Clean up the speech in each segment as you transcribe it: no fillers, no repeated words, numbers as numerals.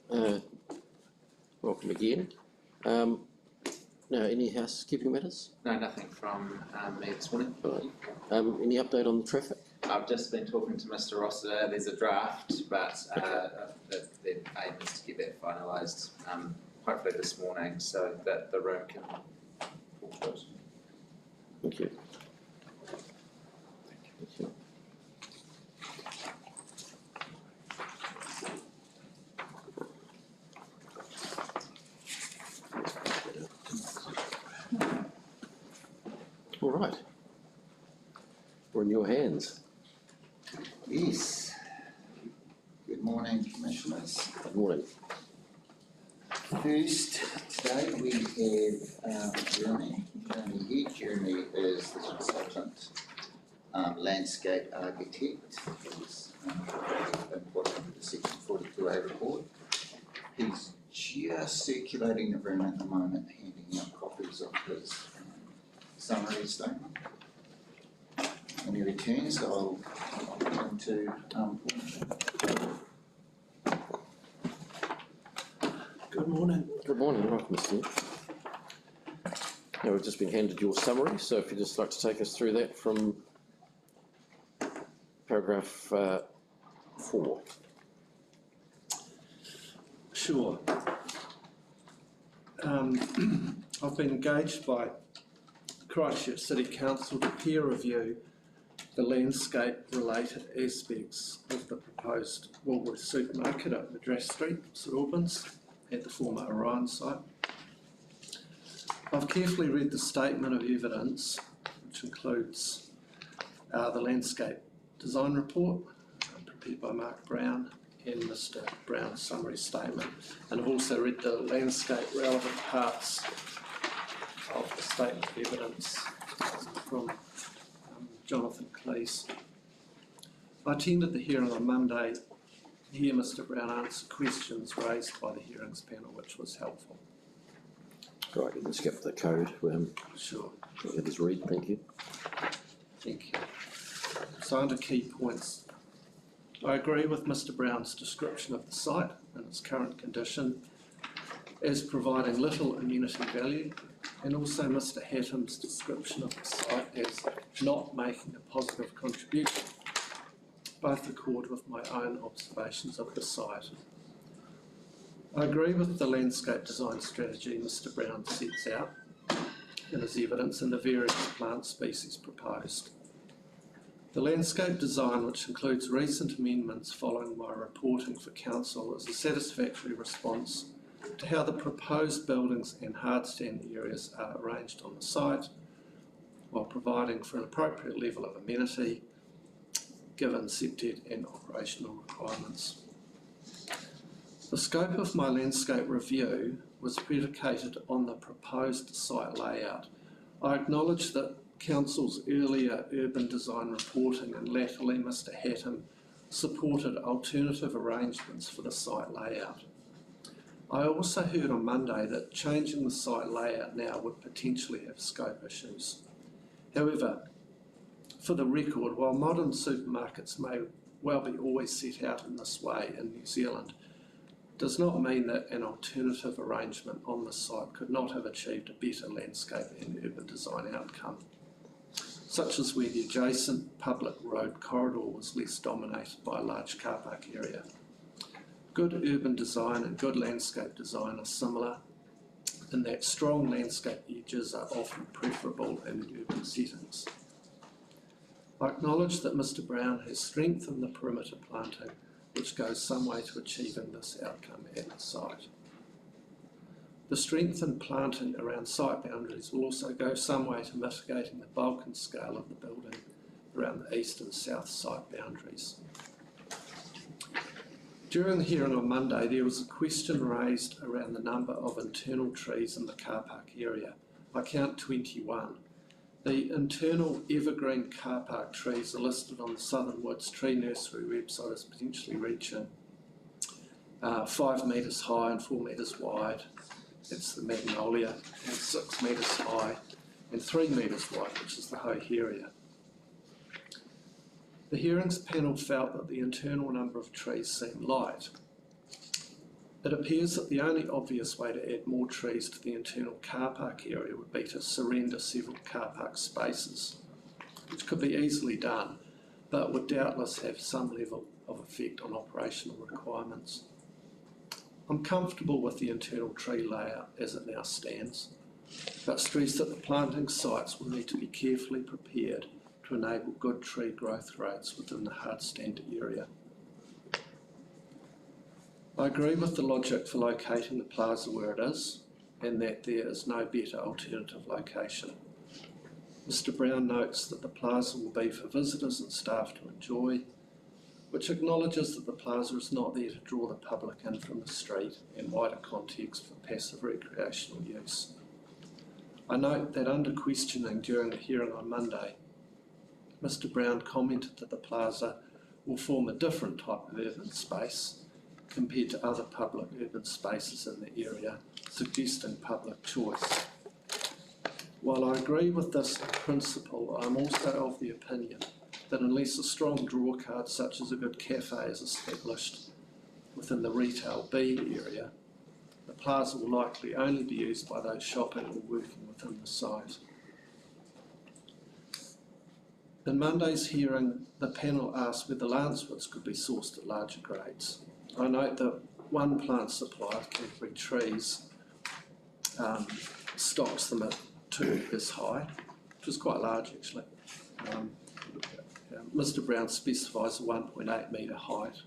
Welcome again. Now, any housekeeping matters? No, nothing from me this morning. Right. Any update on the traffic? I've just been talking to Mr. Rossiter. There's a draft, but the aim is to get that finalised hopefully this morning so that the room can talk to it. Thank you. Thank you. All right. We're in your hands. Yes. Good morning, Commissioners. Good morning. First, today we have Jeremy here. Jeremy is the consultant landscape architect. He's input into the Section 42A report. He's just circulating the room at the moment, handing out copies of his summary statement. When he returns, I'll turn to Good morning. Good morning. Welcome, Steve. Now, we've just been handed your summary, so if you'd just like to take us through that from paragraph 4. Sure. I've been engaged by Christchurch City Council to peer review the landscape-related aspects of the proposed Woolworths supermarket at Madras Street, St Albans, at the former Orion site. I've carefully read the statement of evidence, which includes the landscape design report prepared by Mark Brown and Mr Brown's summary statement, and I've also read the landscape relevant parts of the statement of evidence from Jonathan Cleese. I attended the hearing on Monday to hear Mr Brown answer questions raised by the hearings panel, which was helpful. Right, you can skip the code. Sure. Let us read, thank you. Thank you. So under key points, I agree with Mr Brown's description of the site and its current condition as providing little amenity value, and also Mr Hatham's description of the site as not making a positive contribution. Both accord with my own observations of the site. I agree with the landscape design strategy Mr Brown sets out in his evidence and the various plant species proposed. The landscape design, which includes recent amendments following my reporting for Council, is a satisfactory response to how the proposed buildings and hardstand areas are arranged on the site, while providing for an appropriate level of amenity given SEPTED and operational requirements. The scope of my landscape review was predicated on the proposed site layout. I acknowledge that Council's earlier urban design reporting and latterly Mr Hatham supported alternative arrangements for the site layout. I also heard on Monday that changing the site layout now would potentially have scope issues. However, for the record, while modern supermarkets may well be always set out in this way in New Zealand, does not mean that an alternative arrangement on the site could not have achieved a better landscape and urban design outcome, such as where the adjacent public road corridor was less dominated by a large car park area. Good urban design and good landscape design are similar in that strong landscape edges are often preferable in urban settings. I acknowledge that Mr Brown has strengthened the perimeter planting, which goes some way to achieving this outcome at the site. The strengthened planting around site boundaries will also go some way to mitigating the bulk and scale of the building around the east and south site boundaries. During the hearing on Monday, there was a question raised around the number of internal trees in the car park area. I count 21. The internal evergreen car park trees are listed on the Southern Woods Tree Nursery website as potentially reaching 5 metres high and 4 metres wide. It's the magnolia, and 6 metres high and 3 metres wide, which is the Hoheria. The hearings panel felt that the internal number of trees seemed light. It appears that the only obvious way to add more trees to the internal car park area would be to surrender several car park spaces, which could be easily done, but would doubtless have some level of effect on operational requirements. I'm comfortable with the internal tree layout as it now stands, but stress that the planting sites will need to be carefully prepared to enable good tree growth rates within the hard stand area. I agree with the logic for locating the plaza where it is, and that there is no better alternative location. Mr. Brown notes that the plaza will be for visitors and staff to enjoy, which acknowledges that the plaza is not there to draw the public in from the street and wider context for passive recreational use. I note that under questioning during the hearing on Monday, Mr. Brown commented that the plaza will form a different type of urban space compared to other public urban spaces in the area, suggesting public choice. While I agree with this in principle, I'm also of the opinion that unless a strong draw card such as a good cafe is established within the retail B area, the plaza will likely only be used by those shopping or working within the site. In Monday's hearing, the panel asked whether lancewoods could be sourced at larger grades. I note that one plant supplier, Canterbury Trees, stocks them at 2 metres high, which is quite large actually. Mr. Brown specifies a 1.8 metre height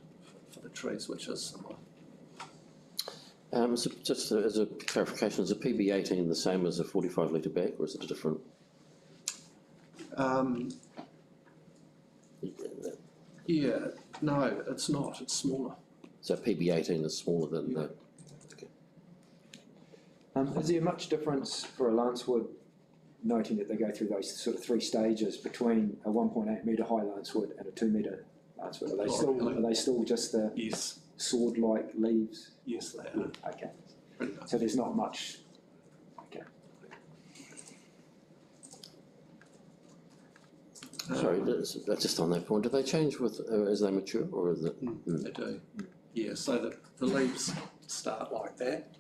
for the trees, which is similar. So just as a clarification, is a PB18 the same as a 45 litre bag, or is it a different? Yeah, no, it's not, it's smaller. So PB18 is smaller than that? Okay. Is there much difference for a lancewood, noting that they go through those sort of 3 stages between a 1.8 metre high lancewood and a 2 metre lancewood? Are they still just the Yes, sword-like leaves? yes they are. Okay, Pretty much. so there's not much. Okay. Sorry, that's just on that point. Do they change with as they mature, or is it? They do. Yeah, so the leaves start like that,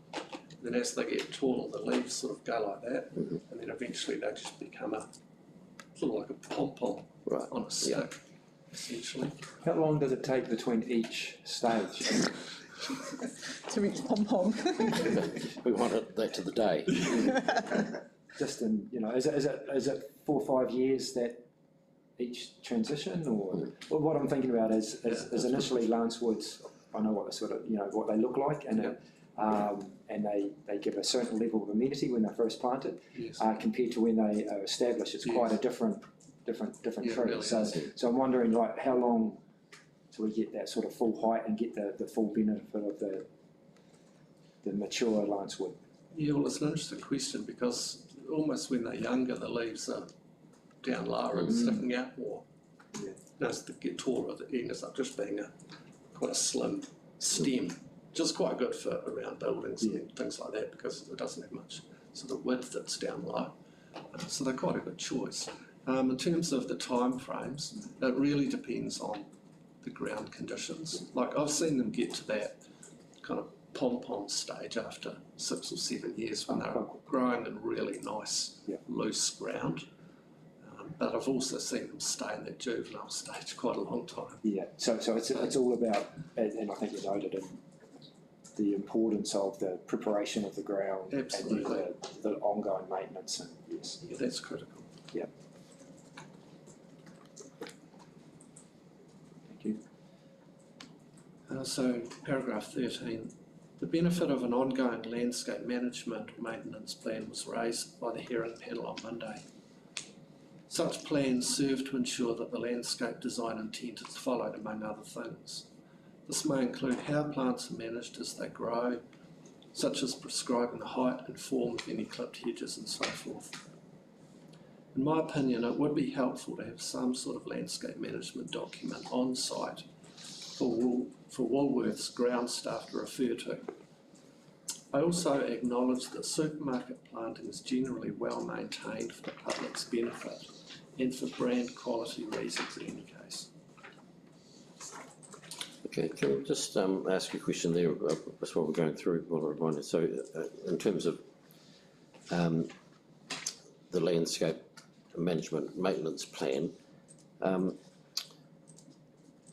then as they get taller, the leaves sort of go like that, and then eventually they just become a sort of like a pom-pom on a stick, essentially. How long does it take between each stage? To reach pom-pom. We want that to the day. Just in, is it 4 or 5 years that each transition, or well, what I'm thinking about is initially lancewoods. I know what what they look like, and and they give a certain level of amenity when they're first planted, Yes. compared to when they are established. It's quite a different Yeah, tree. really So I'm wondering, how long till we get that sort of full height and get the full benefit of the mature lancewood? Yeah, well, it's an interesting question because almost when they're younger, the leaves are down lower and sticking out more. Yeah. As they get taller, it ends up just being quite a slim stem, which is quite good for around buildings and things like that because it doesn't have much sort of width that's down low. So they're quite a good choice. In terms of the time frames, it really depends on the ground conditions. Like I've seen them get to that kind of pom-pom stage after 6 or 7 years when they're growing in really nice, loose ground. But I've also seen them stay in that juvenile stage quite a long time. Yeah, so it's all about, and I think you noted in the importance of the preparation of the ground. Absolutely. And the ongoing maintenance, and yes. Yeah, that's critical. Yeah. Thank you. So paragraph 13, the benefit of an ongoing landscape management or maintenance plan was raised by the hearing panel on Monday. Such plans serve to ensure that the landscape design intent is followed, among other things. This may include how plants are managed as they grow, such as prescribing the height and form of any clipped hedges and so forth. In my opinion, it would be helpful to have some sort of landscape management document on site for Woolworths ground staff to refer to. I also acknowledge that supermarket planting is generally well maintained for the public's benefit and for brand quality reasons in any case. Okay, can I just ask you a question there, that's what we're going through while we're reminded. So in terms of the landscape management maintenance plan,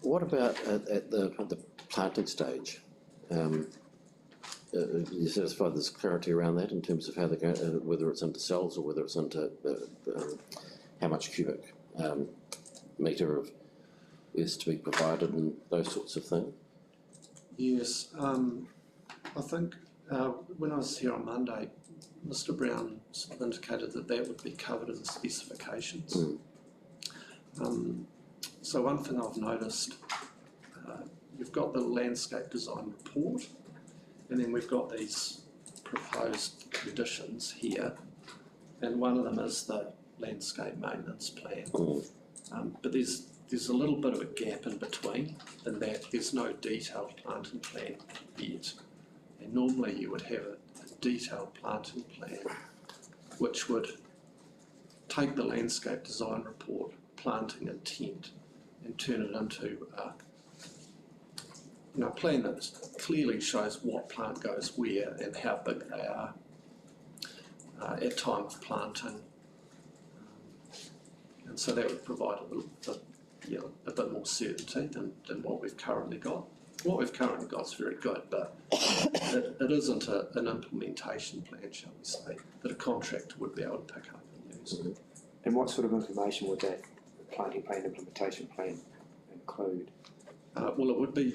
what about at the planting stage? You satisfied there's clarity around that in terms of how they're going, whether it's into cells or whether it's into how much cubic metre of is to be provided and those sorts of things? Yes, I think when I was here on Monday, Mr Brown sort of indicated that that would be covered in the specifications. So one thing I've noticed, you've got the landscape design report, and then we've got these proposed conditions here, and one of them is the landscape maintenance plan. But there's a little bit of a gap in between, in that there's no detailed planting plan yet. And normally you would have a detailed planting plan which would take the landscape design report, planting intent, and turn it into a plan that clearly shows what plant goes where and how big they are at time of planting. And so that would provide a bit more certainty than what we've currently got. What we've currently got is very good, but it isn't an implementation plan, shall we say, that a contractor would be able to pick up and use. And what sort of information would that planting plan, implementation plan include? Well, it would be,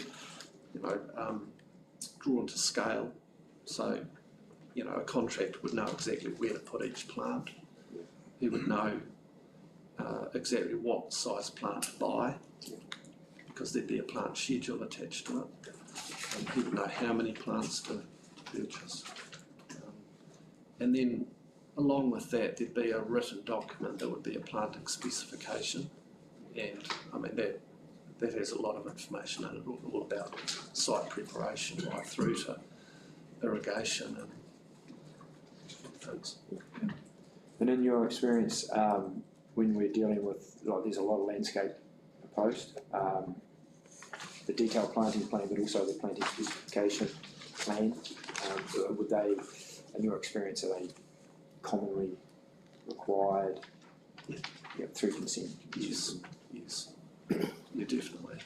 drawn to scale. So, a contractor would know exactly where to put each plant. He would know exactly what size plant to buy, because there'd be a plant schedule attached to it. And he would know how many plants to purchase. And then along with that, there'd be a written document that would be a planting specification. And that has a lot of information in it, all about site preparation right through to irrigation and things. And in your experience, when we're dealing with, there's a lot of landscape proposed, the detailed planting plan, but also the planting specification plan, would they, in your experience, are they commonly required through consent? Yes, yeah, definitely.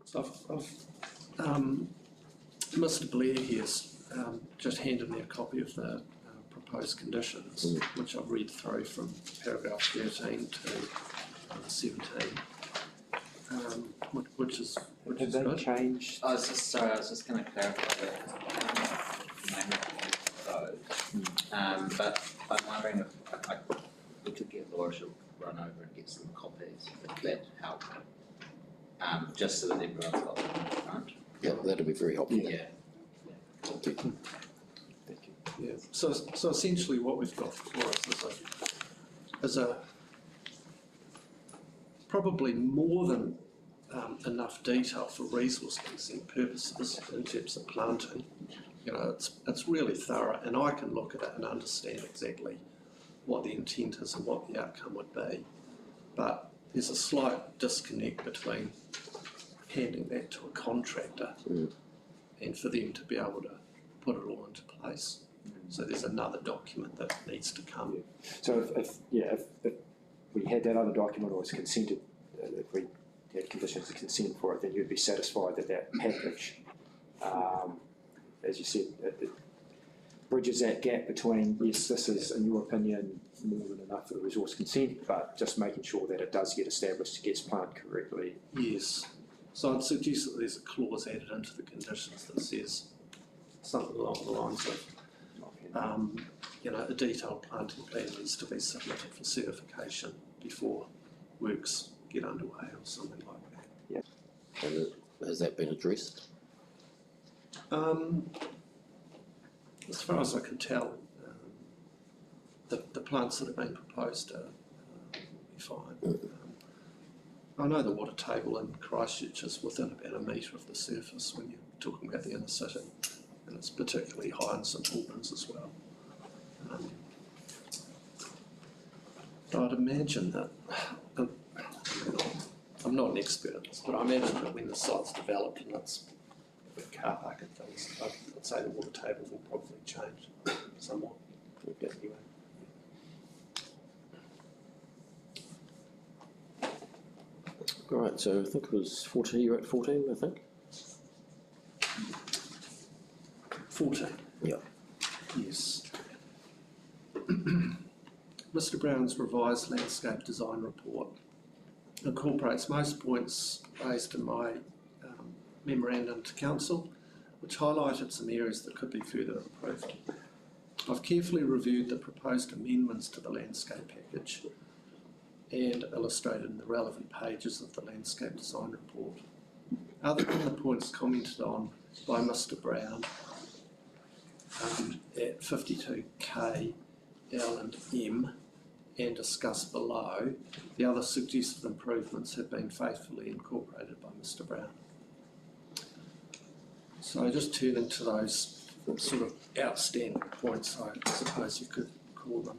So Mr Blair here's just handed me a copy of the proposed conditions, which I've read through from paragraph 13 to 17, which is Have they good. changed? I was just going to clarify that but I'm wondering if we could get Laura to run over and get some copies, if that help, just so that everyone's got them in front. Yeah, that'd be very helpful. Yeah. Thank you. Thank you. Yeah. So essentially, what we've got before us is a probably more than enough detail for resource consent purposes in terms of planting. It's really thorough, and I can look at it and understand exactly what the intent is and what the outcome would be. But there's a slight disconnect between handing that to a contractor and for them to be able to put it all into place. So there's another document that needs to come. So if we had that other document or was consented, if we had conditions of consent for it, then you'd be satisfied that package, as you said, it bridges that gap between, yes, this is, in your opinion, more than enough for the resource consent, but just making sure that it does get established, gets planted correctly. Yes. So I'd suggest that there's a clause added into the conditions that says something along the lines of, a detailed planting plan needs to be submitted for certification before works get underway or something like that. Yeah. And has that been addressed? As far as I can tell, the plants that have been proposed will be fine. I know the water table in Christchurch is within about a metre of the surface when you're talking about the inner city, and it's particularly high in St Albans as well. I'd imagine that, I'm not an expert at this, but I imagine that when the site's developed and it's a car park and things, I'd say the water table will probably change somewhat. Okay. Anyway. All right, so I think it was 14, you're at 14, I think? 14. Yeah. Yes. Mr. Brown's revised landscape design report incorporates most points raised in my memorandum to Council, which highlighted some areas that could be further improved. I've carefully reviewed the proposed amendments to the landscape package and illustrated in the relevant pages of the landscape design report. Other than the points commented on by Mr. Brown at 52K, L and M, and discussed below, the other suggested improvements have been faithfully incorporated by Mr. Brown. So just turning to those sort of outstanding points, I suppose you could call them.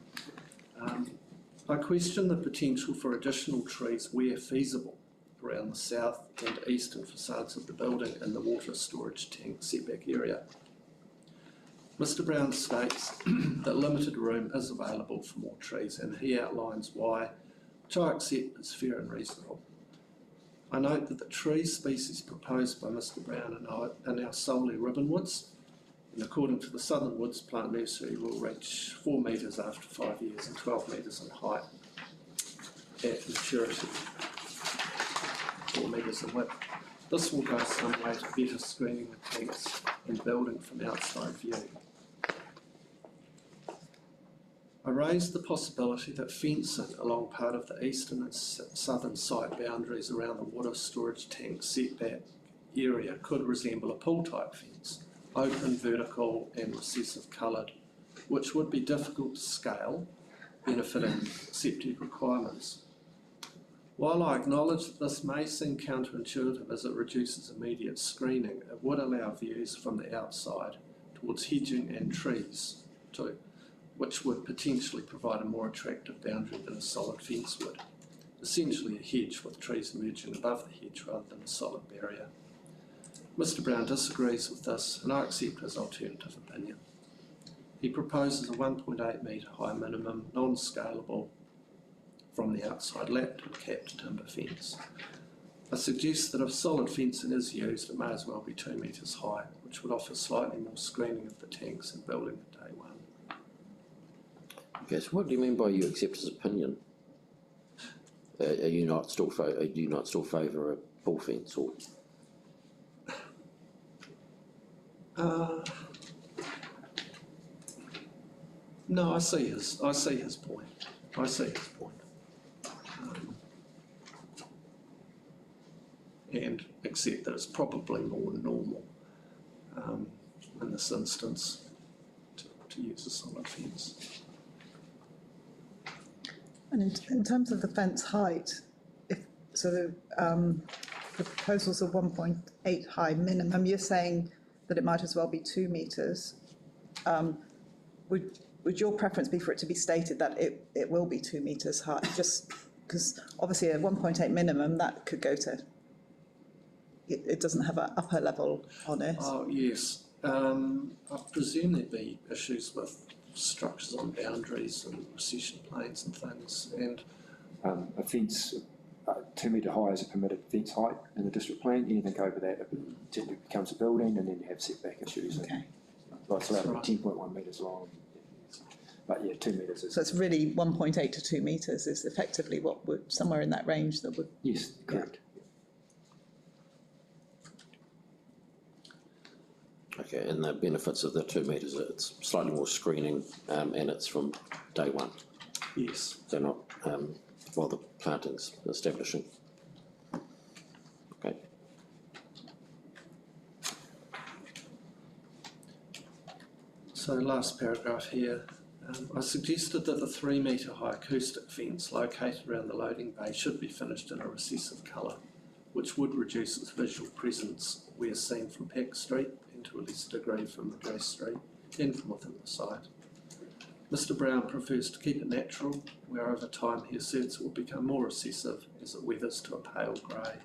I question the potential for additional trees where feasible around the south and eastern facades of the building in the water storage tank setback area. Mr. Brown states that limited room is available for more trees, and he outlines why, which I accept is fair and reasonable. I note that the tree species proposed by Mr. Brown are now solely ribbonwoods, and according to the Southern Woods Plant Nursery will reach 4 metres after 5 years and 12 metres in height at maturity, 4 metres in width. This will go some way to better screening the tanks and building from outside view. I raised the possibility that fencing along part of the eastern and southern site boundaries around the water storage tank setback area could resemble a pool type fence, open, vertical and recessive coloured, which would be difficult to scale, benefiting septic requirements. While I acknowledge that this may seem counterintuitive as it reduces immediate screening, it would allow views from the outside towards hedging and trees too, which would potentially provide a more attractive boundary than a solid fence would. Essentially a hedge with trees emerging above the hedge rather than a solid barrier. Mr. Brown disagrees with this, and I accept his alternative opinion. He proposes a 1.8 metre high minimum, non-scalable, from the outside lapped and capped timber fence. I suggest that if solid fencing is used, it may as well be 2 metres high, which would offer slightly more screening of the tanks and building at day one. Okay, so what do you mean by you accept his opinion? Do you not still favour a pool fence or? No, I see his point. And accept that it's probably more normal in this instance to use a solid fence. And in terms of the fence height, the proposals are 1.8 high minimum, you're saying that it might as well be 2 metres. Would your preference be for it to be stated that it will be 2 metres high? Just because obviously a 1.8 minimum, that could go to, it doesn't have an upper level on it. Oh, yes. I presume there'd be issues with structures on boundaries and recession planes and things, and a fence 2 metre high is a permitted fence height in the district plan. Anything over that it becomes a building, and then you have setback issues. Okay. Like it's allowed to Right. be 10.1 metres long, but yeah, 2 metres is. So it's really 1.8 to 2 metres is effectively what would, somewhere in that range that would. Yes, correct. Okay, and the benefits of the 2 metres, it's slightly more screening, and it's from day one. yes. They're not while the planting's establishing. Okay. So last paragraph here. I suggested that the 3 metre high acoustic fence located around the loading bay should be finished in a recessive colour, which would reduce its visual presence where seen from Peck Street and to a lesser degree from McGrath Street and from within the site. Mr Brown prefers to keep it natural, where over time he asserts it will become more recessive as it weathers to a pale grey.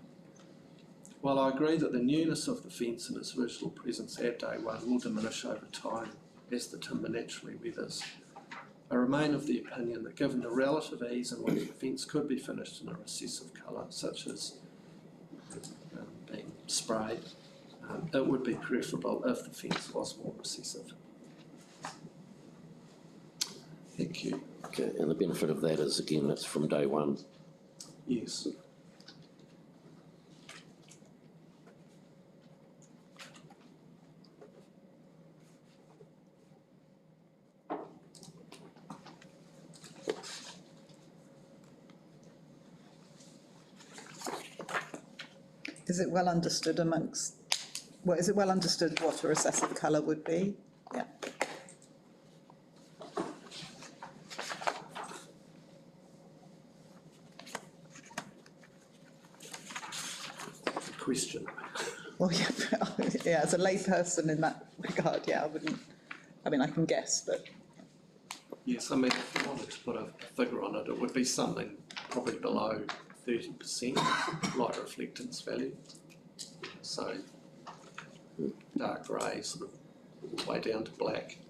While I agree that the newness of the fence and its original presence at day one will diminish over time as the timber naturally weathers, I remain of the opinion that given the relative ease in which the fence could be finished in a recessive colour, such as being sprayed, it would be preferable if the fence was more recessive. Thank you. Okay, and the benefit of that is, again, it's from day one. Yes. Is it well understood amongst, well, is it well understood what a recessive colour would be? Yeah. Good question. Well, yeah, yeah, as a layperson in that regard, yeah, I mean, I can guess, but Yes, I mean, if you wanted to put a figure on it, it would be something probably below 30% light reflectance value. So dark grey, sort of all the way down to black. Kind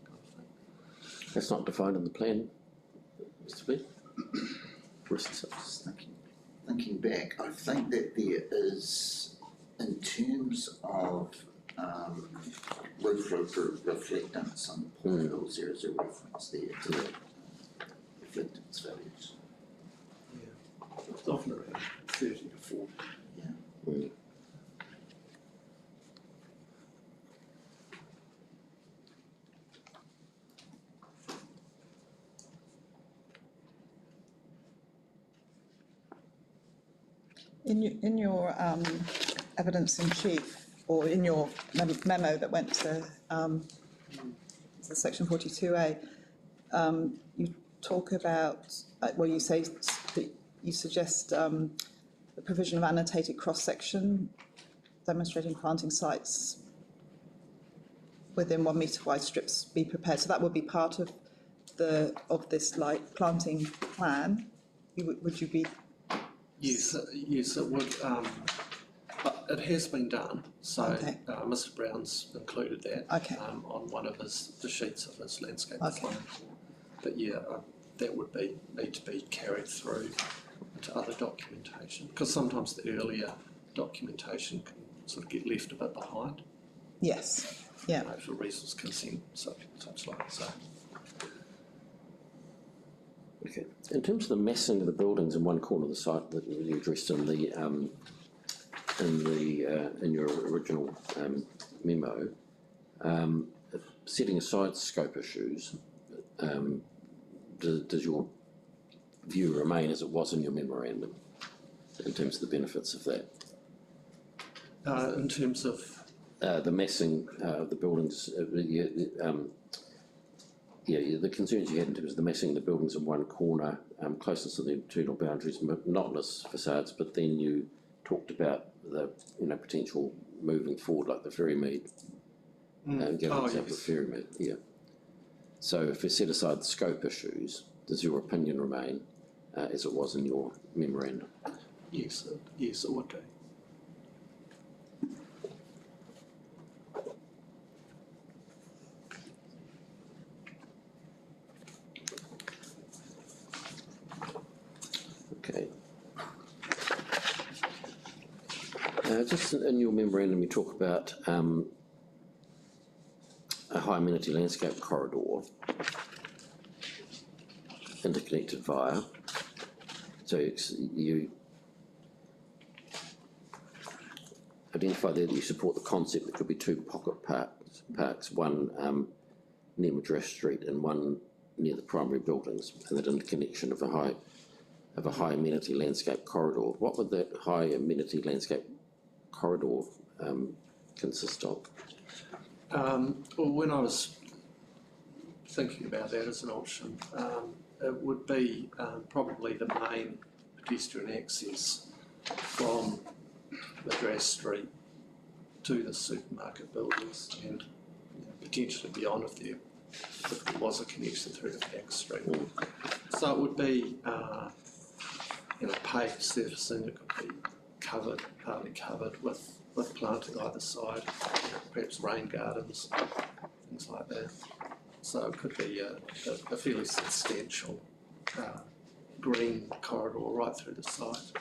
of thing. That's not defined in the plan, Mr. B. Just thinking back, I think that there is, in terms of roof reflectance on the portals, there is a reference there to the reflectance values. Yeah, it's often around 30 to 40. Yeah. Mm. in your evidence in chief, or in your memo that went to section 42A, you talk about, well, you say that you suggest the provision of annotated cross-section demonstrating planting sites within 1 metre wide strips be prepared. So that would be part of this like planting plan. Would you be? Yes, yes, it would. But it has been done. So Okay. Mr. Brown's included that Okay. on one of the sheets of his landscape Okay. plan. But yeah, that would need to be carried through to other documentation, because sometimes the earlier documentation can sort of get left a bit behind. Yes. Yeah. You know, for reasons consent, such like so. Okay. In terms of the massing of the buildings in one corner of the site that you addressed in your original memo, setting aside scope issues, does your view remain as it was in your memorandum in terms of the benefits of that? In terms of the massing of the buildings, the concerns you had in terms of the massing of the buildings in one corner, closeness to the internal boundaries, monotonous facades, but then you talked about the potential moving forward, like the Ferrymead, give an example of Ferrymead, yeah. So if we set aside the scope issues, does your opinion remain as it was in your memorandum? yes, it would do. Okay. Just in your memorandum, you talk about a high amenity landscape corridor interconnected via. So you identify there that you support the concept that could be two pocket parks, one near Madras Street and one near the primary buildings, and that interconnection of a high amenity landscape corridor. What would that high amenity landscape corridor consist of? Well, when I was thinking about that as an option, it would be probably the main pedestrian access from Madras Street to the supermarket buildings, and potentially beyond if they're if there was a connection through the back street. So it would be, paved surfacing. It could be covered, partly covered with planting either side, perhaps rain gardens, things like that. So it could be a fairly substantial green corridor right through the site.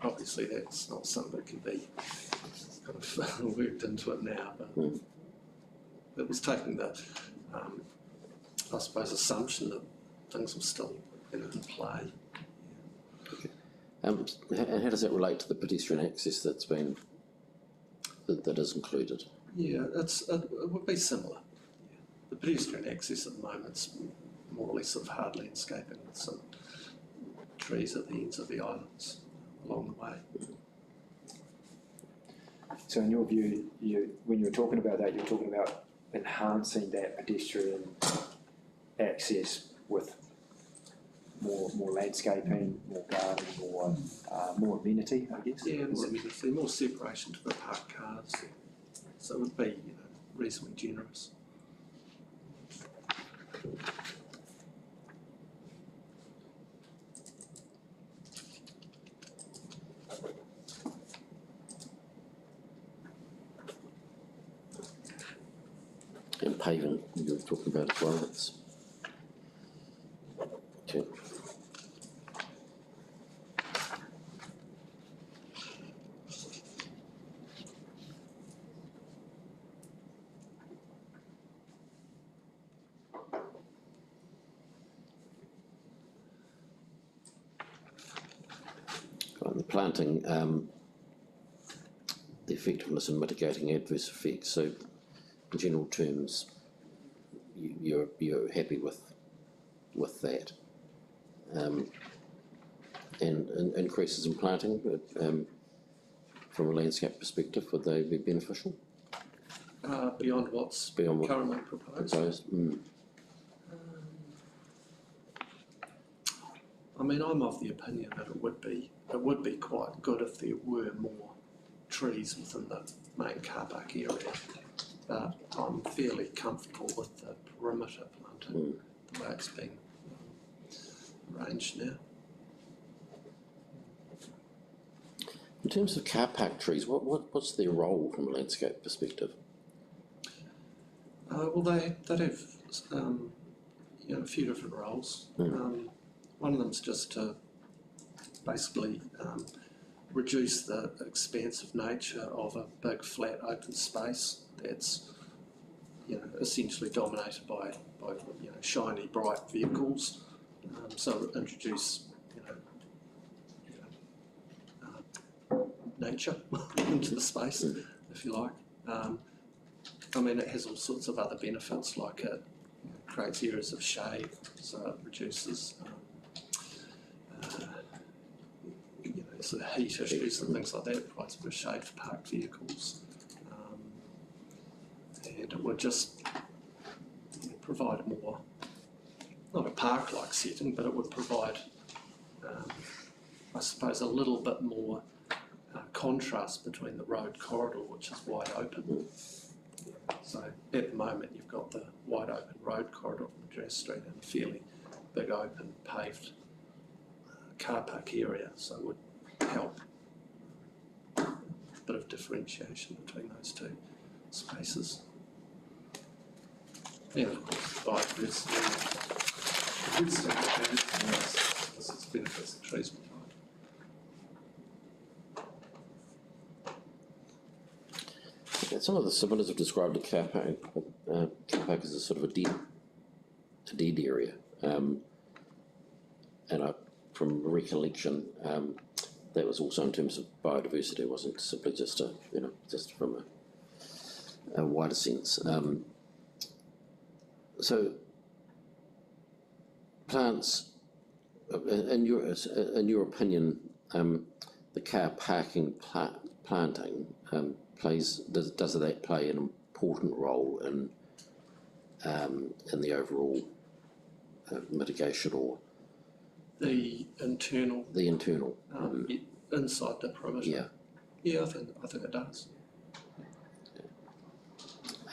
Obviously, that's not something that can be kind of worked into it now, but it was taking the, I suppose, assumption that things were still in play. And how does that relate to the pedestrian access that is included? Yeah, it would be similar. Yeah. The pedestrian access at the moment is more or less sort of hard landscaping with some trees at the ends of the islands along the way. So in your view, when you're talking about that, you're talking about enhancing that pedestrian access with more landscaping, more garden, more amenity, I guess. Yeah, more amenity, more separation to the parked cars. So it would be, reasonably generous. And paving, you were talking about as well. That's okay. The planting, the effectiveness in mitigating adverse effects. So, in general terms, you're happy with that, and increases in planting from a landscape perspective, would they be beneficial? Beyond what's Beyond currently proposed. I mean, I'm of the opinion that it would be quite good if there were more trees within the main car park area. But I'm fairly comfortable with the perimeter planting, the way it's been arranged now. In terms of car park trees, what's their role from a landscape perspective? Well, they'd have a few different roles. One of them is just to basically reduce the expansive nature of a big flat open space that's essentially dominated by shiny bright vehicles. So introduce nature into the space, if you like. I mean, it has all sorts of other benefits, like it creates areas of shade, so it reduces sort of heat issues and things like that. It provides a bit of shade for parked vehicles, and it would just provide a more, not a park-like setting, but it would provide, I suppose, a little bit more contrast between the road corridor, which is wide open. So at the moment you've got the wide open road corridor from Madras Street and a fairly big open paved car park area, so it would help a bit of differentiation between those two spaces. And of course biodiversity, good stuff, this is benefits the trees provide. Some of the civilians have described a car park as a sort of a dead area, and from recollection, that was also in terms of biodiversity. It wasn't simply just just from a wider sense. So plants, in your opinion, the car parking planting does that play an important role in the overall mitigation or The internal inside the perimeter. Yeah. Yeah, I think it does.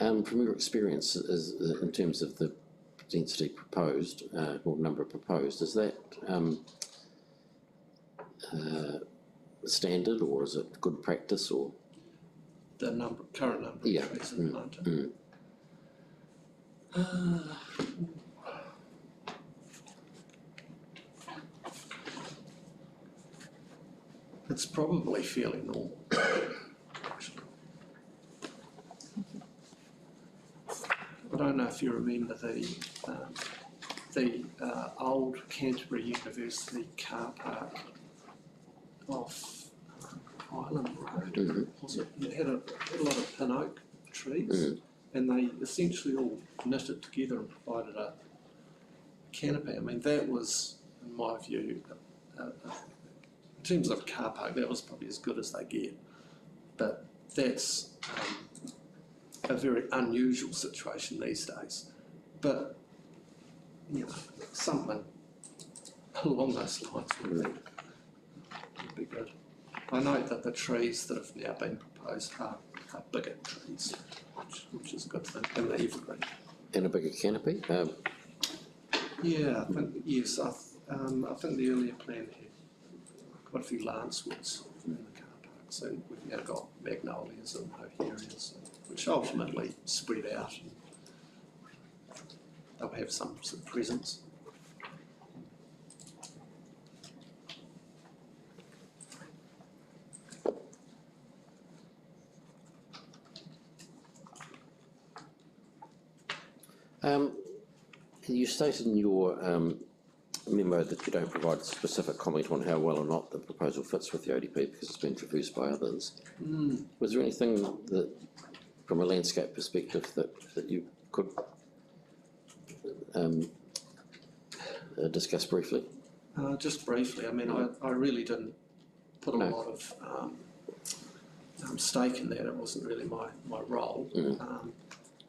From your experience, in terms of the density proposed, or number proposed, is that standard, or is it good practice, or? The current number Yeah. of trees in London. It's probably fairly normal. I don't know if you remember the old Canterbury University car park off Island Road. Was it? It had a lot of pin oak trees, and they essentially all knitted together and provided a canopy. I mean, that was, in my view, in terms of car park, that was probably as good as they get. But that's a very unusual situation these days. But, you know, something along those lines would be good. I note that the trees that have now been proposed are bigger trees, which is a good thing, and they're evergreen. And a bigger canopy? Yeah, I think, yes, I think the earlier plan had quite a few lancewoods in the car parks, and we've now got magnolias and oherias, which ultimately spread out and they'll have some presence. You stated in your memo that you don't provide a specific comment on how well or not the proposal fits with the ODP because it's been traversed by others. Was there anything that, from a landscape perspective, that you could discuss briefly? Just briefly, I mean, I really didn't put a lot of stake in that. It wasn't really my role.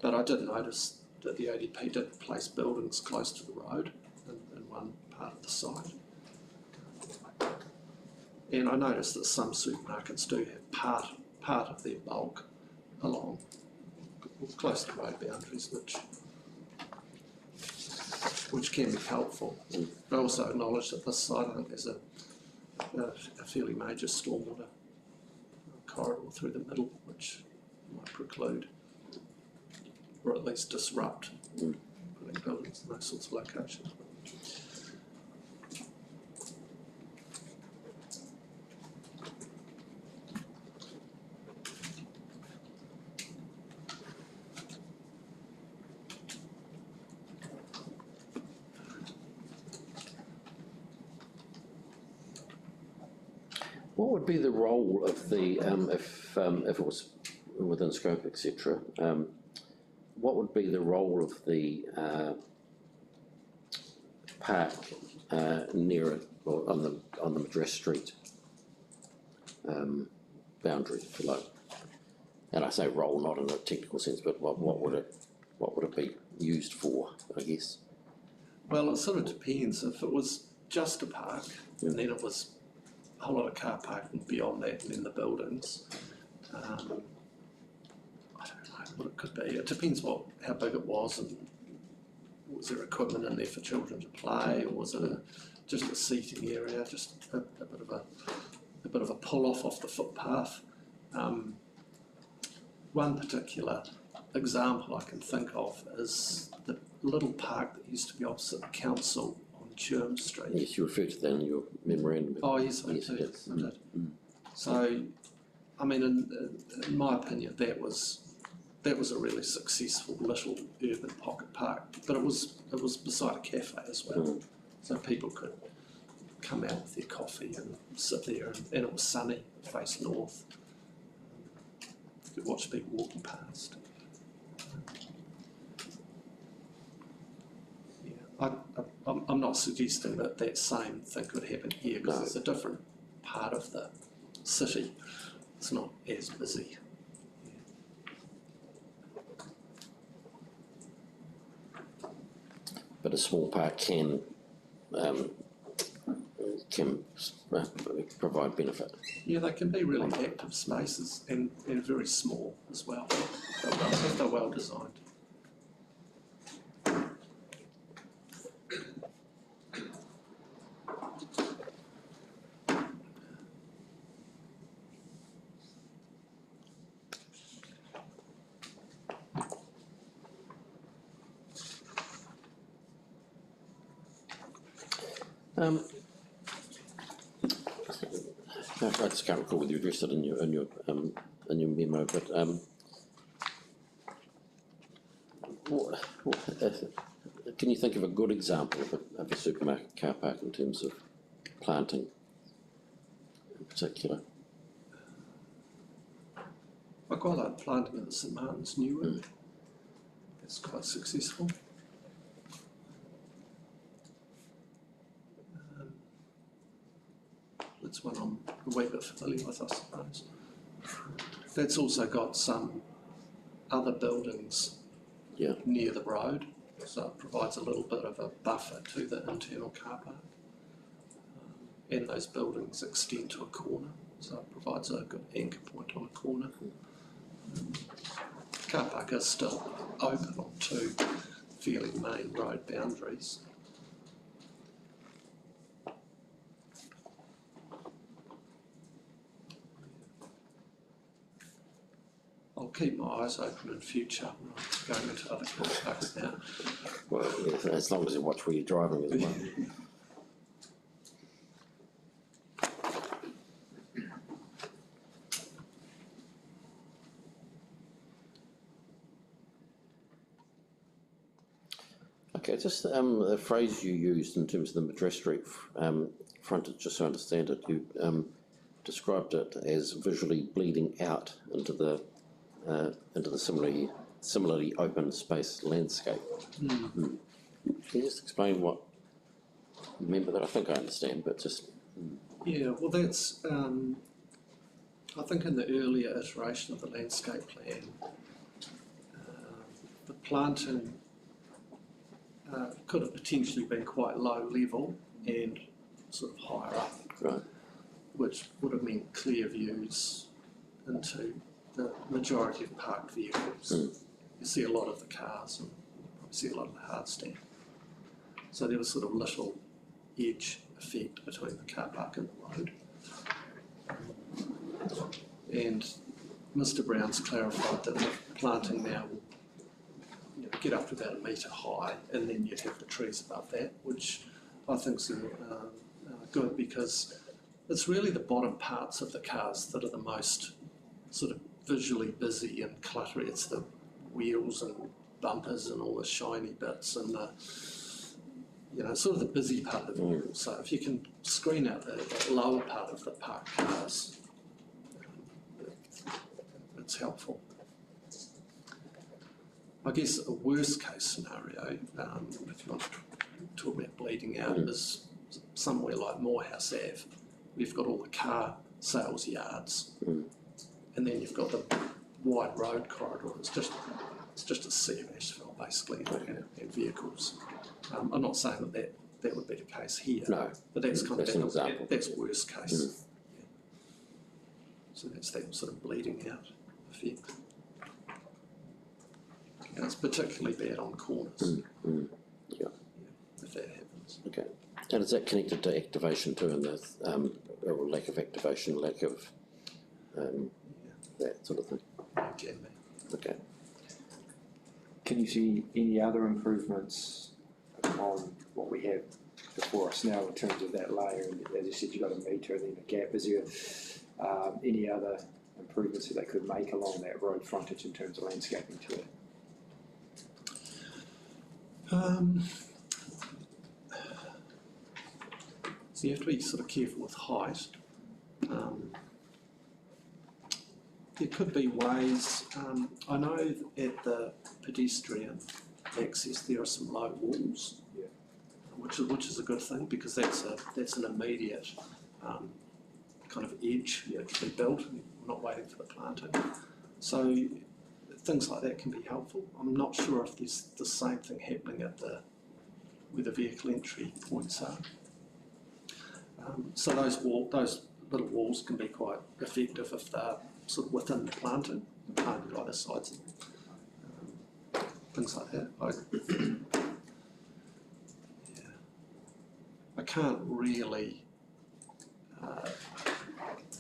But I did notice that the ODP did place buildings close to the road in one part of the site. And I noticed that some supermarkets do have part of their bulk along close to road boundaries, which can be helpful. But I also acknowledge that this site, I think, there's a fairly major stormwater corridor through the middle, which might preclude or at least disrupt putting buildings in those sorts of locations. What would be the role of the, if it was within scope, etc., what would be the role of the park near it, or on the Madras Street boundary, if you like? And I say role not in a technical sense, but what would it be used for, I guess? Well, it sort of depends. If it was just a park, and then it was a whole lot of car parking beyond that, and then the buildings. I don't know what it could be. It depends how big it was, and was there equipment in there for children to play, or was it just a seating area, just a bit of a pull off the footpath. One particular example I can think of is the little park that used to be opposite the council on Churm Street. Yes, you referred to that in your memorandum. Oh yes, I Yes, did. yes. I did. So, I mean, in my opinion, that was a really successful little urban pocket park, but it was beside a cafe as well, so people could come out with their coffee and sit there, and it was sunny, face north. You could watch people walking past. Yeah, I'm not suggesting that same thing could happen here, because it's a different part of the city. It's not as busy. But a small park can provide benefit. Yeah, they can be really active spaces and very small as well. If they're well designed. I just can't recall whether you addressed it in your memo, but can you think of a good example of a supermarket car park in terms of planting in particular? I quite like planting at the St Martin's Newark. It's quite successful. That's one I'm a wee bit familiar with, I suppose. That's also got some other buildings near the road, so it provides a little bit of a buffer to the internal car park. And those buildings extend to a corner, so it provides a good anchor point on a corner. Car park is still open on two fairly main road boundaries. I'll keep my eyes open in future. I'm going into other car parks now. Well, yeah, as long as you watch where you're driving as well. Okay, just the phrase you used in terms of the Madras Street frontage, just so I understand it, you described it as visually bleeding out into the similarly open space landscape. Can you just explain what you mean by that? I think I understand, but just... Yeah, well that's, I think in the earlier iteration of the landscape plan, the planting could have potentially been quite low level and sort of higher up, Right. which would have meant clear views into the majority of parked vehicles. You see a lot of the cars and you probably see a lot of the hard stand. So there was sort of little edge effect between the car park and the road. And Mr Brown's clarified that the planting now will get up to about 1 metre high, and then you'd have the trees above that, which I think is good, because it's really the bottom parts of the cars that are the most sort of visually busy and cluttery. It's the wheels and bumpers and all the shiny bits and the, sort of the busy part of the vehicle. So if you can screen out the lower part of the parked cars, it's helpful. I guess a worst case scenario, if you want to talk about bleeding out, is somewhere like Morehouse Ave. We've got all the car sales yards, and then you've got the wide road corridor. It's just a sea of asphalt basically, and vehicles. I'm not saying that would be the case here, No, but that's kind that's of an example. That's worst case. Yeah. So that's that sort of bleeding out effect. And it's particularly bad on corners. Yeah. If that happens. Okay. And is that connected to activation too, and the or lack of activation, lack of that sort of thing? Can be. Okay. Can you see any other improvements on what we have before us now in terms of that layer? And as you said, you've got a metre and then a gap. Is there any other improvements that they could make along that road frontage in terms of landscaping to it? So you have to be sort of careful with height. There could be ways, I know at the pedestrian access there are some low walls, which is a good thing, because that's an immediate kind of edge that can be built, and we're not waiting for the planting. So things like that can be helpful. I'm not sure if there's the same thing happening at where the vehicle entry points are. So those little walls can be quite effective if they're sort of within the planting, either sides of them. things like that. I can't really,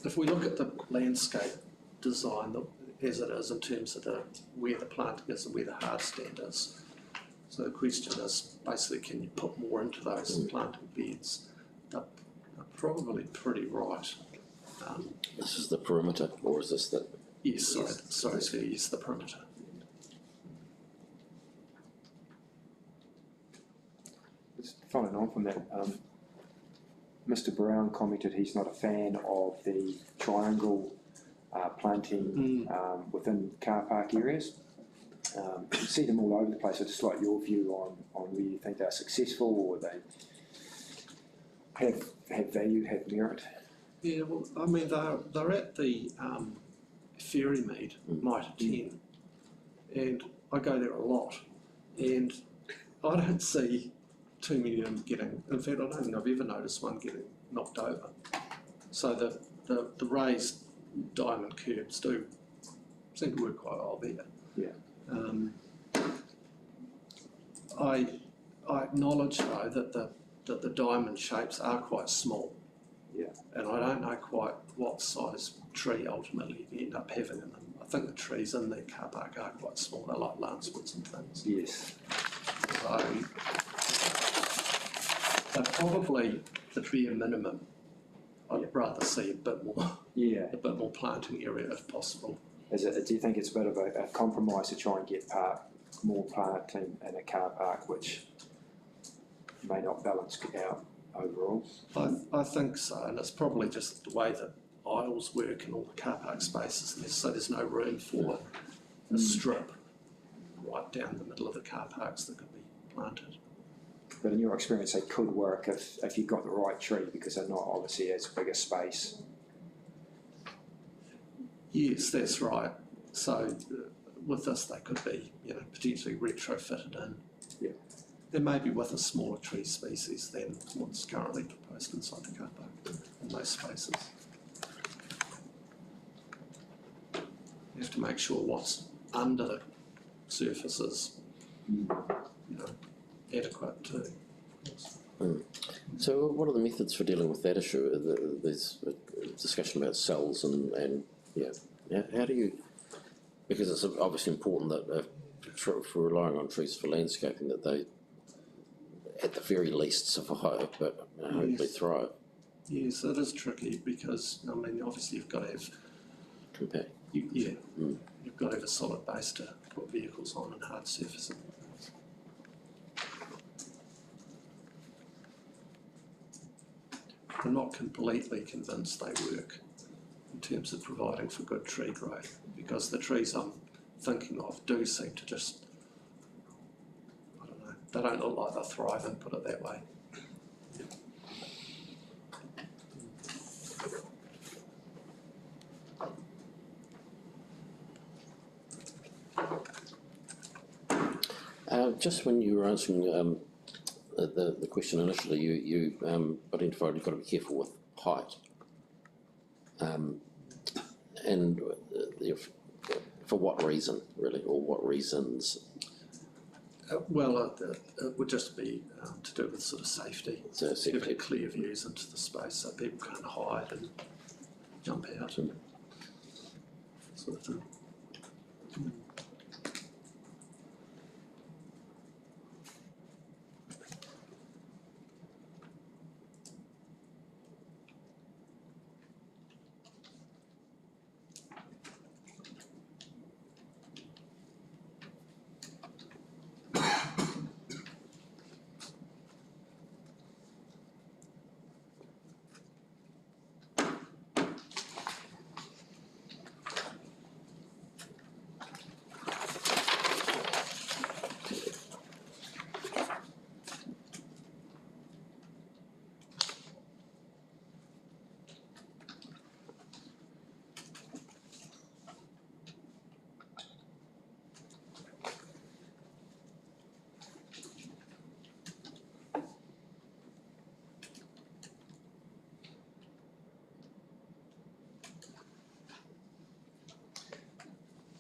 if we look at the landscape design as it is in terms of where the planting is and where the hard stand is. So the question is basically, can you put more into those planting beds? They're probably pretty right. This is the perimeter, or is this the? Yes, sorry, yes, the perimeter. Just following on from that, Mr. Brown commented he's not a fan of the triangle planting within car park areas. You see them all over the place. I'd just like your view on whether you think they're successful or they have value, have merit. Yeah, well, I mean, they're at the Ferry Mead, Mitre 10, and I go there a lot, and I don't see too many of them getting, in fact, I don't think I've ever noticed one getting knocked over. So the raised diamond curbs do seem to work quite well there. Yeah. I acknowledge though that the diamond shapes are quite small. Yeah. And I don't know quite what size tree ultimately you end up having in them. I think the trees in the car park are quite small. They're like lancewoods and things. Yes. So they're probably the bare minimum. I'd rather see a bit more planting area if possible. Do you think it's a bit of a compromise to try and get more planting in a car park, which may not balance out overall? I think so, and it's probably just the way that aisles work in all the car park spaces, so there's no room for a strip right down the middle of the car parks that could be planted. But in your experience, they could work if you've got the right tree, because they're not obviously as big a space. Yes, that's right. So with this, they could be, potentially retrofitted in. Yeah. And maybe with a smaller tree species than what's currently proposed inside the car park in those spaces. You have to make sure what's under the surface is, adequate too. So what are the methods for dealing with that issue? There's a discussion about cells and how do you, because it's obviously important that for relying on trees for landscaping, that they at the very least survive, but hopefully thrive. Yes, it is tricky because, obviously you've got to have Compact. you've got to have a solid base to put vehicles on and hard surfacing. I'm not completely convinced they work in terms of providing for good tree growth, because the trees I'm thinking of do seem to just, I don't know, they don't look like they're thriving, put it that way. Just when you were answering the question initially, you identified you've got to be careful with height. And for what reason, really, or what reasons? It would just be to do with sort of safety. So Having clear views into the space so people can't hide and jump out and sort of thing.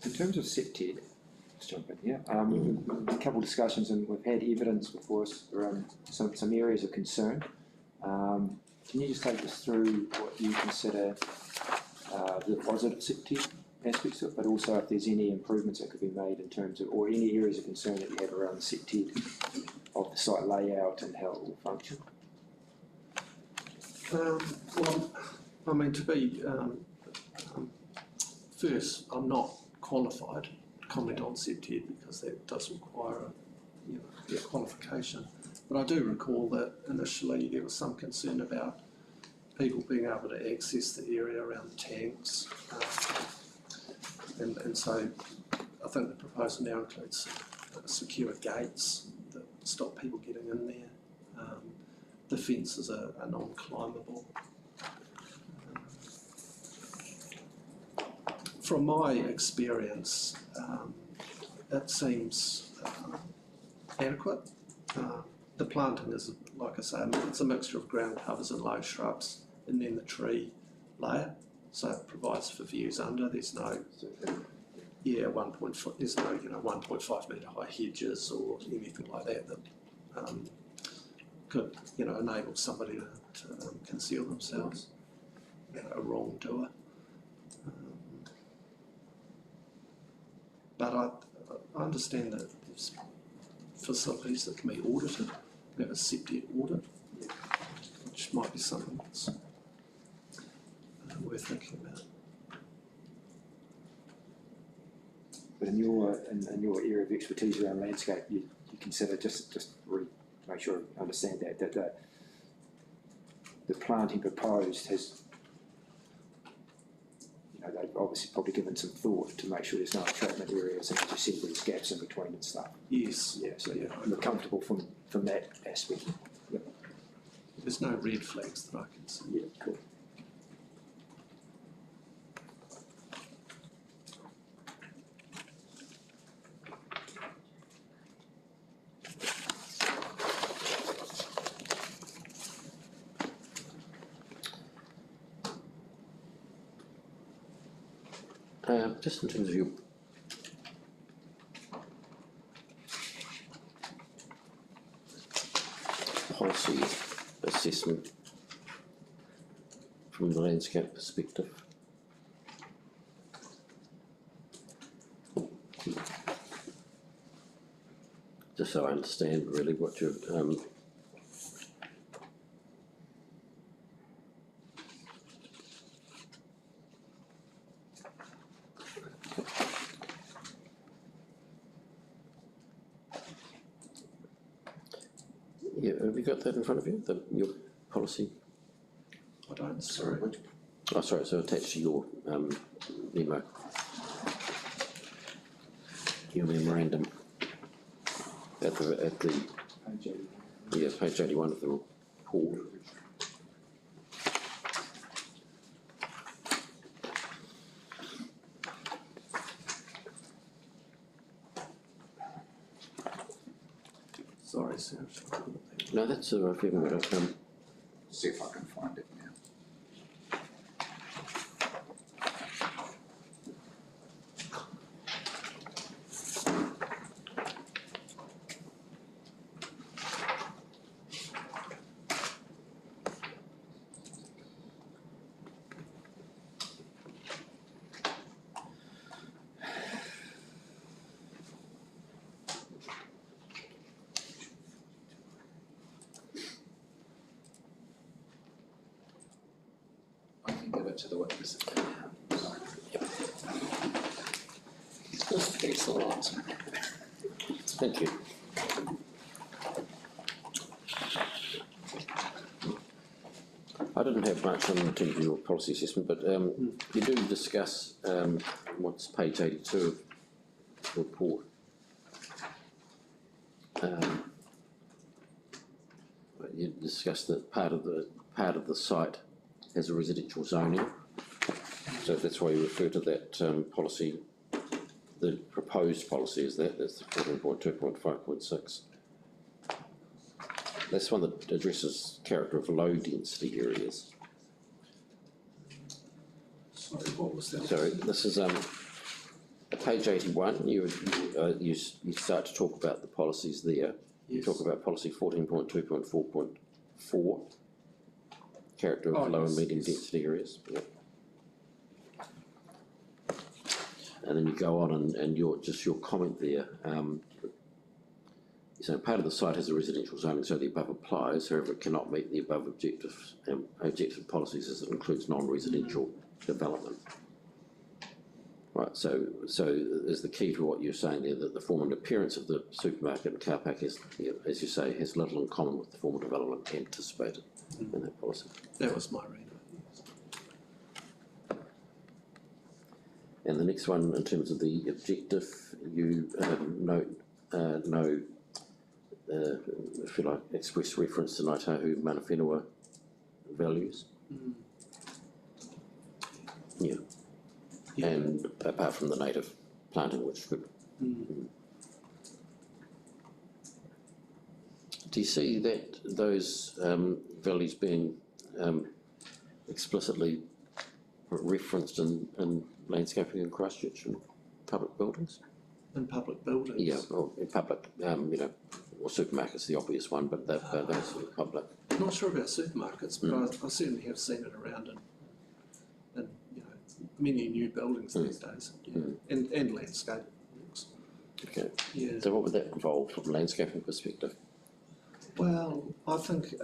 In terms of septet, just jump in here. A couple of discussions, and we've had evidence before us around some areas of concern. Can you just take us through what you consider the positive sector aspects of it, but also if there's any improvements that could be made in terms of, or any areas of concern that you have around the sector of the site layout and how it will function? Well, I mean, to be first, I'm not qualified to comment on SEPTED because that does require a qualification. But I do recall that initially there was some concern about people being able to access the area around the tanks. And so I think the proposal now includes secure gates that stop people getting in there. The fences are non-climbable. From my experience, it seems adequate. The planting is, like I say, it's a mixture of ground covers and low shrubs, and then the tree layer. So it provides for views under. There's no, there's no 1.5 metre high hedges or anything like that that could enable somebody to conceal themselves, a wrongdoer. But I understand that there's facilities that can be audited. We have a septic audit, which might be something that's worth thinking about. But in your area of expertise around landscape, you consider just make sure I understand that the planting proposed has, they've obviously probably given some thought to make sure there's no entrapment areas, and as you said, there's gaps in between and stuff. Yes. Yeah. So you're comfortable from that aspect. Yep. There's no red flags that I can see. Yeah. Cool. Just in terms of your policy assessment from the landscape perspective, just so I understand really what you're have you got that in front of you, your policy? I don't, sorry. Oh, sorry, so attached to your memo, your memorandum at the page 81 of the report. Sorry, Sarah. No, that's if you haven't got it. See if I can find it now. I can give it to the witness. Excellent. Thank you. I didn't have much in terms of your policy assessment, but you do discuss what's page 82 of the report. You discuss that part of the site has a residential zoning, so that's why you refer to that policy. The proposed policy is that's the 14.2.5.6. That's one that addresses character of low density areas. Sorry, what was that? Sorry, this is Page 81, you start to talk about the policies there. You Yes. talk about policy 14.2.4.4, character of low and medium density areas. Yep. And then you go on and your comment there, so part of the site has a residential zoning, so the above applies, however it cannot meet the above objective policies as it includes non-residential development. Right, so is the key to what you're saying there, that the form and appearance of the supermarket and car park has, as you say, has little in common with the form of development anticipated in that policy. That was my reading. And the next one, in terms of the objective, you note no, if you like, express reference to Ngāi Tahu Mana Whenua values. Yeah. Yeah. And apart from the native planting, which could. Do you see that those values being explicitly referenced in landscaping in Christchurch and public buildings? In public buildings? Yeah, or in public, or supermarkets, the obvious one, but those are public. I'm not sure about supermarkets, but I certainly have seen it around in many new buildings these days, and landscape. Okay. Yeah. So what would that involve from a landscaping perspective? Well, I think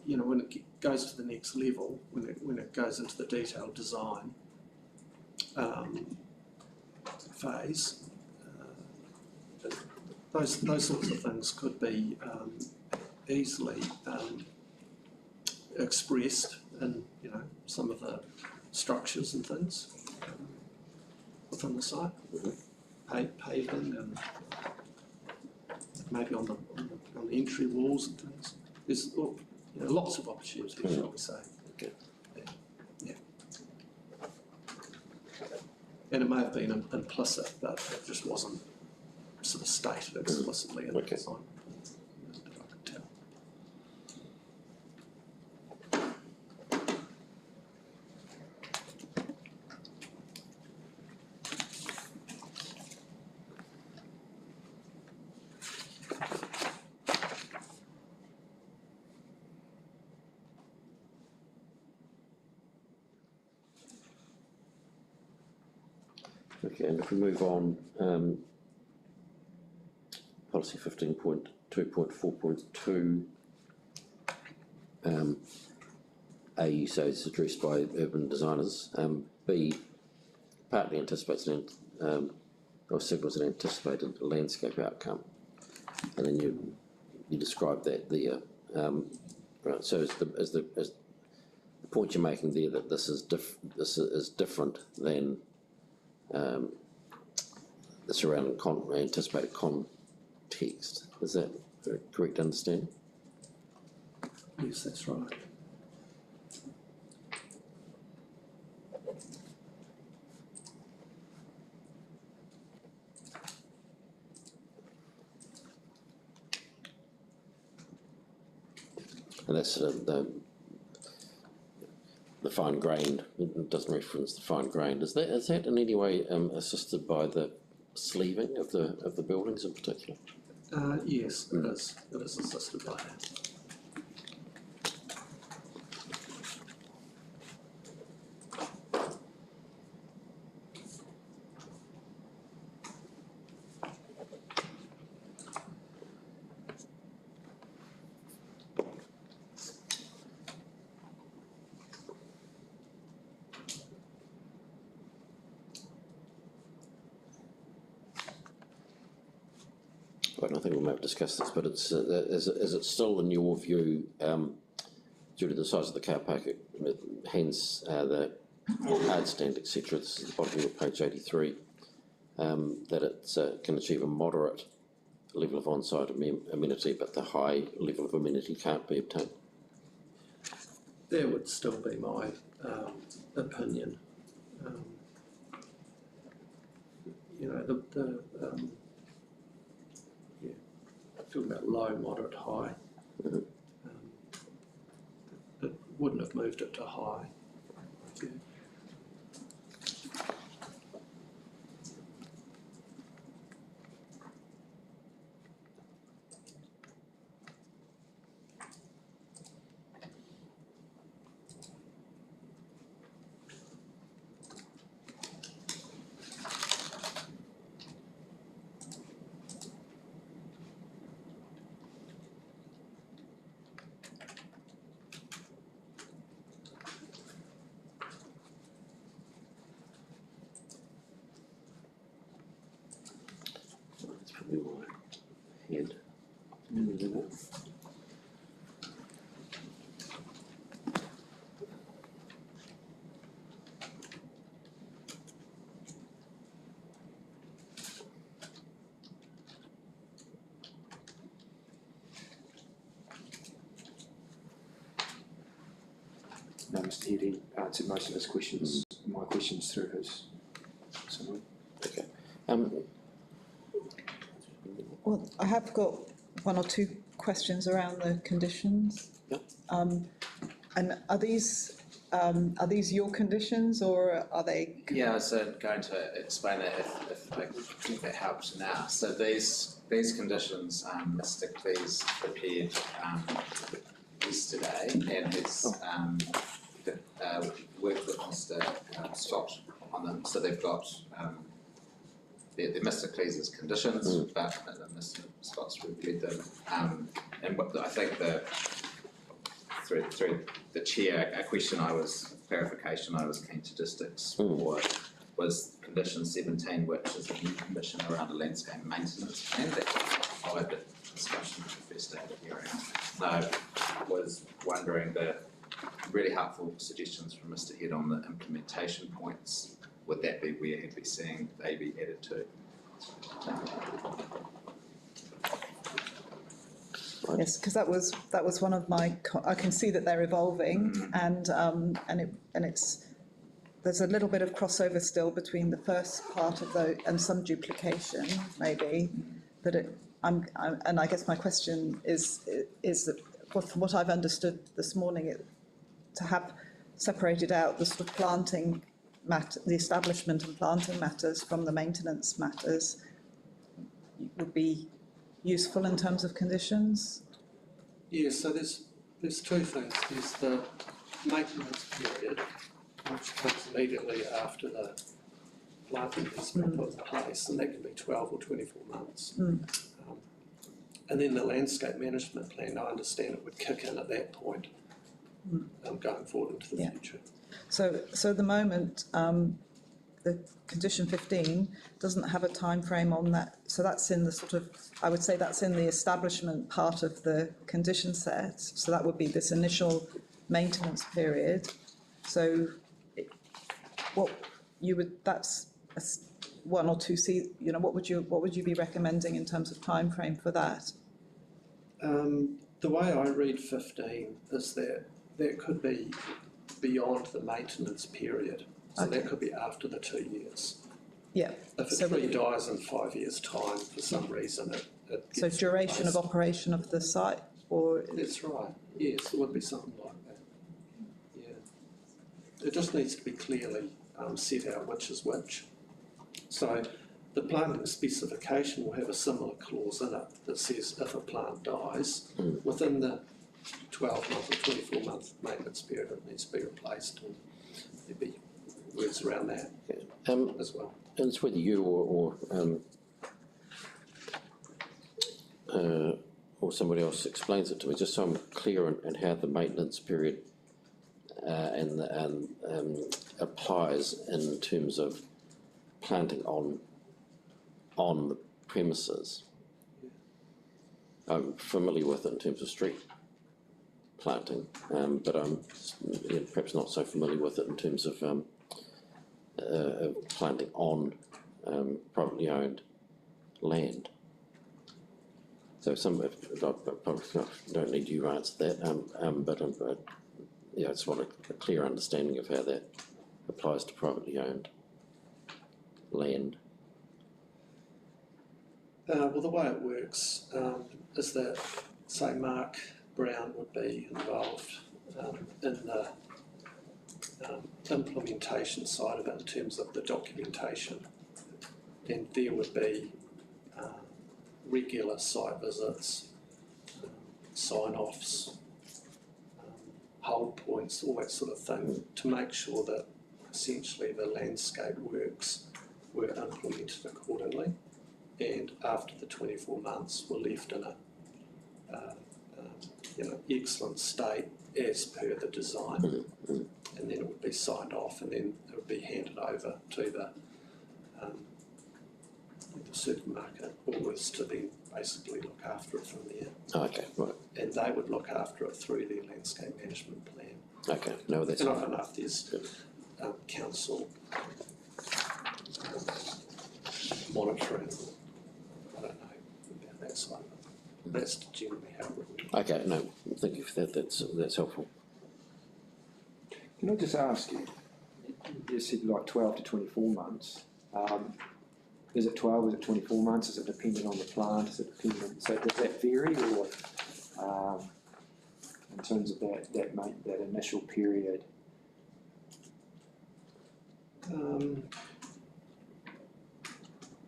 when it goes to the next level, when it goes into the detailed design phase, those sorts of things could be easily expressed in some of the structures and things within the site, paving and maybe on the entry walls and things. There's lots of opportunities, shall we say. Okay. Yeah. And it may have been implicit, but it just wasn't sort of stated explicitly in the design. That I could tell. Okay, and if we move on, policy 15.2.4.2, A, you say it's addressed by urban designers. B, partly anticipates or signals an anticipated landscape outcome, and then you describe that there. Right, so is the point you're making there that this is different than the surrounding anticipated context. Is that a correct understanding? Yes, that's right. And that's the fine-grained, it doesn't reference the fine-grained. Is that in any way assisted by the sleeving of the buildings in particular? Yes, it is. It is assisted by that. Right, I think we may have discussed this, but it's is it still, in your view, due to the size of the car park, hence the hard stand, etc., this is the bottom of page 83, that it can achieve a moderate level of on-site amenity, but the high level of amenity can't be obtained? That would still be my opinion. Talking about low, moderate, high. It wouldn't have moved it to high. Yeah. Probably my head. No, Mr. Head answered most of his questions, my questions through his summary. Okay. Well, I have got one or two questions around the conditions. Yep. And are these your conditions or are they? Yeah, so going to explain that if it helps now. So these conditions, Mr. Cleese prepared yesterday and has worked with Mr. Scott on them. So they've got they're Mr. Cleese's conditions, but Mr. Scott's reviewed them. And what I think through the chair, clarification I was keen to just explore was condition 17, which is a new condition around a landscape maintenance plan that followed the discussion at the first day of the hearing. And I was wondering the really helpful suggestions from Mr. Head on the implementation points. Would that be where he'd be seeing they be added to? Yes, because that was one of my. I can see that they're evolving, and it's there's a little bit of crossover still between the first part of those and some duplication maybe. And I guess my question is that from what I've understood this morning, to have separated out the sort of planting the establishment and planting matters from the maintenance matters would be useful in terms of conditions? Yeah, so there's two things. There's the maintenance period, which comes immediately after the planting has been put in place, and that can be 12 or 24 months. And then the landscape management plan, I understand it would kick in at that point, going forward into the future. So at the moment, the condition 15 doesn't have a time frame on that. So that's in the sort of, I would say that's in the establishment part of the condition set. So that would be this initial maintenance period. So that's one or two what would you be recommending in terms of time frame for that? The way I read 15 is that could be beyond the maintenance period. So that could be after the 2 years. Yeah. If a tree dies in 5 years' time for some reason, it so duration of operation of the site, or that's right. Yes, it would be something like that. Yeah. It just needs to be clearly set out which is which. So the planting specification will have a similar clause in it that says if a plant dies within the 12-month or 24-month maintenance period, it needs to be replaced, and there'd be words around that as well. And it's whether you or somebody else explains it to me, just so I'm clear on how the maintenance period applies in terms of planting on the premises. I'm familiar with it in terms of street planting, but I'm perhaps not so familiar with it in terms of planting on privately owned land. So I don't need you to answer that, but I just want a clear understanding of how that applies to privately owned land. Well, the way it works is that, say, Mark Brown would be involved in the implementation side of it in terms of the documentation, and there would be regular site visits, sign-offs, hold points, all that sort of thing, to make sure that essentially the landscape works were implemented accordingly, and after the 24 months were left in a excellent state as per the design, and then it would be signed off, and then it would be handed over to the supermarket, Woolworths, to then basically look after it from there. Oh, okay, right, And they would look after it through their landscape management plan. okay, no, that's And I fine. don't know if there's council monitoring, I don't know about that side of it. That's generally how it would work. Okay, no, thank you for that, that's helpful. Can I just ask you, you said like 12 to 24 months. Is it 12, is it 24 months? Is it dependent on the plant? Is it dependent, so does that vary, or in terms of that initial period?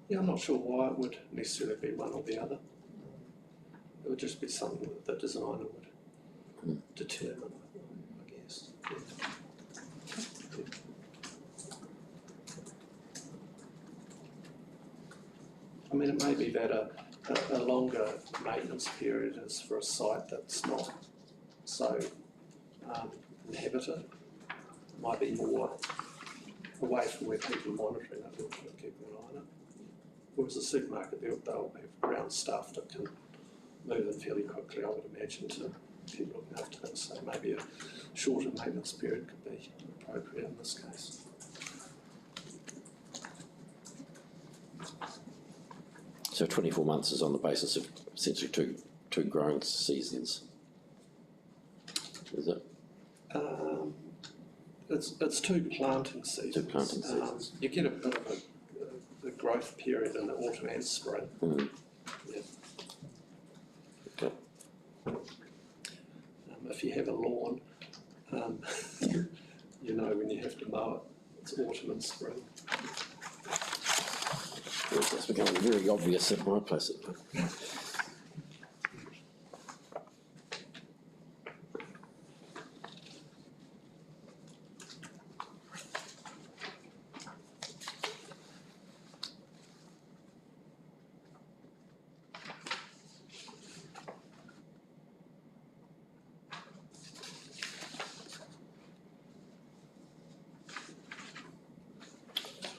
Yeah, I'm not sure why it would necessarily be one or the other. It would just be something that the designer would determine, I guess. Yeah. I mean, it may be that a longer maintenance period is for a site that's not so inhabited. It might be more away from where people are monitoring it and keeping an eye on it. Whereas a supermarket, they'll have ground staff that can move in fairly quickly, I would imagine, to keep looking after it. So maybe a shorter maintenance period could be appropriate in this case. So 24 months is on the basis of essentially two growing seasons, is it? It's two planting seasons. Two planting seasons. You get a bit of a growth period in the autumn and spring. Mm. Yeah. Okay. If you have a lawn, you know when you have to mow it, it's autumn and spring. Yes, that's becoming very obvious at my place.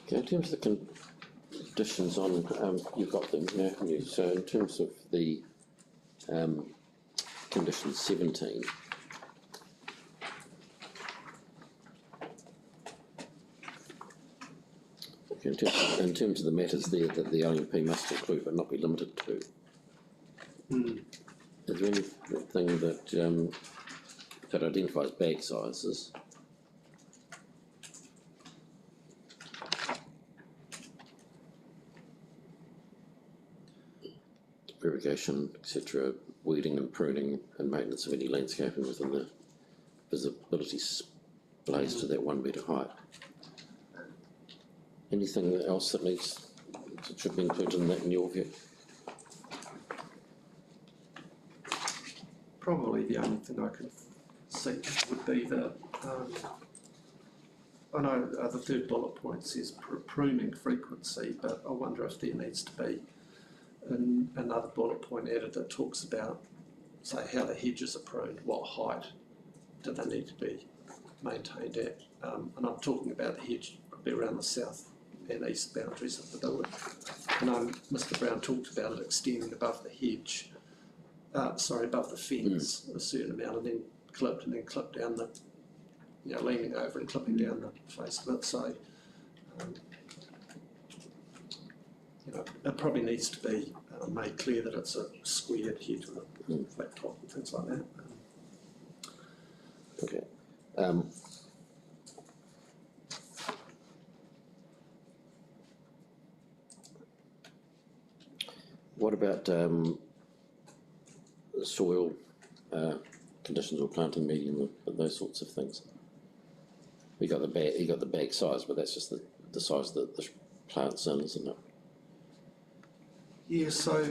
Okay, in terms of the conditions on, you've got them now, haven't you? So in terms of the condition 17, okay, in terms of the matters there that the LNP must include but not be limited to, is there anything that identifies bag sizes? Irrigation, etc., weeding and pruning and maintenance of any landscaping within the visibility space to that 1 metre height. Anything else that should be included in that in your view? Probably the only thing I could see would be that, I know the third bullet point says pruning frequency, but I wonder if there needs to be another bullet point added that talks about, say, how the hedges are pruned, what height do they need to be maintained at, and I'm talking about the hedge probably around the south and east boundaries of the building. I know Mr Brown talked about it extending above the hedge, above the fence a certain amount, and then clipped down the, leaning over and clipping down the face of it, so it probably needs to be made clear that it's a squared hedge with a flat top and things like that. Okay. What about soil conditions or planting medium and those sorts of things? You got the bag size, but that's just the size that the plant's in, isn't it? Yeah, so,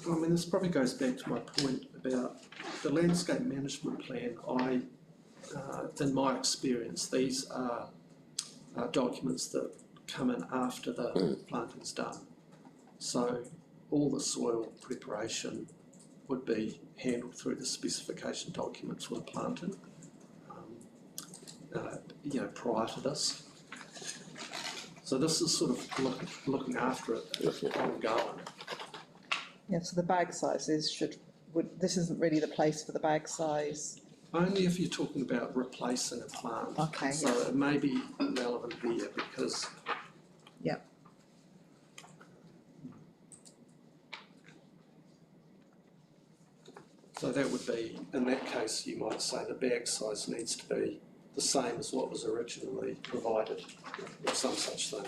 I mean, this probably goes back to my point about the landscape management plan. In my experience, these are documents that come in after the planting's done. So all the soil preparation would be handled through the specification documents for the planting, prior to this. So this is sort of looking after it ongoing. Yeah, so the bag sizes this isn't really the place for the bag size. Only if you're talking about replacing a plant. Okay, So it may be relevant here because. Yeah. So that would be, in that case, you might say the bag size needs to be the same as what was originally provided, or some such thing.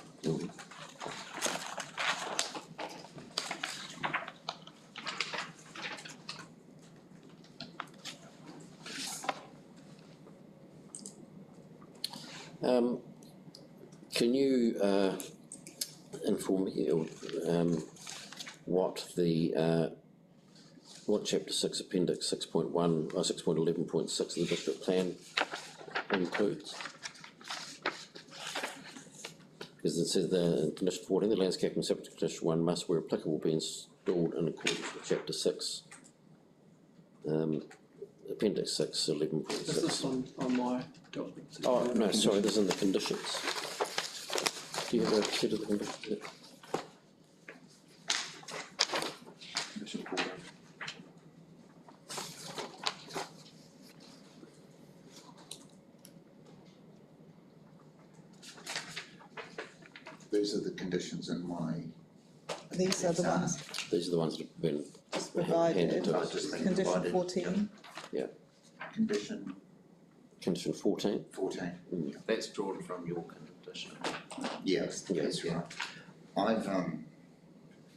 Can you inform me what Chapter 6, Appendix 6.1 or 6.11.6 of the District Plan includes? Because it says in Condition 14, the landscaping subject to Condition 1 must, where applicable, be installed in accordance with Chapter 6, Appendix 6, 11.6. Is this on my document? Oh, no, sorry, this is in the conditions. Do you have a set of the conditions? Yeah. Condition 14. These are the conditions in my. These are the ones These are the ones that have been provided. handed to I us. just think Condition provided, 14. Condition Condition 14. 14. That's drawn from your condition. Yes, that's right. I've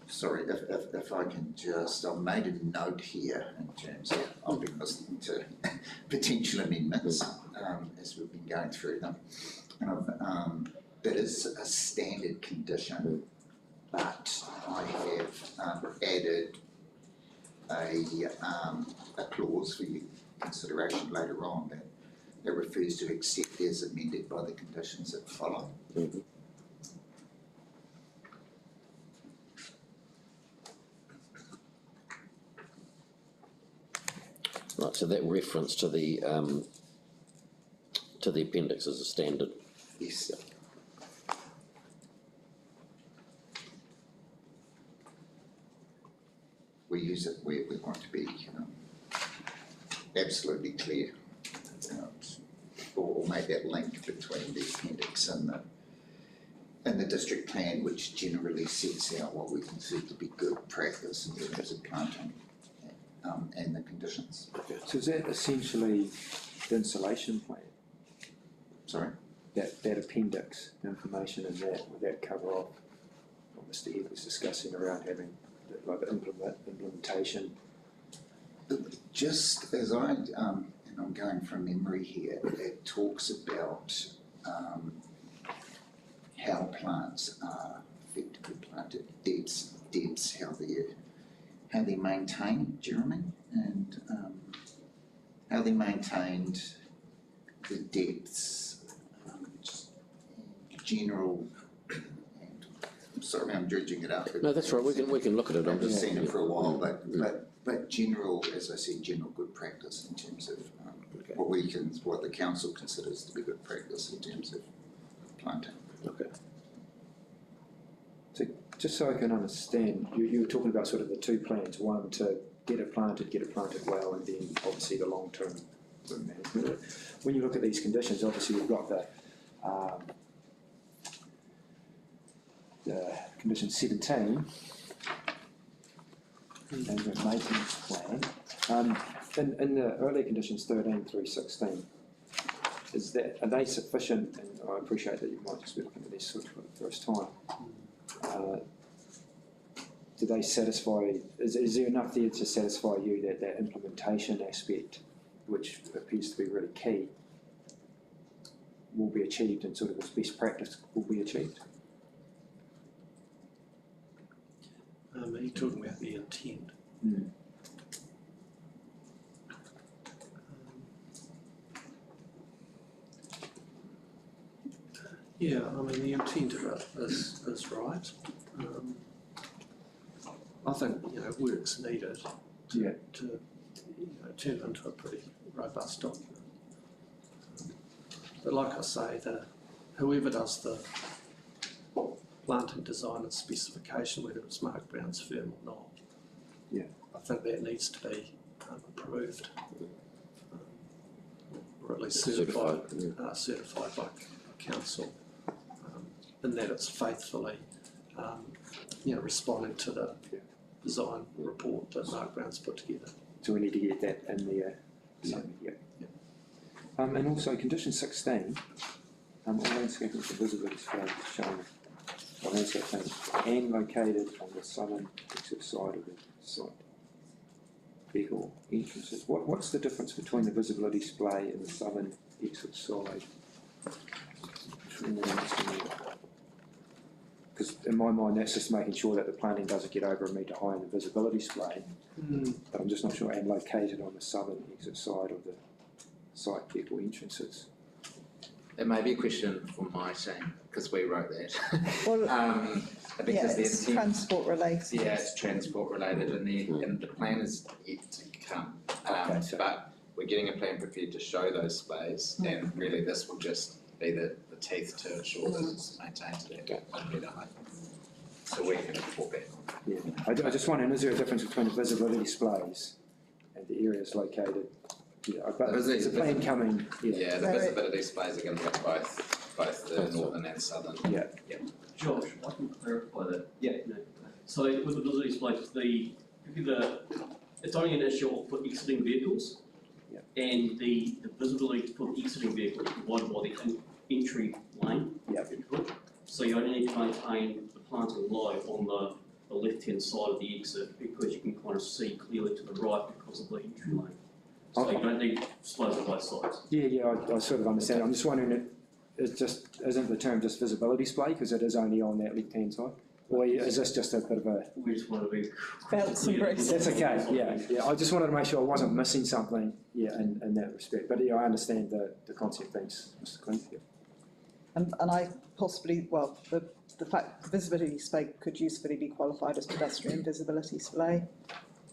sorry, if I can just, I've made a note here in terms of, I've been listening to potential amendments as we've been going through them. And that is a standard condition, but I have added a clause for your consideration later on that refers to except as amended by the conditions that follow. Right, so that reference to the appendix is a standard. Yes. We use it where we want to be absolutely clear, or make that link between the appendix and the district plan, which generally sets out what we consider to be good practice in terms of planting and the conditions. So is that essentially the insulation plan? Sorry? That appendix information in that, would that cover off what Mr. Heath was discussing around having like the implementation? Just as and I'm going from memory here, it talks about how plants are effectively planted, depths, how they're maintained, Jeremy, and how they maintained the depths, general. I'm sorry, I'm dredging it up. No, that's right. We can look at it. I've just seen it for a while, but general, as I said, general good practice in terms of what the council considers to be good practice in terms of planting. Okay. So just so I can understand, you were talking about sort of the two plans, one to get it planted well, and then obviously the long-term management. When you look at these conditions, obviously you've got the condition 17, management maintenance plan. In the earlier conditions 13 through 16, are they sufficient? And I appreciate that you might just be looking at this sort of for the first time. Do they satisfy? Is there enough there to satisfy you that implementation aspect, which appears to be really key, will be achieved, and sort of this best practice will be achieved? Are you talking about the intent? Yeah, I mean, the intent of it is right. I think, work's needed to turn it into a pretty robust document. But like I say, whoever does the planting design and specification, whether it's Mark Brown's firm or not. Yeah. I think that needs to be approved, or at least certified by council, and that it's faithfully, responding to the design report that Mark Brown's put together. So we need to get that in there. Yeah. And also condition 16, all landscaping for visibility display is shown on landscape plans and located on the southern exit side of the site. Vehicle entrances. What's the difference between the visibility display and the southern exit side? Because in my mind, that's just making sure that the planting doesn't get over a metre high in the visibility display. But I'm just not sure. And located on the southern exit side of the site vehicle entrances. It may be a question for my team, because we wrote that. Well, Because the it's intent, transport related. yeah, it's transport related, and the plan is yet to come. Okay, so- But we're getting a plan prepared to show those displays, and really this will just be the teeth to ensure that it's maintained to that 1 metre height. So we can report back. Yeah, I just wondering, is there a difference between the visibility displays and the areas located? Yeah, but there's a plan coming, Yeah, the visibility displays are going to be both the northern and southern. Yeah. Josh, I can clarify that. Yeah. So with the visibility displays, it's only an issue for exiting vehicles. Yeah. And the visibility for the exiting vehicle is provided by the entry lane. Yeah. So you only need to maintain the planting low on the left-hand side of the exit, because you can kind of see clearly to the right because of the entry lane. So you don't need displays on both sides. Yeah, I sort of understand. I'm just wondering, isn't the term just visibility display because it is only on that left-hand side? Or is this just a bit of a... We just want to be... Belts and braces. That's okay, yeah. I just wanted to make sure I wasn't missing something, in that respect. But I understand the concept. Thanks, Mr. Clean. Yeah. And I possibly, the fact the visibility display could usefully be qualified as pedestrian visibility display.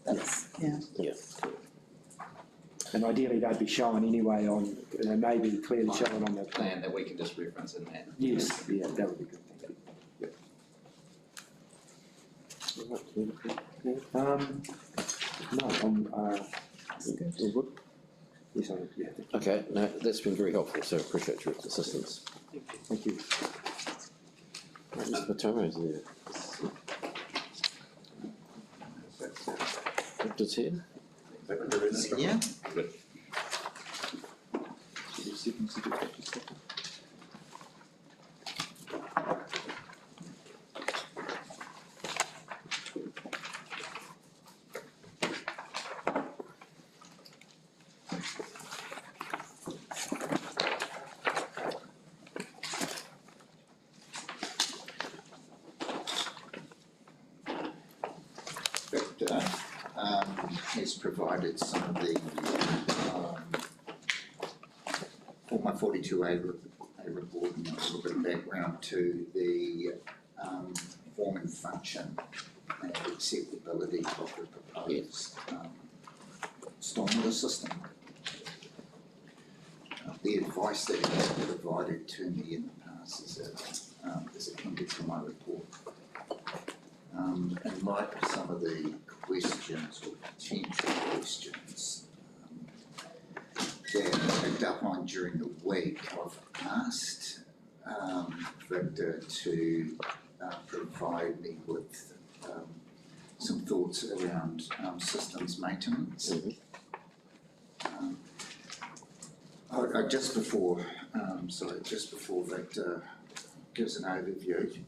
That's, Yeah. And ideally they'd be shown anyway on, maybe clearly shown on the Plan that we can just reference in that. Yes, yeah, that would be good. Thank you. No, that's good. yes, yeah. Okay, no, that's been very helpful, so appreciate your assistance. Thank you. Mr. Mataro's there. Victor's here. Yeah. Good. Victor has provided some of the for my 42A report and a little bit of background to the form and function and acceptability of the proposed stormwater system. The advice that has been provided to me in the past is appended to my report. In light of some of the questions or potential questions that I picked up on during the week, I've asked Victor to provide me with some thoughts around systems maintenance. Just before Victor gives an overview,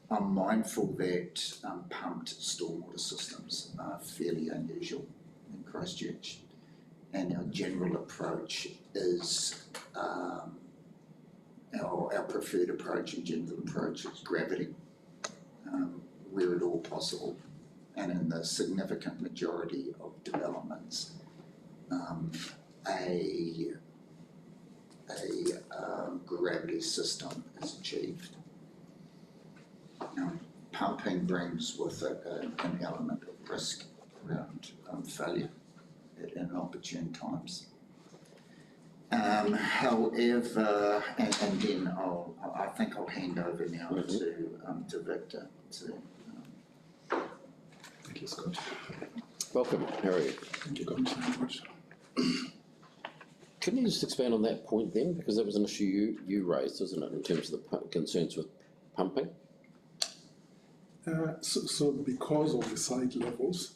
I'm mindful that pumped stormwater systems are fairly unusual in Christchurch, and our general approach is, our preferred approach and general approach is gravity, where at all possible, and in the significant majority of developments, a gravity system is achieved. Pumping brings with it an element of risk around failure at inopportune times. However, and then I think I'll hand over now to Victor to. Thank you, Scott. Welcome, Harry. Thank you, Commissioner. Can you just expand on that point then? Because that was an issue you raised, wasn't it, in terms of the concerns with pumping? So because of the site levels,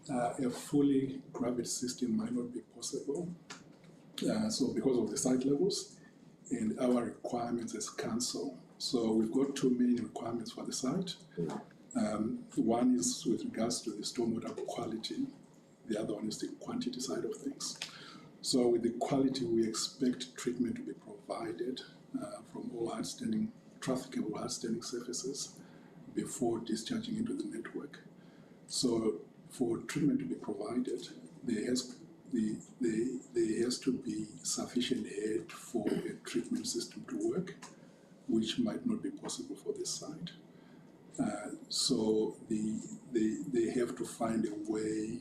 a fully gravity system might not be possible. So because of the site levels and our requirements as council. So we've got two main requirements for the site. One is with regards to the stormwater quality. The other one is the quantity side of things. So with the quality, we expect treatment to be provided from all trafficable outstanding surfaces before discharging into the network. So for treatment to be provided, there has to be sufficient head for a treatment system to work, which might not be possible for this site. So they have to find a way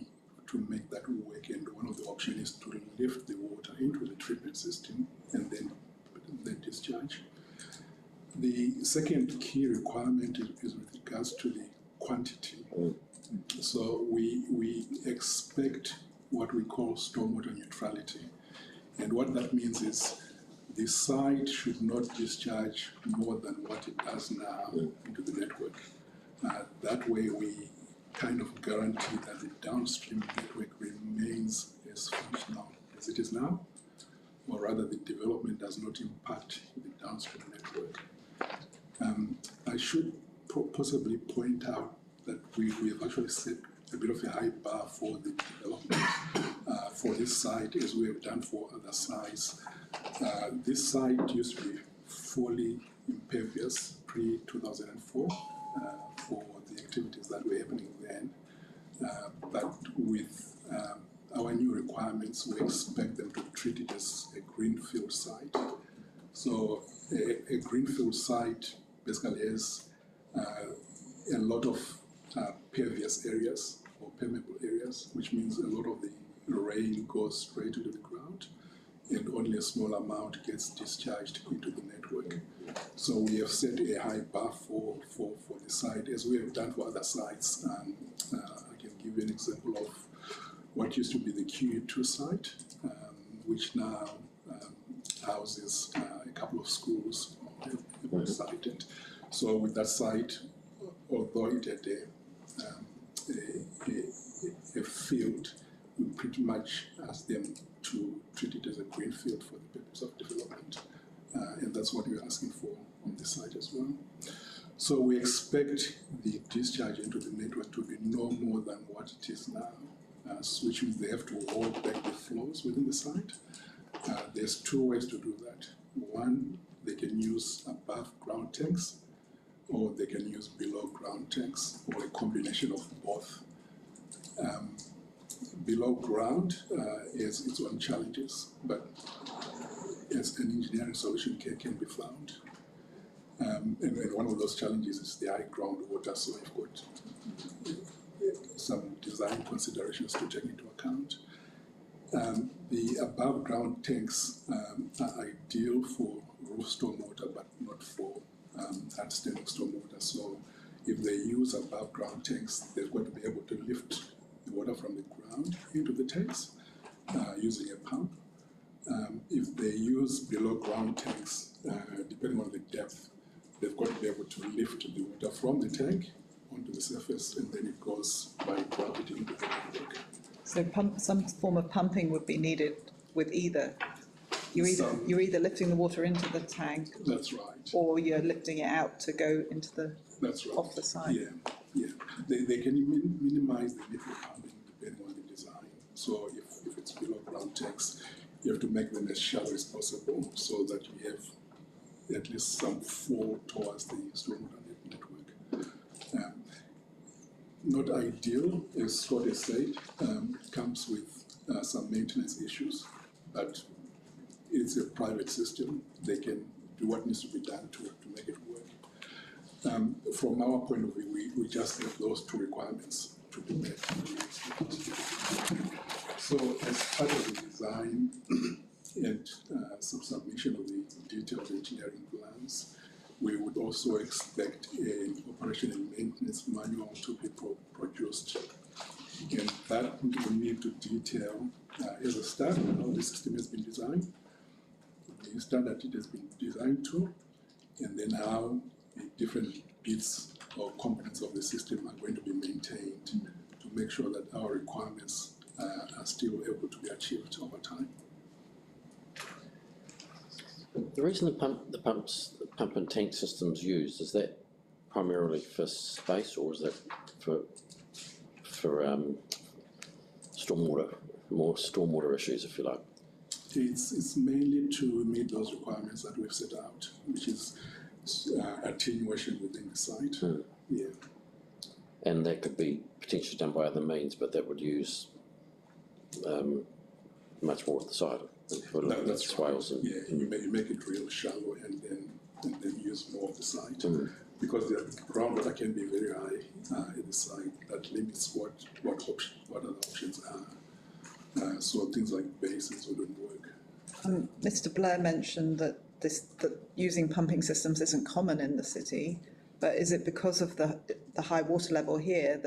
to make that work, and one of the options is to lift the water into the treatment system and then discharge. The second key requirement is with regards to the quantity. So we expect what we call stormwater neutrality, and what that means is the site should not discharge more than what it does now into the network. That way we kind of guarantee that the downstream network remains as functional as it is now, or rather the development does not impact the downstream network. I should possibly point out that we have actually set a bit of a high bar for the development for this site, as we have done for other sites. This site used to be fully impervious pre-2004 for the activities that were happening then. But with our new requirements, we expect them to treat it as a greenfield site. So a greenfield site basically has a lot of pervious areas or permeable areas, which means a lot of the rain goes straight into the ground and only a small amount gets discharged into the network. So we have set a high bar for the site, as we have done for other sites. I can give you an example of what used to be the QE2 site, which now houses a couple of schools on the site. And so with that site, although it had a field, we pretty much asked them to treat it as a green field for the purpose of development. And that's what we're asking for on this site as well. So we expect the discharge into the network to be no more than what it is now, which means they have to hold back the flows within the site. There's two ways to do that. One, they can use above ground tanks, or they can use below ground tanks, or a combination of both. Below ground has its own challenges, but as an engineering solution can be found. And one of those challenges is the high groundwater, so we've got some design considerations to take into account. The above ground tanks are ideal for roof stormwater, but not for outstanding stormwater. So if they use above ground tanks, they've got to be able to lift the water from the ground into the tanks using a pump. If they use below ground tanks, depending on the depth, they've got to be able to lift the water from the tank onto the surface, and then it goes by gravity into the network. So some form of pumping would be needed with either. You're either lifting the water into the tank. That's right. Or you're lifting it out to go into the That's right. off the site. Yeah. They can minimize the need for pumping depending on the design. So if it's below ground tanks, you have to make them as shallow as possible so that you have at least some flow towards the stormwater network. Not ideal, as Scott has said, comes with some maintenance issues, but it's a private system. They can do what needs to be done to make it work. From our point of view, we just have those two requirements to be met. So as part of the design, and some submission of the detailed engineering plans, we would also expect an operation and maintenance manual to be produced. And that will need to detail, as a start, how the system has been designed, the standard it has been designed to, and then how the different bits or components of the system are going to be maintained to make sure that our requirements are still able to be achieved over time. The reason the pump and tank system's used, is that primarily for space, or is that for stormwater, more stormwater issues, if you like? It's mainly to meet those requirements that we've set out, which is attenuation within the site. Yeah. And that could be potentially done by other means, but that would use much more at the side. That's swales right. And you make it real shallow and then use more of the site. Because the groundwater can be very high at the site. That limits what other options are. So things like basins wouldn't work. Mr. Blair mentioned that using pumping systems isn't common in the city, but is it because of the high water level here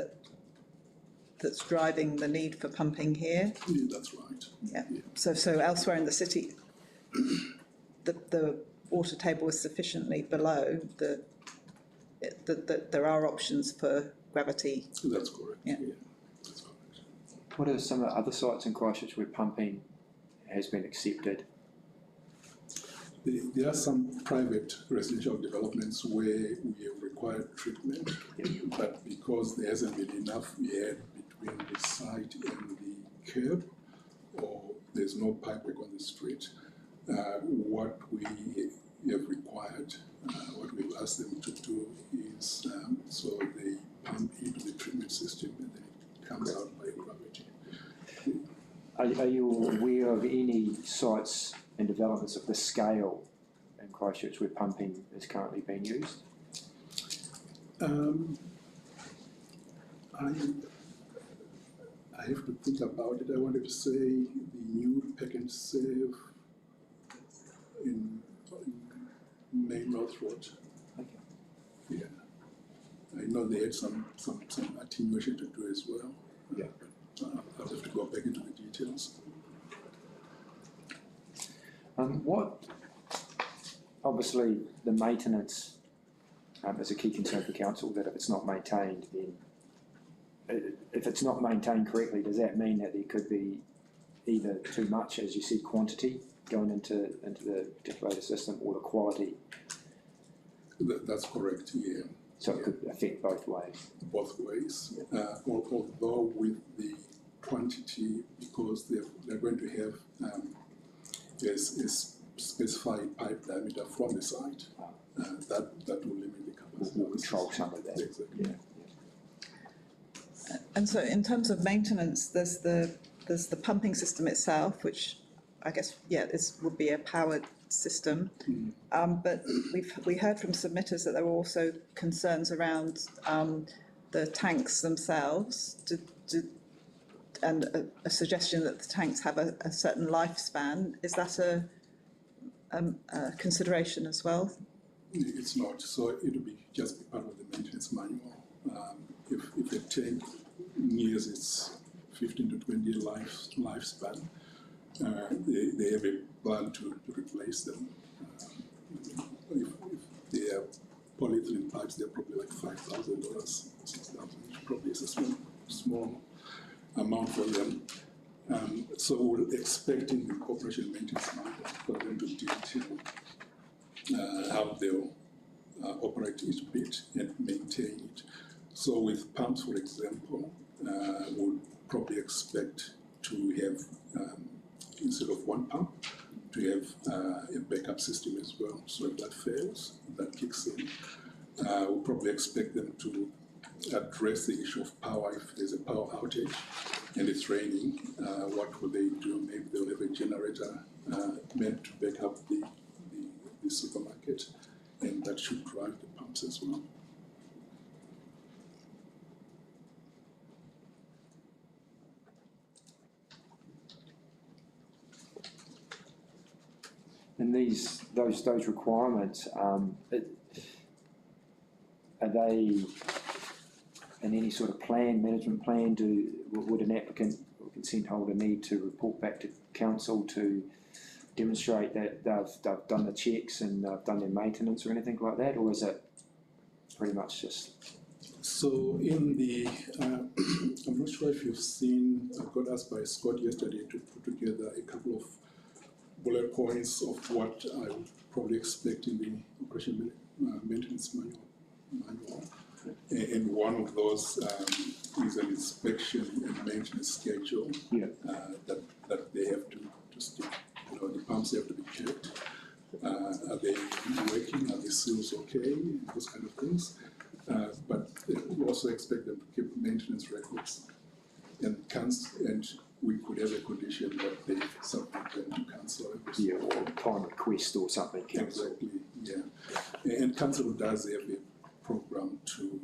that's driving the need for pumping here? Yeah, that's right. Yeah. So elsewhere in the city, the water table is sufficiently below that there are options for gravity. That's correct. Yeah. That's correct. What are some of the other sites in Christchurch where pumping has been accepted? There are some private residential developments where we have required treatment, but because there hasn't been enough yet between the site and the curb, or there's no pipework on the street, what we have required, what we've asked them to do is so they pump into the treatment system and then it comes out by gravity. Are you aware of any sites and developments of this scale in Christchurch where pumping is currently being used? I have to think about it. I wanted to say the new Pack and Save in Main North Road. Okay. Yeah. I know they had some attenuation to do as well. Yeah. But I'll have to go back into the details. Obviously, the maintenance is a key concern for council, that if it's not maintained, then if it's not maintained correctly, does that mean that there could be either too much, as you said, quantity going into the articulated system, or the quality? That's correct, yeah. So it could affect both ways. Both ways. Although with the quantity, because they're going to have a specified pipe diameter from the site, that will limit the capacity. We'll control some of that. Exactly. Yeah. And so in terms of maintenance, there's the pumping system itself, which I guess, this would be a powered system. But we heard from submitters that there were also concerns around the tanks themselves, and a suggestion that the tanks have a certain lifespan. Is that a consideration as well? It's not. So it will be just part of the maintenance manual. If a tank nears its 15 to 20 lifespan, they have a plan to replace them. If they are polyethylene pipes, they're probably like $5,000, $6,000, which probably is a small amount for them. So we're expecting the corporation maintenance manual for them to detail how they'll operate each bit and maintain it. So with pumps, for example, we'll probably expect to have, instead of one pump, to have a backup system as well. So if that fails, that kicks in. We'll probably expect them to address the issue of power. If there's a power outage and it's raining, what will they do? Maybe they'll have a generator meant to back up the supermarket, and that should drive the pumps as well. And those requirements, are they in any sort of management plan? Would an applicant or consent holder need to report back to council to demonstrate that they've done the checks and they've done their maintenance or anything like that, or is it pretty much just? So in the, I'm not sure if you've seen, I got asked by Scott yesterday to put together a couple of bullet points of what I would probably expect in the operation maintenance manual. And one of those is an inspection and maintenance schedule that they have to stick. You know, the pumps have to be checked. Are they working? Are the seals okay? Those kind of things. But we also expect them to keep maintenance records and we could have a condition that they submit them to council. Yeah, or time request or something. Exactly, yeah. And council does have a program to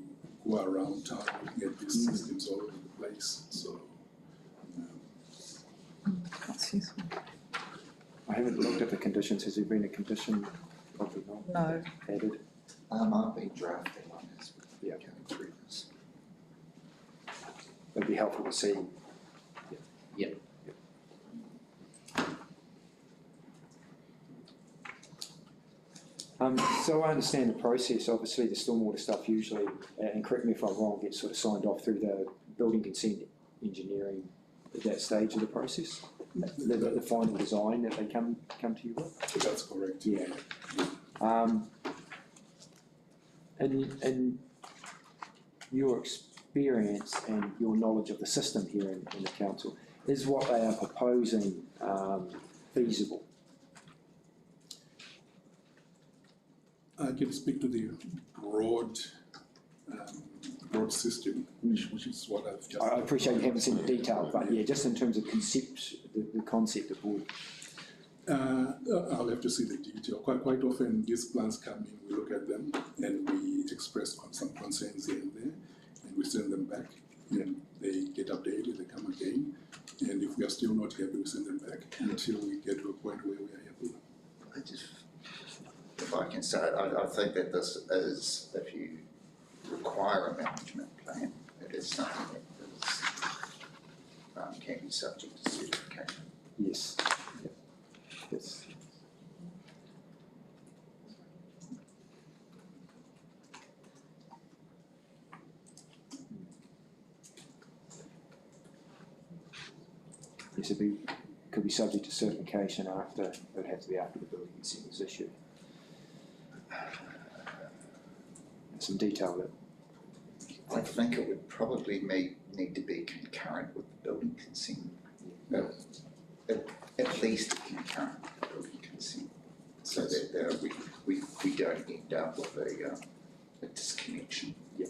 go around town looking at these systems all over the place. So That's useful. I haven't looked at the conditions. Has there been a condition? Probably not. No. Added. I've been drafting on this, Yeah. going through this. It'd be helpful to see. Yep. So I understand the process. Obviously, the stormwater stuff usually, and correct me if I'm wrong, gets sort of signed off through the building consent engineering at that stage of the process. The final design that they come to you with. that's correct. Yeah. And your experience and your knowledge of the system here in the council, is what they are proposing feasible? I can speak to the broad system, which is what I've just. I appreciate you haven't seen the detail, but yeah, just in terms of the concept of board. I'll have to see the detail. Quite often these plans come in, we look at them and we express some concerns here and there, and we send them back and they get updated, they come again, and if we are still not happy, we send them back until we get to a point where we are happy. If I can say, I think that this is, if you require a management plan, it is something that is, can be subject to certification. Yes. Yep. Yes. Yes, could be subject to certification after, it would have to be after the building consent is issued. Some detail that. I think it would probably need to be concurrent with the building consent. At least concurrent with the building consent, so that we don't end up with a disconnection. Yeah.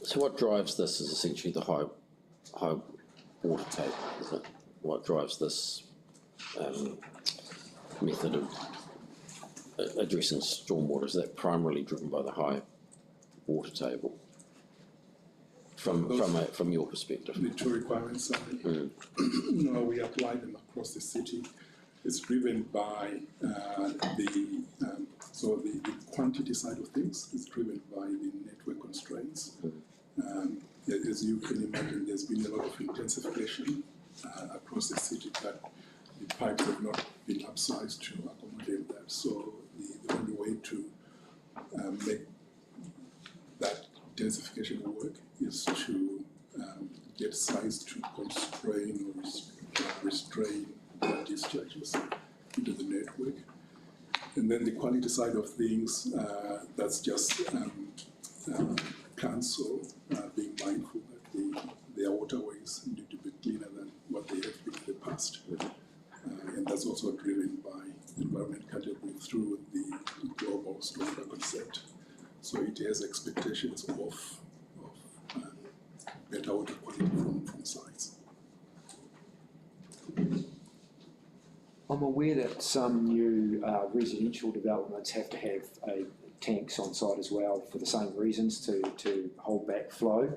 So what drives this is essentially the high water table, isn't it? What drives this method of addressing stormwater, is that primarily driven by the high water table? From your perspective? The two requirements are, no, we apply them across the city. It's driven by the quantity side of things is driven by the network constraints. As you can imagine, there's been a lot of intensification across the city, but the pipes have not been upsized to accommodate that. So the only way to make that intensification work is to get size to constrain or restrain the discharges into the network. And then the quality side of things, that's just council being mindful that their waterways always need to be cleaner than what they have been in the past. And that's also driven by environment category through the global stormwater concept. So it has expectations of better water quality from sites. I'm aware that some new residential developments have to have tanks on site as well for the same reasons to hold back flow.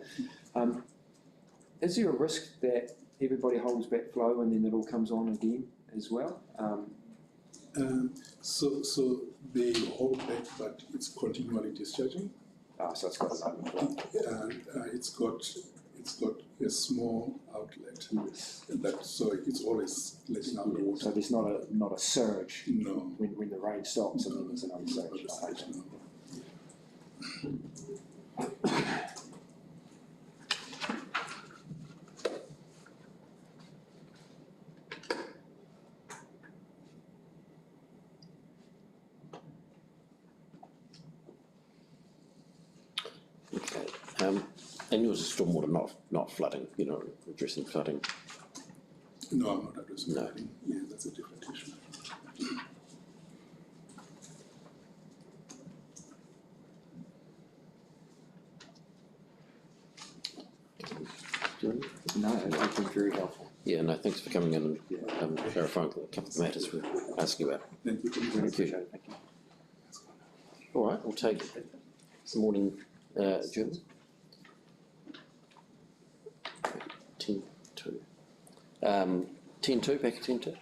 Is there a risk that everybody holds back flow and then it all comes on again as well? So they hold back, but it's continually discharging. So it's got an overflow. It's got a small outlet. Yes. So it's always letting out the water. So there's not a surge No. when the rain stops and then there's another surge. No. Okay, and yours is stormwater, not flooding, addressing flooding. No, I'm not addressing No. flooding. Yeah, that's a different issue. No, it's been very helpful. Yeah, no, thanks for coming in and clarifying a couple of matters we're asking about. Thank you. Really appreciate it, thank you. All right, we'll take the morning adjournment. 10:02. 10:02, back at 10:02.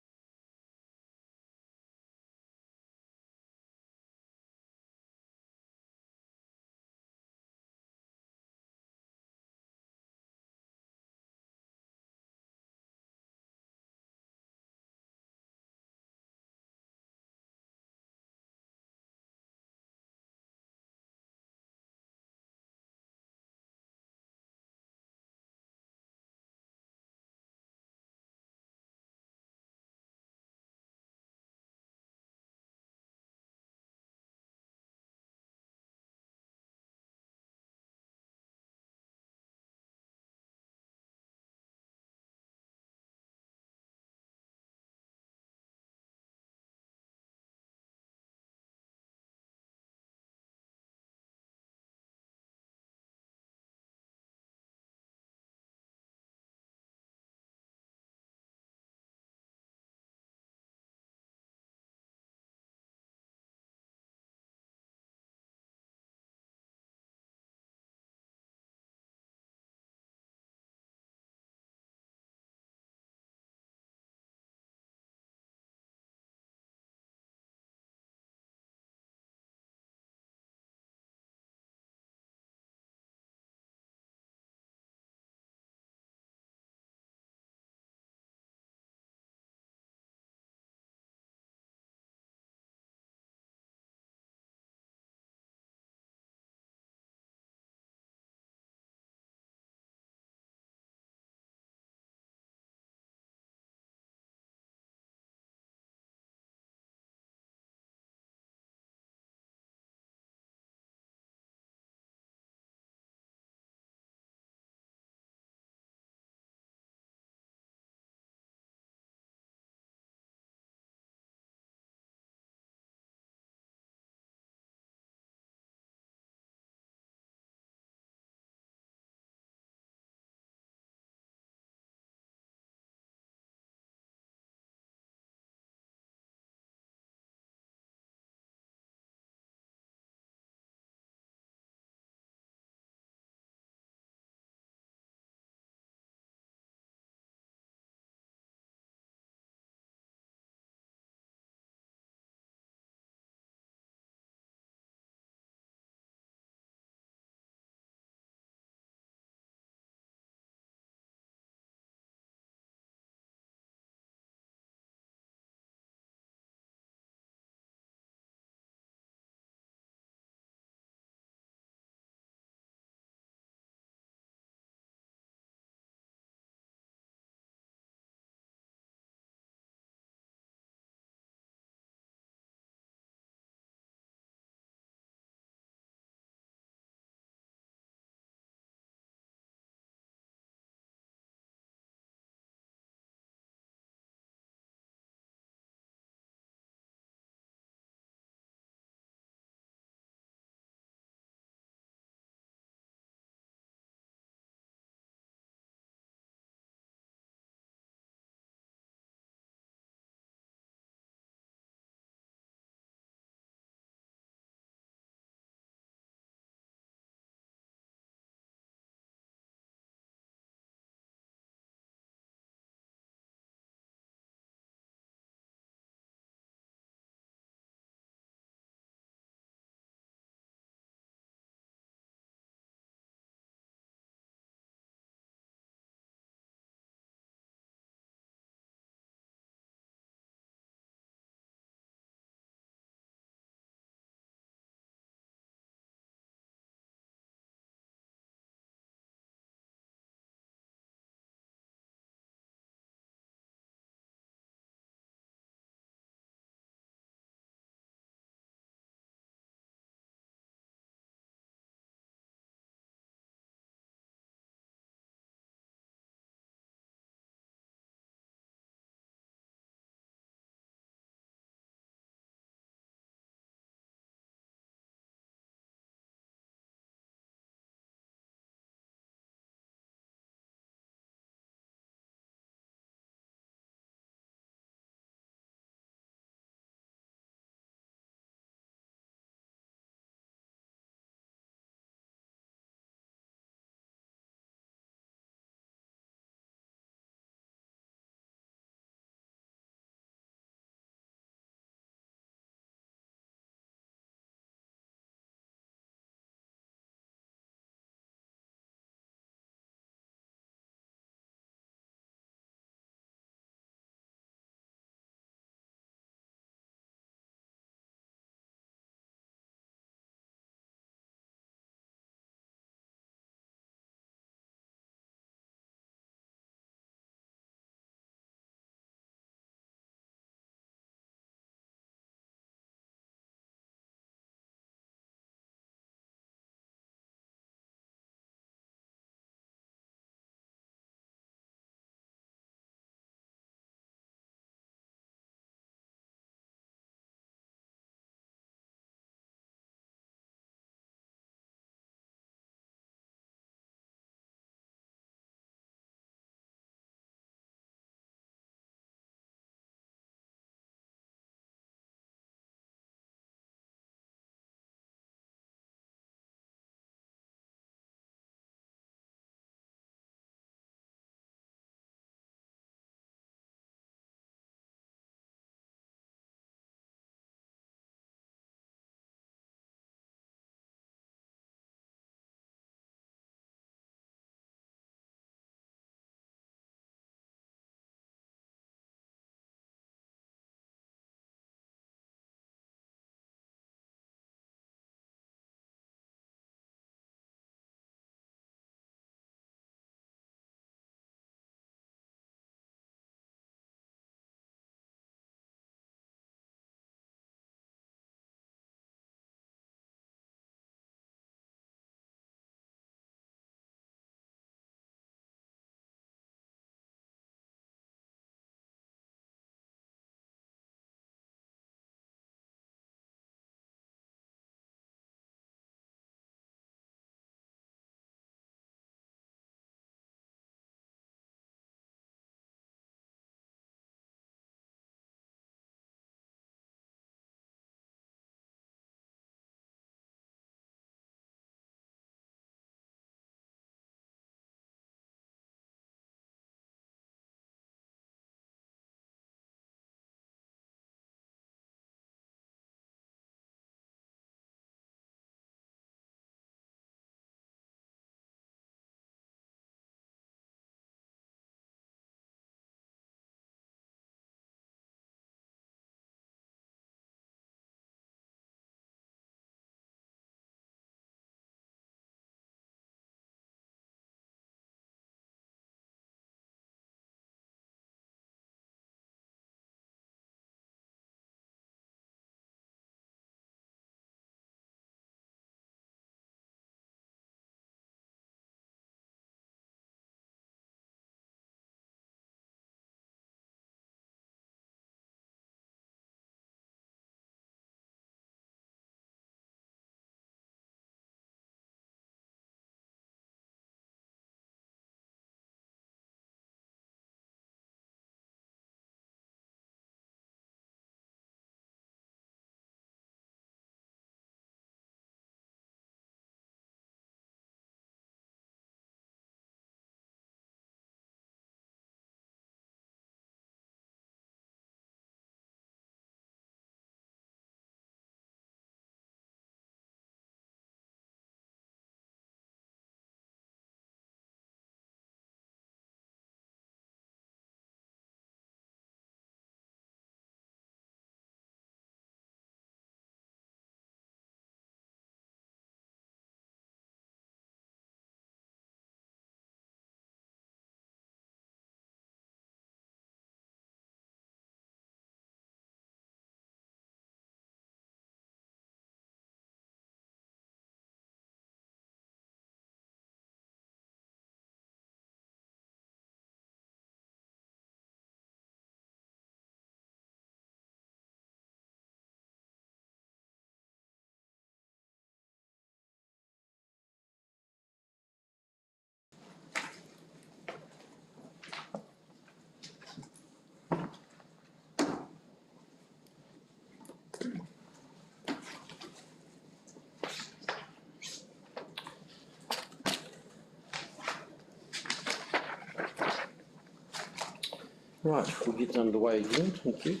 Right, we'll get underway again, thank you.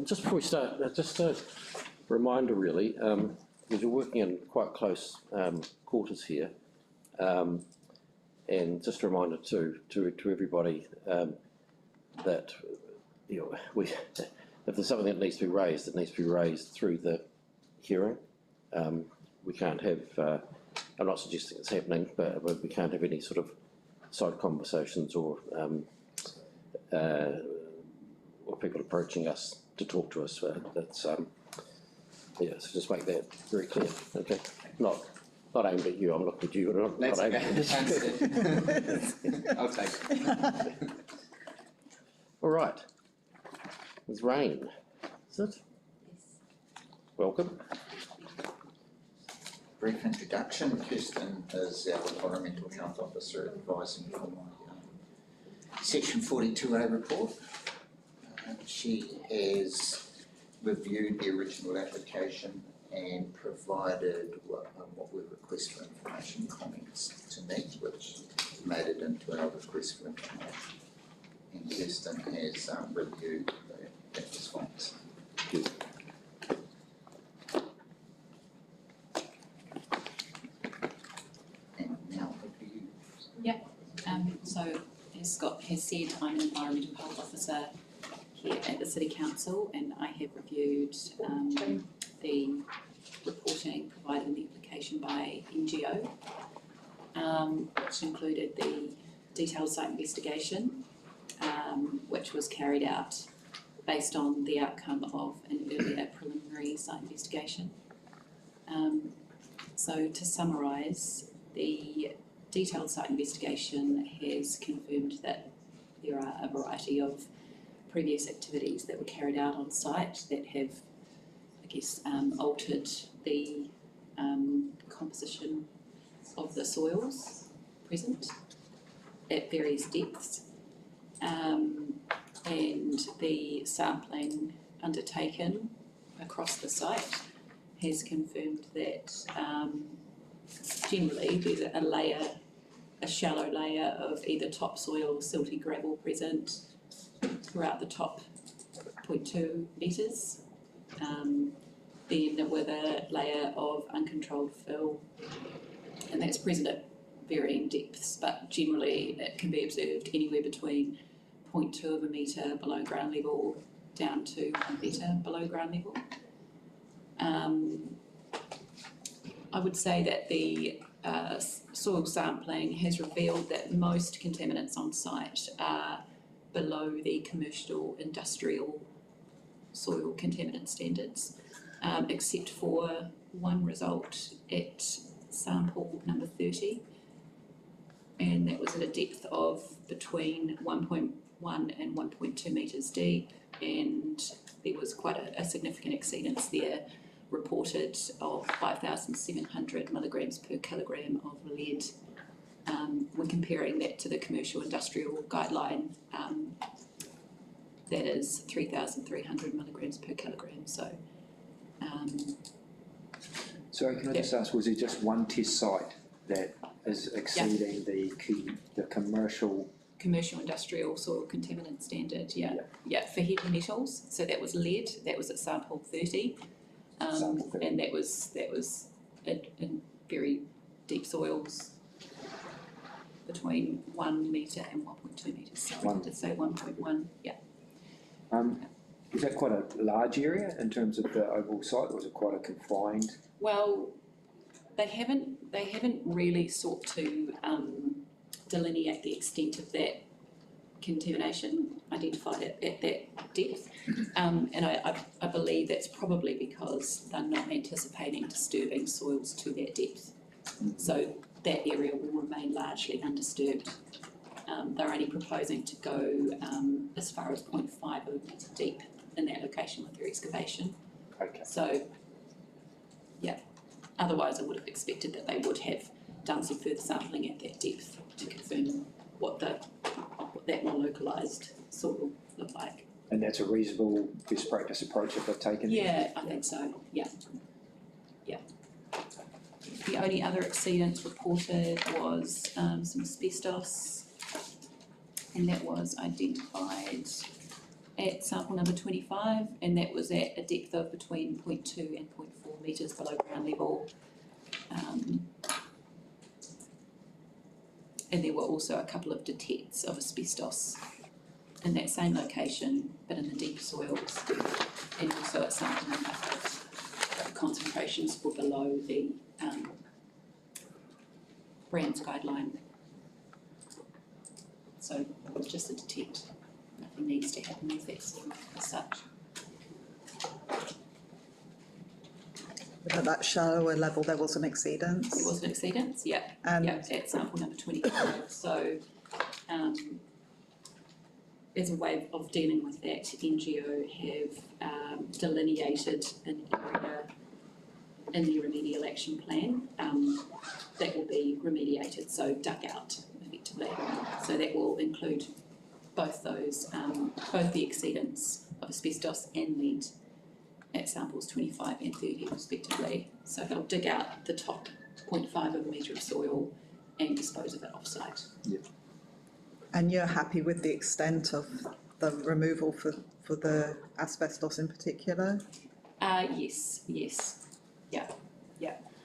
Just before we start, just a reminder really, because you're working in quite close quarters here, and just a reminder to everybody that if there's something that needs to be raised, it needs to be raised through the hearing. We can't have, I'm not suggesting it's happening, but we can't have any sort of side conversations or people approaching us to talk to us. That's so just make that very clear. Okay, not aimed at you. I'm looking at you, but not aimed at you. I'll take it. All right. There's rain. Is it? Yes. Welcome. Brief introduction. Kirsten is our Environmental Health Officer advising for my Section 42A report. She has reviewed the original application and provided what we request for information comments to me, which made it into our request for information. And Kirsten has reviewed that response. Good. And now over to you. So as Scott has said, I'm an Environmental Health Officer here at the City Council, and I have reviewed the reporting provided in the application by NGO, which included the detailed site investigation, which was carried out based on the outcome of an earlier preliminary site investigation. So to summarise, the detailed site investigation has confirmed that there are a variety of previous activities that were carried out on site that have, I guess, altered the composition of the soils present at various depths. And the sampling undertaken across the site has confirmed that generally there's a shallow layer of either topsoil or silty gravel present throughout the top 0.2 metres, then with a layer of uncontrolled fill, and that's present at varying depths, but generally it can be observed anywhere between 0.2 of a metre below ground level down to 1 metre below ground level. I would say that the soil sampling has revealed that most contaminants on site are below the commercial industrial soil contaminant standards, except for one result at sample number 30, and that was at a depth of between 1.1 and 1.2 metres deep, and there was quite a significant exceedance there reported of 5,700 milligrams per kilogram of lead. When comparing that to the commercial industrial guideline, that is 3,300 milligrams per kilogram. So, Sorry, can I just ask, was it just one test site that is exceeding the commercial industrial soil contaminant standard? Yeah, for heavy metals. So that was lead. That was at sample 30. And that was in very deep soils between 1 metre and 1.2 metres. So I did say 1.1, yeah. Was that quite a large area in terms of the overall site, or was it quite a confined? Well, they haven't really sought to delineate the extent of that contamination identified at that depth, and I believe that's probably because they're not anticipating disturbing soils to that depth, so that area will remain largely undisturbed. They're only proposing to go as far as 0.5 of a metre deep in that location with their excavation. Okay. So, yeah, otherwise I would have expected that they would have done some further sampling at that depth to confirm what that more localised soil looked like. And that's a reasonable best practice approach that they've taken? Yeah, I think so, yeah. The only other exceedance reported was some asbestos, and that was identified at sample number 25, and that was at a depth of between 0.2 and 0.4 metres below ground level. And there were also a couple of detects of asbestos in that same location, but in the deep soils, and also at sample number 8, the concentrations were below the Brown's guideline. So it was just a detect. Nothing needs to happen with that soil as such. But at that shallower level, there was an exceedance. There was an exceedance, yeah. And Yeah, at sample number 25. So, as a way of dealing with that, NGO have delineated an area in the remedial action plan that will be remediated, so dug out effectively. So that will include both those, both the exceedance of asbestos and lead at samples 25 and 30 respectively. So they'll dig out the top 0.5 of a metre of soil and dispose of it off-site. Yeah. And you're happy with the extent of the removal for the asbestos in particular? Yes, yeah.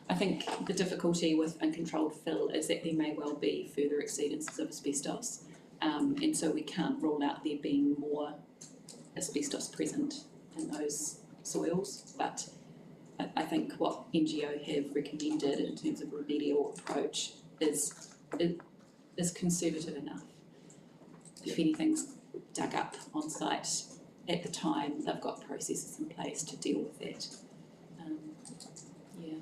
I think the difficulty with uncontrolled fill is that there may well be further exceedances of asbestos, and so we can't rule out there being more asbestos present in those soils, but I think what NGO have recommended in terms of remedial approach is conservative enough. If anything's dug up on site at the time, they've got processes in place to deal with that. Yeah.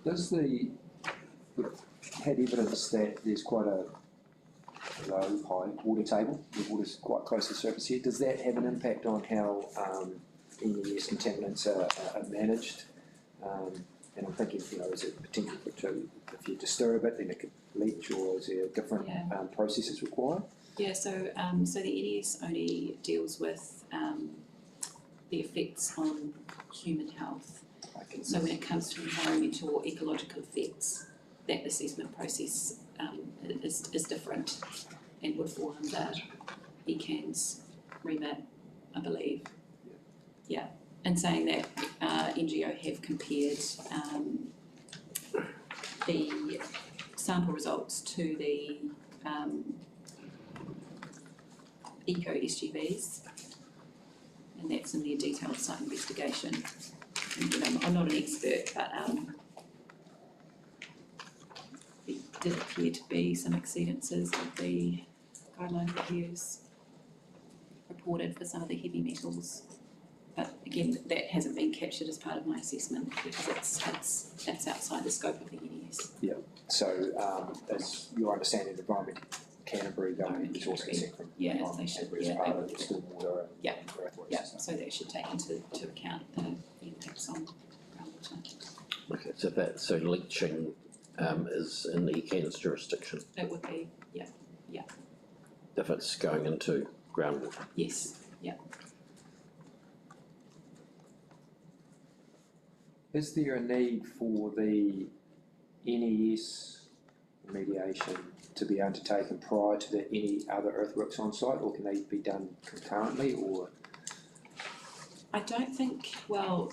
Does we've had evidence that there's quite a high water table, the water's quite close to the surface here. Does that have an impact on how NES contaminants are managed? And I'm thinking, is it potential if you disturb it, then it could leach, or is there different processes required? Yeah, so the NES only deals with the effects on human health. Okay. So when it comes to environmental or ecological effects, that assessment process is different and would fall under ECAN's remit, I believe. Yeah, and saying that NGO have compared the sample results to the eco SGVs, and that's in their detailed site investigation. And, I'm not an expert, but there did appear to be some exceedances of the guideline reviews reported for some of the heavy metals. But again, that hasn't been captured as part of my assessment because it's outside the scope of the NES. Yeah. So, as your understanding, the environment Canterbury government resource consent from they should. as part of the stormwater and earthworks. Yeah, so that should take into account the impacts on groundwater. Okay, so leaching is in the ECAN's jurisdiction It would be, yeah. if it's going into groundwater. Yes, yeah. Is there a need for the NES remediation to be undertaken prior to any other earthworks on site, or can they be done concurrently, or? I don't think, well,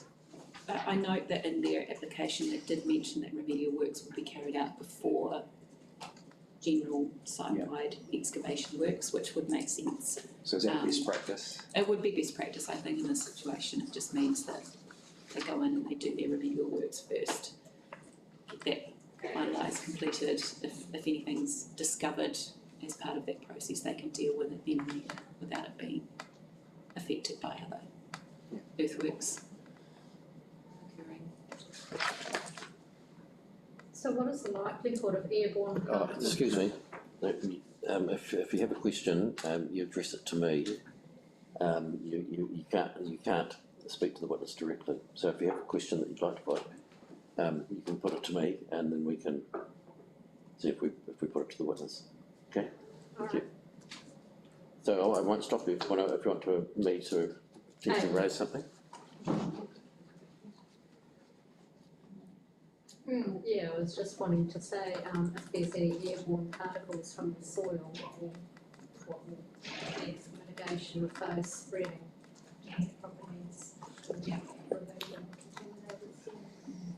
I note that in their application it did mention that remedial works will be carried out before general site-wide excavation works, which would make sense. So is that best practice? It would be best practice, I think, in this situation. It just means that they go in and they do their remedial works first, get that finalised, completed. If anything's discovered as part of that process, they can deal with it then and there without it being affected by other earthworks occurring. So what is the likelihood of airborne? Excuse me, if you have a question, you address it to me. You can't speak to the witness directly. So if you have a question that you'd like to put, you can put it to me, and then we can see if we put it to the witness. Okay. Thank you. So I won't stop you if you want me to potentially raise something. Yeah, I was was just wanting to say, if there's any airborne particles from the soil, what will be some mitigation of those spreading to properties. Yeah.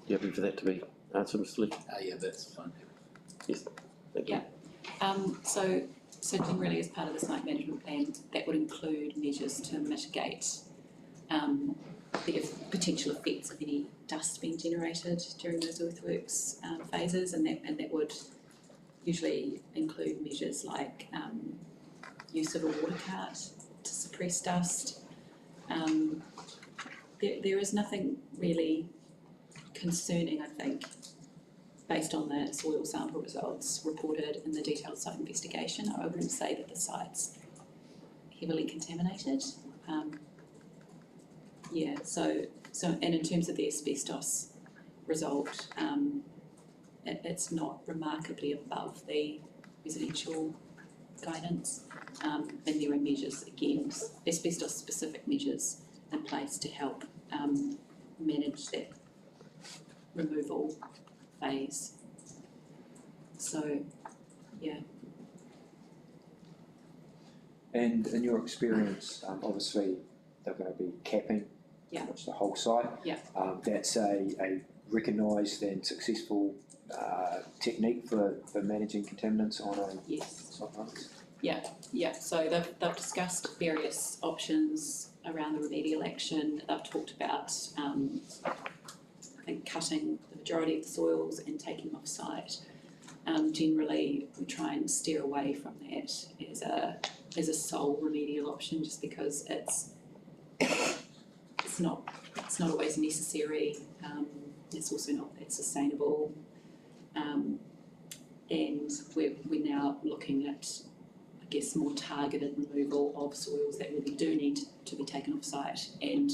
You happy for that to be answered, Mr. Lee? Yeah, that's fine. Yes, thank you. Yeah. So generally, as part of the site management plan, that would include measures to mitigate the potential effects of any dust being generated during those earthworks phases, and that would usually include measures like use of a water cart to suppress dust. There is nothing really concerning, I think, based on the soil sample results reported in the detailed site investigation. I wouldn't say that the site's heavily contaminated. And in terms of the asbestos result, it's not remarkably above the residential guidance, and there are measures, again, asbestos-specific measures in place to help manage that removal phase. So, yeah. And in your experience, obviously they're going to be capping pretty much the whole site. Yeah. That's a recognised and successful technique for managing contaminants on a site like this? Yeah. So they've discussed various options around the remedial action. They've talked about I think cutting the majority of the soils and taking them off site. Generally, we try and steer away from that as a sole remedial option, just because it's not always necessary. It's also not that sustainable, and we're now looking at, I guess, more targeted removal of soils that really do need to be taken off site, and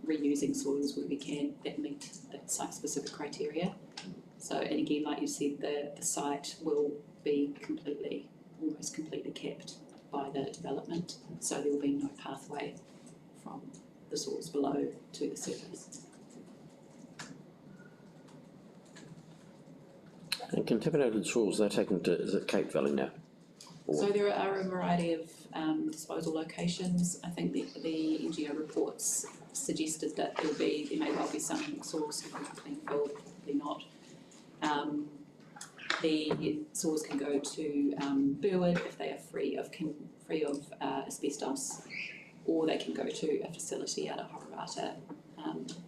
reusing soils where we can that meet that site-specific criteria. So, and again, like you said, the site will be almost completely kept by the development, so there will be no pathway from the soils below to the surface. And contaminated soils, they're taken to, is it Cape Valley now? So there are a variety of disposal locations. I think the NGO reports suggested that there may well be some soils that are clean filled, probably not. The soils can go to Burwood if they are free of asbestos, or they can go to a facility out of Horowata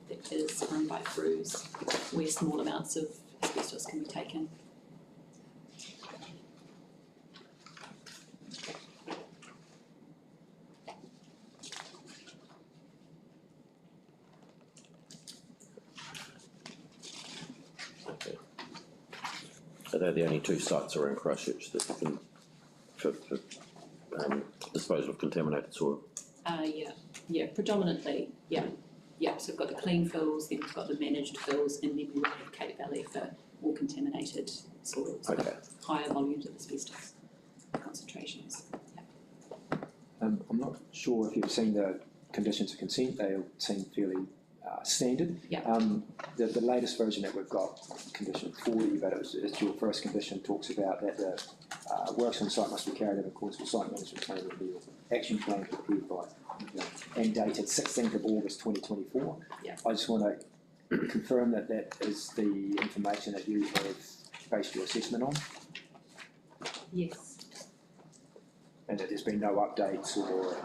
that is run by Frues, where small amounts of asbestos can be taken. Okay. So they're the only two sites around Christchurch that you can, for disposal of contaminated soil? Predominantly, yeah. So we've got the clean fills, then we've got the managed fills, and then we will have Cape Valley for more contaminated soils, with higher volumes of asbestos concentrations. Yeah. I'm not sure if you've seen the conditions of consent. They all seem fairly standard. Yeah. The latest version that we've got, condition 40, but it's your first condition, talks about that the works on site must be carried out in accordance with site management plan review action plan prepared by and dated 16th of August 2024. Yeah. I just want to confirm that that is the information that you have based your assessment on, Yes. and that there's been no updates or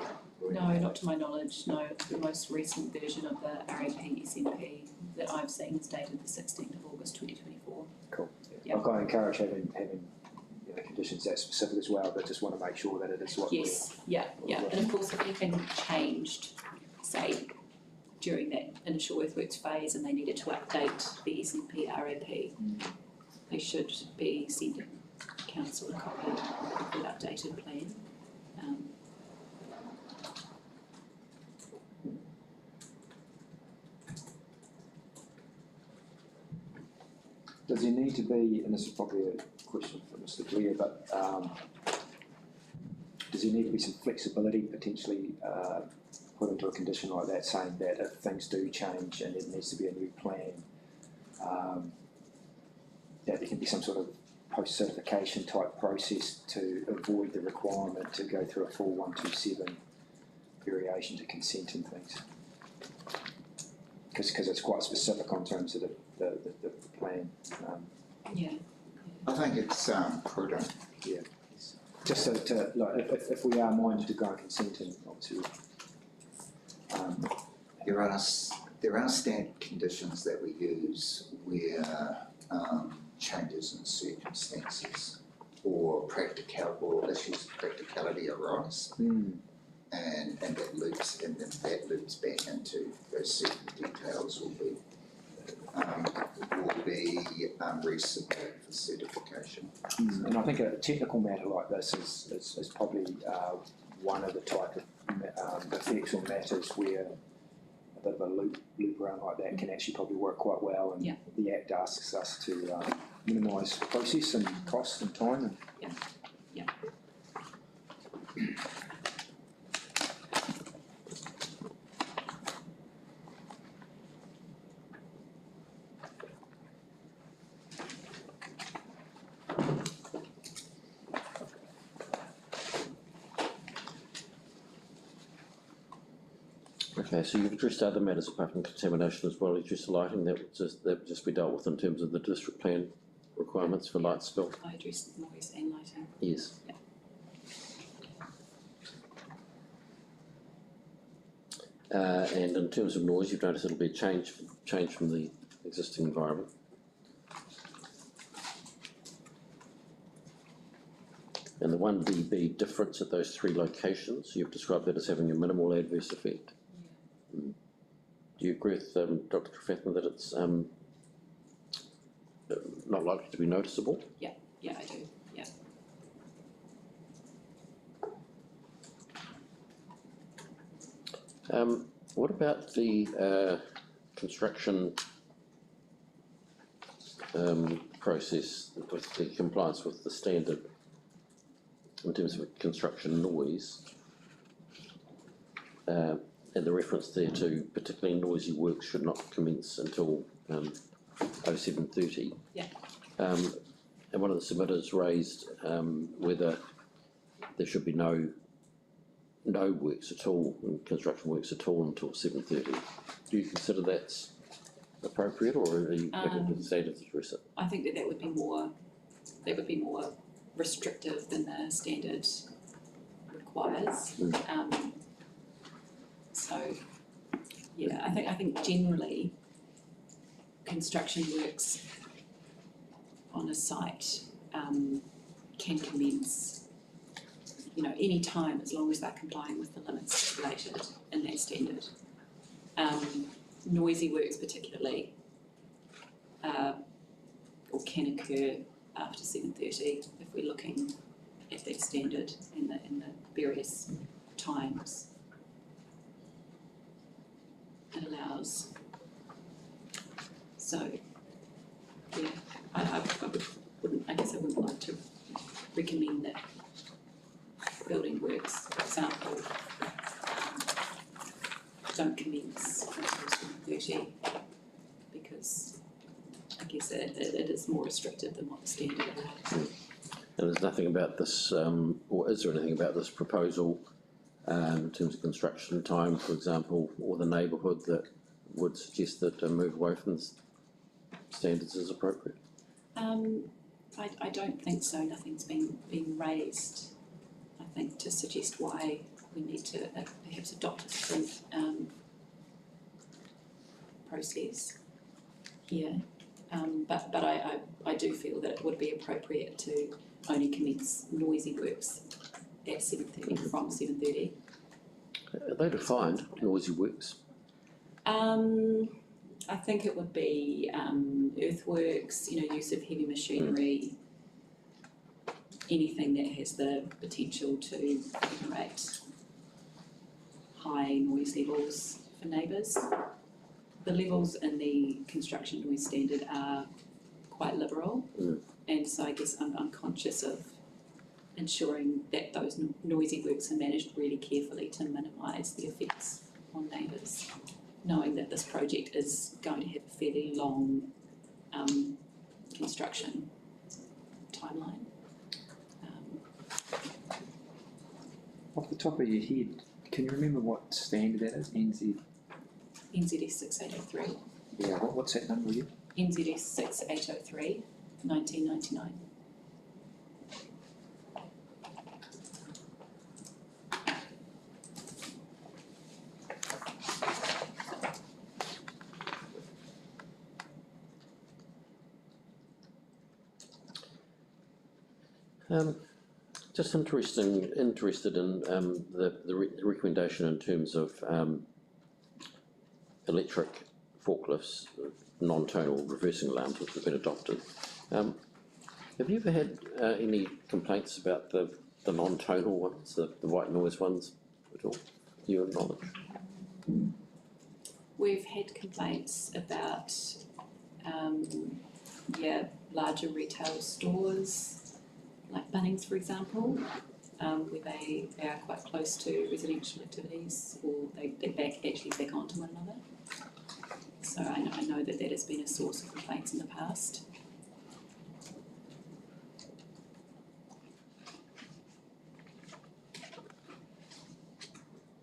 No, not to my knowledge, no. The most recent version of the RMA SMP that I've seen is dated the 16th of August 2024. Cool. Yeah. I've got to encourage having conditions that specific as well, but just want to make sure that it is what Yes, yeah. And of course, if anything changed, say, during that initial earthworks phase and they needed to update the SMP RAP, they should be sending council a copy of the updated plan. Does there need to be, and this is probably a question for Mr. Blair, but does there need to be some flexibility potentially put into a condition like that, saying that if things do change and there needs to be a new plan, that there can be some sort of post-certification type process to avoid the requirement to go through a full 127 variation to consent and things. Because it's quite specific on terms of the plan. Yeah. I think it's prudent. Yeah. Just so to, like, if we are minded to go and consent, and obviously There are standard conditions that we use where changes in circumstances or issues of practicality arise, and that loops back into those certain details will be resubmitted for certification. and I think a technical matter like this is probably one of the type of effects or matters where a bit of a loop around like that can actually probably work quite well, and the Act asks us to minimise process and cost and time. Okay, so you've addressed other matters apart from contamination as well. You addressed the lighting, that would just be dealt with in terms of the district plan requirements for light spill. I addressed noise and lighting. Yes. Yeah. And in terms of noise, you've noticed it'll be a change from the existing environment. And the 1 dB difference at those 3 locations, you've described that as having a minimal adverse effect. Do you agree with Dr. Trefathan that it's not likely to be noticeable? Yeah, I do, yeah. What about the construction process with the compliance with the standard in terms of construction noise? And the reference there to particularly noisy works should not commence until 07:30. Yeah. And one of the submitters raised whether there should be no works at all, construction works at all until 7:30. Do you consider that's appropriate, or are you looking for the standard to address it? I think that would be more restrictive than the standard requires. So, yeah, I think generally construction works on a site can commence, any time as long as they're complying with the limits stipulated in that standard. Noisy works particularly, or can occur after 7:30 if we're looking at that standard in the various times. It allows. So, yeah, I wouldn't like to recommend that building works, for example, don't commence until 7:30 because I guess it is more restrictive than what the standard allows. And there's nothing about this, or is there anything about this proposal in terms of construction time, for example, or the neighbourhood that would suggest that a move away from the standards is appropriate? I don't think so. Nothing's been raised, I think, to suggest why we need to perhaps adopt a different process here. But I do feel that it would be appropriate to only commence noisy works at 7:30 from 7:30. Are they defined, noisy works? I think it would be earthworks, use of heavy machinery, anything that has the potential to generate high noise levels for neighbours. The levels in the construction noise standard are quite liberal, and so I guess I'm conscious of ensuring that those noisy works are managed really carefully to minimise the effects on neighbours, knowing that this project is going to have a fairly long construction timeline. Off the top of your head, can you remember what standard that is? NZS 6803. Yeah, what's that number again? NZS 6803, 1999. Just interested in the recommendation in terms of electric forklifts, non-tonal reversing alarms, which have been adopted. Have you ever had any complaints about the non-tonal ones, the white noise ones at all, to your knowledge? We've had complaints about, larger retail stores, like Bunnings, for example, where they are quite close to residential activities, or they actually back onto one another. So I know that has been a source of complaints in the past.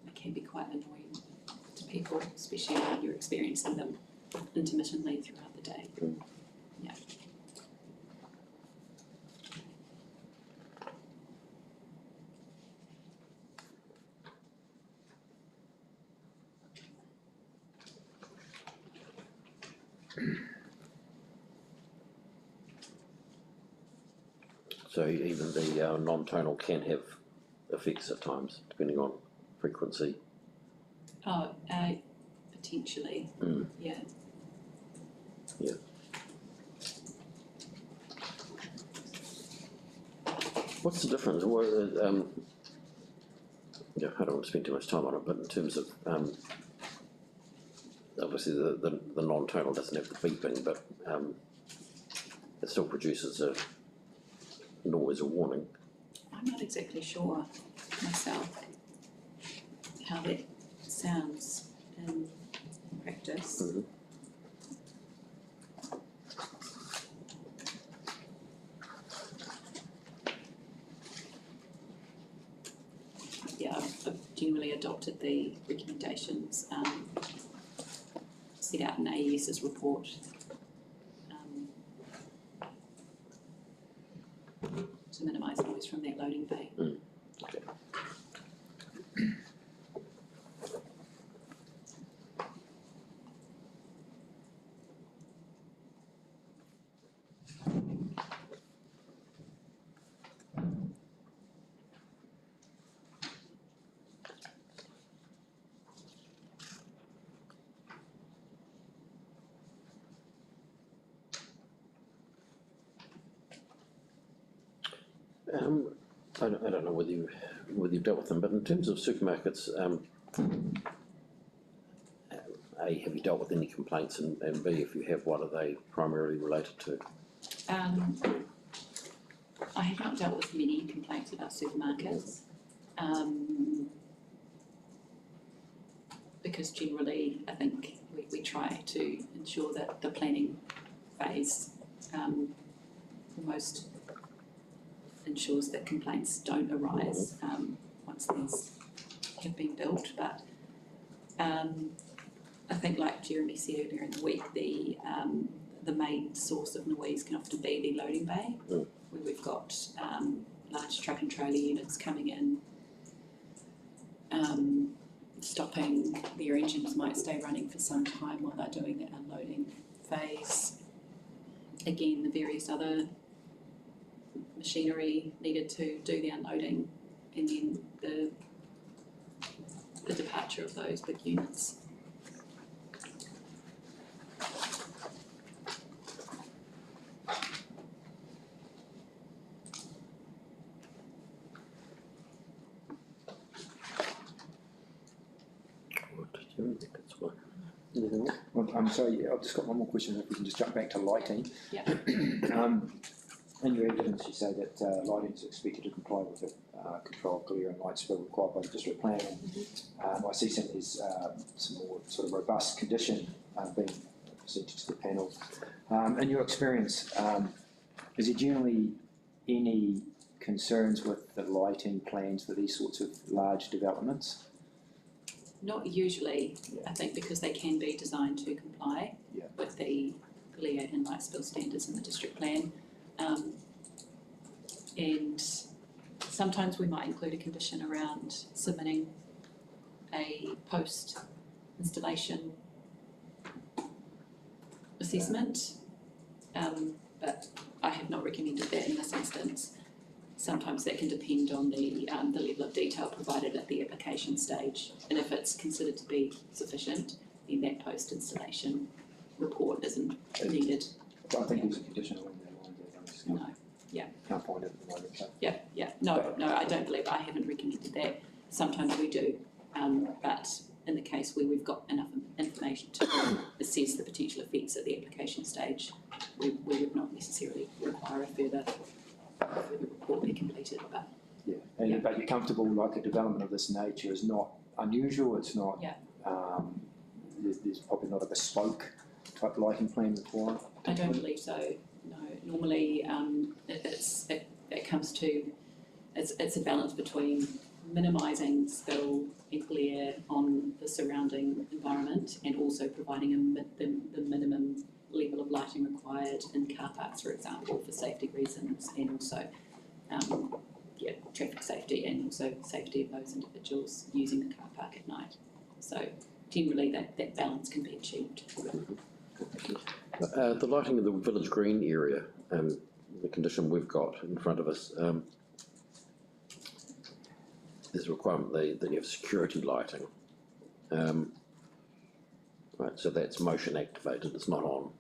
It can be quite annoying to people, especially when you're experiencing them intermittently throughout the day. Yeah. So even the non-tonal can have effects at times, depending on frequency. Oh, potentially. Yeah. Yeah. What's the difference? Well, I don't want to spend too much time on it, but in terms of obviously the non-tonal doesn't have the beeping, but it still produces a noise or warning. I'm not exactly sure myself how that sounds in practice. Mm-hmm. Yeah, I've generally adopted the recommendations set out in AES's report. To minimise noise from that loading bay. Okay. I don't know whether you've dealt with them, but in terms of supermarkets, A, have you dealt with any complaints, and B, if you have, what are they primarily related to? I have not dealt with many complaints about supermarkets, because generally I think we try to ensure that the planning phase almost ensures that complaints don't arise once these have been built. But I think, like Jeremy said earlier in the week, the main source of noise can often be the loading bay, where we've got large truck and trailer units coming in, stopping. Their engines might stay running for some time while they're doing the unloading phase. Again, the various other machinery needed to do the unloading, and then the departure of those big units. Well, I'm sorry, I've just got one more question, if we can just jump back to lighting. Yeah. In your evidence, you say that lighting is expected to comply with the control, glare and light spill required by the district plan. I see there's some more sort of robust condition being presented to the panel. In your experience, is there generally any concerns with the lighting plans for these sorts of large developments? Not usually, I think, because they can be designed to comply Yeah. with the glare and light spill standards in the district plan. And sometimes we might include a condition around submitting a post-installation assessment, but I have not recommended that in this instance. Sometimes that can depend on the level of detail provided at the application stage, and if it's considered to be sufficient, then that post-installation report isn't needed. I think there's a condition along that line that I just No, can't find it at the moment. So. no, I don't believe, I haven't recommended that. Sometimes we do, but in the case where we've got enough information to assess the potential effects at the application stage, we would not necessarily require a further report be completed, but But you're comfortable, like a development of this nature is not unusual, it's not, there's probably not a bespoke type lighting plan required? I don't believe so, no. Normally, it comes to, it's a balance between minimising spill and glare on the surrounding environment and also providing the minimum level of lighting required in car parks, for example, for safety reasons, and also traffic safety and also safety of those individuals using the car park at night. So generally that balance can be achieved. The lighting of the village green area, the condition we've got in front of us, there's a requirement that you have security lighting. Right, so that's motion activated, it's not on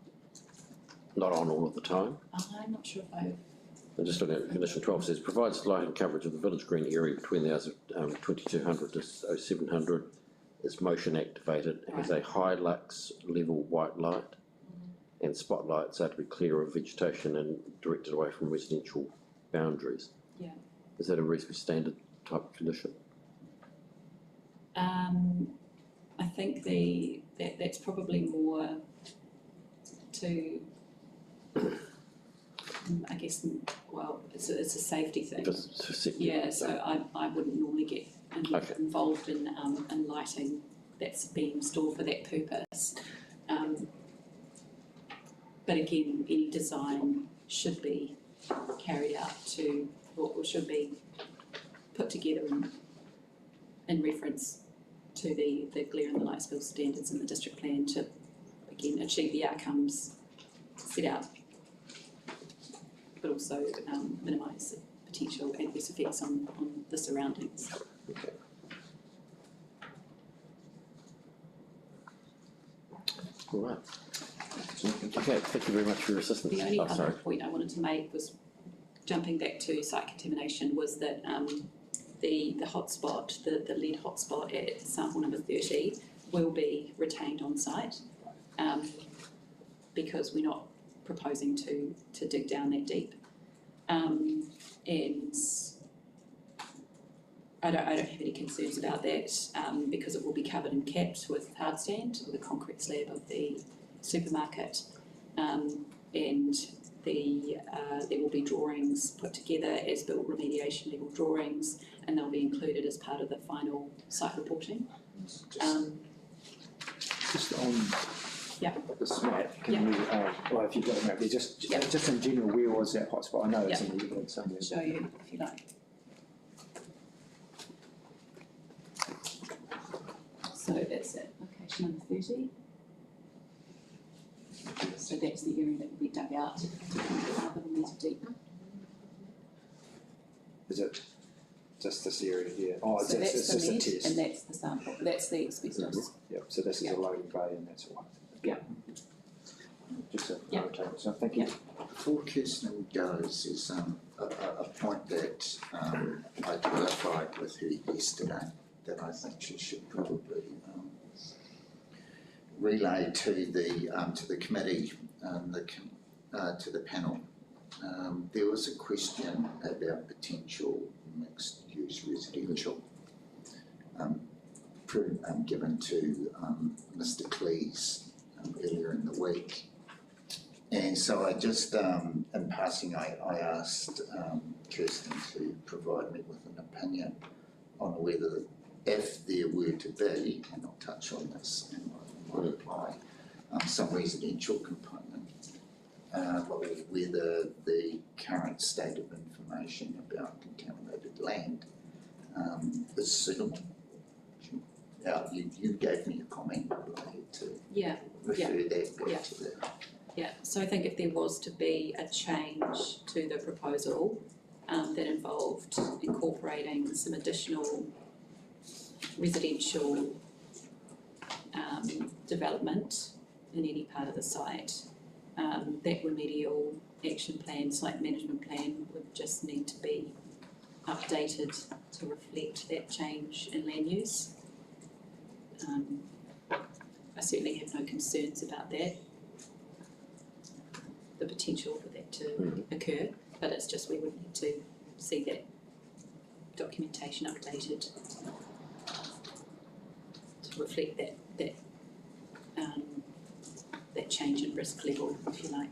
all of the time. I'm not sure if I've... I'm just looking at condition 12, says provides lighting coverage of the village green area between the hours of 2200 to 0700. It's motion activated, it has a high lux level white light, and spotlights are to be clear of vegetation and directed away from residential boundaries. Yeah. Is that a reasonably standard type of condition? I think that's probably more to, I guess, well, it's a safety thing. So I wouldn't normally get involved in lighting that's being installed for that purpose. But again, any design should be carried out to, or should be put together in reference to the glare and the light spill standards in the district plan to, again, achieve the outcomes set out, but also minimise the potential adverse effects on the surroundings. Okay. All right. Okay, thank you very much for your assistance. The only other point I wanted to make was, jumping back to site contamination, was that the hotspot, the lead hotspot at sample number 30 will be retained on site, because we're not proposing to dig down that deep. And I don't have any concerns about that, because it will be covered and capped with hard stand, with a concrete slab of the supermarket, and there will be drawings put together as built remediation level drawings, and they'll be included as part of the final site reporting. Just on this map, can you, well, if you've got a map there, just in general, where was that hotspot? I know it's in the evidence somewhere. I'll show you if you like. So that's at location number 30. So that's the area that will be dug out, about a metre deep. Is it just this area here? Oh, So that's it's the just a lead test. and that's the sample, that's the asbestos. Yep, so this is a loading bay and that's all. Yeah. Just a note, so thank you. Before Kirsten goes, is a point that I clarified with her yesterday that I think she should probably relay to the committee, to the panel. There was a question about potential mixed-use residential given to Mr. Cleese earlier in the week. So I just, in passing, I asked Kirsten to provide me with an opinion on whether, if there were to be, and I'll touch on this in my reply, some residential component, whether the current state of information about contaminated land is suitable. You gave me a comment, but I had to Yeah, refer that yeah. back to the. yeah. So I think if there was to be a change to the proposal that involved incorporating some additional residential development in any part of the site, that remedial action plan, site management plan would just need to be updated to reflect that change in land use. I certainly have no concerns about that, the potential for that to occur, but it's just we would need to see that documentation updated to reflect that change in risk level, if you like.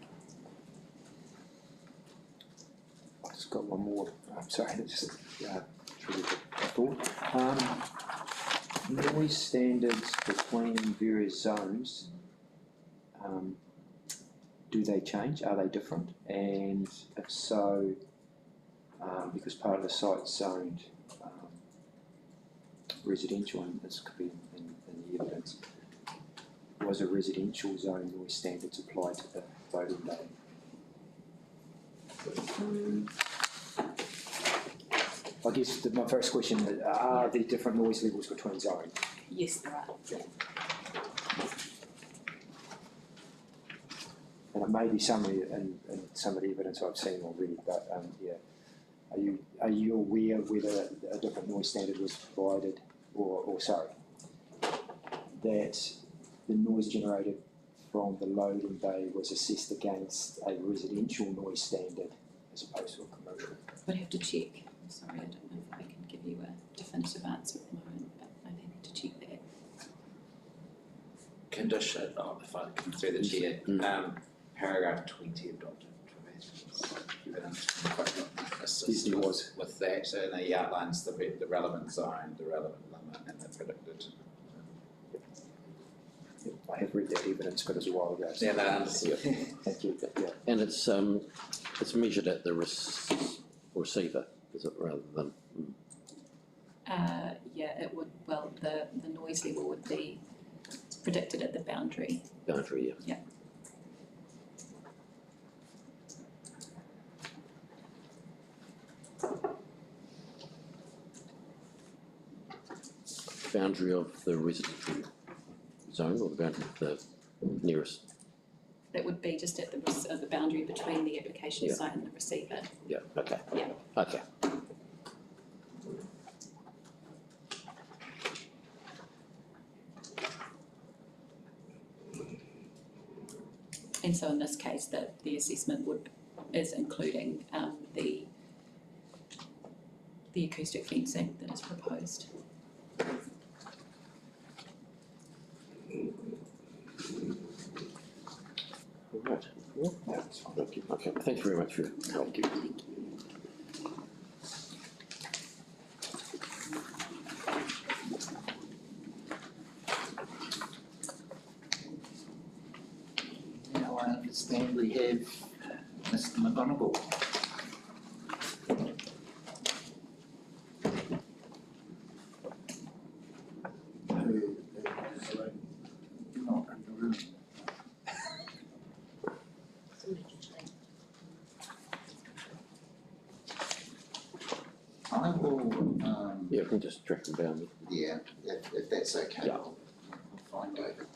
I've just got one more. I'm sorry, that just triggered a thought. Noise standards between various zones, do they change? Are they different? And if so, because part of the site's zoned residential, and this could be in the evidence, was a residential zone noise standards applied to the voting day? I guess my first question is, are there different noise levels between zones? Yes, there are. Yeah. And it may be some in some of the evidence I've seen already, but are you aware whether a different noise standard was provided, or that the noise generated from the loading bay was assessed against a residential noise standard as opposed to a commercial? I'd have to check. I'm sorry, I don't know if I can give you a definitive answer at the moment, but I'm happy to check that. Condition, if I can through the chair, paragraph 20 of Dr. Trevathan's He was. with that, and he outlines the relevant zone, the relevant limit, and the predicted. I have read that evidence, but it was a while ago. So Yeah, that understood. thank you. Yeah. And it's measured at the receiver, is it, rather than? Yeah, it would, well, the noise level would be predicted at the boundary. Boundary, yeah. Yeah. Boundary of the residential zone, or the boundary of the nearest? That would be just at the boundary between the application Yeah. site and the receiver. Yeah, okay. Yeah. Okay. And so in this case, the assessment is including the acoustic fencing that is proposed. All right. Yeah, that's fine. Thank you. Okay, thank you very much for your help. Thank you. Now I understand we have Mr. McGonigal. Who is not in the room. I will, Yeah, we can just track them down. yeah, if that's okay, Yeah. I'll find David.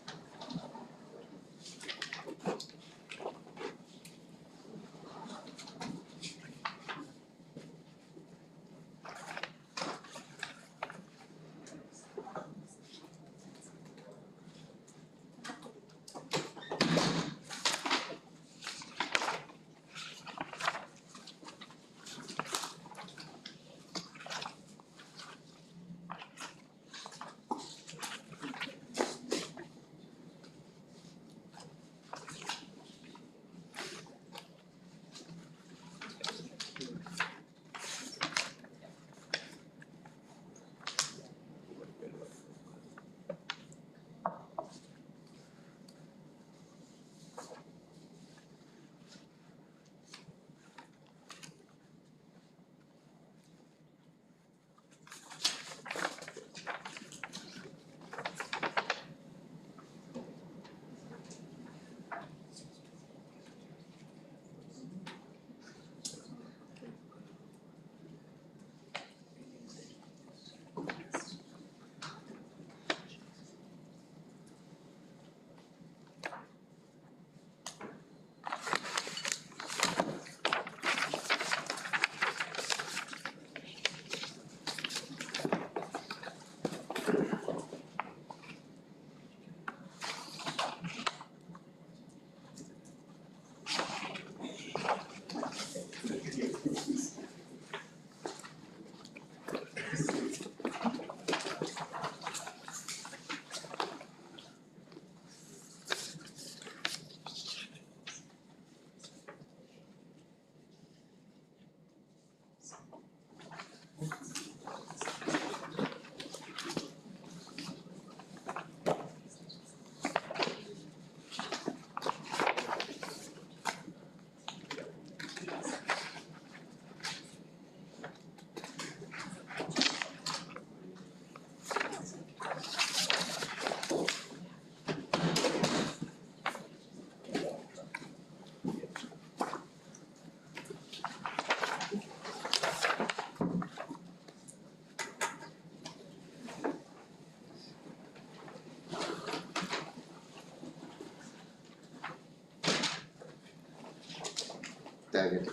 David,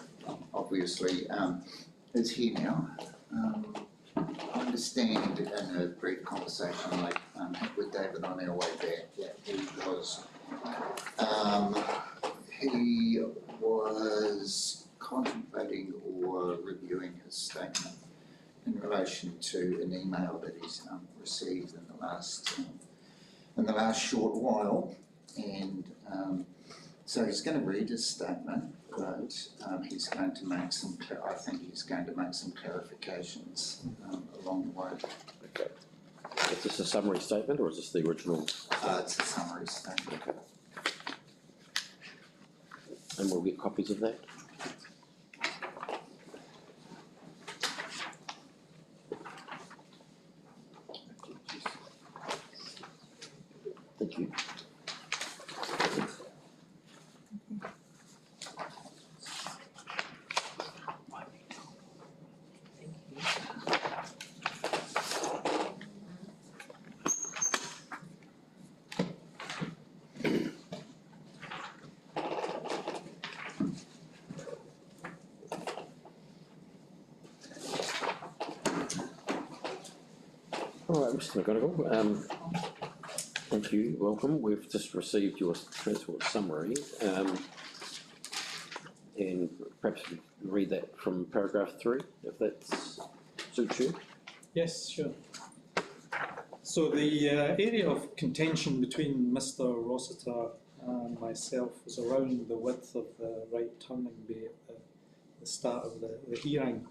obviously, is here now. I understand in a brief conversation I had with David on our way back that he was contemplating or reviewing his statement in relation to an email that he's received in the last short while, and so he's going to read his statement, but he's going to make some. I think he's going to make some clarifications along the way. Okay. Is this a summary statement or is this the original? It's a summary statement. Okay. And we'll get copies of that? Thank you. All right, Mr. McGonigal, thank you, welcome. We've just received your transport summary, and perhaps you can read that from paragraph 3, if that suits you. Yes, sure. So the area of contention between Mr. Rossiter and myself was around the width of the right turning bay at the start of the hearing.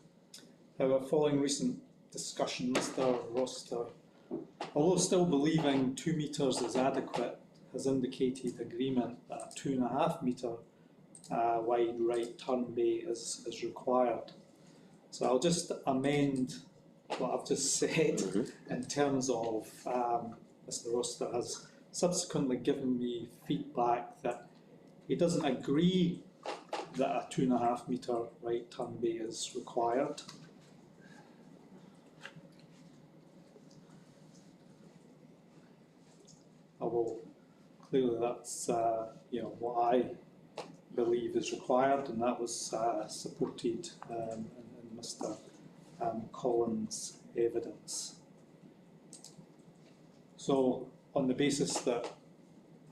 However, following recent discussion, Mr. Rossiter, although still believing 2 metres is adequate, has indicated agreement that a 2.5 metre wide right turn bay is required. So I'll just amend what I've just said in terms of Mr. Rossiter has subsequently given me feedback that he doesn't agree that a 2.5 metre right turn bay is required. Although clearly that's what I believe is required, and that was supported in Mr. Collins' evidence. So on the basis that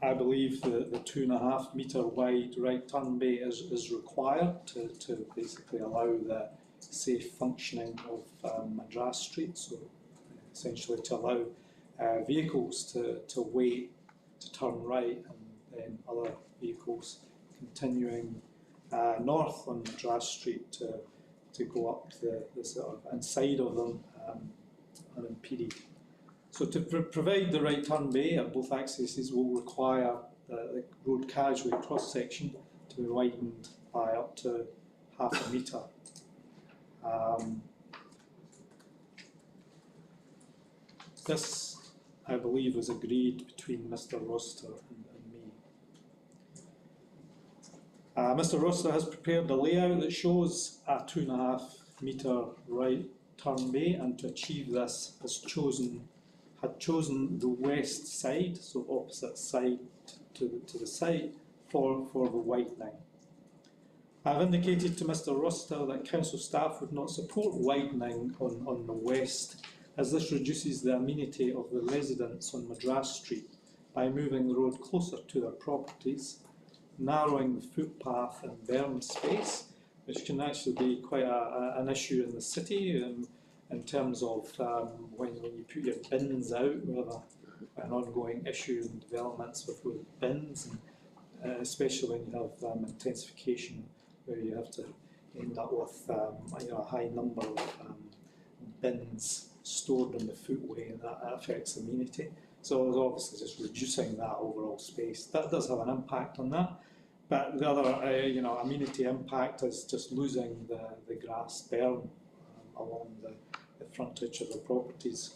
I believe the 2.5 metre wide right turn bay is required to basically allow the safe functioning of Madras Street, so essentially to allow vehicles to wait to turn right, and then other vehicles continuing north on Madras Street to go up the sort of inside of them unimpeded. So to provide the right turn bay at both accesses will require the road carriageway cross section to be widened by up to 0.5 metre. This, I believe, was agreed between Mr. Rossiter and me. Mr. Rossiter has prepared a layout that shows a 2.5 metre right turn bay, and to achieve this had chosen the west side, so opposite side to the site, for the widening. I've indicated to Mr. Rossiter that council staff would not support widening on the west, as this reduces the amenity of the residents on Madras Street by moving the road closer to their properties, narrowing the footpath and berm space, which can actually be quite an issue in the city in terms of when you put your bins out. We have an ongoing issue in developments with bins, and especially when you have intensification, where you have to end up with a high number of bins stored on the footway, and that affects amenity. So it's obviously just reducing that overall space. That does have an impact on that. But the other, amenity impact is just losing the grass berm along the frontage of the properties.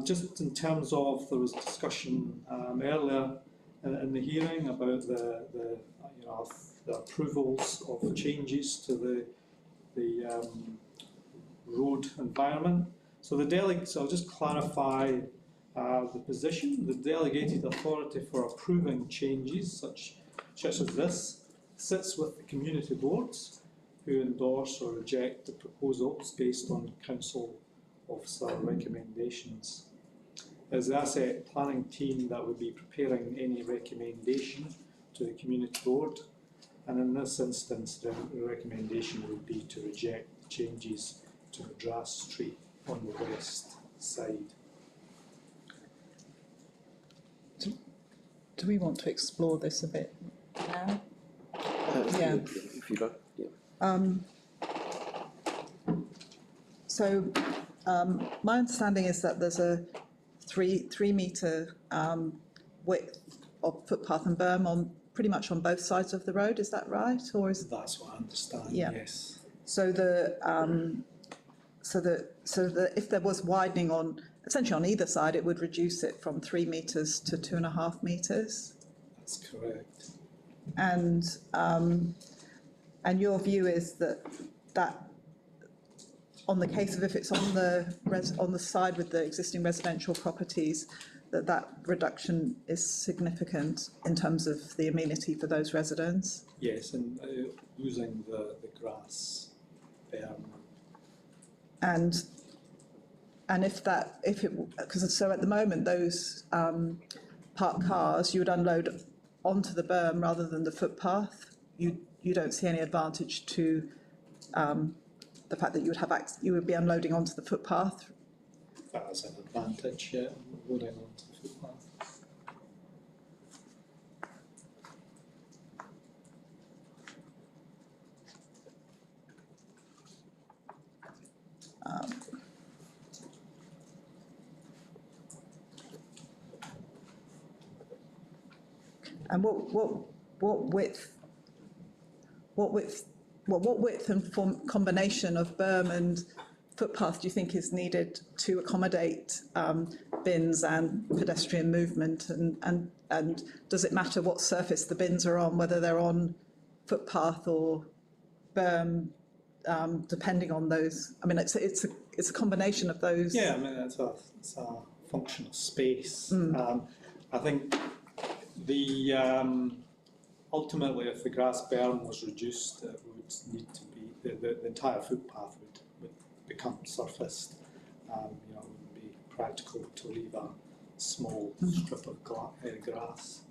Just in terms of, there was discussion earlier in the hearing about the approvals of changes to the road environment. So I'll just clarify the position. The delegated authority for approving changes such as this sits with the community boards who endorse or reject the proposals based on council officer recommendations. As the asset planning team that would be preparing any recommendation to the community board, and in this instance the recommendation would be to reject the changes to Madras Street on the west side. Do we want to explore this a bit now? Yeah. If you don't, yeah. My understanding is that there's a 3 metre width of footpath and berm on pretty much on both sides of the road. Is that right, or is That's what I understand, Yeah. yes. so if there was widening on essentially on either side, it would reduce it from 3 metres to 2.5 metres. That's correct. And your view is that on the case of if it's on the side with the existing residential properties, that reduction is significant in terms of the amenity for those residents. Yes, and losing the grass berm. And because at the moment those parked cars you would unload onto the berm rather than the footpath. You don't see any advantage to the fact that you would be unloading onto the footpath. That's an advantage, yeah, loading onto the footpath. And what width and combination of berm and footpath do you think is needed to accommodate bins and pedestrian movement? And does it matter what surface the bins are on, whether they're on footpath or berm, depending on those? I mean, it's a combination of those. Yeah, I mean, it's a function of space. I think ultimately, if the grass berm was reduced, it would need to be the entire footpath would become surfaced. It wouldn't be practical to leave a small strip of grass.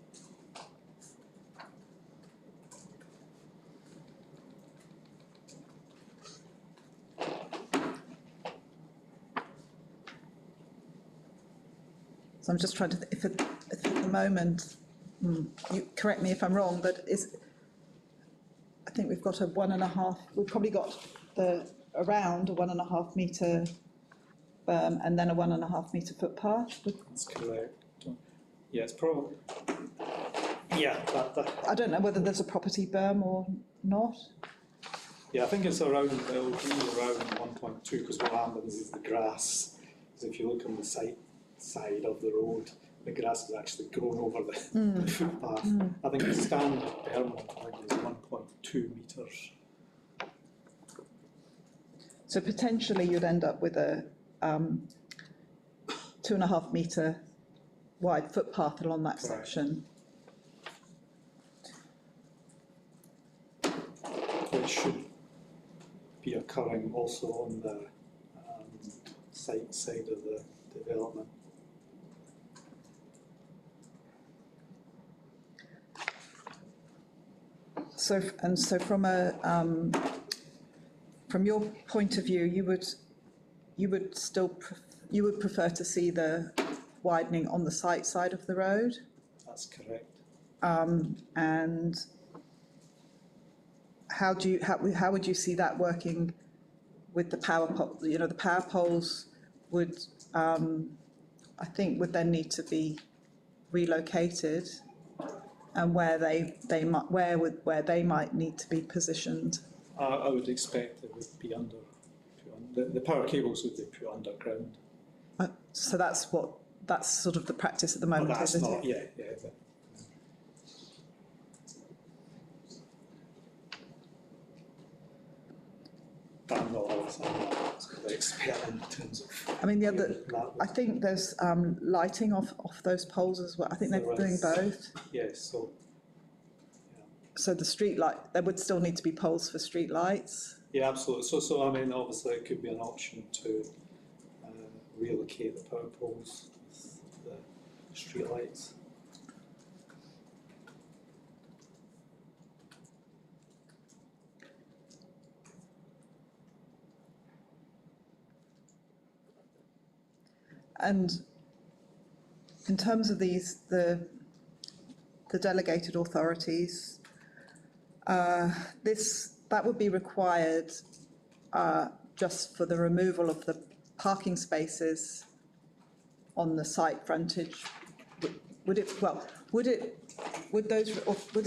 So I'm just trying to if at the moment. You correct me if I'm wrong, but I think we've got we've probably got around a 1.5 metre berm and then a 1.5 metre footpath. That's correct. Yeah, it's probably, yeah. I don't know whether there's a property berm or not. Yeah, I think it'll be around 1.2, because what happens is the grass, is if you look on the side of the road, the grass has actually grown over the footpath. I think the standard berm is 1.2 metres. So potentially you'd end up with a 2.5 metre wide footpath along that section. Which should be occurring also on the side of the development. So from your point of view, you would prefer to see the widening on the side of the road. That's correct. And how would you see that working with the power pole? The power poles would, I think, would then need to be relocated, and where they might need to be positioned. I would expect it would be the power cables would be put underground. So that's sort of the practice at the moment, that's isn't not, it? Yeah. But I'm not also the expert in terms of. I mean, I think there's lighting off those poles as well. I think they're doing both. Yes, so so the street light, there would still need to be poles for street lights? Yeah, absolutely. So I mean, obviously it could be an option to relocate the power poles with the street lights. And in terms of these, the delegated authorities, that would be required just for the removal of the parking spaces on the site frontage. Would it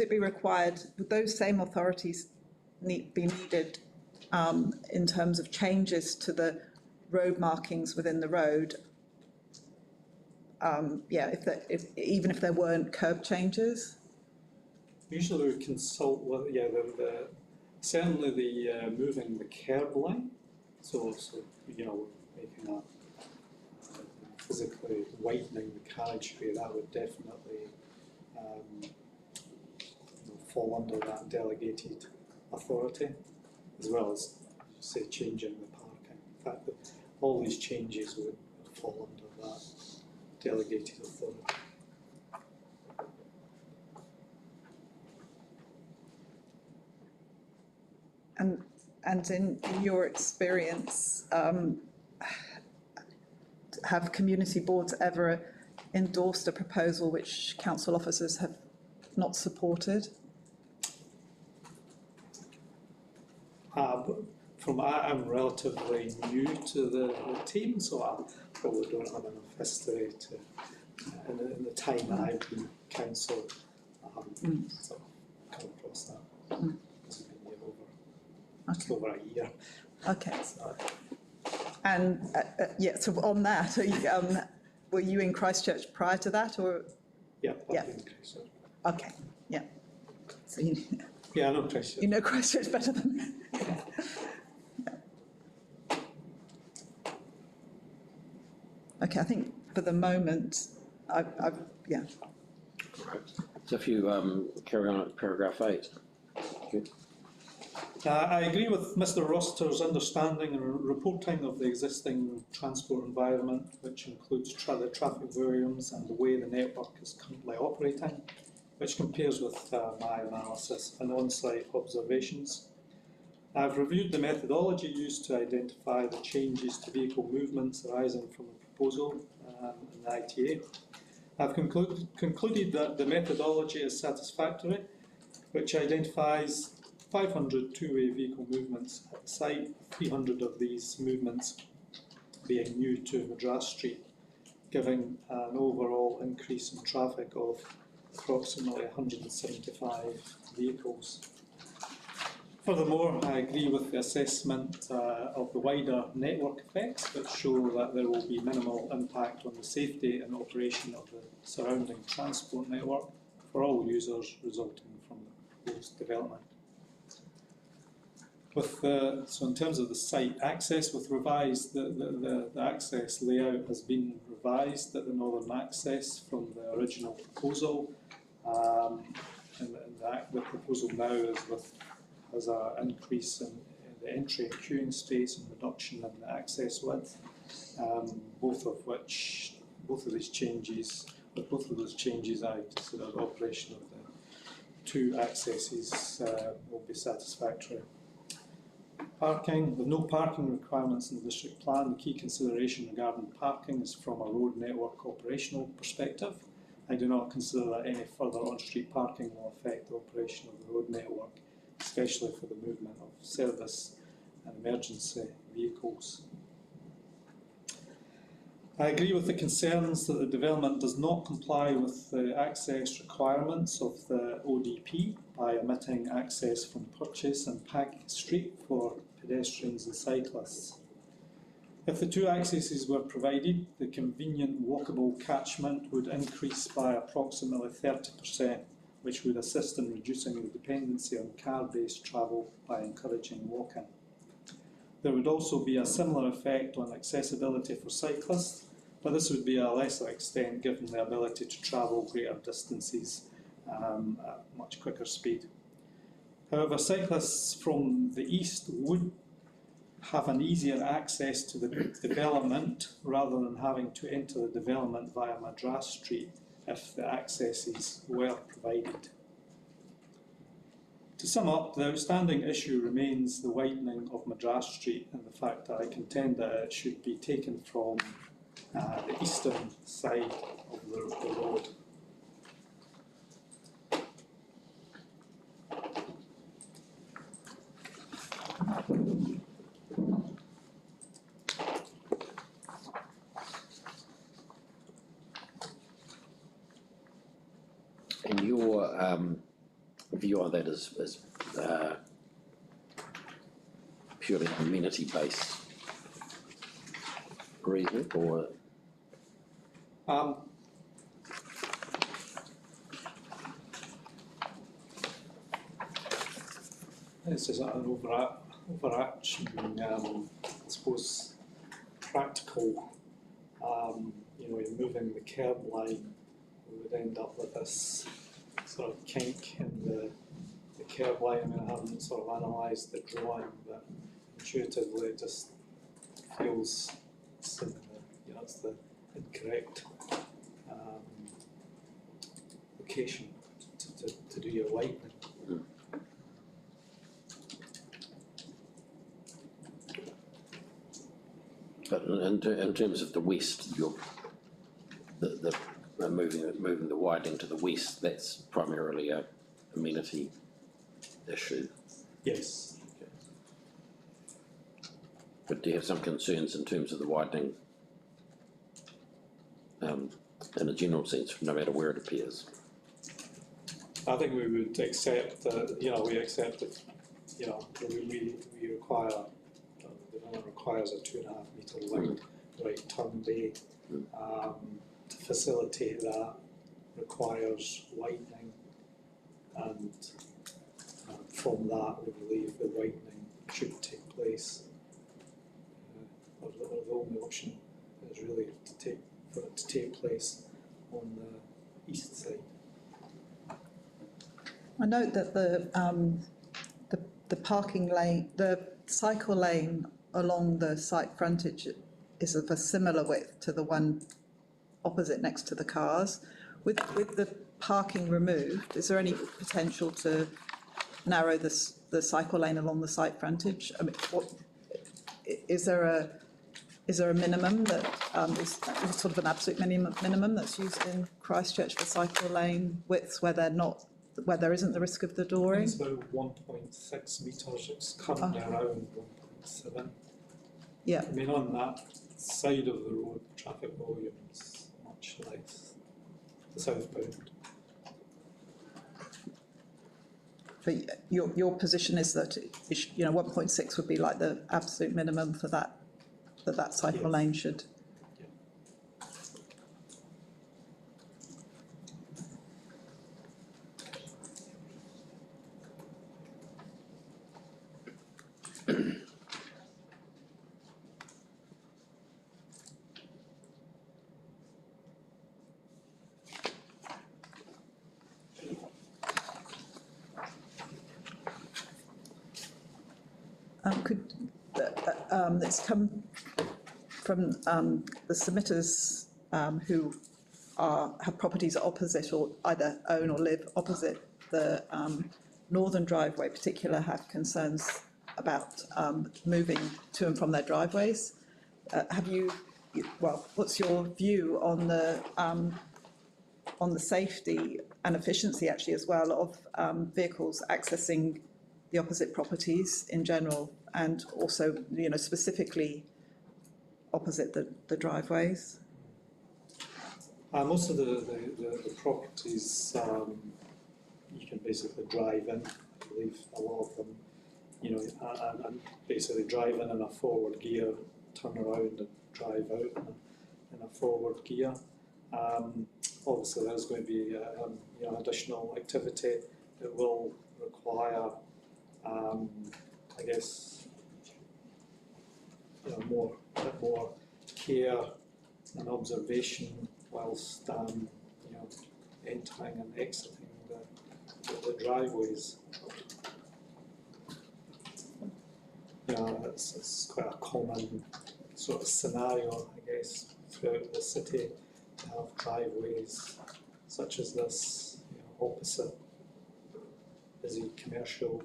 be required, would those same authorities be needed in terms of changes to the road markings within the road? Even if there weren't curb changes? Usually we consult with, certainly the moving the curb line, so making a physically widening the carriageway, that would definitely fall under that delegated authority, as well as, say, changing the parking. In fact, all these changes would fall under that delegated authority. And in your experience, have community boards ever endorsed a proposal which council officers have not supported? I'm relatively new to the team, so I probably don't have enough history to, in the time that I've been council, I haven't sort of come across that. It's been just over a year. Okay. So, and so on that, were you in Christchurch prior to that, or? Yeah. Yeah. Okay. Yeah. So I know Christchurch. You know Christchurch better than me. Okay, I think for the moment, yeah. Right. So if you carry on at paragraph 8. Good. I agree with Mr Rossiter's understanding and reporting of the existing transport environment, which includes the traffic volumes and the way the network is currently operating, which compares with my analysis and on-site observations. I've reviewed the methodology used to identify the changes to vehicle movements arising from the proposal in the ITA. I've concluded that the methodology is satisfactory, which identifies 500 two-way vehicle movements at the site, 300 of these movements being new to Madras Street, giving an overall increase in traffic of approximately 175 vehicles. Furthermore, I agree with the assessment of the wider network effects that show that there will be minimal impact on the safety and operation of the surrounding transport network for all users resulting from the proposed development. So in terms of the site access, with revised, the access layout has been revised at the northern access from the original proposal. And the proposal now has an increase in the entry and queuing space and reduction in the access width. Both of those changes, I consider the operation of the two accesses will be satisfactory. Parking, with no parking requirements in the district plan, the key consideration regarding parking is from a road network operational perspective. I do not consider that any further on-street parking will affect the operation of the road network, especially for the movement of service and emergency vehicles. I agree with the concerns that the development does not comply with the access requirements of the ODP by omitting access from Purchase and Packet Street for pedestrians and cyclists. If the two accesses were provided, the convenient walkable catchment would increase by approximately 30%, which would assist in reducing the dependency on car-based travel by encouraging walking. There would also be a similar effect on accessibility for cyclists, but this would be a lesser extent given the ability to travel greater distances at much quicker speed. However, cyclists from the east would have an easier access to the development rather than having to enter the development via Madras Street if the access is well provided. To sum up, the outstanding issue remains the widening of Madras Street and the fact that I contend that it should be taken from the eastern side of the road. And your view on that is purely amenity-based reason, or this is an overarching, I suppose, practical, moving the curb line, we would end up with this sort of kink in the curb line. I mean, I haven't sort of analysed the drawing, but intuitively it just feels it's the incorrect location to do your widening. but in terms of the west, the moving the widening to the west, that's primarily a amenity issue. Yes. Okay. But do you have some concerns in terms of the widening in a general sense, no matter where it appears? I think we would accept that, we accept that, we require, the development requires a 2.5 metre wide right turn bay. To facilitate that requires widening, and from that we believe the widening should take place. Or the only option is really for it to take place on the east side. I note that the parking lane, the cycle lane along the site frontage is of a similar width to the one opposite next to the cars. With the parking removed, is there any potential to narrow the cycle lane along the site frontage? I mean, is there a minimum that is sort of an absolute minimum that's used in Christchurch for cycle lane widths where there isn't the risk of the dooring? It's about 1.6 metres, it's currently around 1.7. Yeah. I mean, on that side of the road, the traffic volume is much less, the southbound. But your position is that 1.6 would be like the absolute minimum for that cycle lane should. It's come from the submitters who have properties opposite or either own or live opposite the northern driveway, particular have concerns about moving to and from their driveways. What's your view on the safety and efficiency actually as well of vehicles accessing the opposite properties in general, and also, specifically opposite the driveways? Most of the properties you can basically drive in. I believe a lot of them, and basically drive in a forward gear, turn around and drive out in a forward gear. Obviously, there's going to be additional activity that will require, I guess, more care and observation whilst entering and exiting the driveways. it's quite a common sort of scenario, I guess, throughout the city to have driveways such as this, opposite busy commercial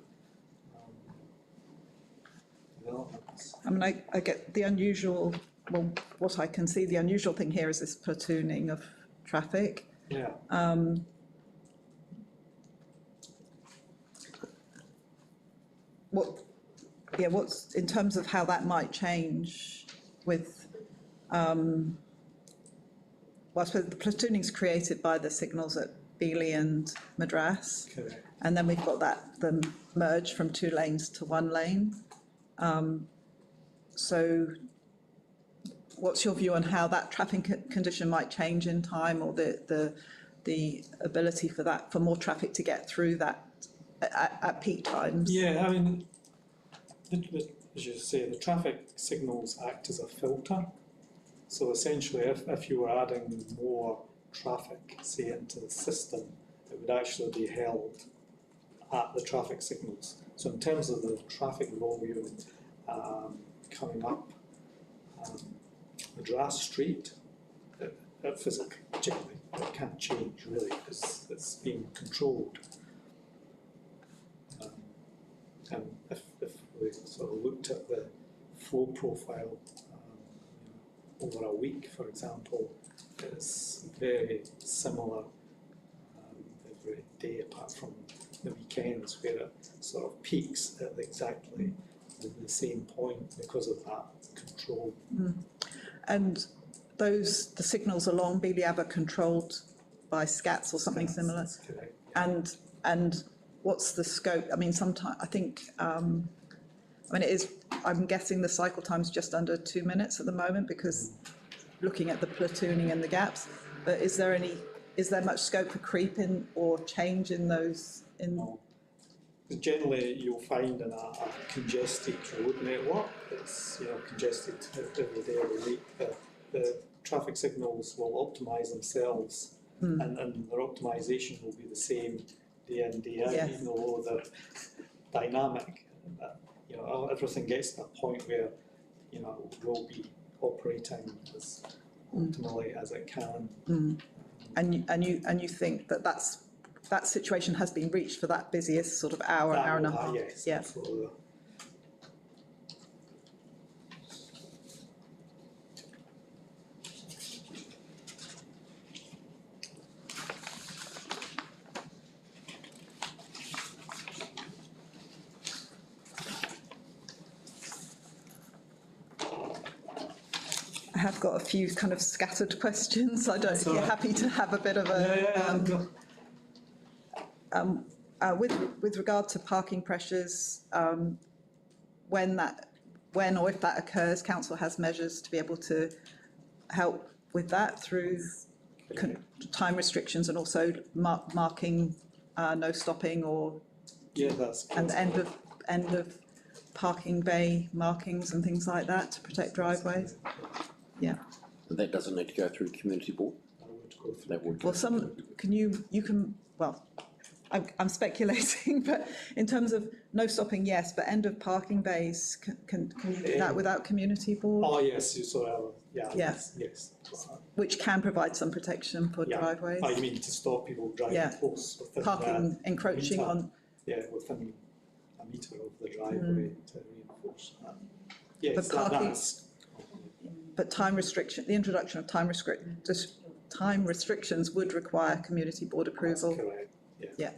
developments. I mean, I get the unusual, well, what I can see, the unusual thing here is this platooning of traffic. Yeah. What's, in terms of how that might change with, well, I suppose the platooning's created by the signals at Beeley and Madras. Correct. And then we've got the merge from 2 lanes to 1 lane. So what's your view on how that traffic condition might change in time, or the ability for more traffic to get through that at peak times? Yeah, I mean, as you say, the traffic signals act as a filter. So essentially, if you were adding more traffic, say, into the system, it would actually be held at the traffic signals. So in terms of the traffic volume coming up Madras Street, it physically, generally, it can't change really because it's being controlled. And if we sort of looked at the flow profile over a week, for example, it's very similar every day apart from the weekends where it sort of peaks at exactly the same point because of that control. And the signals along Beeley Ave are controlled by SCATs or something similar? That's correct. Yeah. And what's the scope? I mean, sometimes I think, it is, I'm guessing the cycle time's just under 2 minutes at the moment because looking at the platooning and the gaps, but is there much scope for creep in or change in those? No. Generally, you'll find in a congested road network, it's congested every day of the week, the traffic signals will optimise themselves and their optimisation will be the same day in, day out, even though they're dynamic. Everything gets to a point where it will be operating as optimally as it can. And you think that situation has been reached for that busiest sort of hour and a half? Yes, yeah. Absolutely. I have got a few kind of scattered questions. I don't. You're happy to have a bit of a. With regard to parking pressures, when or if that occurs, council has measures to be able to help with that through time restrictions and also marking no stopping or and end of parking bay markings and things like that to protect driveways. Yeah. And that doesn't need to go through community board? That would. Well, you can, well, I'm speculating, but in terms of no stopping, yes, but end of parking bays, can you do that without community board? Oh, yes, you sort of, yes. Which can provide some protection for driveways? I mean to stop people driving close within parking, encroaching meter, on. Yeah, within a metre of the driveway to reinforce that. Yes, But parking, that's. but time restriction, the introduction of time restrictions would require community board approval. That's correct. Yeah.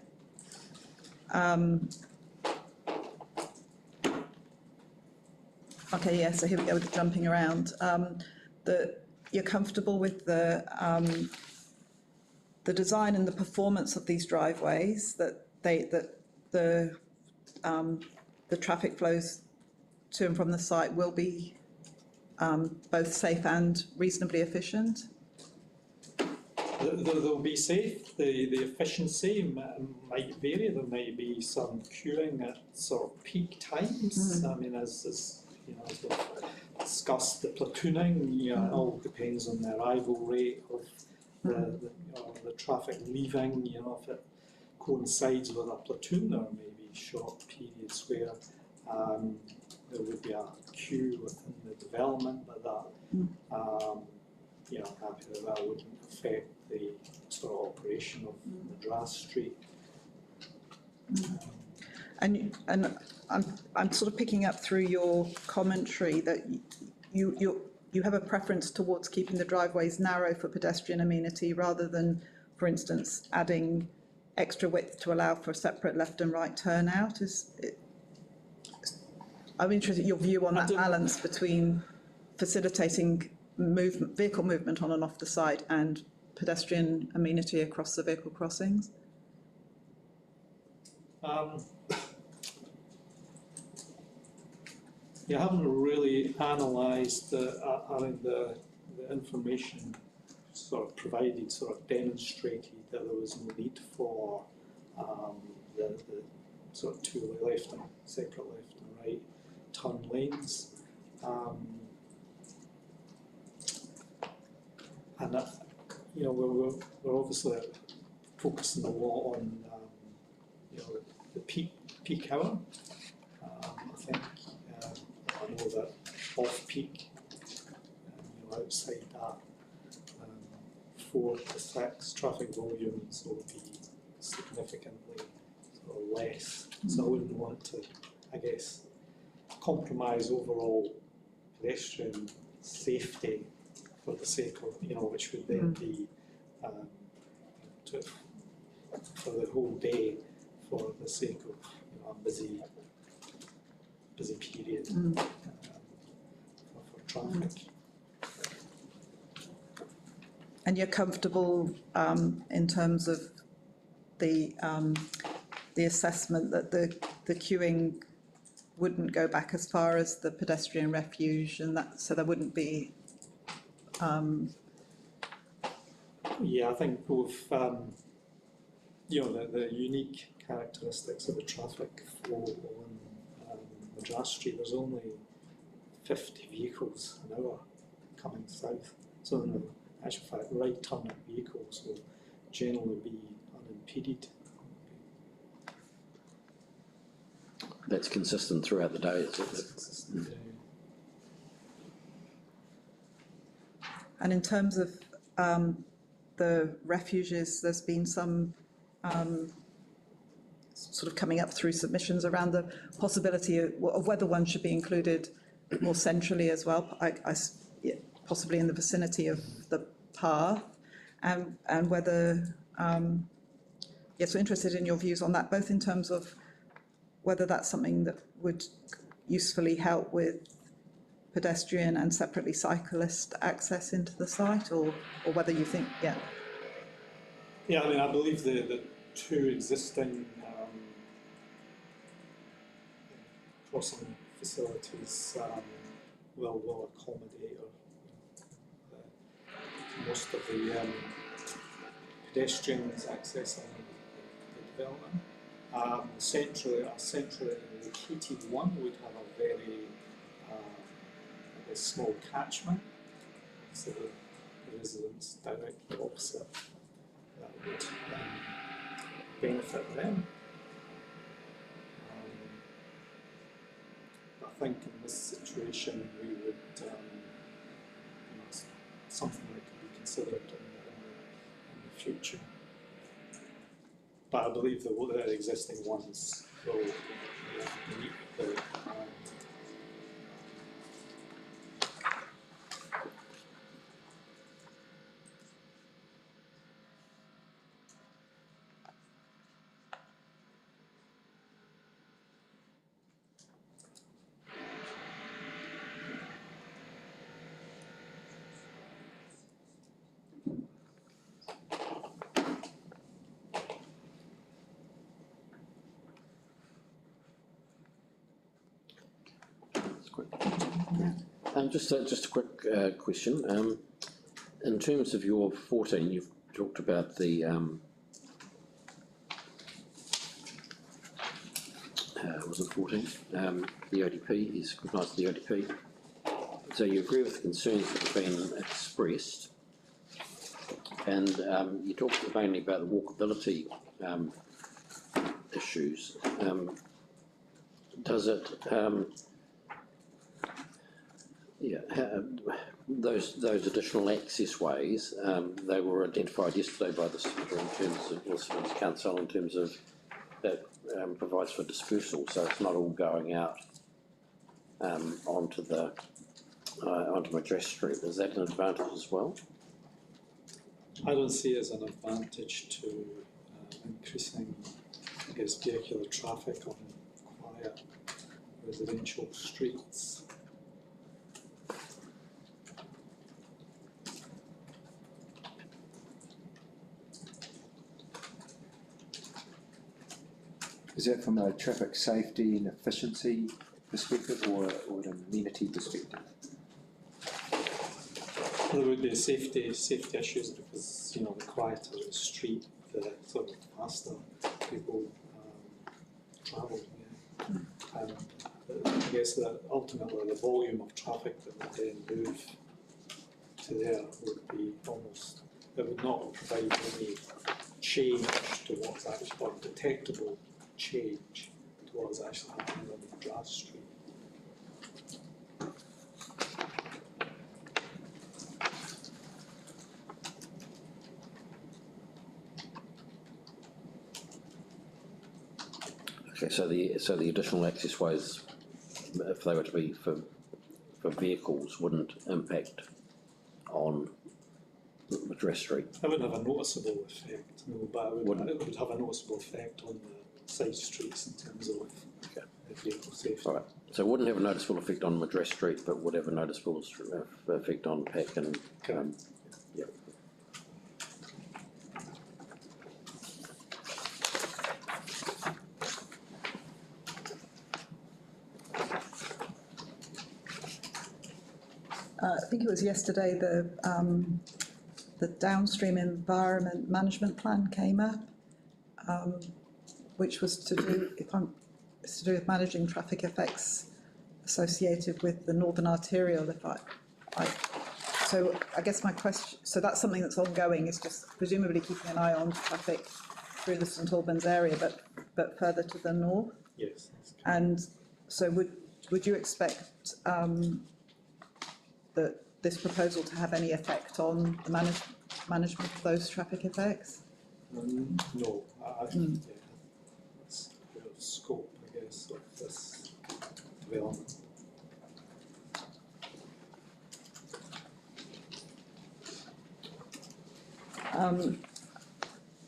Okay, yeah, so here we go with the jumping around. You're comfortable with the design and the performance of these driveways, that the traffic flows to and from the site will be both safe and reasonably efficient? They'll be safe. The efficiency might vary. There might be some queuing at sort of peak times. I mean, as we've discussed, the platooning, it all depends on the arrival rate of the traffic leaving. If it coincides with a platoon, there may be short periods where there would be a queue within the development, but that, you know, I'm happy that that wouldn't affect the sort of operation of Madras Street. And I'm sort of picking up through your commentary that you have a preference towards keeping the driveways narrow for pedestrian amenity rather than, for instance, adding extra width to allow for a separate left and right turnout. I'm interested in your view on that balance between facilitating vehicle movement on and off the site and pedestrian amenity across the vehicle crossings. You haven't really analysed the information sort of provided, sort of demonstrated that there was no need for the sort of two left and separate left and right turn lanes. And that, you know, we're obviously focusing a lot on you know, the peak hour. I think I know that off-peak, you know, outside that 4 to 6 traffic volumes will be significantly sort of less. So I wouldn't want to, I guess, compromise overall pedestrian safety for the sake of, you know, which would then be for the whole day for the sake of, you know, a busy period for traffic. And you're comfortable in terms of the assessment that the queuing wouldn't go back as far as the pedestrian refuge, and that so there wouldn't be. Yeah, I think both. You know, the unique characteristics of the traffic flow on Madras Street. There's only 50 vehicles an hour coming south, so in the actual fact, right turn vehicles will generally be unimpeded. That's consistent throughout the day, is it? Consistent, And in terms of the refuges, there's been some sort of coming up through submissions around the possibility of whether one should be included more centrally as well, possibly in the vicinity of the path, and whether, yes, we're interested in your views on that, both in terms of whether that's something that would usefully help with pedestrian and separately cyclist access into the site, or whether you think, yeah. Yeah, I mean, I believe the two existing crossing facilities will accommodate most of the pedestrians accessing the development. A centrally located one would have a very small catchment, so the residents directly opposite that would benefit them. I think in this situation we would, you know, something that could be considered in the future. But I believe the existing ones will meet the Just a quick question. In terms of your 14, you've talked about the was it 14? The ODP is compliance with the ODP. So you agree with the concerns that have been expressed, and you talked mainly about the walkability issues. Does it Yeah, those additional access ways, they were identified yesterday by the Secretary in terms of, or Citizens Council in terms of that provides for dispersal, so it's not all going out onto Madras Street. Is that an advantage as well? I don't see it as an advantage to increasing, I guess, vehicular traffic on quiet residential streets. Is that from a traffic safety and efficiency perspective or an amenity perspective? There would be safety issues because, you know, the quieter the street, the sort of faster people travel. Yeah. I guess that ultimately the volume of traffic that would then move to there would be almost, it would not provide any change to what's actually, or detectable change to what's actually happening on the Madras Street. Okay, so the additional access ways, if they were to be for vehicles, wouldn't impact on Madras Street. It wouldn't have a noticeable effect, no, but it would have a noticeable effect on the side streets in terms of the vehicle safety. All right. So it wouldn't have a noticeable effect on Madras Street, but would have a noticeable effect on PAC and yeah. I think it was yesterday the downstream environment management plan came up, which was to do, it's to do with managing traffic effects associated with the Northern Arterial. So I guess my question, so that's something that's ongoing, is just presumably keeping an eye on traffic through the St Albans area, but further to the north. Yes. And so would you expect that this proposal to have any effect on the management of those traffic effects? No, I think that's a bit of scope, I guess, of this development.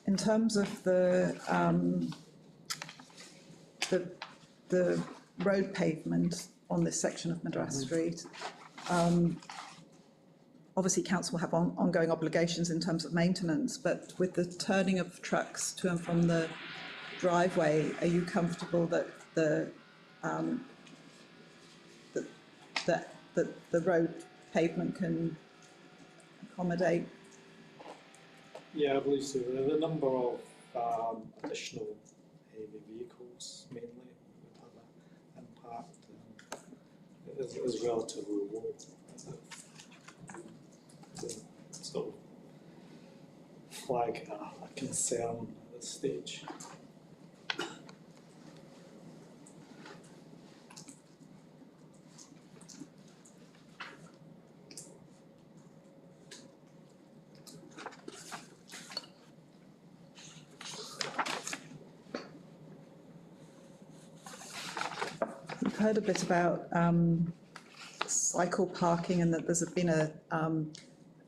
In terms of the road pavement on this section of Madras Street, obviously council will have ongoing obligations in terms of maintenance, but with the turning of trucks to and from the driveway, are you comfortable that the road pavement can accommodate? Yeah, I believe so. The number of additional heavy vehicles mainly would have an impact is relatively low. Sort of flag a concern at this stage. We've heard a bit about cycle parking and that there's been a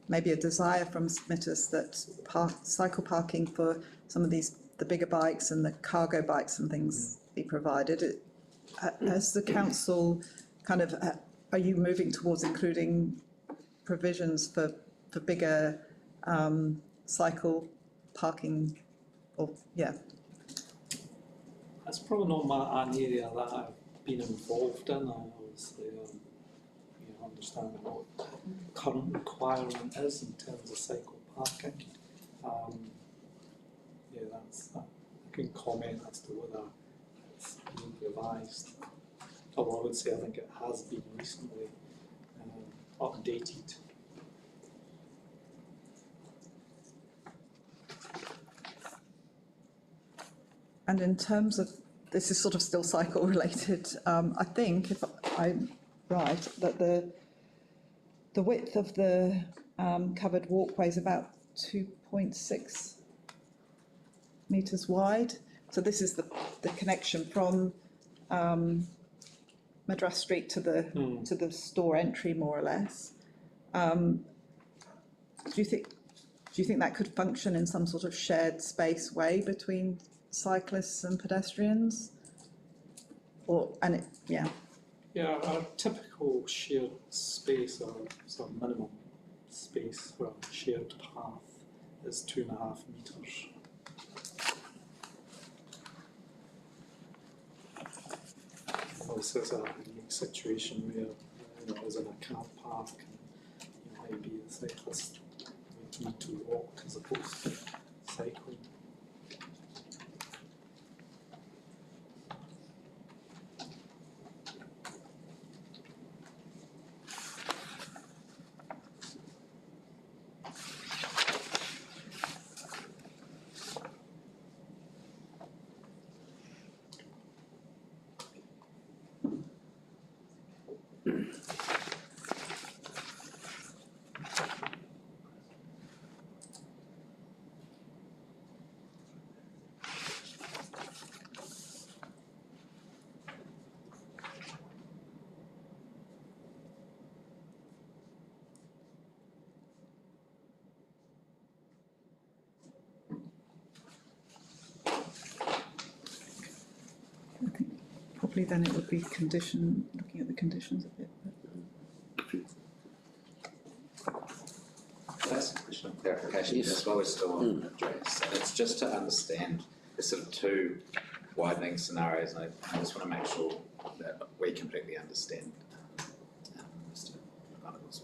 maybe a desire from submitters that cycle parking for some of the bigger bikes and the cargo bikes and things be provided. Has the council kind of, are you moving towards including provisions for bigger cycle parking or, yeah? That's probably not an area that I've been involved in. I obviously understand what current requirement is in terms of cycle parking. I can comment as to whether it's been revised. Although I would say I think it has been recently updated. And in terms of, this is sort of still cycle related, I think, if I'm right, that the width of the covered walkway is about 2.6 metres wide. So this is the connection from Madras Street to the store entry, more or less. Do you think that could function in some sort of shared space way between cyclists and pedestrians? Yeah, our typical shared space or sort of minimum space for a shared path is 2.5 metres. Obviously, it's a unique situation where, as in a car park, and maybe the cyclist would need to walk as opposed to cycling. Probably then it would be looking at the conditions a bit. That's a question of clarification, just while we're still on address, and it's just to understand the sort of two widening scenarios, and I just want to make sure that we completely understand Mr. McGonagall's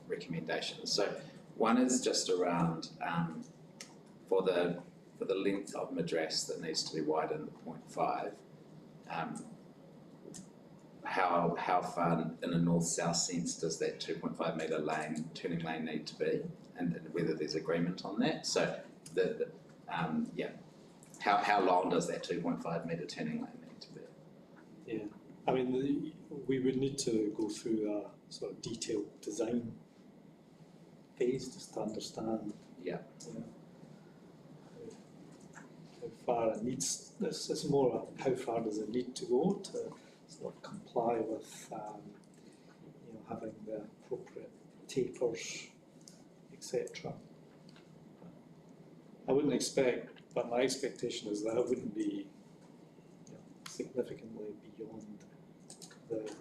recommendations. So one is just around for the length of Madras that needs to be widened 0.5. How far in a north-south sense does that 2.5 metre turning lane need to be, and whether there's agreement on that? So how long does that 2.5 metre turning lane need to be? Yeah, I mean, we would need to go through a sort of detailed design phase just to understand. Yeah. How far it needs. It's more about how far does it need to go to sort of comply with having the appropriate tapers, etc. I wouldn't expect, but my expectation is that it wouldn't be significantly beyond the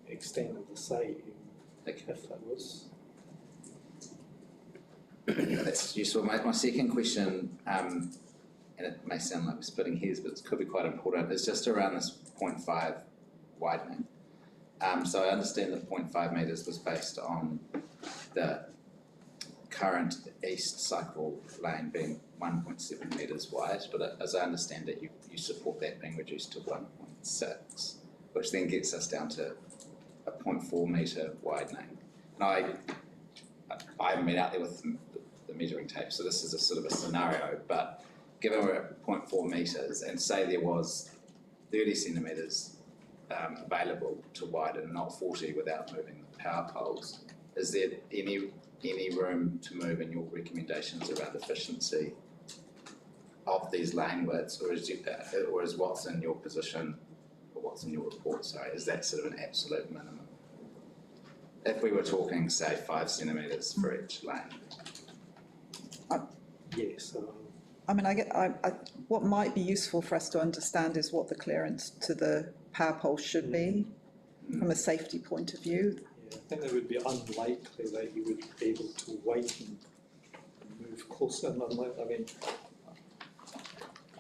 extent of the site, if that was. That's useful. My second question, and it may sound like we're splitting hairs, but it could be quite important, is just around this 0.5 widening. So I understand that 0.5 metres was based on the current east cycle lane being 1.7 metres wide, but as I understand it, you support that being reduced to 1.6, which then gets us down to a 0.4 metre widening. And I haven't been out there with the measuring tape, so this is a sort of a scenario, but given we're at 0.4 metres and say there was 30 centimetres available to widen, not 40 without moving the power poles, is there any room to move in your recommendations around efficiency of these lane widths, or is what's in your position, or what's in your report, is that sort of an absolute minimum? If we were talking, say, 5 centimetres for each lane. Yes. I mean, what might be useful for us to understand is what the clearance to the power pole should be from a safety point of view. Yeah, I think it would be unlikely that you would be able to widen and move closer. I mean,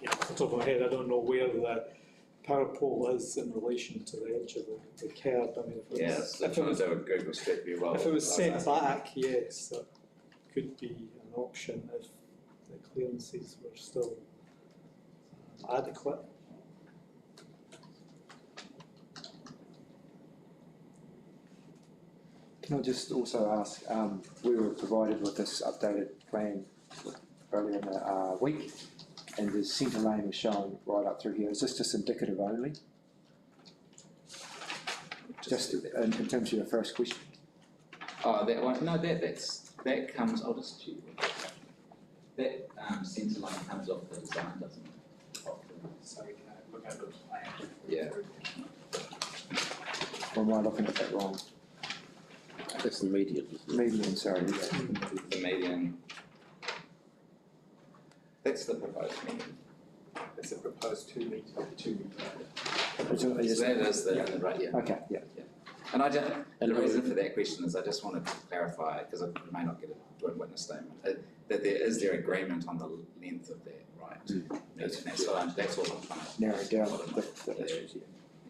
off the top of my head, I don't know where the power pole is in relation to the edge of the curb. I mean, if it was set back, yes, that could be an option if the clearances were still adequate. Can I just also ask, we were provided with this updated plan earlier in the week, and the centre lane is shown right up through here. Is this just indicative only? Just in terms of your first question? Oh, that one, no, that comes, I'll just check. That, centre line comes off the design, doesn't it? So we can look at the plan. Yeah. Or am I looking at that wrong? That's the median, isn't it? Median, sorry, yeah. The median. That's the proposed median. It's a proposed 2 metre. So that is the, right, yeah. Okay, yeah. And the reason for that question is I just wanted to clarify, because I may not get a joint witness statement, that is there agreement on the length of that, right? That's all I'm trying to. Narrow down the issues,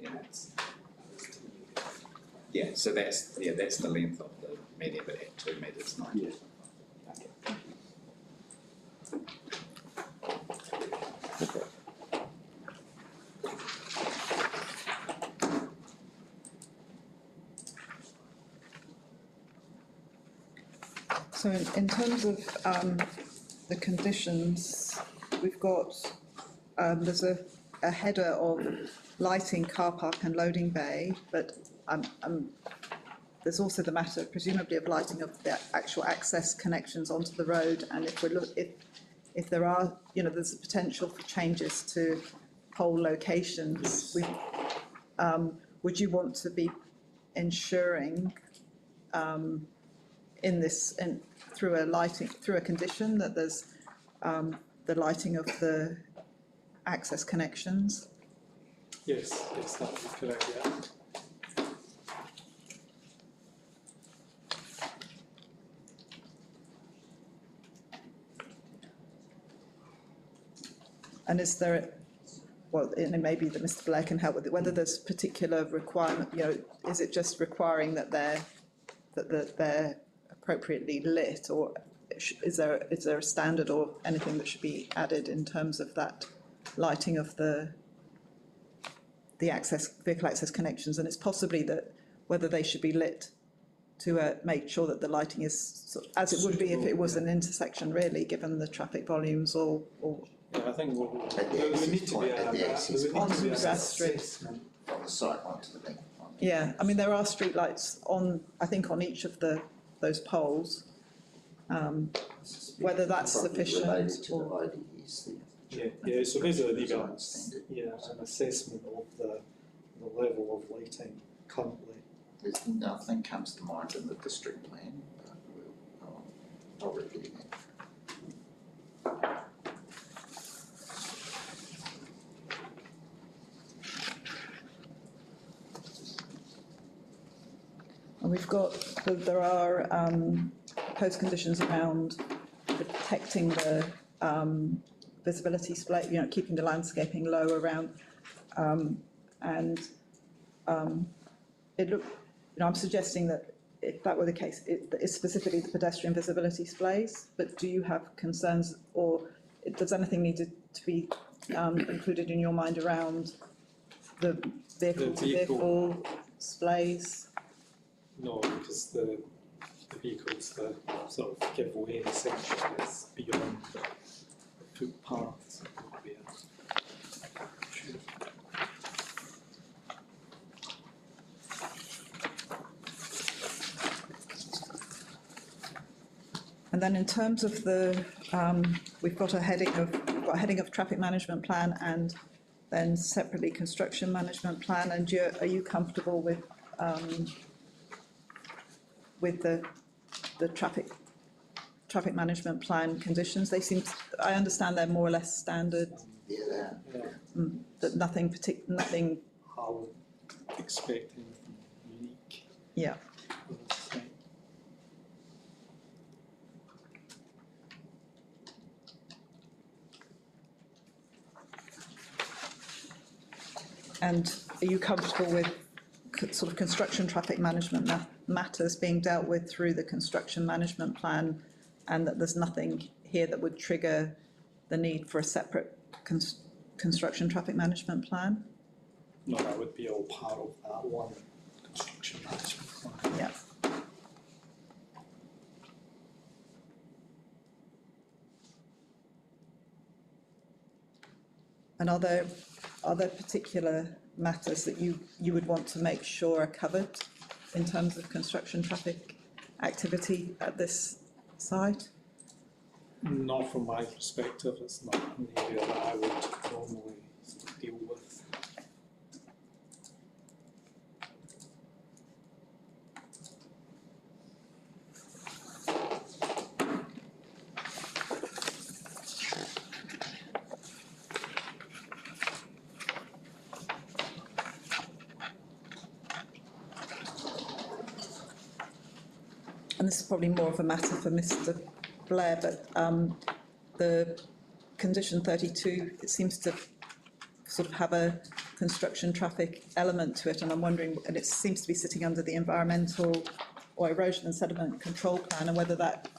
Yeah, yeah, so that's the length of the median, but at 2 metres, not. Yeah. Okay. So in terms of the conditions, we've got, there's a header of lighting, car park and loading bay, but there's also the matter presumably of lighting of the actual access connections onto the road, and if there are, there's a potential for changes to pole locations, would you want to be ensuring through a condition that there's the lighting of the access connections? Yes, that would be correct, yeah. And is there, well, it may be that Mr. Blair can help with it, whether there's particular requirement, is it just requiring that they're appropriately lit, or is there a standard or anything that should be added in terms of that lighting of the vehicle access connections? And it's possibly that whether they should be lit to make sure that the lighting is as it would be if it was an intersection, really, given the traffic volumes, or Yeah, I think At the there would need access to be point, at the access there would point. need to be On an that street. assessment. from the site onto the link. yeah, I mean there are street lights on, I think, on each of those poles. Whether that's Probably sufficient related to the or IDEs, Yeah, so there's a design standard. an assessment of the level of lighting currently. There's nothing comes to mind in the district plan, but I'll review that. And we've got, there are post conditions around protecting the visibility split, keeping the landscaping low around, and it look, I'm suggesting that if that were the case, it's specifically the pedestrian visibility displays, but do you have concerns, or does anything need to be included in your mind around the vehicle displays? No, because the vehicles, the sort of giveaway section is beyond the footpaths. Would be And then in terms of we've got a heading of traffic management plan and then separately construction management plan. And are you comfortable with the traffic management plan conditions? They seem, I understand they're more or less standard. Yeah, That nothing nothing. I would expect anything unique. Yeah. with this site. And are you comfortable with sort of construction traffic management matters being dealt with through the construction management plan, and that there's nothing here that would trigger the need for a separate construction traffic management plan? No, that would be all part of that one construction management plan. Yeah. And are there particular matters that you would want to make sure are covered in terms of construction traffic activity at this site? Not from my perspective, it's not an area that I would normally deal with. And this is probably more of a matter for Mr. Blair, but the condition 32, it seems to sort of have a construction traffic element to it, and I'm wondering, and it seems to be sitting under the environmental or erosion and sediment control plan, and whether that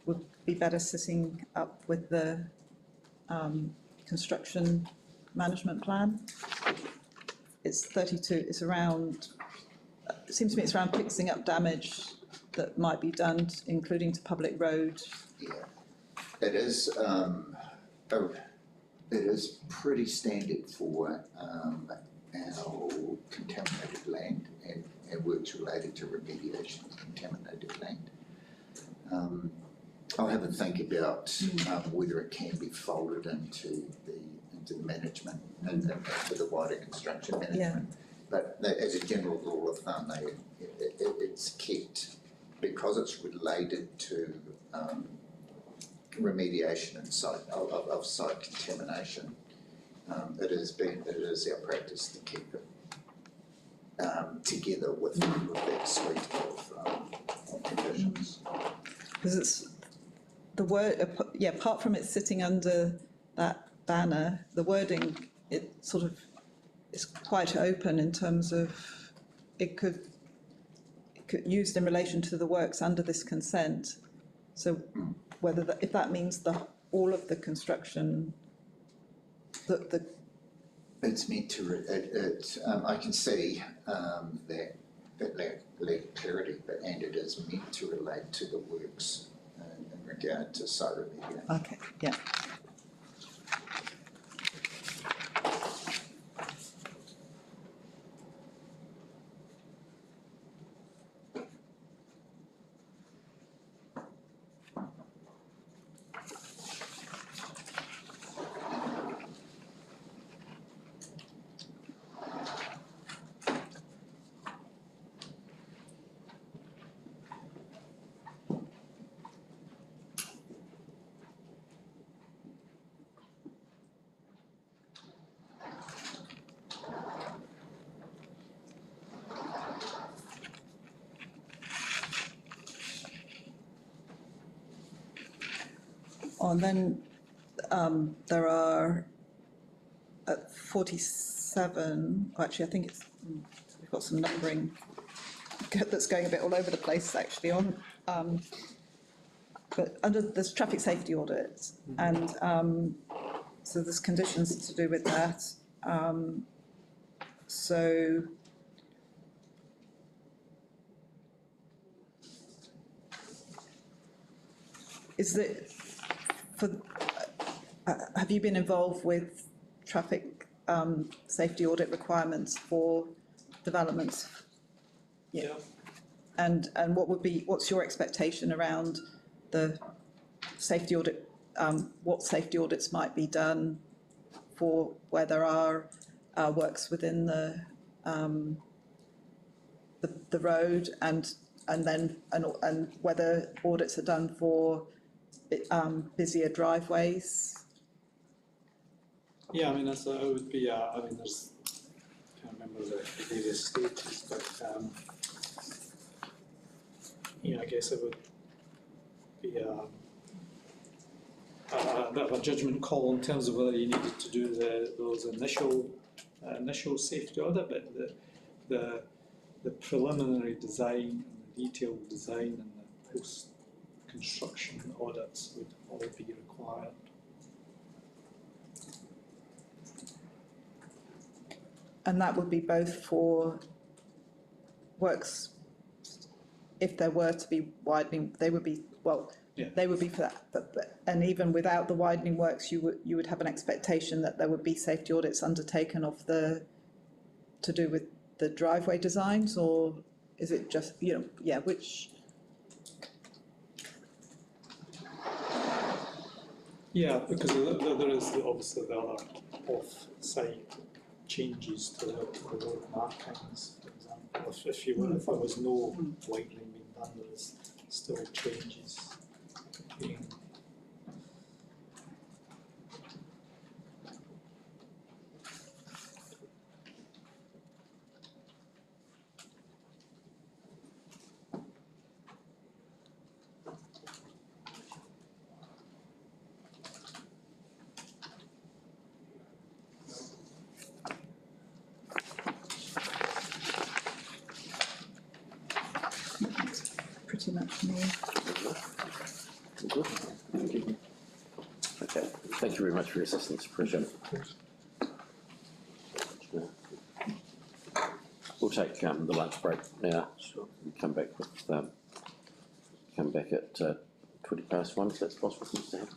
would be better sitting up with the construction management plan. It's 32, it's around, it seems to me it's around fixing up damage that might be done, including to public road. Yeah, it is, it is pretty standard for our contaminated land and works related to remediation of contaminated land. I'll have a think about whether it can be folded into the management and into the wider construction management. But as a general rule of thumb, it's kept, because it's related to remediation and of site contamination. It is our practice to keep it together with that suite of conditions. Because it's the word, apart from it sitting under that banner, the wording, it sort of is quite open in terms of it could used in relation to the works under this consent. So whether that, if that means all of the construction, it's meant to. I can see that lack clarity, and it is meant to relate to the works in regard to site remediation. Okay, yeah. And then there are at 47, actually I think it's, we've got some numbering that's going a bit all over the place actually on, but under this traffic safety audit, and so there's conditions to do with that. So is it for, have you been involved with traffic safety audit requirements for developments? Yeah. And what's your expectation around the safety audit, what safety audits might be done for where there are works within the road, and whether audits are done for busier driveways? Yeah, I mean, it would be, I mean, there's, I can't remember the various stages, but, I guess it would be a bit of a judgment call in terms of whether you needed to do those initial safety audit, but the preliminary design and the detailed design and the post-construction audits would all be required. And that would be both for works, if there were to be widening, they would be, well, yeah, they would be for that, but and even without the widening works, you would have an expectation that there would be safety audits undertaken of to do with the driveway designs, or is it just, which, Yeah, because there is obviously the other off-site changes to the road markings, for example. If there was no lightning being done, there is still changes being. pretty much me. Good. Thank you. Okay, thank you very much for your assistance, appreciate it. We'll take the lunch break now. Sure. Come back at 1:20, if that's possible, Mr. Hammond.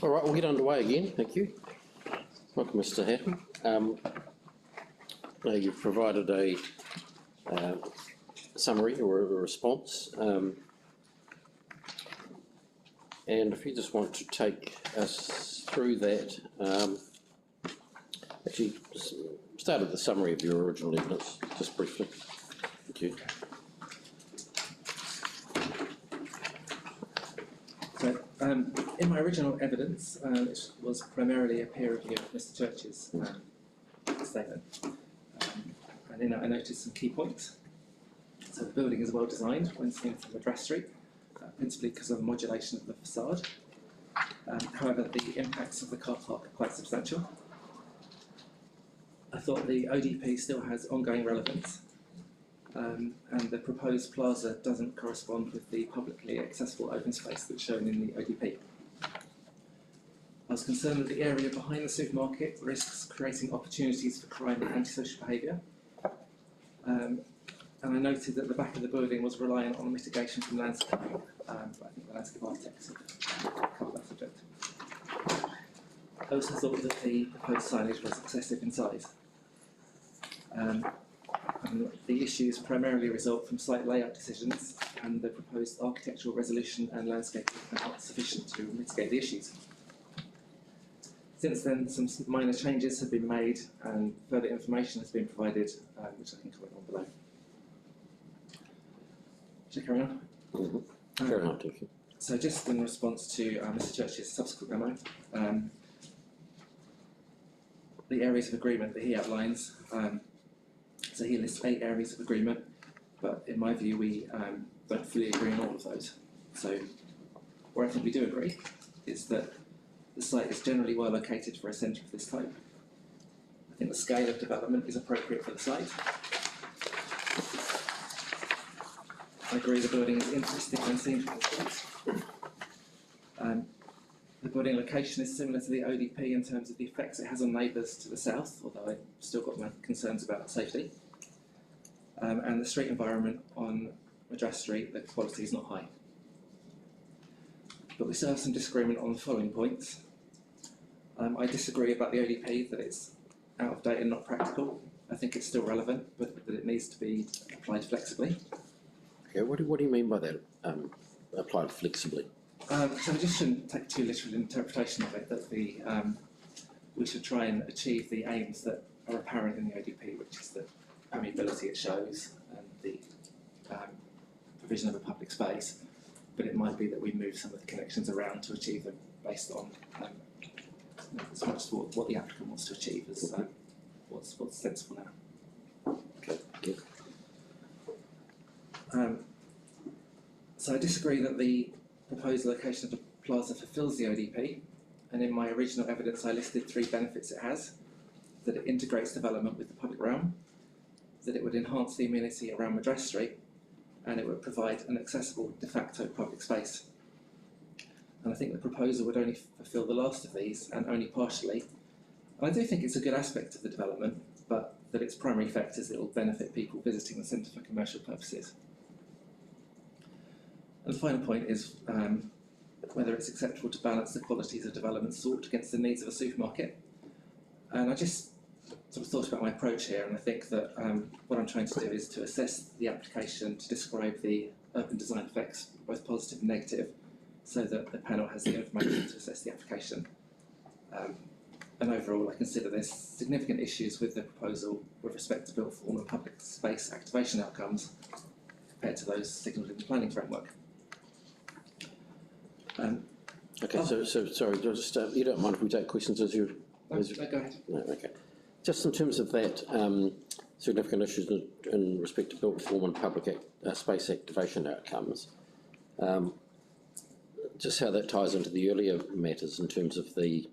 All right, we'll get underway again. Thank you. Welcome, Mr. Hatton. Now you've provided a summary or a response, and if you just want to take us through that, actually start at the summary of your original evidence, just briefly. Thank you. So, in my original evidence, which was primarily a peer review of Mr. Church's statement, and in it I noticed some key points. So the building is well designed when seen from Madras Street, principally because of the modulation of the facade. However, the impacts of the car park are quite substantial. I thought the ODP still has ongoing relevance, and the proposed plaza doesn't correspond with the publicly accessible open space that's shown in the ODP. I was concerned that the area behind the supermarket risks creating opportunities for crime and antisocial behaviour. And I noted that the back of the building was reliant on mitigation from landscaping, but I think the landscape architects have covered that subject. I also thought that the proposed signage was excessive in size. And the issues primarily result from site layout decisions, and the proposed architectural resolution and landscaping are not sufficient to mitigate the issues. Since then, some minor changes have been made and further information has been provided, which I can comment on below. Should I carry on? Mm-hmm. Carry on, thank you. So just in response to Mr. Church's subsequent memo, the areas of agreement that he outlines, so he lists 8 areas of agreement, but in my view we don't fully agree on all of those. So where I think we do agree is that the site is generally well located for a centre of this type. I think the scale of development is appropriate for the site. I agree the building is interesting when seen from the street. The building location is similar to the ODP in terms of the effects it has on neighbours to the south, although I've still got my concerns about safety. And the street environment on Madras Street, the quality is not high. But we still have some disagreement on the following points. I disagree about the ODP, that it's out of date and not practical. I think it's still relevant, but that it needs to be applied flexibly. Okay, what do you mean by that, applied flexibly? So we just shouldn't take too literal interpretation of it, that we should try and achieve the aims that are apparent in the ODP, which is the permeability it shows and the provision of a public space, but it might be that we move some of the connections around to achieve them based on as much as what the applicant wants to achieve as what's sensible now. Okay, yeah. So I disagree that the proposed location of the plaza fulfills the ODP, and in my original evidence I listed 3 benefits it has: that it integrates development with the public realm, that it would enhance the amenity around Madras Street, and it would provide an accessible de facto public space. And I think the proposal would only fulfil the last of these, and only partially. And I do think it's a good aspect of the development, but that its primary effect is that it will benefit people visiting the centre for commercial purposes. And the final point is whether it's acceptable to balance the qualities of development sought against the needs of a supermarket. And I just sort of thought about my approach here, and I think that what I'm trying to do is to assess the application to describe the urban design effects, both positive and negative, so that the panel has the information to assess the application. And overall, I consider there's significant issues with the proposal with respect to built form and public space activation outcomes compared to those signalled in the planning framework. Okay, so sorry, just you don't mind if we take questions as you? Go ahead. No, okay. Just in terms of that, significant issues in respect to built form and public space activation outcomes, just how that ties into the earlier matters in terms of the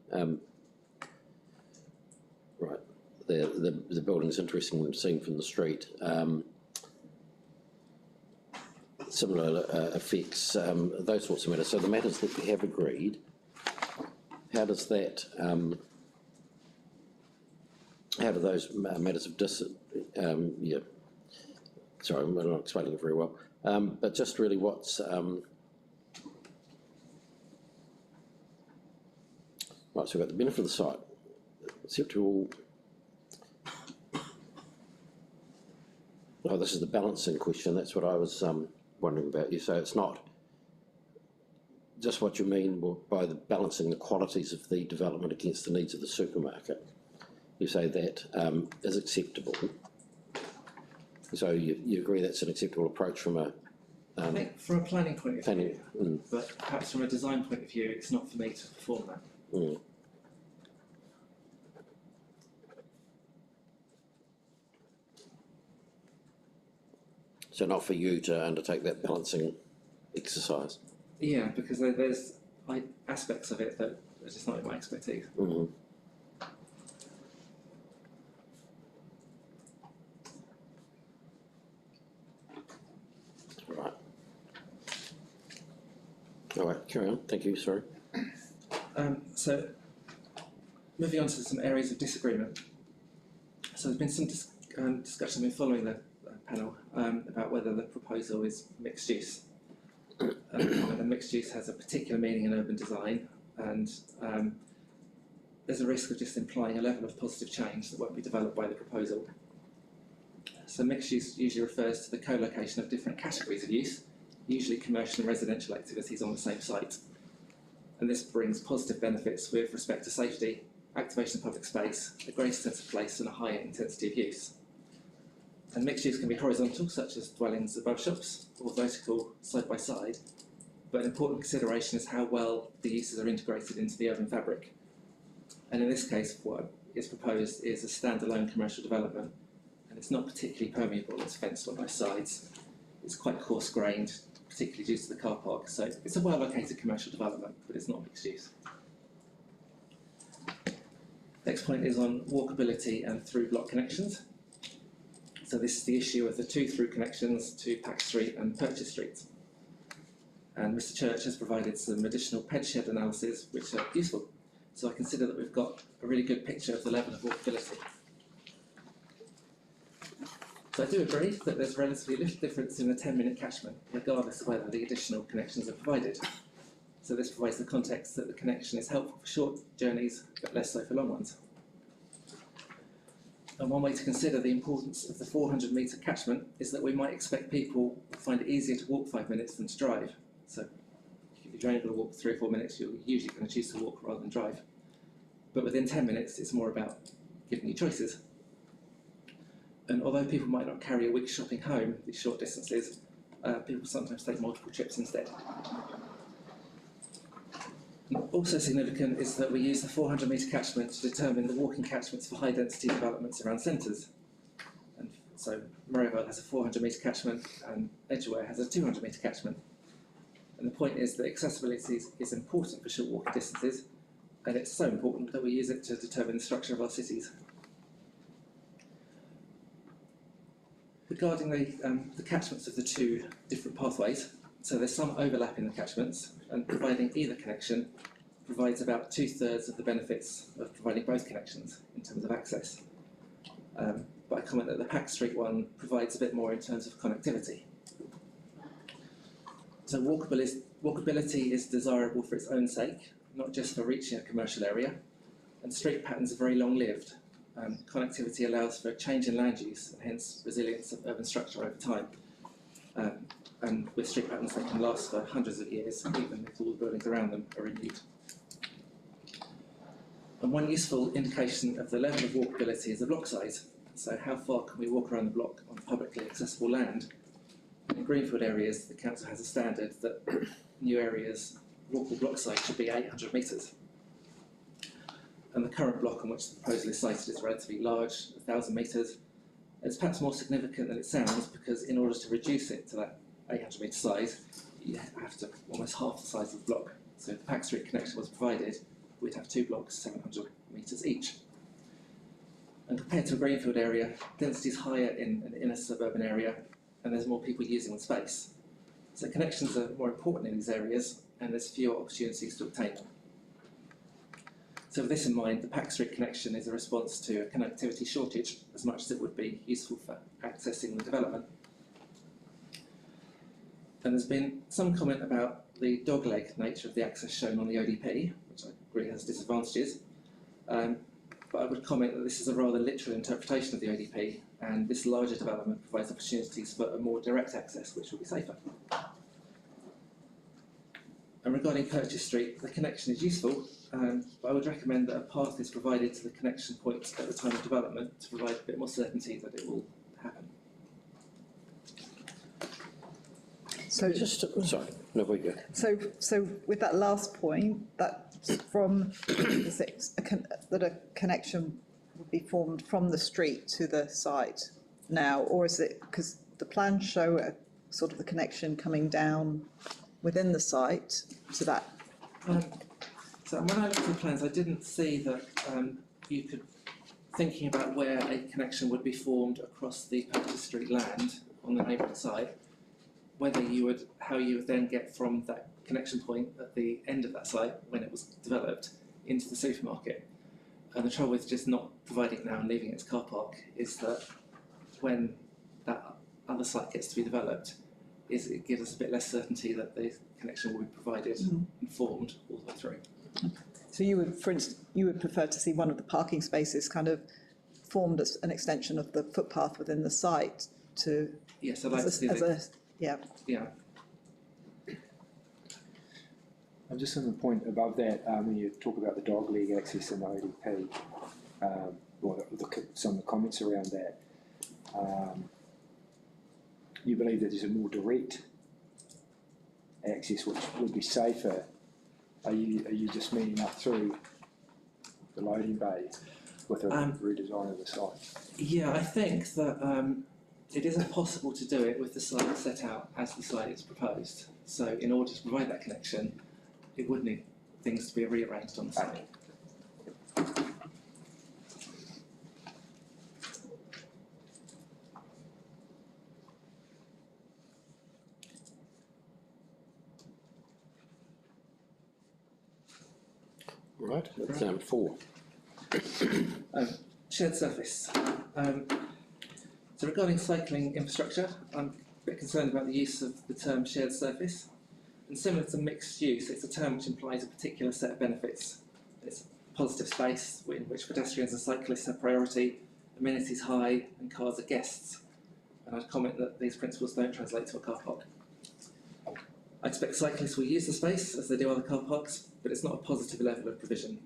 right, the building's interesting when seen from the street. Similar effects, those sorts of matters. So the matters that we have agreed, how does that, how do those matters of yeah, sorry, I'm not explaining it very well, but just really what's, Right, so we've got the benefit of the site, acceptable. Oh, this is the balancing question, that's what I was wondering about. You say it's not just what you mean by the balancing the qualities of the development against the needs of the supermarket. You say that is acceptable. So you agree that's an acceptable approach from a I think from a planning point of planning. view, but perhaps from a design point of view, it's not for me to perform that. So not for you to undertake that balancing exercise? Yeah, because there's aspects of it that are just not in my expertise. Right. All right, carry on. Thank you, sorry. So, moving on to some areas of disagreement. So there's been some discussion been following the panel about whether the proposal is mixed use. And mixed use has a particular meaning in urban design, and there's a risk of just implying a level of positive change that won't be developed by the proposal. So mixed use usually refers to the co-location of different categories of use, usually commercial and residential activities on the same site. And this brings positive benefits with respect to safety, activation of public space, a greater sense of place and a higher intensity of use. And mixed use can be horizontal, such as dwellings above shops, or vertical, side by side. But an important consideration is how well the uses are integrated into the urban fabric. And in this case, what is proposed is a standalone commercial development, and it's not particularly permeable, it's fenced on both sides. It's quite coarse-grained, particularly due to the car park, so it's a well-located commercial development, but it's not mixed use. Next point is on walkability and through block connections. So this is the issue of the two through connections to Pack Street and Purchase Street. And Mr. Church has provided some additional pedshed analysis which are useful. So I consider that we've got a really good picture of the level of walkability. So I do agree that there's relatively little difference in the 10-minute catchment, regardless of whether the additional connections are provided. So this provides the context that the connection is helpful for short journeys, but less so for long ones. And one way to consider the importance of the 400-metre catchment is that we might expect people to find it easier to walk 5 minutes than to drive. So if you're only going to walk 3 or 4 minutes, you're usually going to choose to walk rather than drive. But within 10 minutes, it's more about giving you choices. And although people might not carry a week's shopping home, these short distances, people sometimes take multiple trips instead. Also significant is that we use the 400-metre catchment to determine the walking catchments for high-density developments around centres. And so Murrayvale has a 400-metre catchment and Edgware has a 200-metre catchment. And the point is that accessibility is important for short walking distances, and it's so important that we use it to determine the structure of our cities. Regarding the catchments of the two different pathways, so there's some overlap in the catchments, and providing either connection provides about 2/3 of the benefits of providing both connections in terms of access. But I comment that the Pack Street one provides a bit more in terms of connectivity. So walkability is desirable for its own sake, not just for reaching a commercial area, and street patterns are very long-lived. Connectivity allows for a change in land use and hence resilience of urban structure over time. And with street patterns that can last for hundreds of years, even if all the buildings around them are renewed. And one useful indication of the level of walkability is the block size. So how far can we walk around the block on publicly accessible land? In greenfield areas, the council has a standard that new areas' walkable block size should be 800 metres. And the current block on which the proposal is cited is relatively large, 1,000 metres. It's perhaps more significant than it sounds because in order to reduce it to that 800 metre size, you have to almost half the size of the block. So if the Pack Street connection was provided, we'd have 2 blocks, 700 metres each. And compared to a greenfield area, density is higher in an inner suburban area, and there's more people using the space. So connections are more important in these areas, and there's fewer opportunities to obtain them. So with this in mind, the Pack Street connection is a response to a connectivity shortage as much as it would be useful for accessing the development. And there's been some comment about the dogleg nature of the access shown on the ODP, which I agree has disadvantages. But I would comment that this is a rather literal interpretation of the ODP, and this larger development provides opportunities for a more direct access, which will be safer. And regarding Purchase Street, the connection is useful, but I would recommend that a path is provided to the connection point at the time of development to provide a bit more certainty that it will happen. So Sorry, no, we go. So with that last point, that's from, is it that a connection would be formed from the street to the site now, or is it, because the plans show a sort of the connection coming down within the site to that? So when I looked at the plans, I didn't see that you could, thinking about where a connection would be formed across the Purchase Street land on the neighbouring site, whether you would, how you would then get from that connection point at the end of that site when it was developed into the supermarket. And the trouble with just not providing it now and leaving it as car park is that when that other site gets to be developed, is it gives us a bit less certainty that the connection will be provided and formed all the way through. So you would, for instance, you would prefer to see one of the parking spaces kind of formed as an extension of the footpath within the site to... Yes, I'd like to see that. Yeah. Yeah. I'm just on the point above that, when you talk about the dog leg access in the ODP, or some of the comments around that, you believe that there's a more direct access which would be safer. Are you just meaning up through the loading bay with a redesign of the site? Yeah, I think that it isn't possible to do it with the site set out as the site is proposed. So in order to provide that connection, it would need things to be rearranged on the site. Right, that's 4. Shared surface. So regarding cycling infrastructure, I'm a bit concerned about the use of the term shared surface. And similar to mixed use, it's a term which implies a particular set of benefits. It's a positive space in which pedestrians and cyclists have priority, amenities high, and cars are guests. And I'd comment that these principles don't translate to a car park. I expect cyclists will use the space as they do other car parks, but it's not a positive level of provision.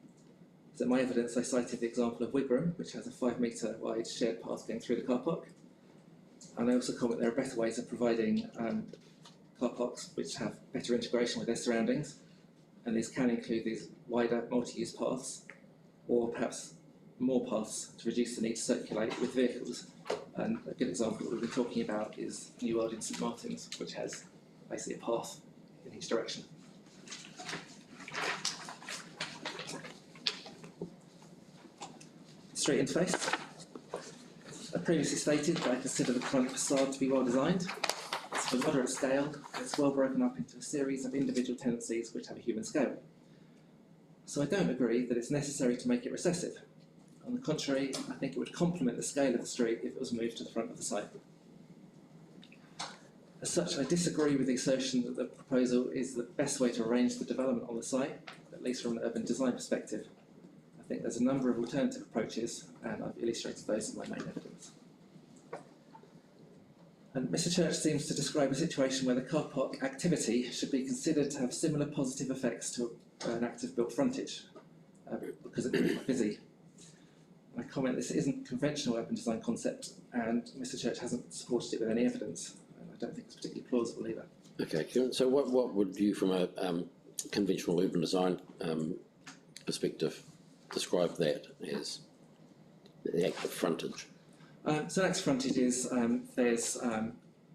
So in my evidence, I cited the example of Wigram, which has a 5-metre wide shared path going through the car park. And I also comment there are better ways of providing car parks which have better integration with their surroundings, and these can include these wider multi-use paths, or perhaps more paths to reduce the need to circulate with vehicles. And a good example that we've been talking about is New World in St Martin's, which has basically a path in each direction. Street interface. I previously stated that I consider the front facade to be well designed. It's of a moderate scale, it's well broken up into a series of individual tenancies which have a human scale. So I don't agree that it's necessary to make it recessive. On the contrary, I think it would complement the scale of the street if it was moved to the front of the site. As such, I disagree with the assertion that the proposal is the best way to arrange the development on the site, at least from an urban design perspective. I think there's a number of alternative approaches, and I've illustrated those in my main evidence. And Mr. Church seems to describe a situation where the car park activity should be considered to have similar positive effects to an active built frontage, because it would be busy. I comment this isn't a conventional urban design concept, and Mr. Church hasn't supported it with any evidence, and I don't think it's particularly plausible either. Okay, so what would you, from a conventional urban design perspective, describe that as the active frontage? So active frontage is there's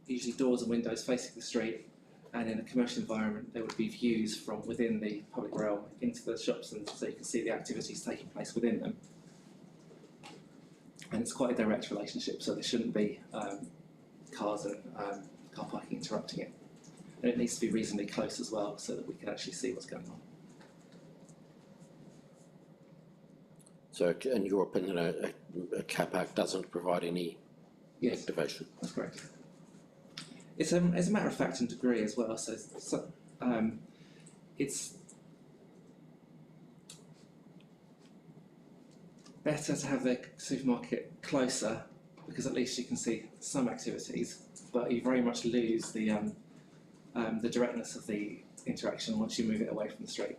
usually doors and windows facing the street, and in a commercial environment there would be views from within the public realm into the shops, and so you can see the activities taking place within them. And it's quite a direct relationship, so there shouldn't be cars and car parking interrupting it. And it needs to be reasonably close as well, so that we can actually see what's going on. So, in your opinion, a car park doesn't provide any activation? That's correct. It's a matter of fact and degree as well. So it's better to have the supermarket closer because at least you can see some activities, but you very much lose the directness of the interaction once you move it away from the street.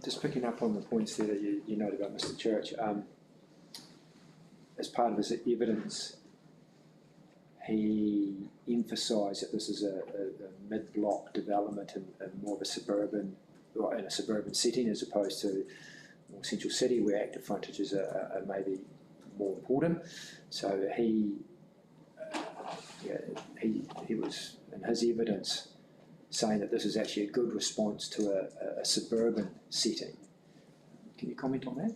Just picking up on the points there that you noted about Mr. Church, as part of his evidence, he emphasised that this is a mid-block development in more of a suburban, or in a suburban setting as opposed to more central city where active frontages are maybe more important. So he was, in his evidence, saying that this is actually a good response to a suburban setting. Can you comment on that?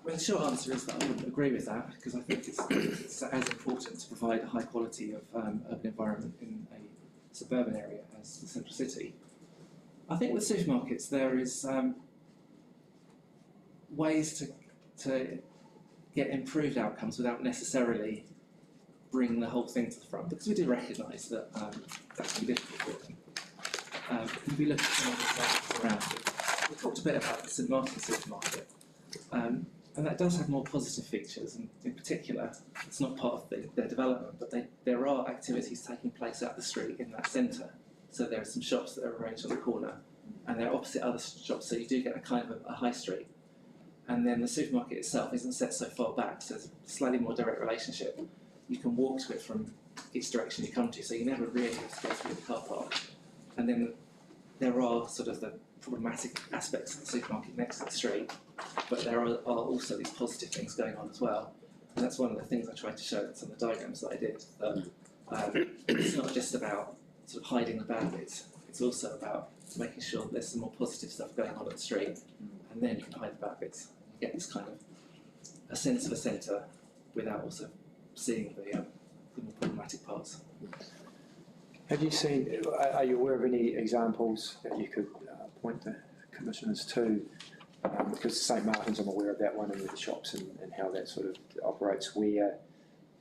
Well, the short answer is that I wouldn't agree with that because I think it's as important to provide a high quality of urban environment in a suburban area as the central city. I think with supermarkets there is ways to get improved outcomes without necessarily bring the whole thing to the front, because we do recognise that that can be difficult for them. If we look at some of the examples around it, we talked a bit about the St Martin's supermarket, and that does have more positive features, and in particular, it's not part of their development, but there are activities taking place out the street in that centre. So there are some shops that are arranged on the corner, and they're opposite other shops, so you do get a kind of a high street. And then the supermarket itself isn't set so far back, so there's a slightly more direct relationship. You can walk to it from each direction you come to, so you never really have to go through the car park. And then there are sort of the problematic aspects of the supermarket next to the street, but there are also these positive things going on as well. And that's one of the things I tried to show in some of the diagrams that I did. That it's not just about sort of hiding the bad bits, it's also about making sure that there's some more positive stuff going on at the street, and then you can hide the bad bits. You get this kind of a sense of a centre without also seeing the more problematic parts. Have you seen, are you aware of any examples that you could point the commissioners to? Because St Martin's, I'm aware of that one, and with the shops and how that sort of operates, where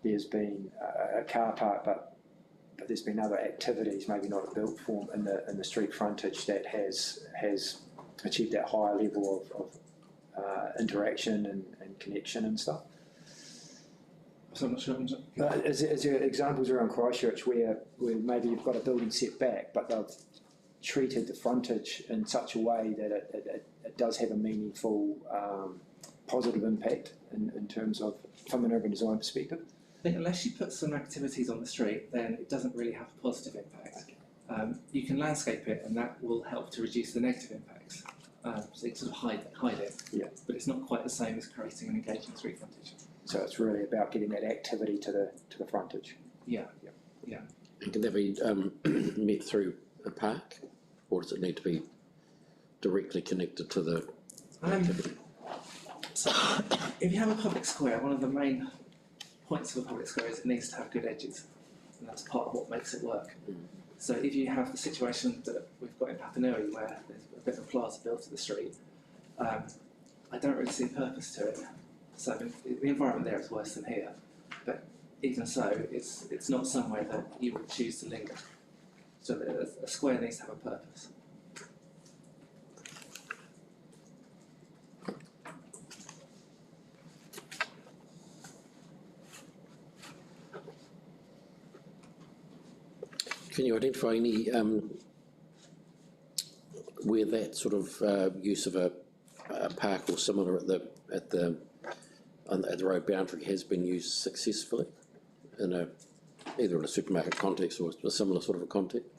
there's been a car park, but there's been other activities, maybe not a built form, in the street frontage that has achieved that higher level of interaction and connection and stuff. So I'm not sure. Is there examples around Christchurch where maybe you've got a building set back, but they've treated the frontage in such a way that it does have a meaningful positive impact in terms of, from an urban design perspective? I think unless you put some activities on the street, then it doesn't really have a positive impact. You can landscape it, and that will help to reduce the negative impacts. So you can sort of hide it, yeah. But it's not quite the same as creating an engaging street frontage. So it's really about getting that activity to the frontage. Yeah. And can that be met through a park, or does it need to be directly connected to the activity? So if you have a public square, one of the main points of a public square is it needs to have good edges, and that's part of what makes it work. So if you have the situation that we've got in Papanui where there's a bit of a plaza built to the street, I don't really see a purpose to it. So the environment there is worse than here, but even so, it's not somewhere that you would choose to linger. So a square needs to have a purpose. Can you identify any where that sort of use of a park or similar at the road boundary has been used successfully in either in a supermarket context or a similar sort of a context?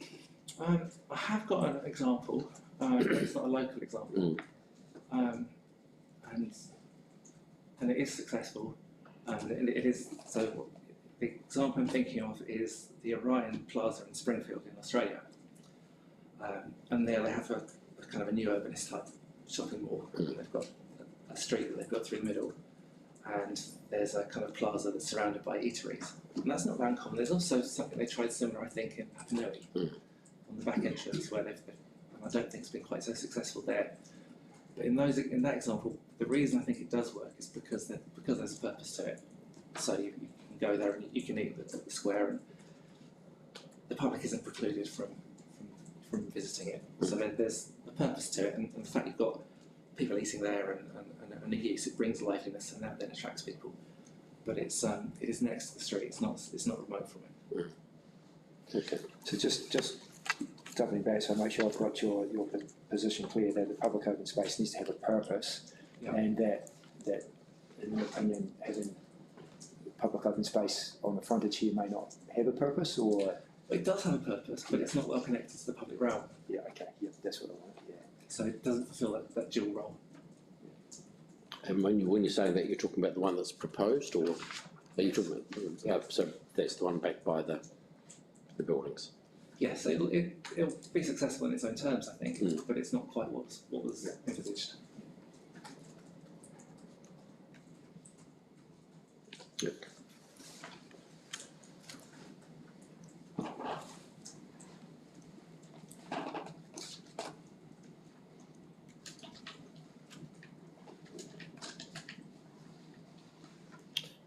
I have got an example, but it's not a local example, and it is successful. And it is, so the example I'm thinking of is the Orion Plaza in Springfield in Australia, and there they have a kind of a new urbanist type shopping mall. They've got a street that they've got through the middle, and there's a kind of plaza that's surrounded by eateries, and that's not that uncommon. There's also something they tried similar, I think, in Papanui on the back entrance, where and I don't think it's been quite so successful there. But in that example, the reason I think it does work is because there's a purpose to it. So you can go there and you can eat at the square, and the public isn't precluded from visiting it. So there's a purpose to it, and the fact you've got people eating there and a use, it brings liveliness, and that then attracts people. But it is next to the street. It's not remote from it. Okay. So just doubling back, so I make sure I've got your position clear, that the public open space needs to have a purpose, Yeah. and that in your opinion, having public open space on the frontage here may not have a purpose, or? It does have a purpose, but it's not well connected to the public realm. Yeah, okay, yeah, that's what I want, yeah. So it doesn't fulfil that dual role. And when you're saying that, you're talking about the one that's proposed, or are you talking about, so that's the one backed by the buildings? Yes, it'll be successful in its own terms, I think, but it's not quite what was envisaged. Yep.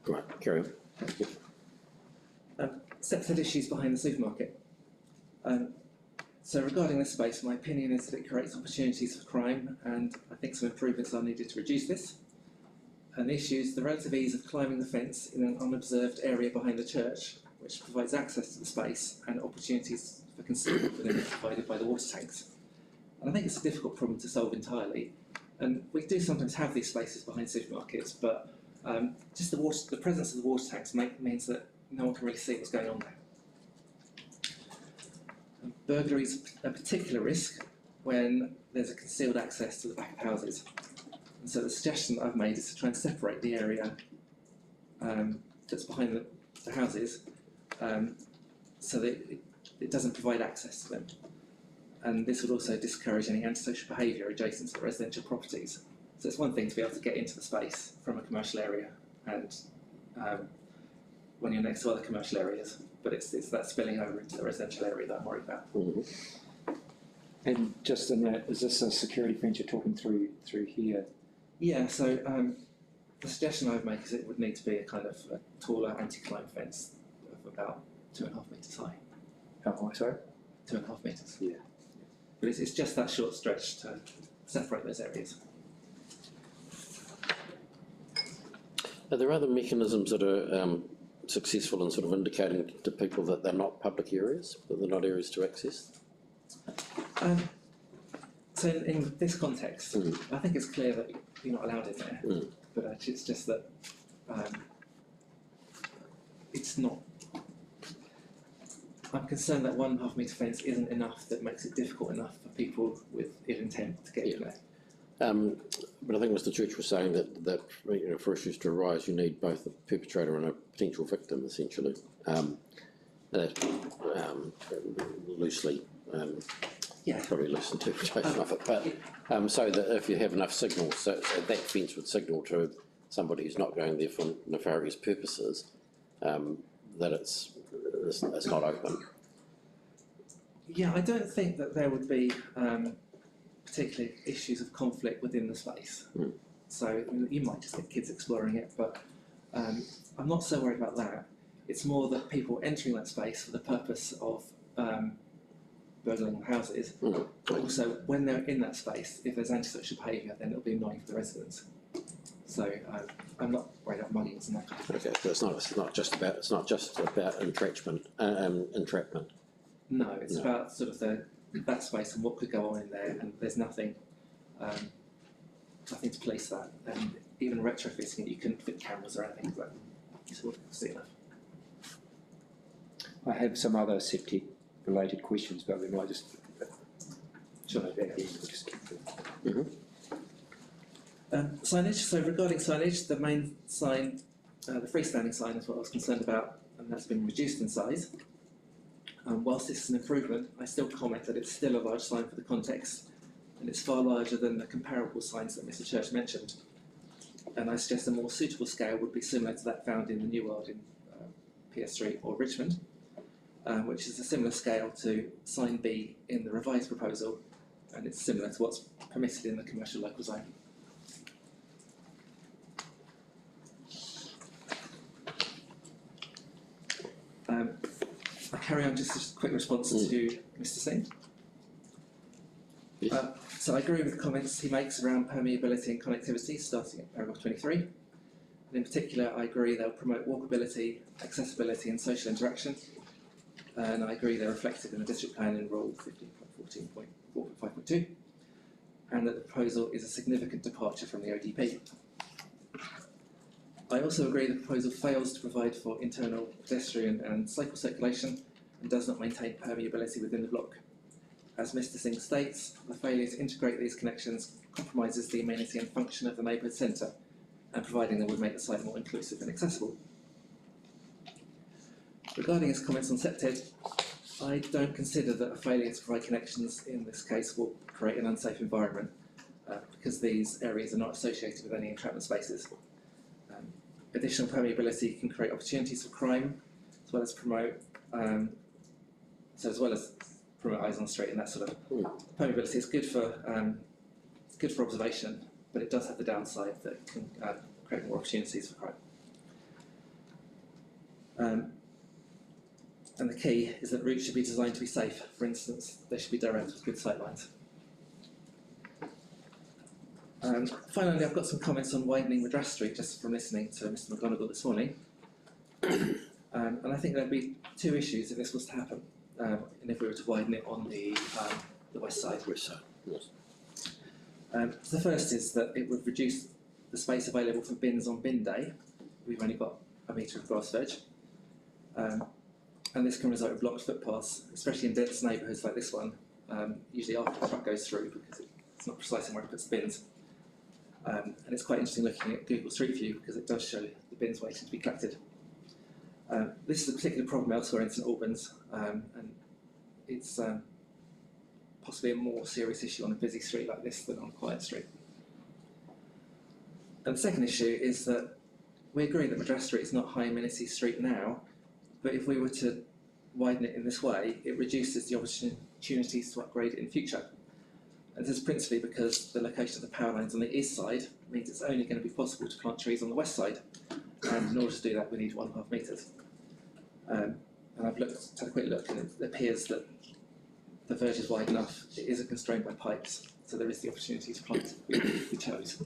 Right, carry on. Separate issues behind the supermarket. So regarding this space, my opinion is that it creates opportunities for crime, and I think some improvements are needed to reduce this. And the issue is the relative ease of climbing the fence in an unobserved area behind the church, which provides access to the space and opportunities for concealment within it provided by the water tanks. And I think it's a difficult problem to solve entirely. And we do sometimes have these spaces behind supermarkets, but just the presence of the water tanks means that no one can really see what's going on there. Burglary is a particular risk when there's a concealed access to the back of houses. And so the suggestion that I've made is to try and separate the area that's behind the houses so that it doesn't provide access to them. And this would also discourage any antisocial behaviour adjacent to the residential properties. So it's one thing to be able to get into the space from a commercial area and when you're next to other commercial areas, but it's that spilling over into the residential area that I'm worried about. Mm-hmm. And just in that, is this a security fence you're talking through here? Yeah, so the suggestion I've made is it would need to be a kind of a taller anti-climb fence of about 2.5 metres high. How high, sorry? 2.5 metres. Yeah. But it's just that short stretch to separate those areas. Are there other mechanisms that are successful in sort of indicating to people that they're not public areas, that they're not areas to access? So in this context, I think it's clear that you're not allowed in there, but actually it's just that it's not. I'm concerned that 1.5 metre fence isn't enough, that makes it difficult enough for people with ill intent to get in there. But I think Mr. Church was saying that you know, for issues to arise, you need both a perpetrator and a potential victim, essentially. Loosely, probably loose interpretation of it, but so that if you have enough signals, so that fence would signal to somebody who's not going there for nefarious purposes that it's not open. Yeah, I don't think that there would be particularly issues of conflict within the space. So you might just get kids exploring it, but I'm not so worried about that. It's more that people entering that space for the purpose of burgling houses, but also when they're in that space, if there's antisocial behaviour, then it'll be annoying for the residents. So I'm not worried about muggings and that kind of thing. Okay, so it's not just about entrapment. No, it's about sort of that space and what could go on in there, and there's nothing to police that. And even retrofitting it, you couldn't fit cameras or anything, but you sort of see enough. I have some other septic related questions, but we might just Sure. we'll just keep them. Signage. So regarding signage, the main sign, the freestanding sign, is what I was concerned about, and that's been reduced in size. Whilst this is an improvement, I still comment that it's still a large sign for the context, and it's far larger than the comparable signs that Mr. Church mentioned. And I suggest a more suitable scale would be similar to that found in the New World in PS3 or Richmond, which is a similar scale to sign B in the revised proposal, and it's similar to what's permitted in the commercial local zone. carry on, just a quick response to Mr. Singh. Yes. So I agree with the comments he makes around permeability and connectivity, starting at paragraph 23. And in particular, I agree they'll promote walkability, accessibility and social interaction. And I agree they're reflected in the district plan in rule 15.14.4.5.2, and that the proposal is a significant departure from the ODP. I also agree the proposal fails to provide for internal pedestrian and cycle circulation and does not maintain permeability within the block. As Mr. Singh states, the failure to integrate these connections compromises the amenity and function of the neighbourhood centre, and providing them would make the site more inclusive and accessible. Regarding his comments on SEPTED, I don't consider that a failure to provide connections in this case will create an unsafe environment, because these areas are not associated with any entrapment spaces. Additional permeability can create opportunities for crime, as well as promote eyes on the street and that sort of permeability. Is good for observation, but it does have the downside that can create more opportunities for crime. And the key is that routes should be designed to be safe. For instance, they should be direct with good sightlines. Finally, I've got some comments on widening Madras Street just from listening to Mr. McGonigal this morning. And I think there'd be two issues if this was to happen, and if we were to widen it on the west side. West side, yes. So the first is that it would reduce the space available for bins on bin day. We've only got a metre of grass veg. And this can result in blocked footpaths, especially in dense neighbourhoods like this one, usually after the truck goes through, because it's not precisely where it puts the bins. And it's quite interesting looking at Google Street View, because it does show the bins waiting to be collected. This is a particular problem elsewhere in St Albans, and it's possibly a more serious issue on a busy street like this than on a quiet street. And the second issue is that we agree that Madras Street is not a high amenity street now, but if we were to widen it in this way, it reduces the opportunities to upgrade it in future. And this is principally because the location of the power lines on the east side means it's only going to be possible to plant trees on the west side, and in order to do that we need 1.5 metres. And I've had a quick look, and it appears that the verge is wide enough. It isn't constrained by pipes, so there is the opportunity to plant if we chose.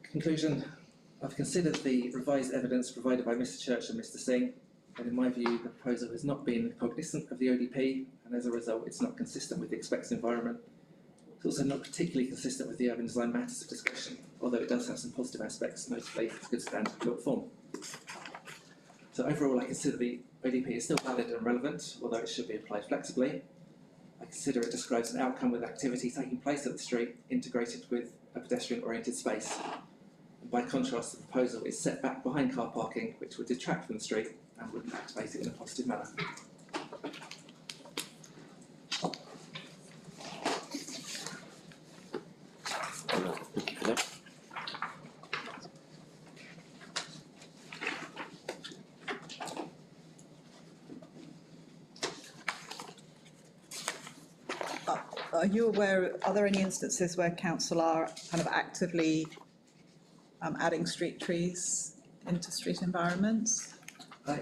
Conclusion, I've considered the revised evidence provided by Mr Church and Mr Singh, and in my view the proposal has not been cognizant of the ODP, and as a result it's not consistent with the expected environment. It's also not particularly consistent with the urban design matters of discussion, although it does have some positive aspects, notably good standard built form. So overall I consider the ODP is still valid and relevant, although it should be applied flexibly. I consider it describes an outcome with activity taking place at the street integrated with a pedestrian oriented space. And by contrast, the proposal is set back behind car parking, which would detract from the street and wouldn't activate it in a positive manner. Thank you for that. Are you aware, are there any instances where council are kind of actively adding street trees into street environments?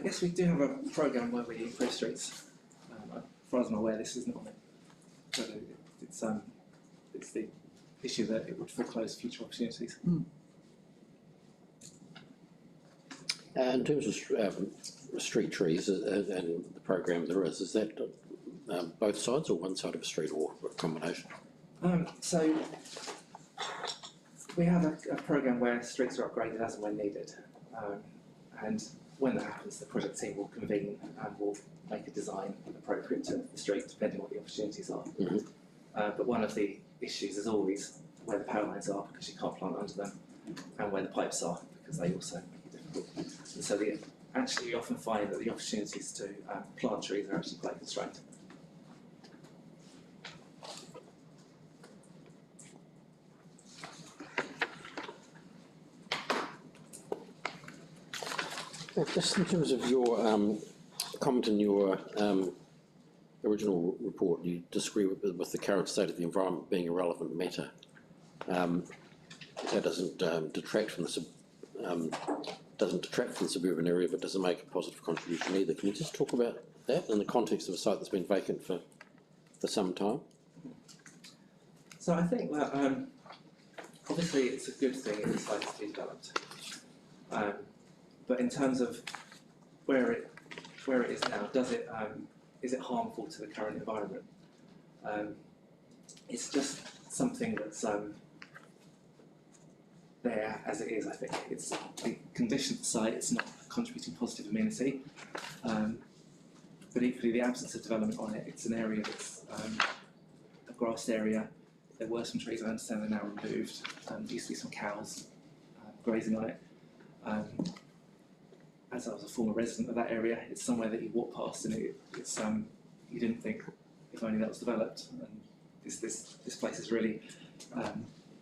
Yes, we do have a programme where we improve streets. As far as I'm aware, this isn't on it. But it's the issue that it would foreclose future opportunities. In terms of street trees and the programme there is that both sides or one side of a street or a combination? So we have a programme where streets are upgraded as and when needed, and when that happens the project team will convene and will make a design appropriate to the street depending on what the opportunities are. But one of the issues is always where the power lines are, because you can't plant under them, and where the pipes are, because they also make it difficult. And so actually you often find that the opportunities to plant trees are actually quite constrained. Just in terms of your comment in your original report, you disagree with the current state of the environment being a relevant matter. That doesn't detract from the doesn't detract from the suburban area, but doesn't make a positive contribution either. Can you just talk about that in the context of a site that's been vacant for some time? So I think that obviously it's a good thing if the site is to be developed, but in terms of where it is now, is it harmful to the current environment? It's just something that's there as it is. I think it's the condition of the site. It's not a contributing positive amenity, but equally the absence of development on it. It's an area that's a grassed area. There were some trees. I understand they're now removed. There used to be some cows grazing on it. As I was a former resident of that area, it's somewhere that you walk past and it's you didn't think if only that was developed. And this place is really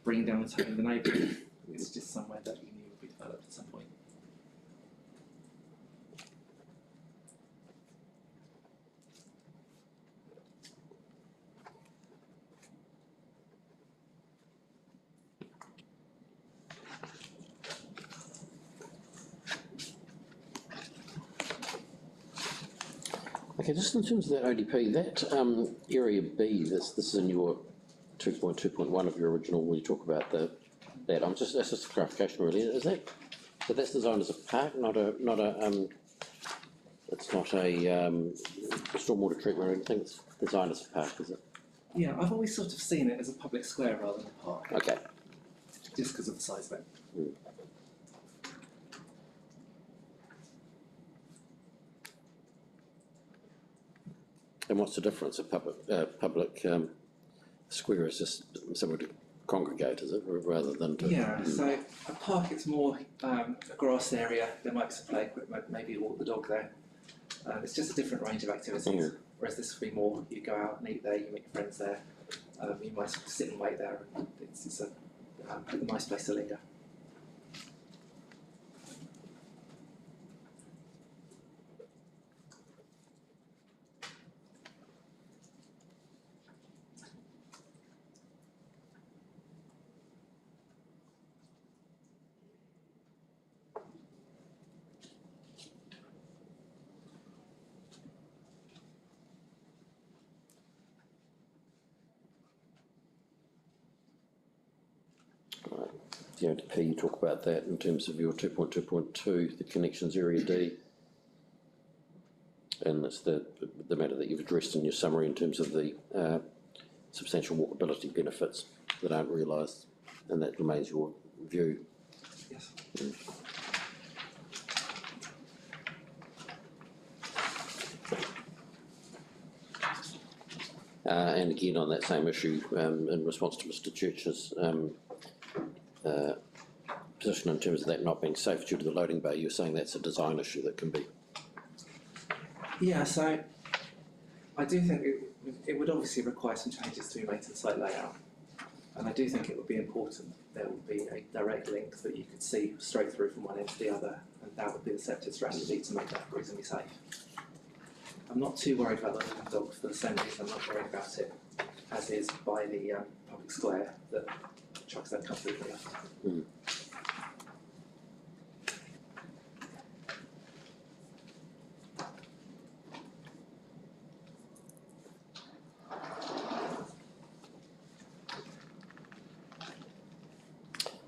bringing down the tone of the neighbourhood. It's just somewhere that you knew would be developed at some point. Okay, just in terms of that ODP, that area B, this is in your 2.2.1 of your original when you talk about that. That's just a clarification really. Is that so? That's designed as a park, not a. It's not a stormwater treatment or anything. It's designed as a park, is it? Yeah, I've always sort of seen it as a public square rather than a park. Okay. Just because of the size of it. And what's the difference? A public square is just somewhere to congregate, is it, rather than to? Yeah. So a park, it's more a grass area. There might be some play equipment, maybe walk the dog there. It's just a different range of activities. Whereas this would be more, you go out and eat there, you meet your friends there. You might sit and wait there. And it's a nice place to linger. The ODP, you talk about that in terms of your 2.2.2, the connections area D. And that's the matter that you've addressed in your summary in terms of the substantial walkability benefits that aren't realised, and that remains your view. Yes. And again on that same issue, in response to Mr. Church's position in terms of that not being safe due to the loading bay, you're saying that's a design issue that can be. Yeah, so I do think it would obviously require some changes to be made to the site layout, and I do think it would be important there would be a direct link that you could see straight through from one end to the other, and that would be the accepted strategy to make that reasonably safe. I'm not too worried about the loading dog for the same reason I'm not worried about it as is by the public square that trucks don't come through very often.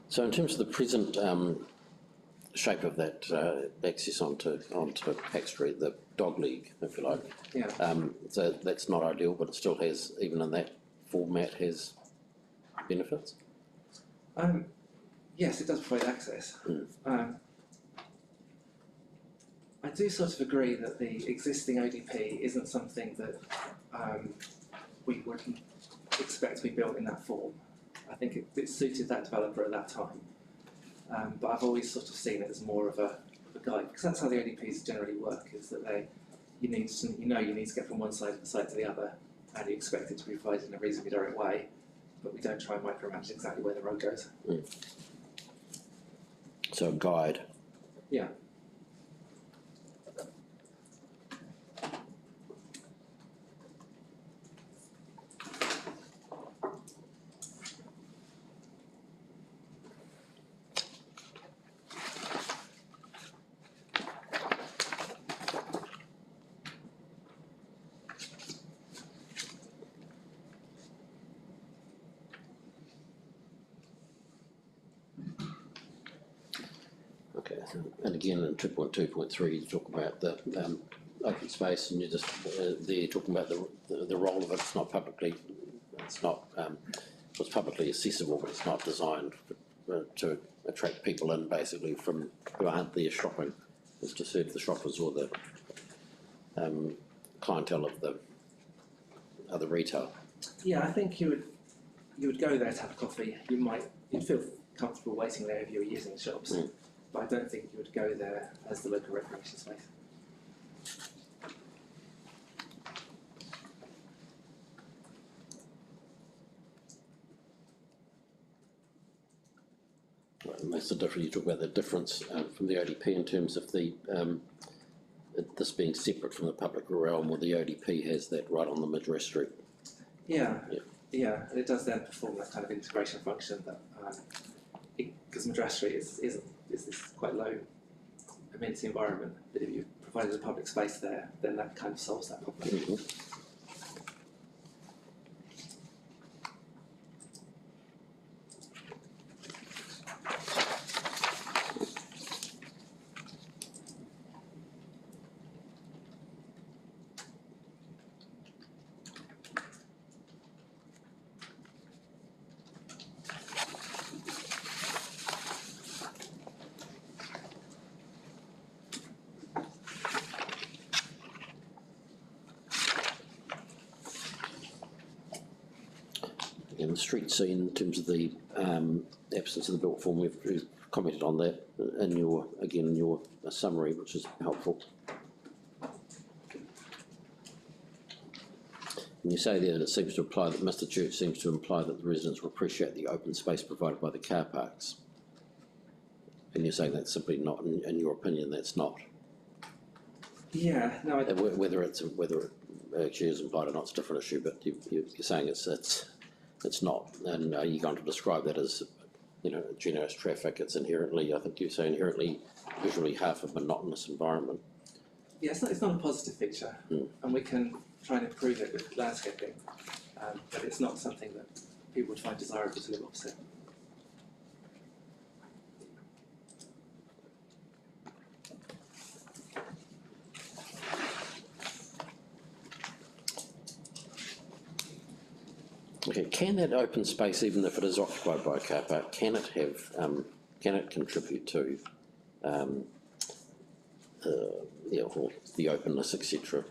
So in terms of the present shape of that access onto Pack Street, the dog leg, if you like, so that's not ideal, but it still has, even in that format, has benefits? Yes, it does provide access. I do sort of agree that the existing ODP isn't something that we would expect to be built in that form. I think it suited that developer at that time, but I've always sort of seen it as more of a guide, because that's how the ODPs generally work, is that you need to get from one side of the site to the other, and you expect it to be provided in a reasonably direct way, but we don't try and micromanage exactly where the road goes. So a guide. Yeah. again, in 2.2.3, you talk about the open space, and you're just there talking about the role of it. It's not publicly, it's publicly accessible, but it's not designed to attract people in, basically, from who aren't there shopping. It's to serve the shoppers or the clientele of the other retail. Yeah, I think you would go there to have coffee. You'd feel comfortable waiting there if you were using the shops, but I don't think you would go there as the local recreation space. And that's the difference. You talk about the difference from the ODP in terms of the this being separate from the public realm, where the ODP has that right on the Midwest Street. Yeah, it does then perform that kind of integration function that because Madras Street is this quite low amenity environment, that if you provided a public space there, then that kind of solves that problem. And the street scene, in terms of the absence of the built form, we've commented on that in your summary, which is helpful. And you say there that it seems to imply that Mr. Church seems to imply that the residents will appreciate the open space provided by the car parks. And you're saying that's simply not, in your opinion, that's not. Yeah, no, Whether it actually is implied or not, it's a different issue. But you're saying it's not, and you're going to describe that as, generous traffic. It's inherently, I think you say inherently, visually half a monotonous environment. yeah, it's not a positive feature, and we can try and improve it with landscaping, but it's not something that people would find desirable to live opposite. Okay, can that open space, even if it is occupied by a car park, can it contribute to the openness, etc.?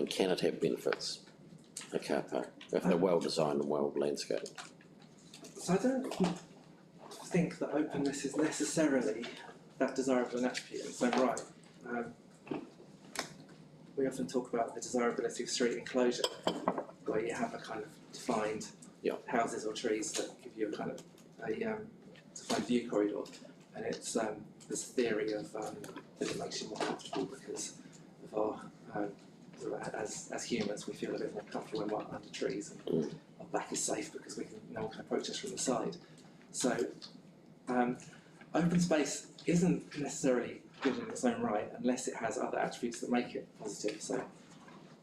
Can it have benefits, a car park, if they're well designed and well landscaped? So I don't think that openness is necessarily that desirable an attribute in its own right. We often talk about the desirability of street enclosure, where you have a kind of defined houses or trees that give you a kind of a defined view corridor, and it's this theory of that it makes you more comfortable because of our as humans we feel a bit more comfortable when we're under trees, and our back is safe because no one can approach us from the side. So open space isn't necessarily good in its own right unless it has other attributes that make it positive. So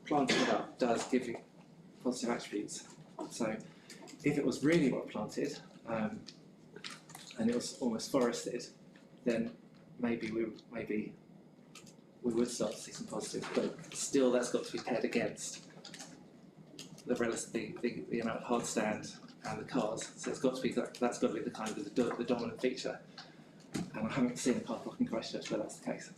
planting it up does give you positive attributes. So if it was really well planted and it was almost forested, then maybe we would start to see some positives. But still, that's got to be paired against the amount of hard stand and the cars. So it's got to be that's got to be the kind of the dominant feature. And I haven't seen a car park in Christchurch where that's the case.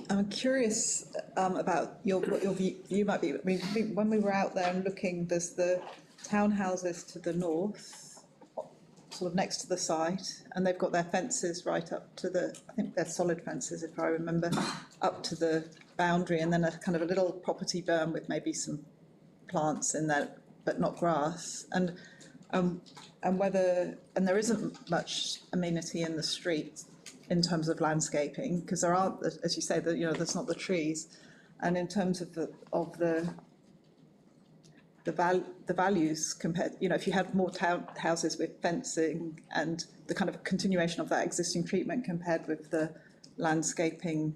I'm curious about what your view might be. I mean, when we were out there and looking, there's the townhouses to the north, sort of next to the site, and they've got their fences right up to I think they're solid fences if I remember, up to the boundary, and then a kind of a little property berm with maybe some plants in there, but not grass. And there isn't much amenity in the street in terms of landscaping, because there aren't, as you say, there's not the trees. And in terms of the values compared, you know, if you had more houses with fencing and the kind of continuation of that existing treatment compared with the landscaping.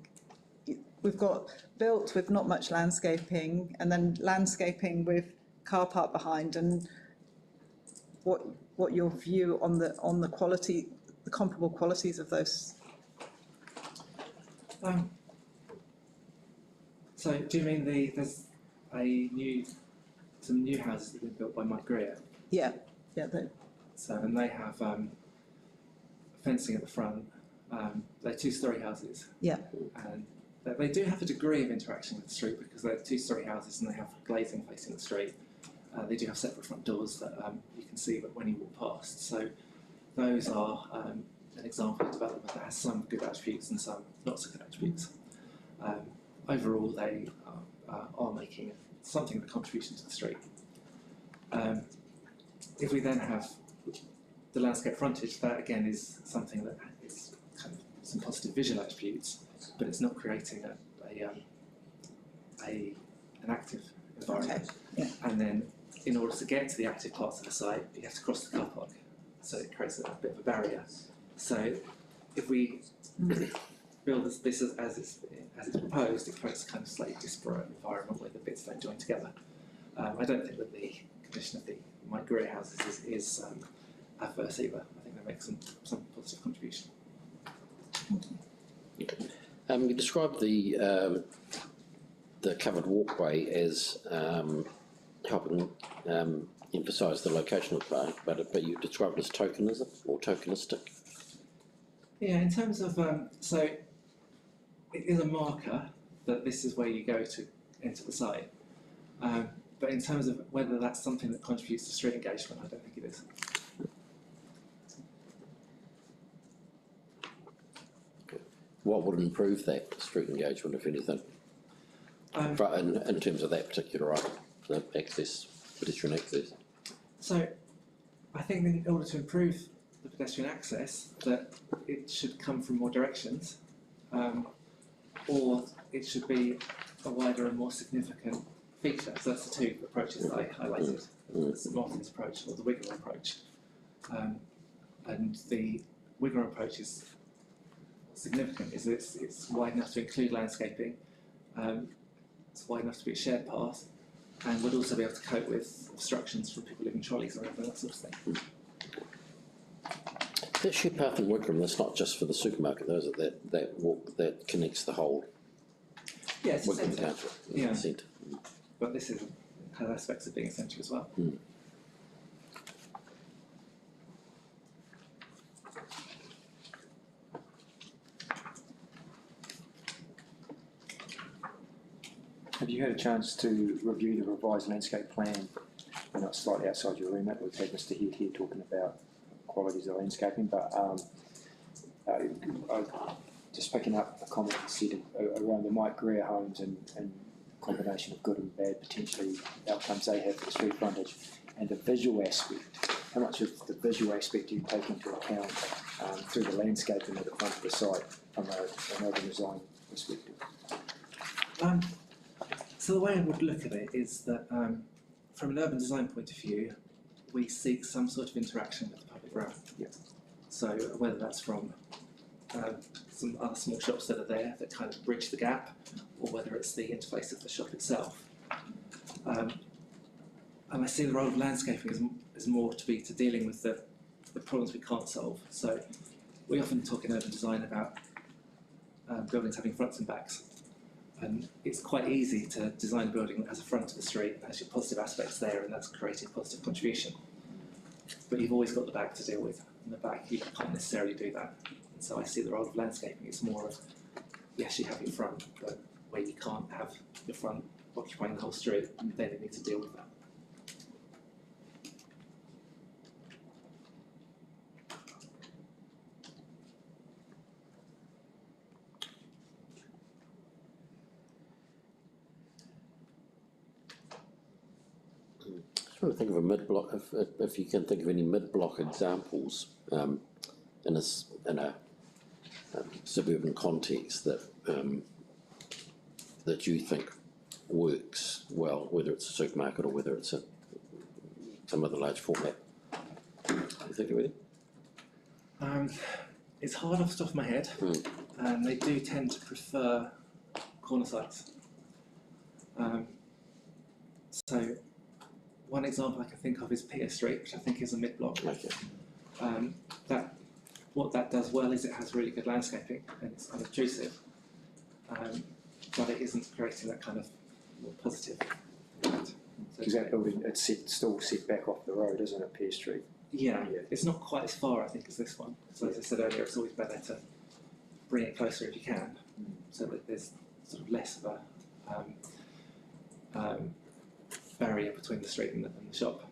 We've got built with not much landscaping and then landscaping with car park behind, and what your view on the quality, the comparable qualities of those? So do you mean there's some new houses that have been built by Mike Greer? Yeah. So, and they have fencing at the front. They're two-storey houses. Yeah. And they do have a degree of interaction with the street because they're two-storey houses and they have glazing facing the street. They do have separate front doors that you can see when you walk past. So those are an example of development that has some good attributes and some not so good attributes. Overall, they are making something of a contribution to the street. If we then have the landscape frontage, that again is something that is kind of some positive visual attributes, but it's not creating an active environment. Okay. Yeah. And then in order to get to the active parts of the site, you have to cross the car park. So it creates a bit of a barrier. So if we build this as it's proposed, it creates a kind of slightly disparate environment where the bits don't join together. I don't think that the condition of the Mike Greer houses is adverse either. I think they make some positive contribution. You described the covered walkway as helping emphasise the location of the park, but you described it as tokenism or tokenistic. Yeah, in terms of so it is a marker that this is where you go to enter the site. But in terms of whether that's something that contributes to street engagement, I don't think it is. What would improve that street engagement, if anything, in terms of that particular item, the access, pedestrian access? So I think in order to improve the pedestrian access, that it should come from more directions, or it should be a wider and more significant feature. So that's the two approaches that I highlighted. The St Martin's approach or the Wigram approach. And the Wigram approach is significant, is that it's wide enough to include landscaping, it's wide enough to be a shared path, and would also be able to cope with obstructions from people living trolleys or that sort of thing. That shared path in Wigram, that's not just for the supermarket, though, is it? That walk that connects the whole Yeah, it's a Wigram centre. council. Yeah. Centre. But this has aspects of being a centre as well. Have you had a chance to review the revised landscape plan? I know it's slightly outside your remit. We've had Mr. Head here talking about qualities of landscaping, but just picking up a comment you said around the Mike Greer homes and combination of good and bad potentially outcomes they have for the street frontage and the visual aspect. How much of the visual aspect do you take into account through the landscaping at the front of the site from an urban design perspective? So the way I would look at it is that from an urban design point of view, we seek some sort of interaction with the public realm. Yeah. So whether that's from some other small shops that are there that kind of bridge the gap, or whether it's the interface of the shop itself. And I see the role of landscaping as more to dealing with the problems we can't solve. So we often talk in urban design about buildings having fronts and backs. And it's quite easy to design a building that has a front to the street and has your positive aspects there, and that's creating positive contribution. But you've always got the back to deal with. In the back, you can't necessarily do that. And so I see the role of landscaping. It's more of, yes, you have your front, but where you can't have your front occupying the whole street, then you need to deal with that. I'm trying to think of a mid-block, if you can think of any mid-block examples in a suburban context that that you think works well, whether it's a supermarket or whether it's some of the large format. You think of it? It's hard off the top of my head, and they do tend to prefer corner sites. So one example I can think of is Peter Street, which I think is a mid-block. Okay. What that does well is it has really good landscaping and it's unobtrusive, but it isn't creating that kind of more positive impact. Because that building, it's still set back off the road, isn't it, Pear Street? Yeah, it's not quite as far, I think, as this one. So as I said earlier, it's always better to bring it closer if you can, so that there's sort of less of a barrier between the street and the shop.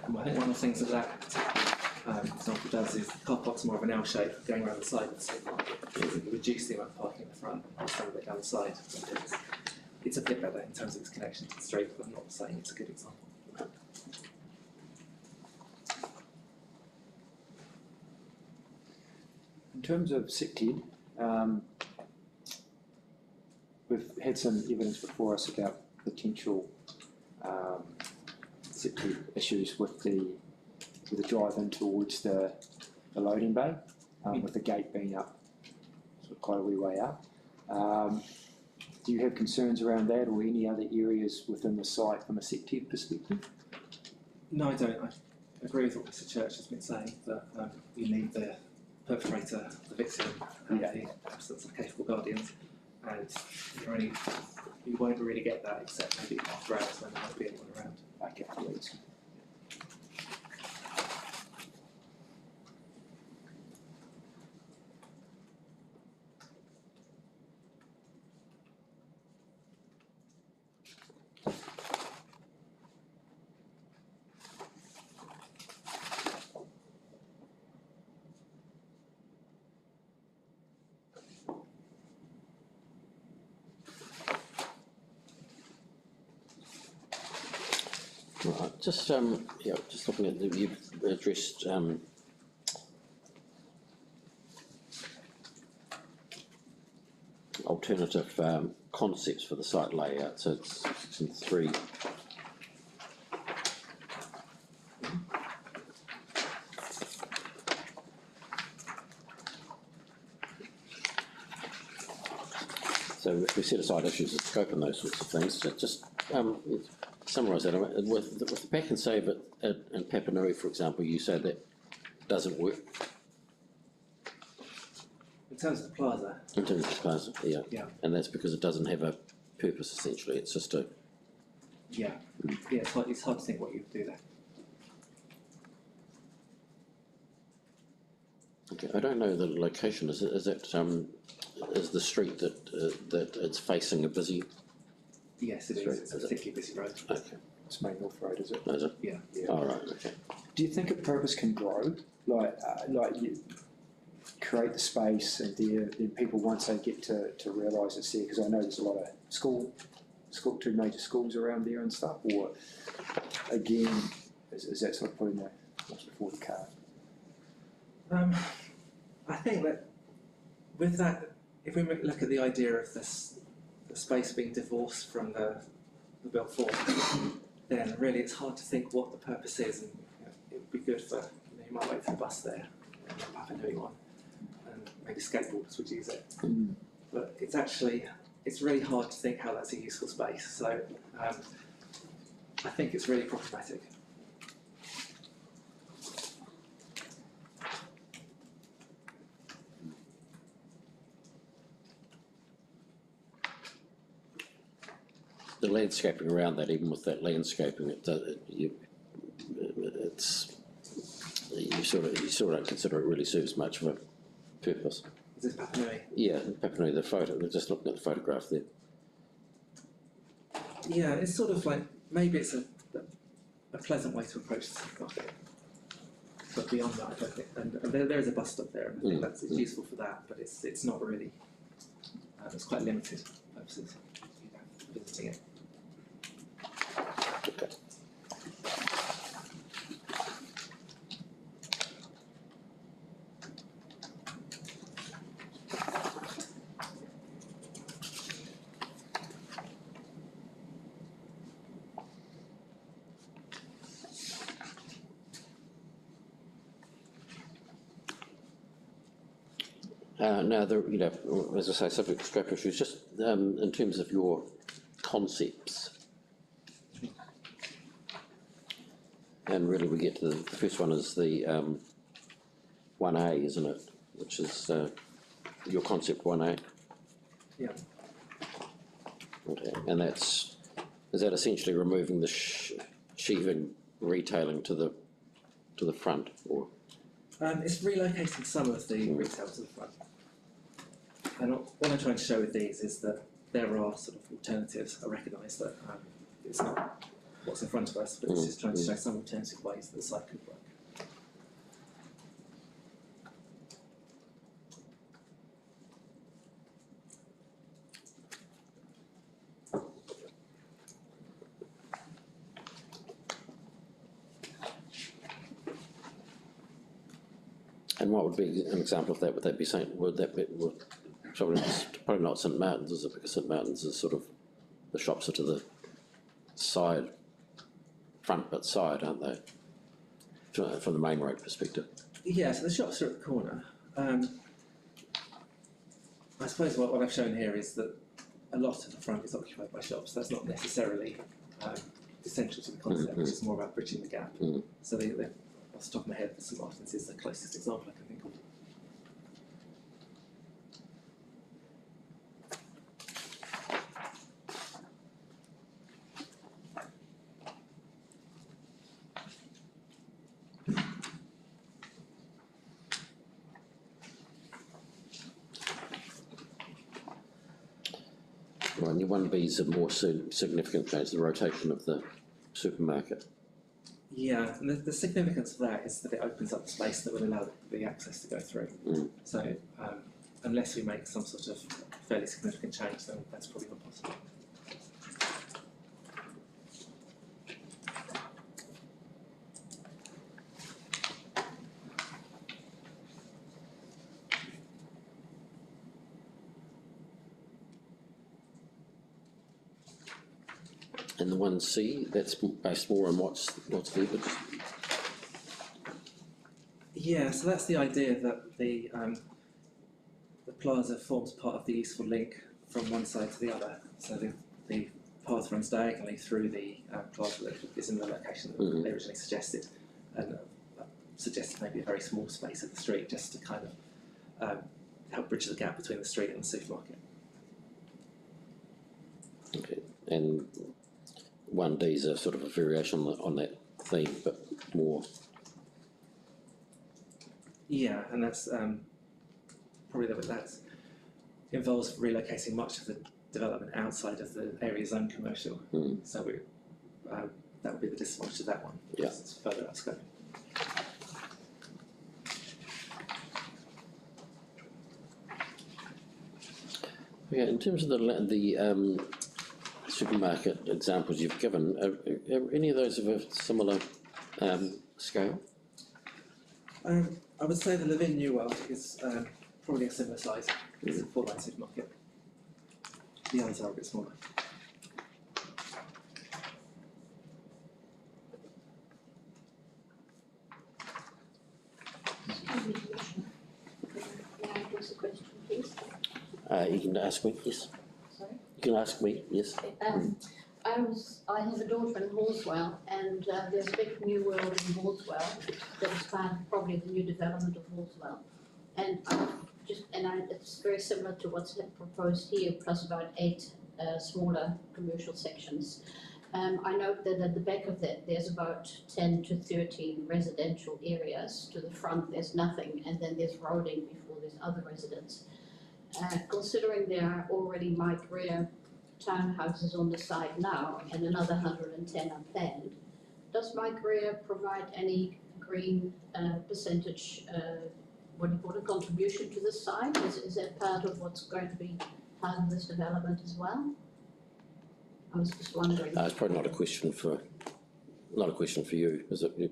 And I think one of the things that example does is the car park's more of an L shape going around the side of the supermarket. It reduces the amount of parking in the front and some of it down the side. It's a bit better in terms of its connection to the street, but I'm not saying it's a good example. In terms of SecTed, we've had some evidence before us about potential SecTed issues with the drive-in towards the loading bay, with the gate being up, sort of quite a wee way up. Do you have concerns around that, or any other areas within the site from a SecTed perspective? No, I don't. I agree with what Mr. Church has been saying, that you need the perpetrator, the victim, and the absence of capable guardians, and you won't really get that except maybe after hours when there won't be anyone around. Okay, please. Right, just looking at you've addressed alternative concepts for the site layout. So it's section 3. So if we set aside issues of scope and those sorts of things, just summarise that. With the pack and save in Papanui, for example, you say that doesn't work. In terms of the plaza? In terms of the plaza, yeah. Yeah. And that's because it doesn't have a purpose, essentially. It's just a... Yeah. Yeah, it's hard to think what you would do there. Okay, I don't know the location. Is the street that it's facing a busy... Yes, it is. It's a particularly busy road. Okay. It's Main North Road, is it? Is it? Yeah. All right, okay. Do you think a purpose can grow? Like you create the space, and then people, once they get to realise it's there, because I know there's a lot of two major schools around there and stuff, or again, is that sort of putting the horse before the cart? I think that with that, if we look at the idea of the space being divorced from the built form, then really it's hard to think what the purpose is, and it would be good for, you might wait for the bus there, and have a new one, and maybe skateboarders would use it. But it's really hard to think how that's a useful space, so I think it's really problematic. The landscaping around that, even with that landscaping, you sort of don't consider it really serves much of a purpose. Is this Papanui? Yeah, Papanui, the photo. We're just looking at the photograph there. Yeah, it's sort of like, maybe it's a pleasant way to approach the supermarket. But beyond that, I don't think, and there is a bus stop there, and I think it's useful for that, but it's not really, it's quite limited purposes visiting it. Okay. Now, you know, as I say, subject to scrap issues, just in terms of your concepts. And really we get to the first one is the 1A, isn't it? Which is your concept 1A. Yeah. Okay, and is that essentially removing the sheathing retailing to the front, or? It's relocating some of the retail to the front. And what I'm trying to show with these is that there are sort of alternatives. I recognise that it's not what's in front of us, but it's just trying to show some alternative ways that the site could work. And what would be an example of that? Would that be probably not St Martin's, is it? Because St Martin's is sort of, the shops are to the side, front but side, aren't they? From the main road perspective. Yeah, so the shops are at the corner. I suppose what I've shown here is that a lot of the front is occupied by shops. That's not necessarily essential to the concept, which is more about bridging the gap. So off the top of my head, St Martin's is the closest example I can think of. Right, and your 1B is a more significant change, the rotation of the supermarket. Yeah, and the significance of that is that it opens up space that would allow the access to go through. So unless we make some sort of fairly significant change, then that's probably not possible. And the 1C, that's based more on what's there, but yeah, so that's the idea that the plaza forms part of the useful link from one side to the other. So the path runs diagonally through the plaza that is in the location that they originally suggested, and suggested maybe a very small space of the street just to kind of help bridge the gap between the street and the supermarket. okay, and 1D is a sort of a variation on that theme, but more. Yeah, and that's probably that involves relocating much of the development outside of the area zone commercial. So that would be the disadvantage of that one. Yeah. It's further out scope. Yeah, in terms of the supermarket examples you've given, are any of those of a similar scale? I would say the Levin New World is probably a similar size. It's a 4-line supermarket. The others are a bit smaller. You can ask me, yes. Sorry? You can ask me, yes. I have a daughter in Horswell, and there's a big new world in Horswell that is part of probably the new development of Horswell. And it's very similar to what's proposed here, plus about 8 smaller commercial sections. I note that at the back of that, there's about 10 to 13 residential areas. To the front, there's nothing, and then there's roading before there's other residents. Considering there are already Mike Rear townhouses on the site now, and another 110 are planned, does Mike Rear provide any green percentage, what do you call it, contribution to the site? Is that part of what's going to be part of this development as well? I was just wondering. It's probably not a question for you, is it?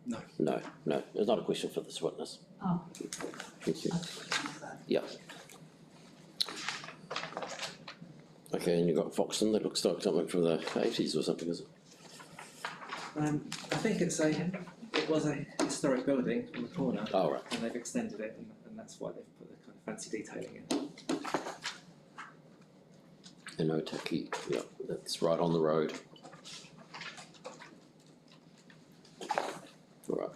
No. No, it's not a question for this witness. Oh. Thank you. Yeah. Okay, and you've got Foxton, that looks like something from the 80s or something, is it? I think it was a historic building on the corner, Oh, right. and they've extended it, and that's why they've put the kind of fancy detailing in. In Otaki, yeah, that's right on the road. All right.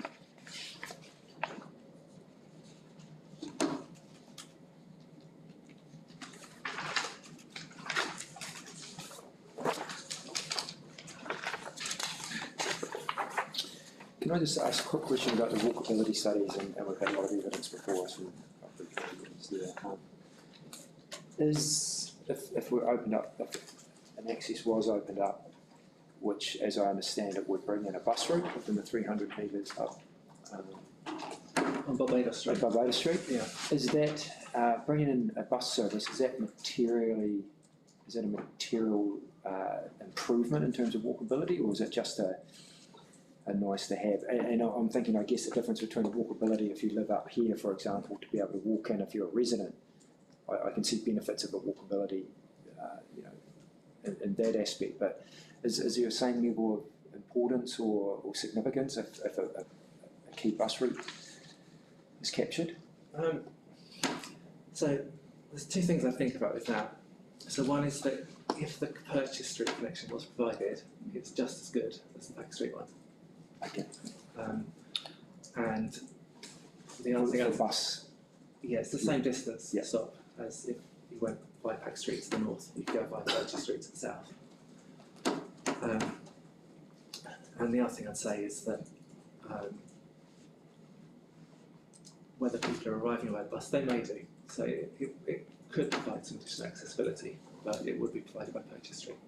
Can I just ask a quick question about the walkability studies, and we've had a lot of evidence before us from if we're opened up, if an access was opened up, which as I understand it would bring in a bus route within the 300 metres up On Barbados Street. Barbados Street, Yeah. is that, bringing in a bus service, is that a material improvement in terms of walkability, or is it just a nice to have? And I'm thinking, I guess, the difference between walkability, if you live up here, for example, to be able to walk in if you're a resident, I can see benefits of a walkability, in that aspect, but is there a same level of importance or significance if a key bus route is captured? So there's two things I think about with that. So one is that if the Purchase Street connection was provided, it's just as good as the Back Street one. Okay. And the other thing, bus. yeah, it's the same distance Yeah. stop as if you went by Pack Street to the north, you go by Purchase Street to the south. And the other thing I'd say is that whether people are arriving by bus, they may do. So it could provide some additional accessibility, but it would be provided by Purchase Street.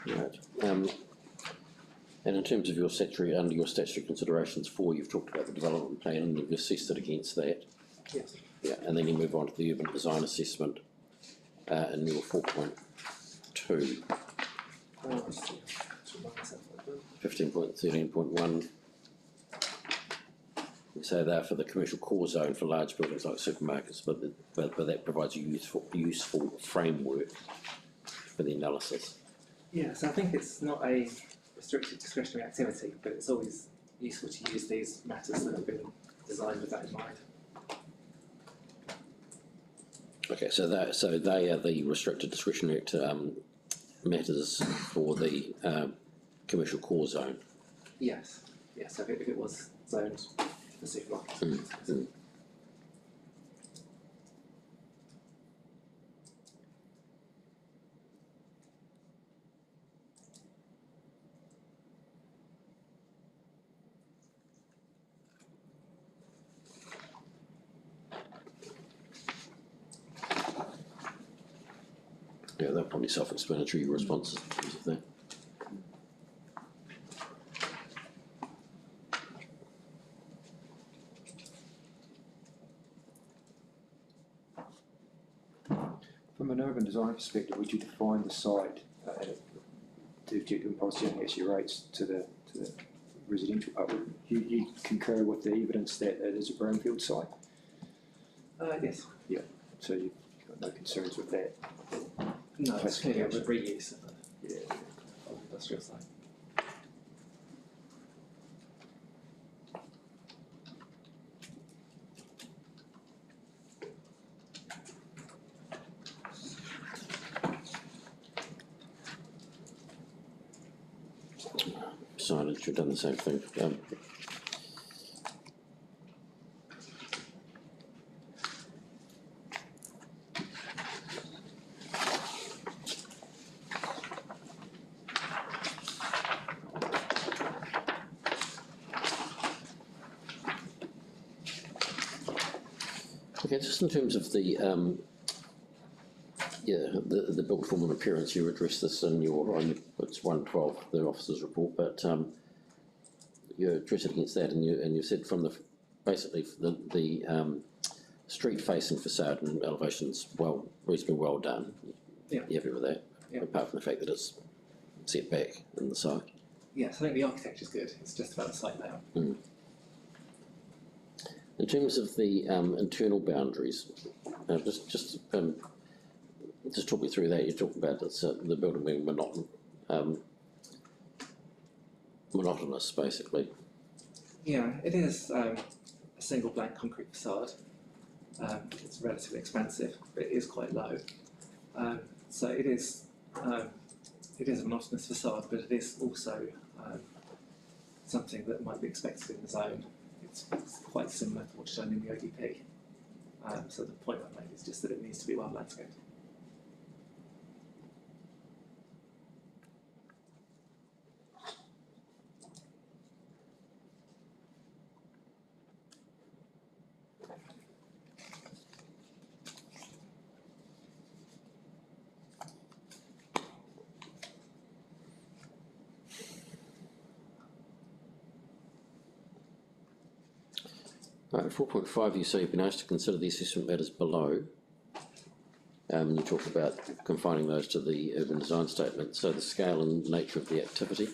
Right. And in terms of your statutory, under your statutory considerations 4, you've talked about the development plan and you've assessed it against that. Yes. Yeah, and then you move on to the urban design assessment in your 4.2. 15.13.1. You say there for the commercial core zone for large buildings like supermarkets, but that provides a useful framework for the analysis. Yeah, so I think it's not a restricted discretionary activity, but it's always useful to use these matters that have been designed with that in mind. Okay, so they are the restricted discretionary matters for the commercial core zone. Yes, yes. So if it was zoned for supermarkets. Yeah, they're probably self-explanatory, your responses in terms of that. From an urban design perspective, would you define the site to impose general actually rates to the residential public? You concur with the evidence that it is a brownfield site? Yes. Yeah, so you've got no concerns with that? No, it's clearly a reuse of Yeah. the industrial site. Signage, you've done the same thing. Okay, just in terms of the the built form and appearance, you addressed this in your it's 112, the officer's report, but you address it against that, and you said from the basically the street facing facade and elevation's reasonably well done. Yeah. You happy with that? Yeah. Apart from the fact that it's set back in the site. Yes, I think the architecture's good, it's just about the site layout. In terms of the internal boundaries, just talk me through that. You talk about this, the building being monotonous, basically. Yeah, it is a single blank concrete facade. It's relatively expansive, but it is quite low. So it is a monotonous facade, but it is also something that might be expected in the zone. It's quite similar to what's shown in the ODP. So the point I made is just that it needs to be well landscaped. Right, 4.5, you say you've been asked to consider the assessment matters below. You talk about confining those to the urban design statement. So the scale and nature of the activity.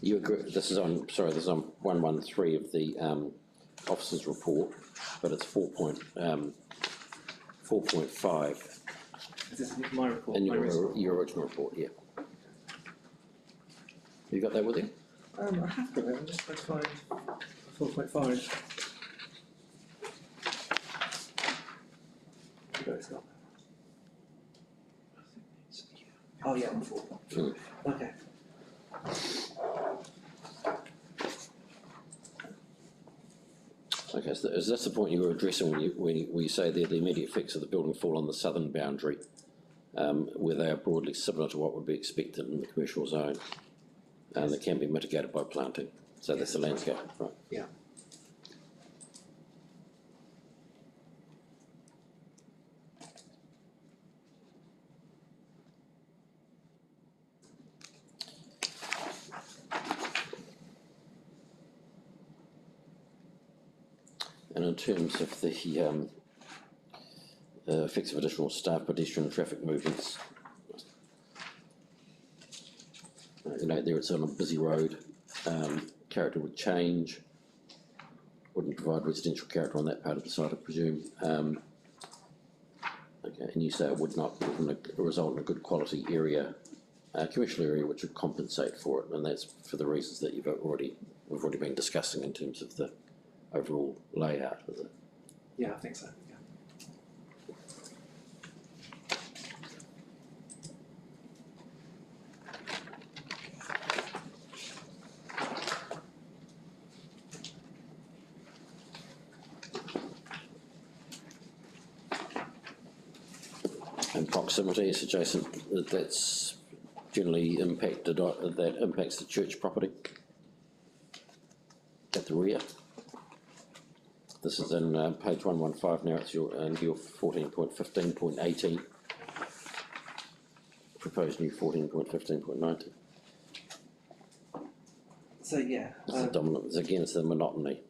You agree? This is on 113 of the officers' report, but it's 4.5. Is this my report? In your original report, yeah. You got that with you? I have got it, I'm just trying to find 4.5. No, it's not. Oh yeah, on 4. Okay. Okay, so is this the point you were addressing when you say that the immediate effects of the building fall on the southern boundary, where they are broadly similar to what would be expected in the commercial zone, and that can be mitigated by planting? So that's the landscape, right? Yeah. And in terms of the effects of additional staff, pedestrian traffic movements, you know, there it's on a busy road, character would change, wouldn't provide residential character on that part of the site, I presume. Okay, and you say it would not result in a good quality area, commercial area, which would compensate for it, and that's for the reasons that we've already been discussing in terms of the overall layout of it. Yeah, I think so. Yeah. And proximity is adjacent, that's generally impacted, that impacts the church property at the rear. This is in page 115 now, it's your 14.15.18, proposed new 14.15.19. So yeah. It's the dominant, again, it's the monotony.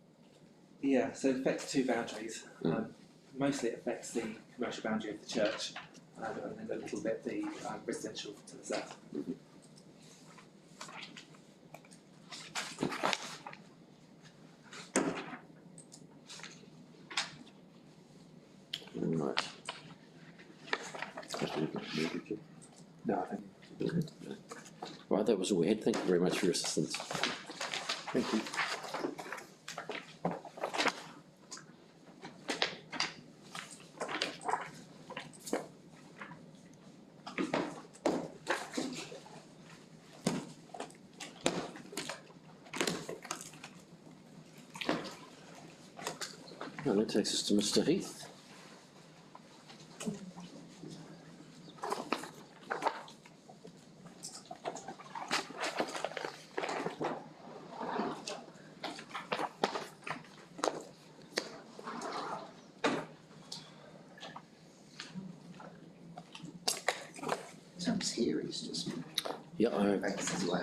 Yeah, so it affects two boundaries. Mostly it affects the commercial boundary of the church, and then a little bit the residential to the south. Right. No, I think. Right, that was all we had. Thank you very much for your assistance. Thank you. And that takes us to Mr. Heath. Tim's here, he's just Yeah, I, makes his way.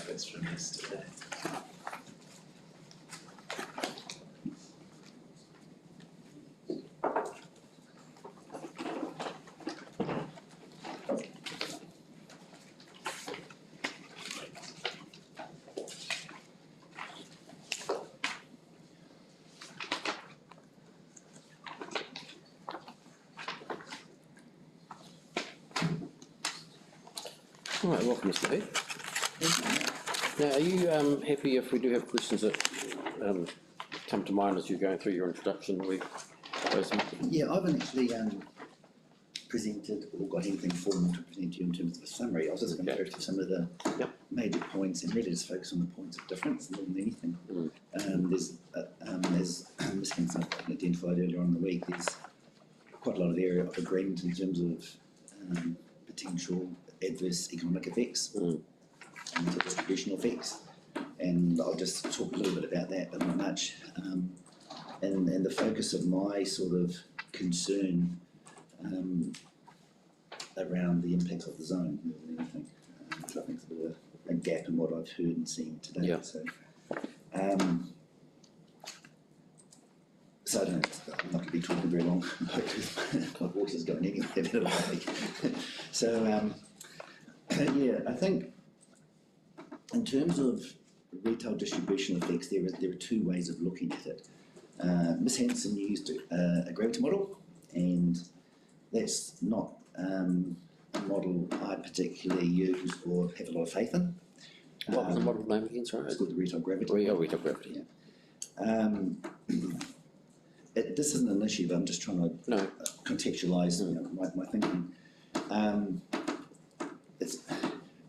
That's from yesterday. all right, welcome, Mr. Heath. Now, are you happy if we do have questions that come to mind as you're going through your introduction? We those, Yeah, I haven't actually presented or got anything formal to present to you in terms of a summary. I was just going to go through some of the major points and really just focus on the points of difference more than anything. As Ms. Kingston identified earlier on in the week, there's quite a lot of area of agreement in terms of potential adverse economic effects and the distributional effects. And I'll just talk a little bit about that, but not much. And the focus of my sort of concern around the impacts of the zone more than anything, which I think is a bit of a gap in what I've heard and seen today. Yeah. So I don't know, I'm not going to be talking very long. My voice is going anywhere. So yeah, I think in terms of retail distribution effects, there are two ways of looking at it. Ms. Hanson used a gravity model, and that's not a model I particularly use or have a lot of faith in. what was the model name again, sorry? It's called the retail gravity. Retail gravity. Yeah. This isn't an issue, but I'm just trying to contextualise my thinking.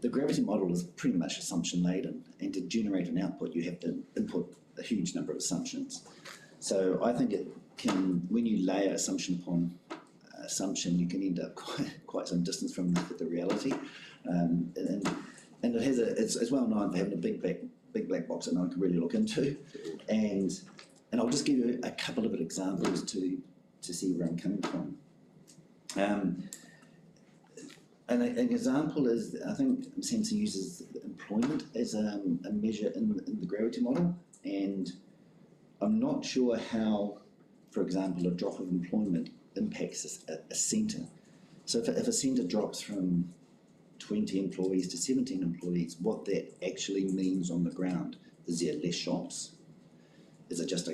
The gravity model is pretty much assumption laden, and to generate an output you have to input a huge number of assumptions. So I think it can, when you layer assumption upon assumption, you can end up quite some distance from the reality. And it has it's well known for having a big black box that no one can really look into. And I'll just give you a couple of examples to see where I'm coming from. An example is, I think Sensor uses employment as a measure in the gravity model, and I'm not sure how, for example, a drop of employment impacts a centre. So if a centre drops from 20 employees to 17 employees, what that actually means on the ground. Is there less shops? Is it just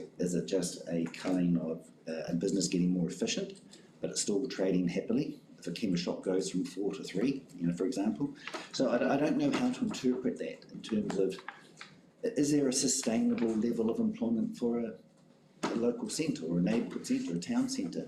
a kind of a business getting more efficient, but it's still trading happily? If a chemist shop goes from 4 to 3, for example. So I don't know how to interpret that in terms of, is there a sustainable level of employment for a local centre or a neighbourhood centre, a town centre?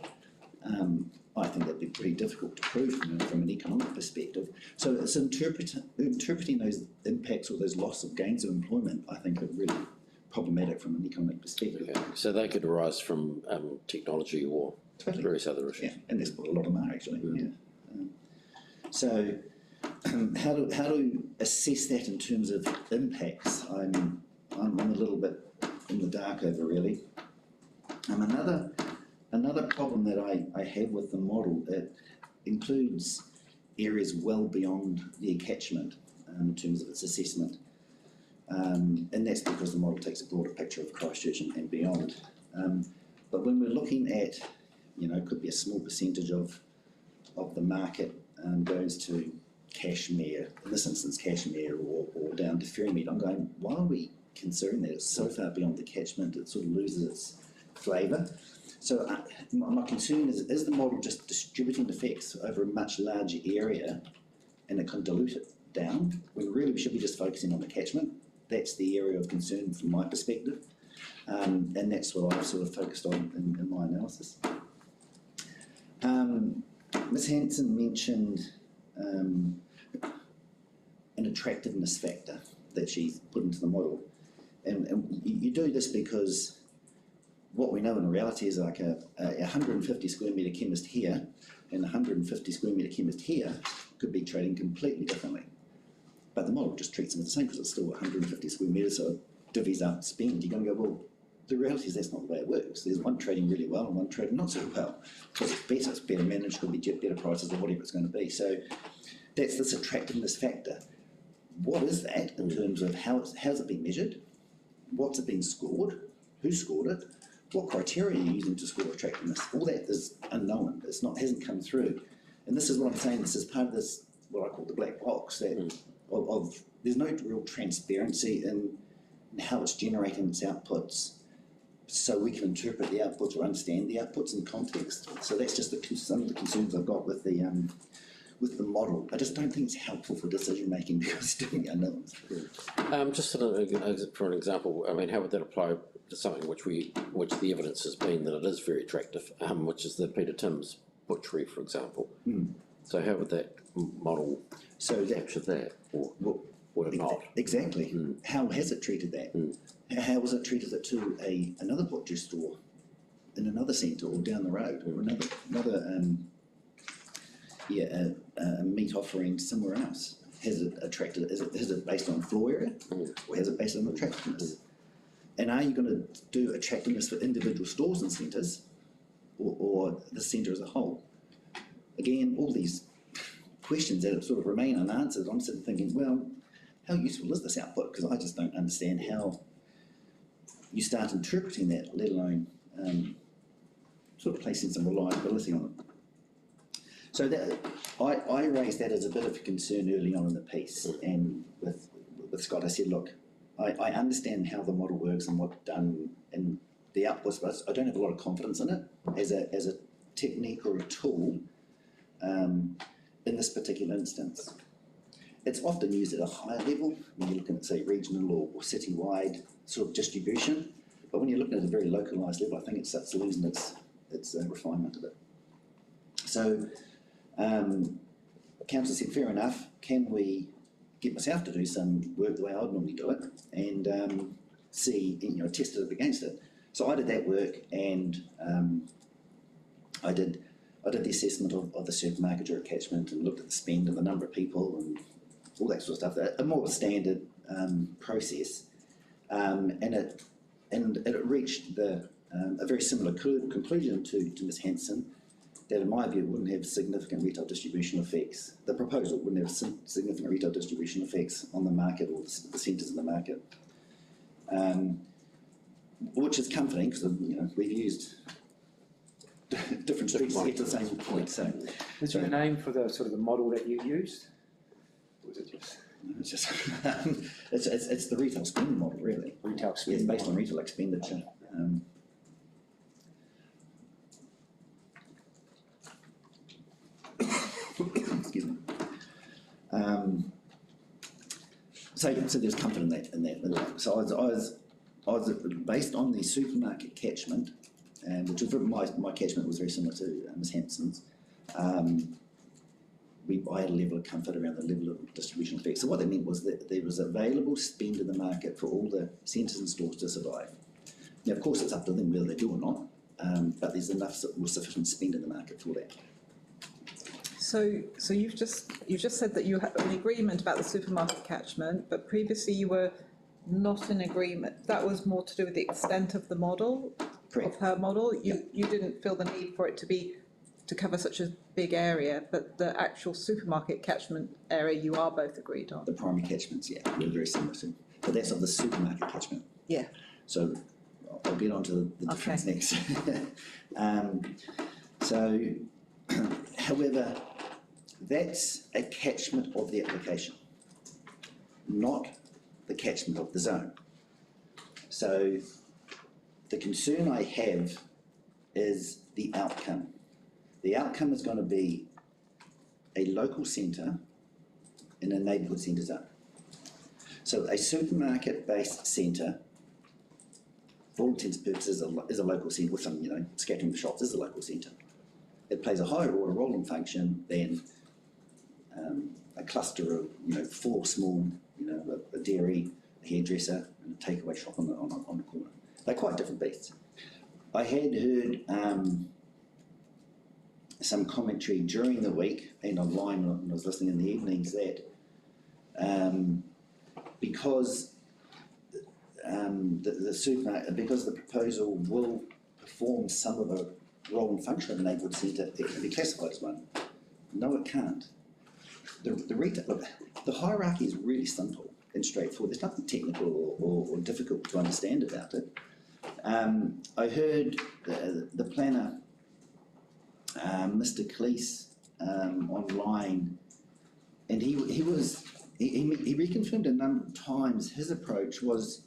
I think that'd be pretty difficult to prove from an economic perspective. So it's interpreting those impacts or those loss of gains of employment, I think, are really problematic from an economic perspective. Okay. So they could arise from technology or various other issues. Yeah, and there's a lot of them are actually. So how do assess that in terms of impacts? I'm a little bit in the dark over really. Another problem that I have with the model, it includes areas well beyond the catchment in terms of its assessment. And that's because the model takes a broader picture of Christchurch and beyond. But when we're looking at, could be a small percentage of the market goes to cashmere, in this instance cashmere or down to Ferrymead, I'm going, why are we considering that? It's so far beyond the catchment, it sort of loses its flavour. So my concern is the model just distributing effects over a much larger area and it can dilute it down, when really we should be just focusing on the catchment. That's the area of concern from my perspective, and that's what I've sort of focused on in my analysis. Ms Hanson mentioned an attractiveness factor that she's put into the model, and you do this because what we know in reality is like a 150 square metre chemist here and a 150 square metre chemist here could be trading completely differently. But the model just treats them as the same because it's still 150 square metres, so it divvies up spend. You're going to go, well, the reality is that's not the way it works. There's one trading really well and one trading not so well. Because it's better managed, could be better prices or whatever it's going to be. So that's this attractiveness factor. What is that in terms of how's it been measured? What's it been scored? Who scored it? What criteria are you using to score attractiveness? All that is unknown. Hasn't come through. And this is what I'm saying. This is part of this, what I call the black box, that there's no real transparency in how it's generating its outputs, so we can interpret the outputs or understand the outputs in context. So that's just some of the concerns I've got with the model. I just don't think it's helpful for decision making because it's doing unknowns. Just for an example, I mean, how would that apply to something which the evidence has been that it is very attractive, which is the Peter Tim's butchery, for example. So how would that model capture that, or would it not? Exactly. How has it treated that? How has it treated it to another butcher store in another centre or down the road, or another meat offering somewhere else? Has it attracted? Is it based on floor area, or has it based on attractiveness? And are you going to do attractiveness for individual stores and centres, or the centre as a whole? Again, all these questions that sort of remain unanswered. I'm sitting thinking, well, how useful is this output? Because I just don't understand how you start interpreting that, let alone sort of placing some reliability on it. So that I raised that as a bit of a concern early on in the piece, and with Scott I said, look, I understand how the model works and what's done and the outputs, but I don't have a lot of confidence in it as a technique or a tool in this particular instance. It's often used at a higher level when you're looking at, say, regional or city-wide sort of distribution, but when you're looking at a very localised level, I think it starts losing its refinement of it. So, Council said, fair enough, can we get myself to do some work the way I would normally do it and see, test it against it? So I did that work, and I did the assessment of the supermarket or catchment and looked at the spend and the number of people and all that sort of stuff. A more standard process, and it reached a very similar conclusion to Ms Hanson, that in my view wouldn't have significant retail distribution effects. The proposal wouldn't have significant retail distribution effects on the market or the centres in the market, which is comforting because we've used different streets to get to the same point. So, is there a name for the sort of the model that you used? Or was it just? It's just it's the retail spending model, really. Retail spending. It's based on retail expenditure. Excuse me. So there's comfort in that. So I was based on the supermarket catchment, which was my catchment was very similar to Ms Hanson's. I had a level of comfort around the level of distribution effect. So what that meant was that there was available spend in the market for all the centres and stores to survive. Now, of course, it's up to them whether they do or not, but there's enough sufficient spend in the market for that. So you've just said that you had an agreement about the supermarket catchment, but previously you were not in agreement. That was more to do with the extent of the model. Correct. Of her model. You didn't feel the need for it to cover such a big area, but the actual supermarket catchment area you are both agreed on. The primary catchments, yeah, we're very similar to, but that's of the supermarket catchment. Yeah. So I'll get on to the difference next. However, that's a catchment of the application, not the catchment of the zone. So The concern I have is the outcome. The outcome is going to be a local centre in a neighbourhood centre zone. So a supermarket-based centre, for all intents and purposes, is a local centre with some, scattering of shops is a local centre. It plays a higher order role and function than a cluster of, 4 small, a dairy, a hairdresser, and a takeaway shop on the corner. They're quite different beasts. I had heard some commentary during the week and online when I was listening in the evenings that because the supermarket, because the proposal will perform some of the role and function of the neighbourhood centre, it can be classified as one. No, it can't. The hierarchy is really simple and straightforward. There's nothing technical or difficult to understand about it. I heard the planner, Mr. Cleese, online, and he reconfirmed a number of times his approach was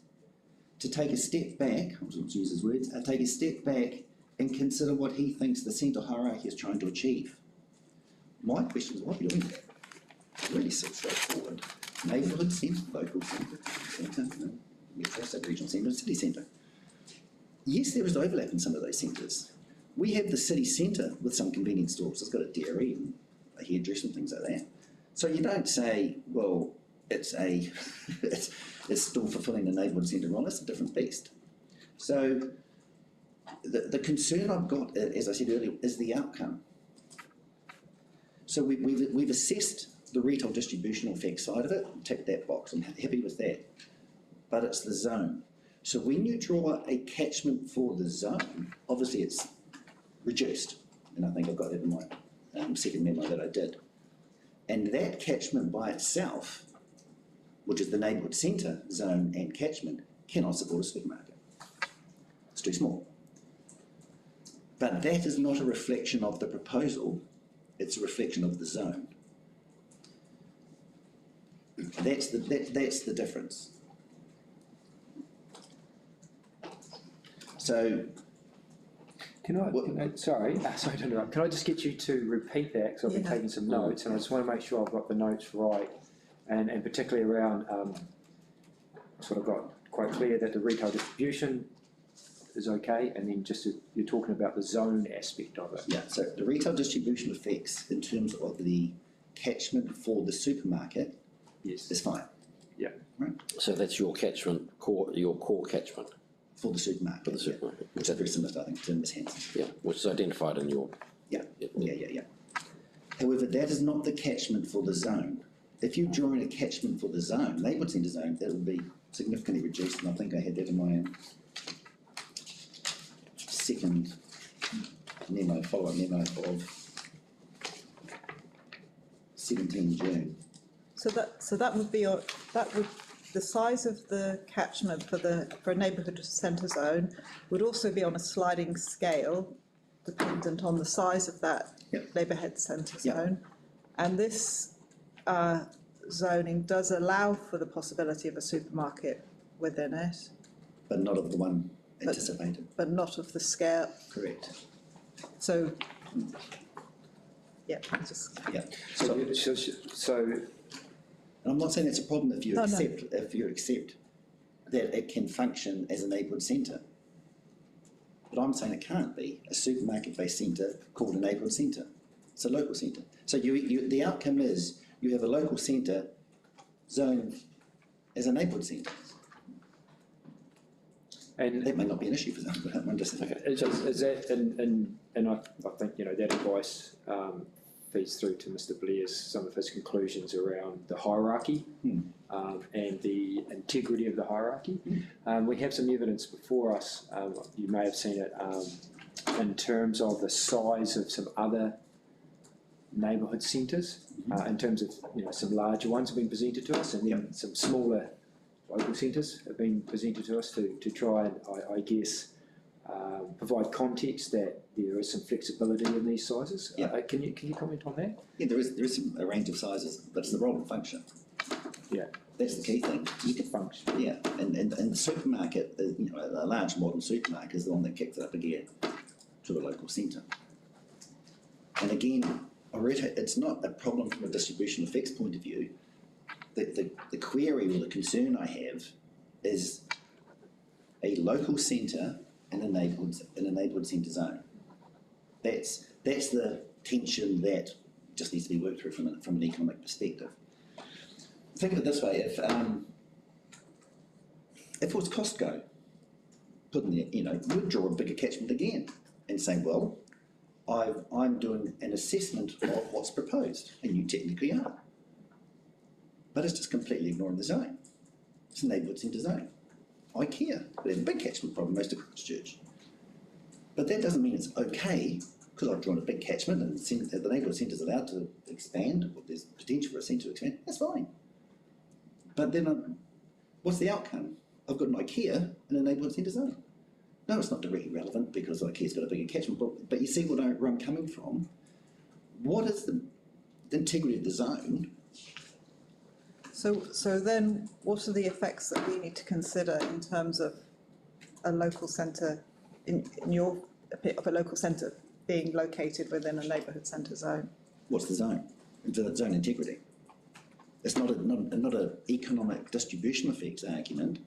to take a step back, I was going to use his words, take a step back and consider what he thinks the centre hierarchy is trying to achieve. My question is, why are you doing that? It's really so straightforward. Neighbourhood centre, local centre, regional centre, city centre. Yes, there is overlap in some of those centres. We have the city centre with some convenience stores. It's got a dairy and a hairdresser and things like that. So you don't say, well, it's still fulfilling the neighbourhood centre role. It's a different beast. So the concern I've got, as I said earlier, is the outcome. So we've assessed the retail distributional effect side of it, tick that box. I'm happy with that. But it's the zone. So when you draw a catchment for the zone, obviously it's reduced. And I think I've got that in my second memo that I did. And that catchment by itself, which is the neighbourhood centre zone and catchment, cannot support a supermarket. It's too small. But that is not a reflection of the proposal, it's a reflection of the zone. That's the difference. So, sorry to interrupt. Can I just get you to repeat that, because I've been taking some notes, and I just want to make sure I've got the notes right, and particularly around, sort of got quite clear that the retail distribution is okay, and then just you're talking about the zone aspect of it. Yeah, so the retail distribution effects in terms of the catchment for the supermarket is fine. Yeah. Right? So that's your catchment, your core catchment? For the supermarket. For the supermarket. Which is very similar to, I think, to Ms. Hanson. Yeah, which is identified in your... Yeah. However, that is not the catchment for the zone. If you draw in a catchment for the zone, neighbourhood centre zone, that will be significantly reduced, and I think I had that in my second memo, follow-up memo of 17 June. So that would be the size of the catchment for a neighbourhood centre zone would also be on a sliding scale, dependent on the size of that neighbourhood centre zone. And this zoning does allow for the possibility of a supermarket within it. But not of the one anticipated. But not of the scale. Correct. So, So and I'm not saying it's a problem if you accept that it can function as a neighbourhood centre. But I'm saying it can't be a supermarket-based centre called a neighbourhood centre. It's a local centre. So the outcome is you have a local centre zone as a neighbourhood centre. And that may not be an issue for them, but I'm just saying. Is that, and I think, that advice feeds through to Mr. Blair's, some of his conclusions around the hierarchy and the integrity of the hierarchy. We have some evidence before us, you may have seen it, in terms of the size of some other neighbourhood centres, in terms of, some larger ones have been presented to us, and then some smaller local centres have been presented to us to try and, I guess, provide context that there is some flexibility in these sizes. Can you comment on that? Yeah, there is a range of sizes, but it's the role and function. Yeah. That's the key thing. You could function, yeah. And the supermarket, a large modern supermarket is the one that kicks it up a gear to the local centre. And again, it's not a problem from a distribution effects point of view. The query or the concern I have is a local centre and a neighbourhood centre zone. That's the tension that just needs to be worked through from an economic perspective. Think of it this way: if it was Costco, putting the, you'd draw a bigger catchment again and say, well, I'm doing an assessment of what's proposed, and you technically are. But it's just completely ignoring the zone. It's a neighbourhood centre zone. IKEA, they have a big catchment problem most of Christchurch. But that doesn't mean it's okay, because I've drawn a big catchment and the neighbourhood centre is allowed to expand, or there's potential for a centre to expand, that's fine. But then what's the outcome? I've got an IKEA in a neighbourhood centre zone. No, it's not directly relevant because IKEA's got a bigger catchment, but you see where I'm coming from. What is the integrity of the zone? So then, what are the effects that we need to consider in terms of a local centre, in your of a local centre being located within a neighbourhood centre zone? What's the zone? It's zone integrity. It's not an economic distribution effects argument,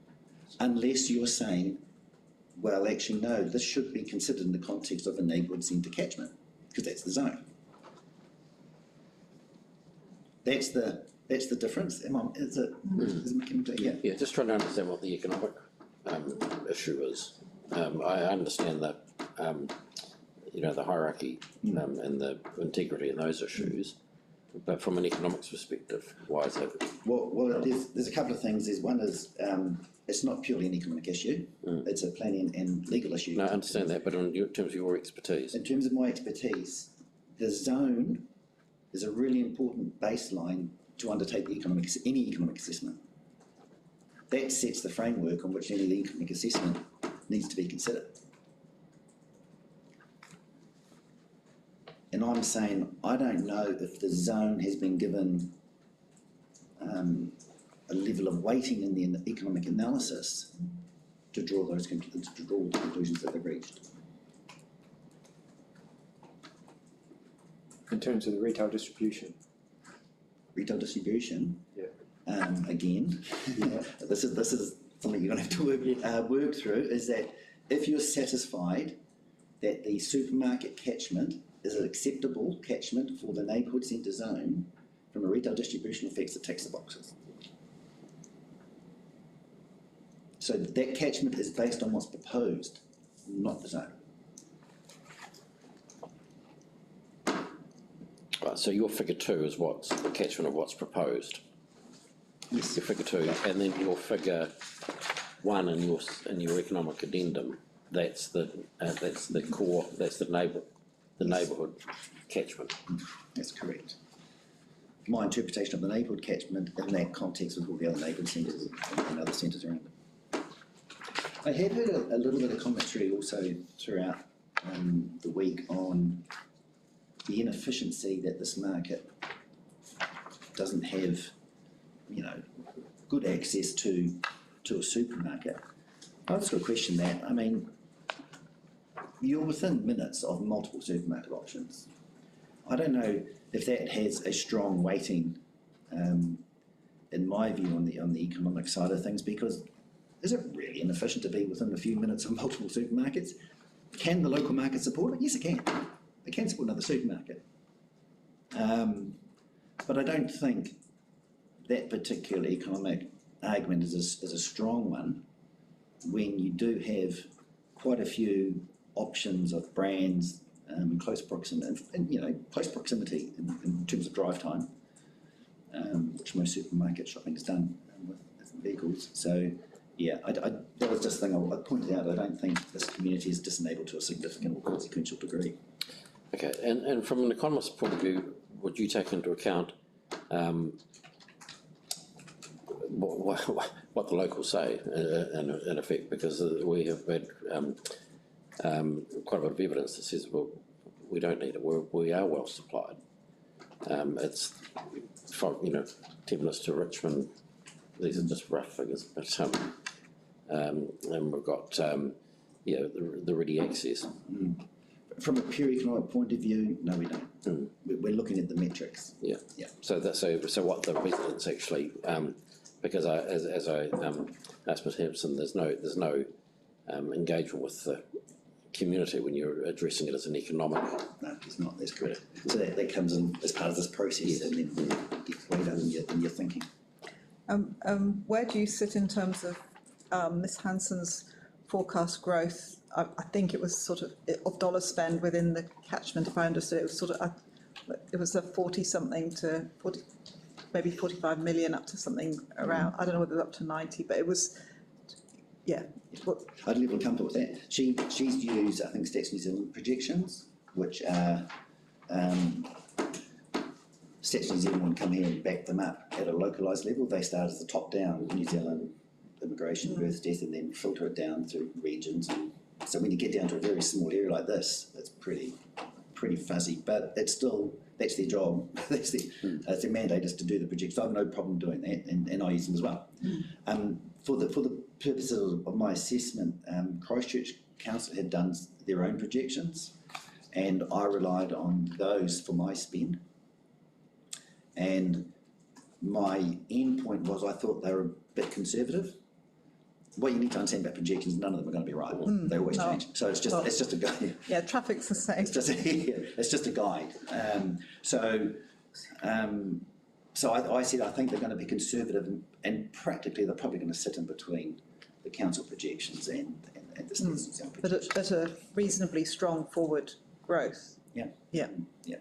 unless you're saying, well, actually, no, this should be considered in the context of a neighbourhood centre catchment, because that's the zone. That's the difference. Is it making clear? Yeah. Yeah, just trying to understand what the economic issue is. I understand that, the hierarchy and the integrity in those issues, but from an economics perspective, why is that? Well, there's a couple of things. One is it's not purely an economic issue. It's a planning and legal issue. No, I understand that, but in terms of your expertise. In terms of my expertise, the zone is a really important baseline to undertake any economic assessment. That sets the framework on which any economic assessment needs to be considered. And I'm saying I don't know if the zone has been given a level of weighting in the economic analysis to draw the conclusions that they've reached. In terms of the retail distribution. Retail distribution. Yeah. Again, this is something you're going to have to work through. Is that if you're satisfied that the supermarket catchment is an acceptable catchment for the neighbourhood centre zone from a retail distribution effects, it ticks the boxes. So that catchment is based on what's proposed, not the zone. Right, so your figure 2 is what's the catchment of what's proposed. Yes. Your figure 2, and then your figure 1 in your economic addendum. That's the core. That's the neighbourhood catchment. That's correct. My interpretation of the neighbourhood catchment in that context with all the other neighbourhood centres and other centres around it. I have heard a little bit of commentary also throughout the week on the inefficiency that this market doesn't have, good access to a supermarket. I've just got to question that. I mean, you're within minutes of multiple supermarket options. I don't know if that has a strong weighting, in my view, on the economic side of things, because is it really inefficient to be within a few minutes of multiple supermarkets? Can the local market support it? Yes, it can. It can support another supermarket. But I don't think that particular economic argument is a strong one when you do have quite a few options of brands in close proximity, close proximity in terms of drive time, which most supermarket shopping is done with vehicles. So, yeah, that was just a thing I pointed out. I don't think this community is disenabled to a significant or consequential degree. Okay, and from an economist's point of view, would you take into account what the locals say in effect? Because we have had quite a bit of evidence that says, well, we don't need it. We are well supplied. It's from 10 minutes to Richmond these are just rough figures, but, and we've got, the ready access. From a pure economic point of view, no, we don't. We're looking at the metrics. Yeah. Yeah. So what the residents actually, because as I asked Ms Hampson, there's no engagement with the community when you're addressing it as an economic. No, it's not, that's correct. So that comes in as part of this process, and then gets weighed up in your thinking. Where do you sit in terms of Ms Hanson's forecast growth? I think it was sort of dollar spend within the catchment, if I understood it, was sort of it was a 40-something to 40, maybe 45 million up to something around, I don't know whether it was up to 90, but it was, yeah. I'd level comfort with that. She's used, I think, Stats New Zealand projections, which are Stats New Zealand come here and back them up at a localised level. They start as the top down New Zealand immigration, birth, death, and then filter it down through regions. And so when you get down to a very small area like this, it's pretty fuzzy, but it's still, that's their job. That's their mandate, is to do the projections. I have no problem doing that, and I use them as well. For the purposes of my assessment, Christchurch Council had done their own projections, and I relied on those for my spend. And my end point was, I thought they were a bit conservative. What you need to understand about projections, none of them are going to be right. They always change. So it's just a guide. Yeah, traffic's the same. It's just a guide. So I said I think they're going to be conservative, and practically they're probably going to sit in between the council projections and the Stats New projections. But a reasonably strong forward growth. Yeah. Yeah. Yeah.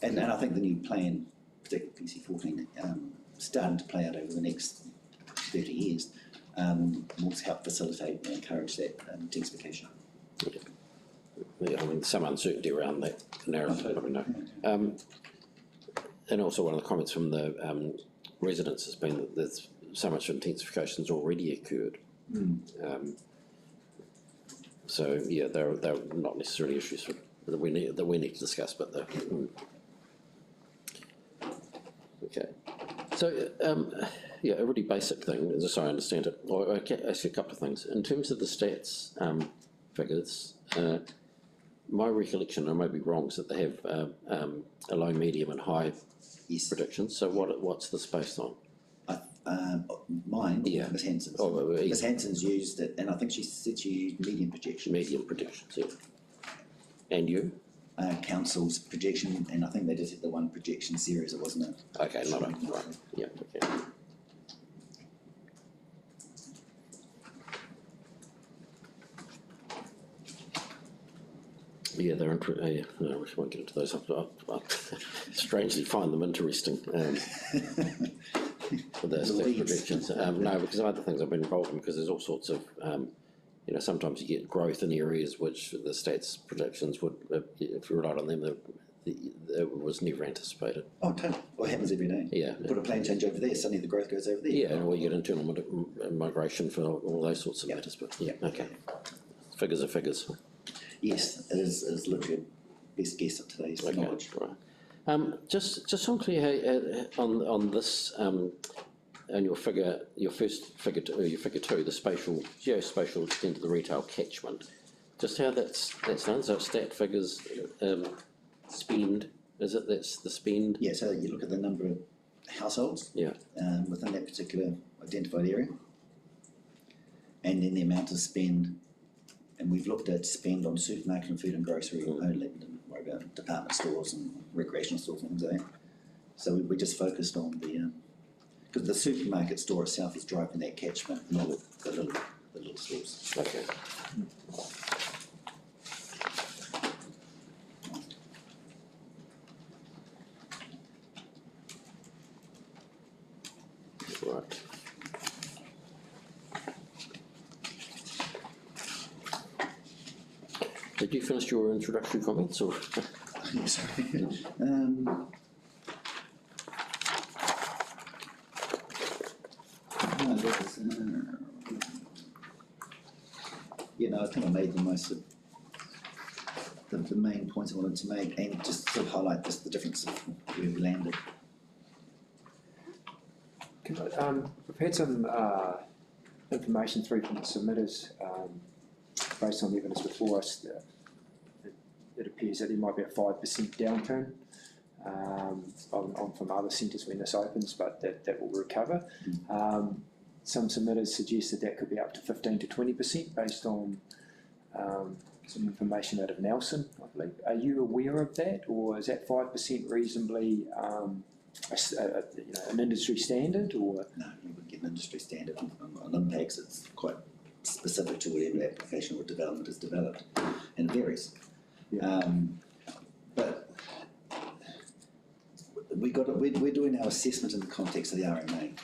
And I think the new plan, particularly PC14, starting to play out over the next 30 years, will help facilitate and encourage that intensification. Okay. Yeah, I mean, some uncertainty around that narrative, I know. And also one of the comments from the residents has been that there's so much intensification has already occurred. So yeah, they're not necessarily issues that we need to discuss, but they're okay. So yeah, a really basic thing, as I understand it. Or I can ask you a couple of things in terms of the stats figures. My recollection, I may be wrong, is that they have a low, medium, and high predictions. So what's this based on? Mine, yeah. Ms Hanson's. Yeah. Ms Hanson's used it, and I think she said she used medium projections. Medium predictions, yeah. And you? Council's projection, and I think they just had the one projection series, it wasn't it? Okay, not a, right. Yeah, okay. Yeah, they're no, we won't get into those. I strangely find them interesting. For the stats predictions. No, because of other things I've been involved in, because there's all sorts of, sometimes you get growth in areas which the stats predictions would, if you relied on them, it was never anticipated. Oh, totally. Well, it happens every day. Yeah. Put a plan change over there, suddenly the growth goes over there. Yeah, or you get internal migration for all those sorts of matters. But yeah, okay. Figures are figures. Yes, it is literally a best guess of today's knowledge. Right. Just on clear on this and your first figure two, the geospatial extent of the retail catchment. Just how that's done. So stat figures, spend. Is it that's the spend? Yeah. So you look at the number of households. Yeah. Within that particular identified area, and then the amount of spend. And we've looked at spend on supermarket and food and grocery only, and worry about department stores and recreational stores and things like that. So we just focused on the, because the supermarket store itself is driving that catchment, not the little stores. Okay. Right. Did you finish your introductory comments, or? Sorry. I think I made the most of the main points I wanted to make, and just sort of highlight the difference of where we landed. Can We've had some information through from the submitters, based on the evidence before us, that it appears that there might be a 5% downturn on from other centres when this opens, but that will recover. Some submitters suggest that could be up to 15 to 20% based on some information out of Nelson, I believe. Are you aware of that, or is that 5% reasonably an industry standard, or? No, you wouldn't get an industry standard on impacts. It's quite specific to whatever application or development is developed, and it varies. Yeah. But we're doing our assessment in the context of the RMA,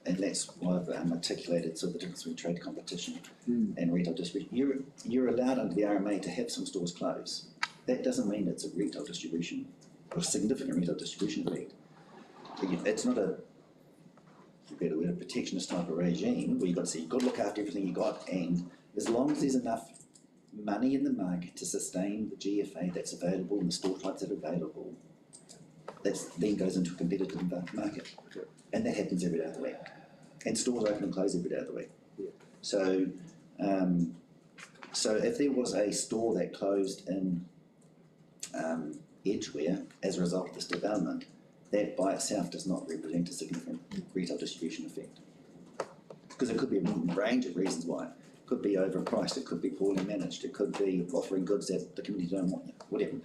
and that's why I've articulated sort of the difference between trade competition and retail distribution. You're allowed under the RMA to have some stores close. That doesn't mean it's a retail distribution, or a significant retail distribution effect. It's not a protectionist type of regime where you've got to look after everything you got, and as long as there's enough money in the market to sustain the GFA that's available and the store types that are available, that then goes into a competitive market. And that happens every day of the week. And stores open and close every day of the week. Yeah. So if there was a store that closed in Edgware as a result of this development, that by itself does not represent a significant retail distribution effect. Because it could be a range of reasons why. It could be overpriced, it could be poorly managed, it could be offering goods that the community don't want, whatever.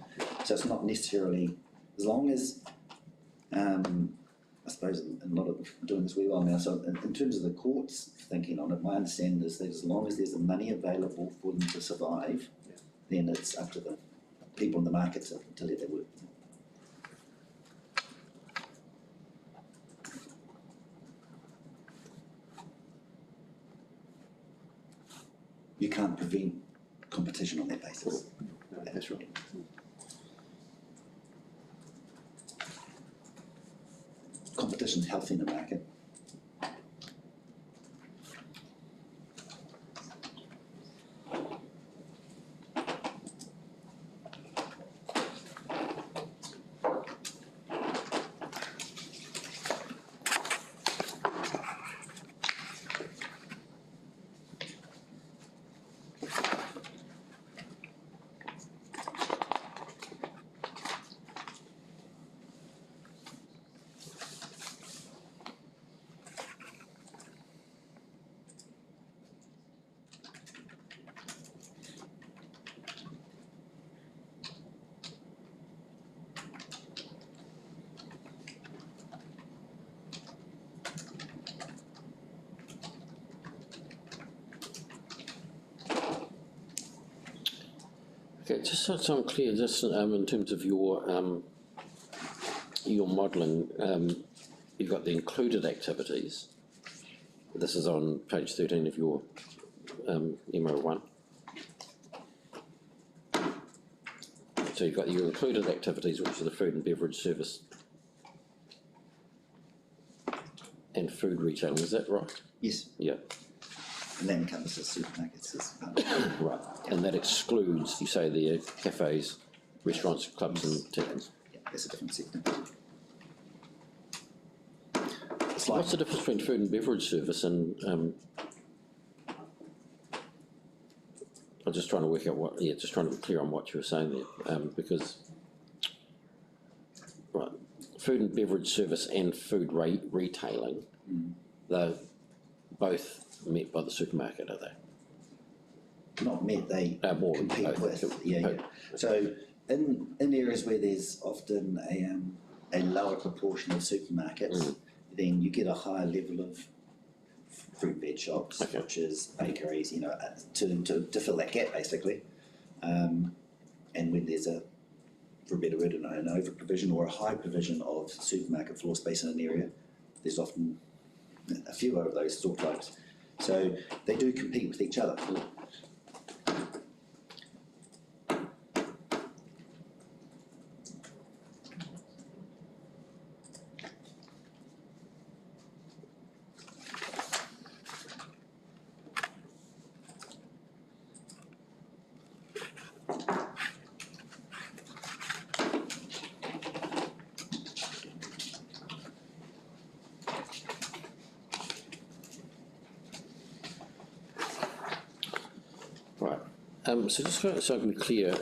So it's not necessarily, as long as, I suppose a lot of doing this really well now, so in terms of the court's thinking on it, my understanding is that as long as there's the money available for them to survive, then it's up to the people in the market to let that work. You can't prevent competition on that basis. No, that's right. Competition's healthy in the market. Okay, just so I'm clear, just in terms of your modelling, you've got the included activities. This is on page 13 of your MO1. So you've got your included activities, which are the food and beverage service and food retailing, is that right? Yes. Yeah. And that encompasses supermarkets as part of it. Right, and that excludes, you say, the cafes, restaurants, clubs and taverns. Yeah, that's a different sector. What's the difference between food and beverage service and, I'm just trying to work out just trying to be clear on what you were saying there, because, right, food and beverage service and food retailing, they're both met by the supermarket, are they? Not met, they more compete both. with. Yeah. So in areas where there's often a lower proportion of supermarkets, then you get a higher level of fruit and veg shops, such as bakeries, to fill that gap basically. And when there's for a better word, an over provision or a high provision of supermarket floor space in an area, there's often a few of those store types. So they do compete with each other. Right, so just so I can be clear,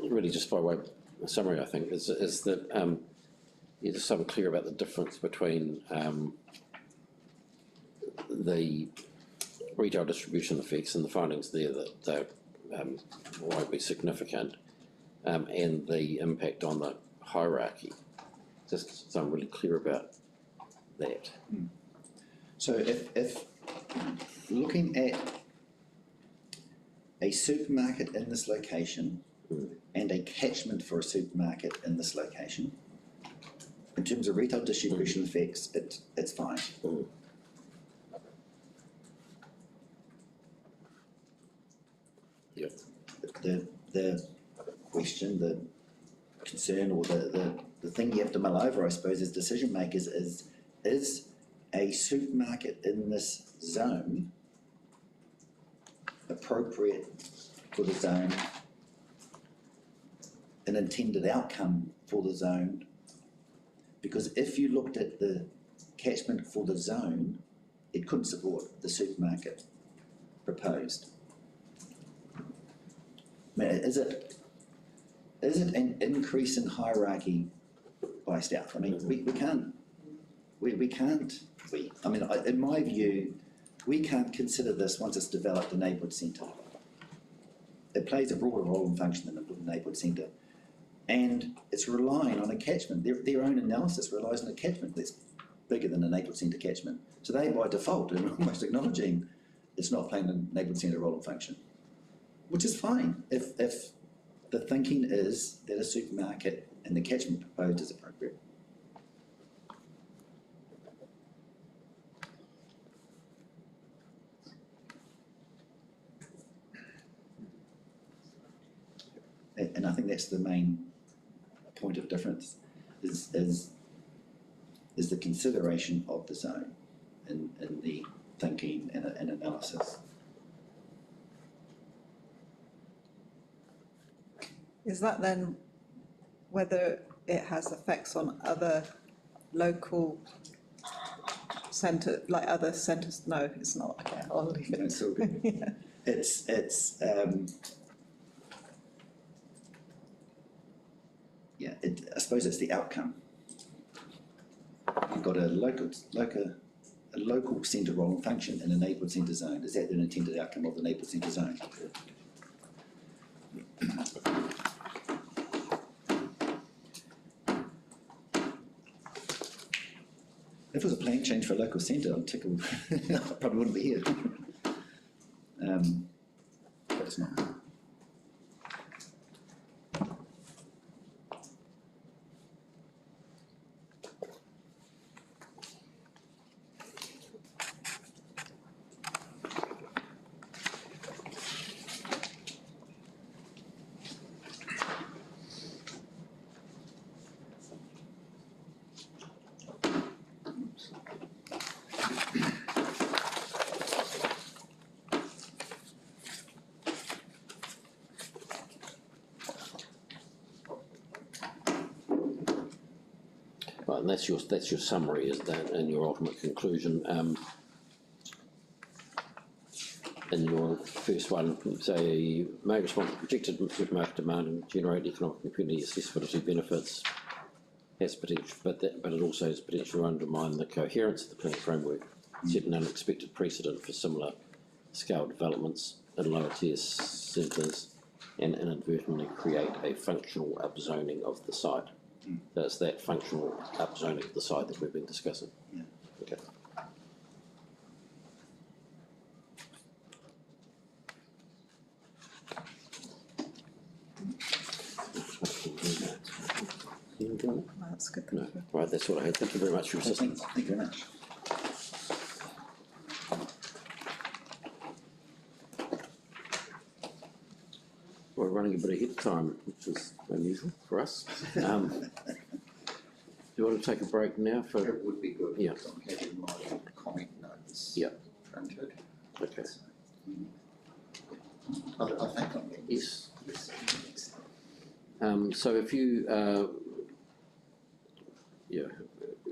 really just by way of summary, I think, is that, you're just so clear about the difference between, the retail distribution effects and the findings there that they won't be significant, and the impact on the hierarchy. Just so I'm really clear about that. So if looking at a supermarket in this location and a catchment for a supermarket in this location, in terms of retail distribution effects, it's fine. Yep. The question, the concern, or the thing you have to mull over, I suppose, as decision makers is a supermarket in this zone appropriate for the zone, an intended outcome for the zone? Because if you looked at the catchment for the zone, it couldn't support the supermarket proposed. I mean, is it an increase in hierarchy by South? I mean, in my view, we can't consider this once it's developed a neighbourhood centre. It plays a broader role and function than a neighbourhood centre. And it's relying on a catchment. Their own analysis relies on a catchment that's bigger than a neighbourhood centre catchment. So they, by default, are almost acknowledging it's not playing a neighbourhood centre role and function, which is fine if the thinking is that a supermarket and the catchment proposed is appropriate. And I think that's the main point of difference, is the consideration of the zone in the thinking and analysis. Is that then whether it has effects on other local centre, like other centres? No, it's not. Okay, I'll leave it. It's all good. Yeah. I suppose it's the outcome. You've got a local centre role and function in a neighbourhood centre zone. Is that an intended outcome of the neighbourhood centre zone? If it was a plan change for a local centre, I'd tickle. I probably wouldn't be here. But it's not. Right, and that's your summary, is that, and your ultimate conclusion. In your first one, say, may respond to projected supermarket demand and generate economic and community accessibility benefits, has potential, but it also has potential to undermine the coherence of the planning framework, set an unexpected precedent for similar scale developments in lower tier centres, and inadvertently create a functional upzoning of the site. So it's that functional upzoning of the site that we've been discussing. Yeah. Okay. That's good. No. Right, that's what I had. Thank you very much for your assistance. Thank you very much. We're running a bit ahead of time, which is unusual for us. Do you want to take a break now for? It would be good. Yeah. I'm having my comment notes Yeah. printed. Okay. I think I'm. Yes. Yes. So if you,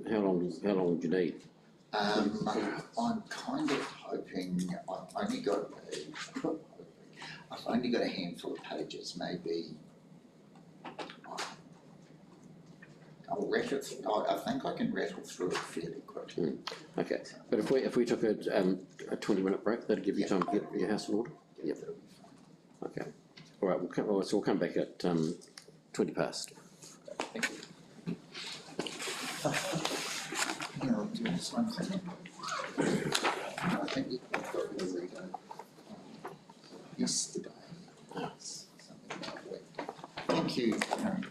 how long do you need? I'm kind of hoping, I've only got, I've only got a handful of pages, maybe. I'll rattle, I think I can rattle through it fairly quickly. Okay, but if we took a 20-minute break, that'd give you time to get your house in order? Yep. Okay, all right, so we'll come back at 20 past. Thank you. Yeah, I'll do this one thing. I think we've got the reader yesterday. Something about that. Thank you, Aaron.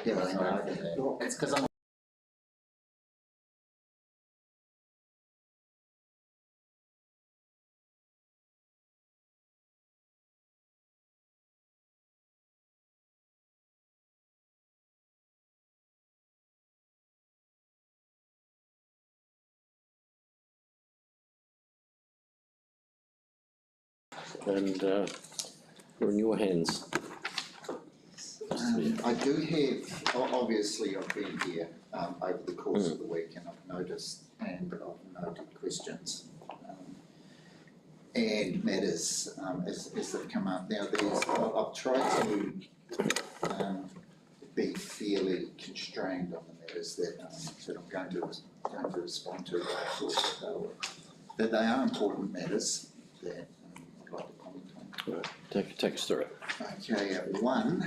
Yeah, I know. It's because I'm And we're in your hands. I do have, obviously I've been here over the course of the week and I've noticed and I've noted questions and matters as they've come up. Now I've tried to be fairly constrained on the matters that I'm going to respond to. That they are important matters that I'd like to comment on. Right. Take us through it. Okay, one,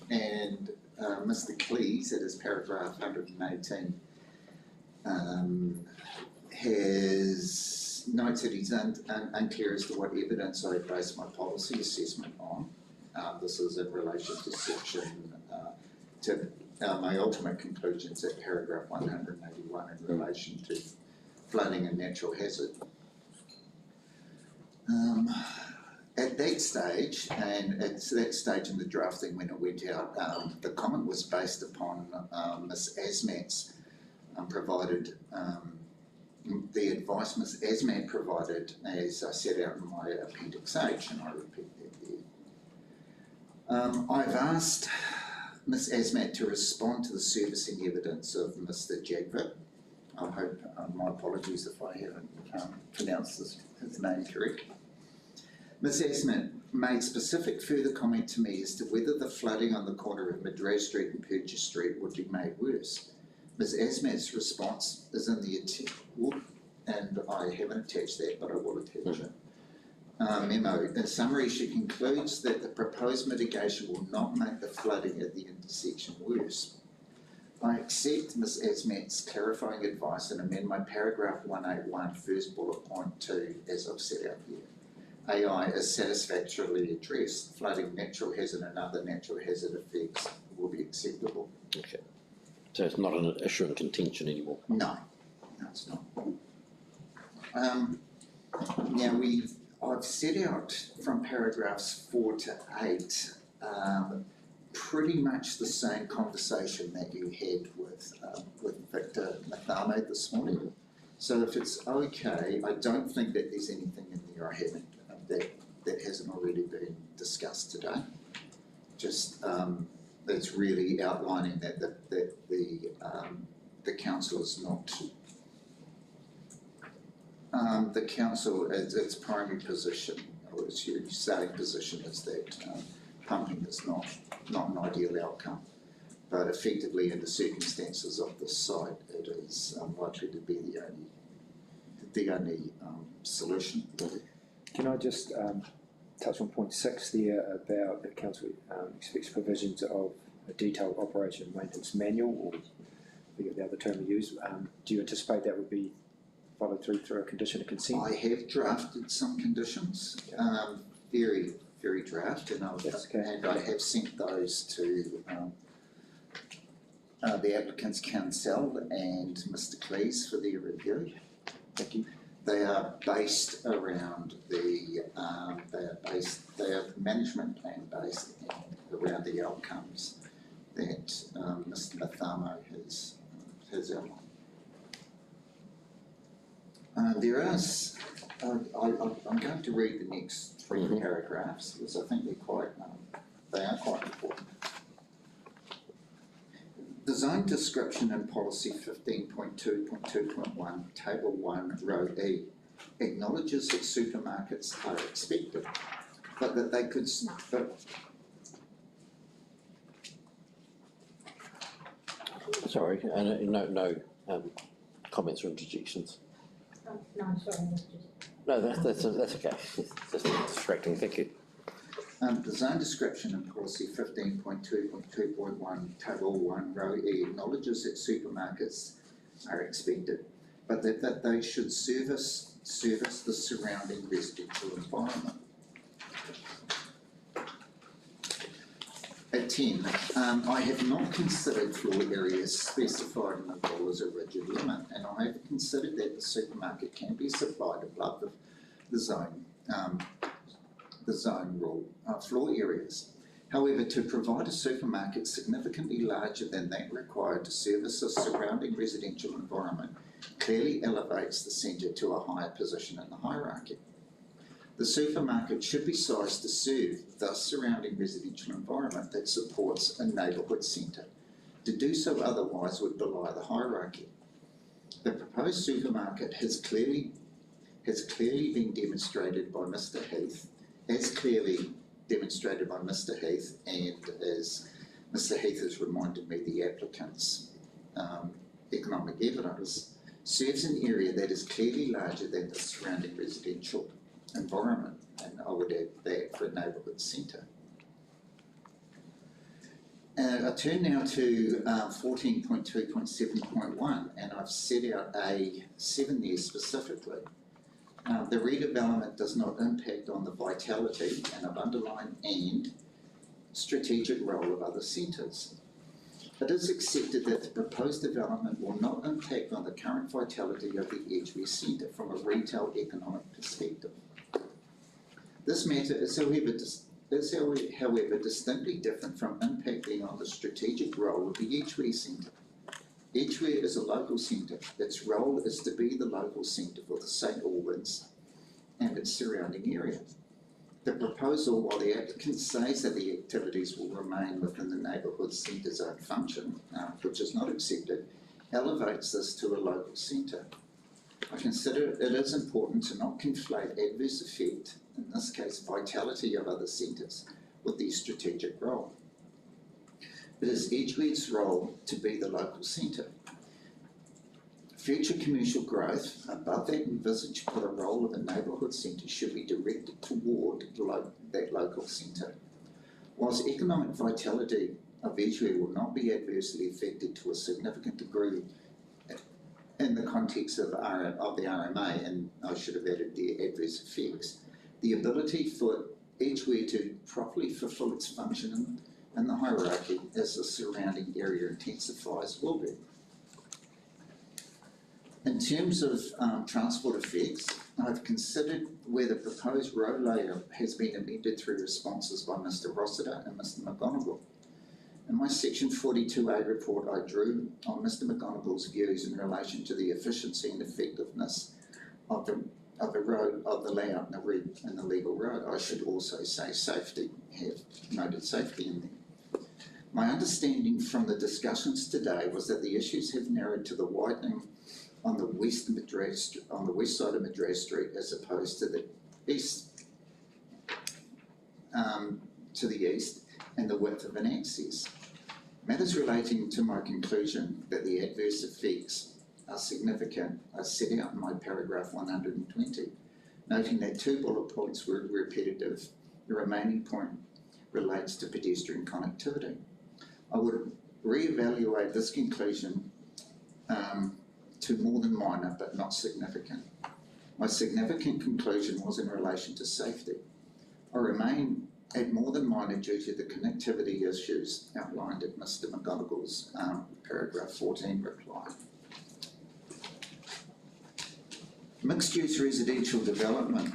and Mr. Cleese, it is paragraph 118, has notes that he's unclear as to what evidence I base my policy assessment on. This is in relation to section, my ultimate conclusions at paragraph 181 in relation to flooding and natural hazard. At that stage, and at that stage in the drafting when it went out, the comment was based upon Ms. Asmat's provided, the advice Ms. Asmat provided as I set out in my Appendix H, and I repeat that there. I've asked Ms. Asmat to respond to the servicing evidence of Mr. Jagvit. I hope, my apologies if I haven't pronounced his name correctly. Ms. Asmat made specific further comment to me as to whether the flooding on the corner of Madras Street and Purchase Street would be made worse. Ms. Asmat's response is in the and I haven't attached that, but I will attach it. Memo. In summary, she concludes that the proposed mitigation will not make the flooding at the intersection worse. I accept Ms. Asmat's clarifying advice and amend my paragraph 181 first bullet point 2 as I've set out here. AI is satisfactorily addressed. Flooding, natural hazard and other natural hazard effects will be acceptable. Okay. So it's not an issue in contention anymore? No, it's not. Now I've set out from paragraphs 4 to 8 pretty much the same conversation that you had with Victor Mathame this morning. So if it's okay, I don't think that there's anything in there I haven't that hasn't already been discussed today. Just it's really outlining that the council is not the council its primary position or its starting position is that pumping is not an ideal outcome, but effectively in the circumstances of the site it is likely to be the only solution. Can I just touch on point 6 there about the council expects provisions of a detailed operation and maintenance manual, or the other term we use. Do you anticipate that would be followed through a condition of consent? I have drafted some conditions, very, very draft, and I have sent those to the applicant's counsel and Mr. Cleese for their review. Thank you. They are based around they are management plan based and around the outcomes that Mr. Mathamo has outlined. I'm going to read the next 3 paragraphs because I think they are quite important. Design description in policy 15.2.2.1, table 1, row E, acknowledges that supermarkets are expected, but that they could. Sorry, no comments or interjections. No, sorry, that's just. No, that's okay. That's distracting. Thank you. Design description in policy 15.2.2.1, table 1, row E, acknowledges that supermarkets are expected, but that they should service the surrounding residential environment. At 10, I have not considered floor areas specified in the rule as a rigid limit, and I have considered that the supermarket can be supplied above the zone rule floor areas. However, to provide a supermarket significantly larger than that required to service a surrounding residential environment clearly elevates the centre to a higher position in the hierarchy. The supermarket should be sized to serve the surrounding residential environment that supports a neighbourhood centre. To do so otherwise would belie the hierarchy. The proposed supermarket has clearly been demonstrated by Mr. Heath, and as Mr. Heath has reminded me, the applicant's economic evidence serves an area that is clearly larger than the surrounding residential environment, and I would add that for a neighbourhood centre. I turn now to 14.2.7.1, and I've set out A7 there specifically. The redevelopment does not impact on the vitality, and I've underlined and strategic role of other centres. It is accepted that the proposed development will not impact on the current vitality of the Edgware Centre from a retail economic perspective. This matter is however distinctly different from impacting on the strategic role of the Edgware Centre. Edgware is a local centre. Its role is to be the local centre for the St Albans and its surrounding area. The proposal, while the applicant says that the activities will remain within the neighbourhood centre zone function, which is not accepted, elevates this to a local centre. I consider it is important to not conflate adverse effect, in this case vitality of other centres, with the strategic role. It is Edgware's role to be the local centre. Future commercial growth above that envisaged for the role of a neighbourhood centre should be directed toward that local centre. Whilst economic vitality of Edgware will not be adversely affected to a significant degree in the context of the RMA, and I should have added the adverse effects, the ability for Edgware to properly fulfil its function in the hierarchy as the surrounding area intensifies will be. In terms of transport effects, I've considered where the proposed road layout has been amended through responses by Mr. Rossiter and Mr. McGonigal. In my section 42A report, I drew on Mr. McGonigal's views in relation to the efficiency and effectiveness of the layout in the legal road. I should also say safety, have noted safety in there. My understanding from the discussions today was that the issues have narrowed to the widening on the west side of Madras Street as opposed to the east, and the width of an access. Matters relating to my conclusion that the adverse effects are significant are set out in my paragraph 120, noting that 2 bullet points were repetitive. The remaining point relates to pedestrian connectivity. I would re-evaluate this conclusion to more than minor but not significant. My significant conclusion was in relation to safety. I remain at more than minor due to the connectivity issues outlined in Mr. McGonigal's paragraph 14 reply. Mixed-use residential development.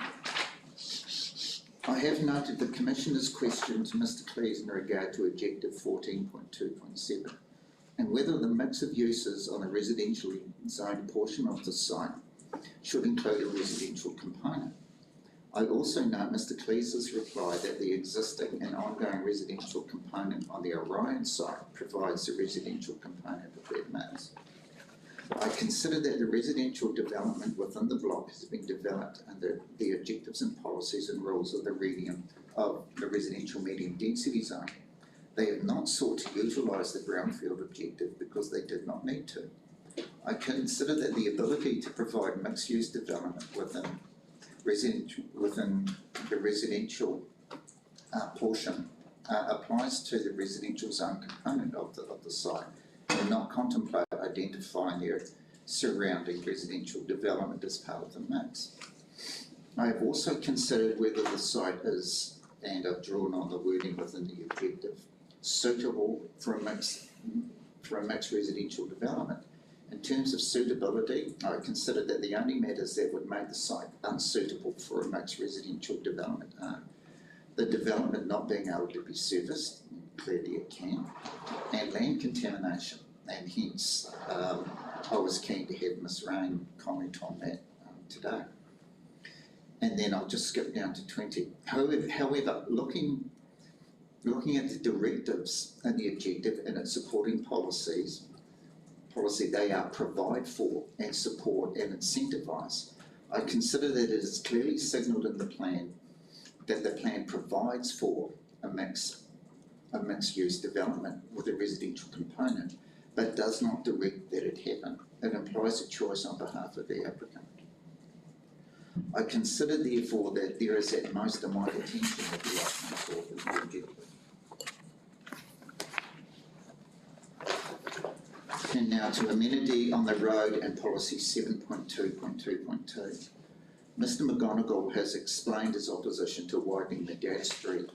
I have noted the Commissioner's question to Mr. Cleese in regard to objective 14.2.7 and whether the mix of uses on a residentially zoned portion of the site should include a residential component. I also note Mr. Cleese's reply that the existing and ongoing residential component on the Orion site provides the residential component of Red Mills. I consider that the residential development within the block has been developed under the objectives and policies and rules of the residential medium density zone. They have not sought to utilise the brownfield objective because they did not need to. I consider that the ability to provide mixed-use development within the residential portion applies to the residential zone component of the site and not contemplate identifying their surrounding residential development as part of the mix. I have also considered whether the site is, and I've drawn on the wording within the objective, suitable for a mixed residential development. In terms of suitability, I consider that the only matters that would make the site unsuitable for a mixed residential development are the development not being able to be serviced, clearly it can, and land contamination. And hence, I was keen to have Ms. Rain comment on that today. And then I'll just skip down to 20. However, looking at the directives and the objective and its supporting policy they are provide for and support and incentivise, I consider that it is clearly signalled in the plan that the plan provides for a mixed-use development with a residential component, but does not direct that it happen. It implies a choice on behalf of the applicant. I consider therefore that there is at most a minor tension with the outcome for the objective. And now to amenity on the road and policy 7.2.2.2. Mr. McGonigal has explained his opposition to widening Madras Street,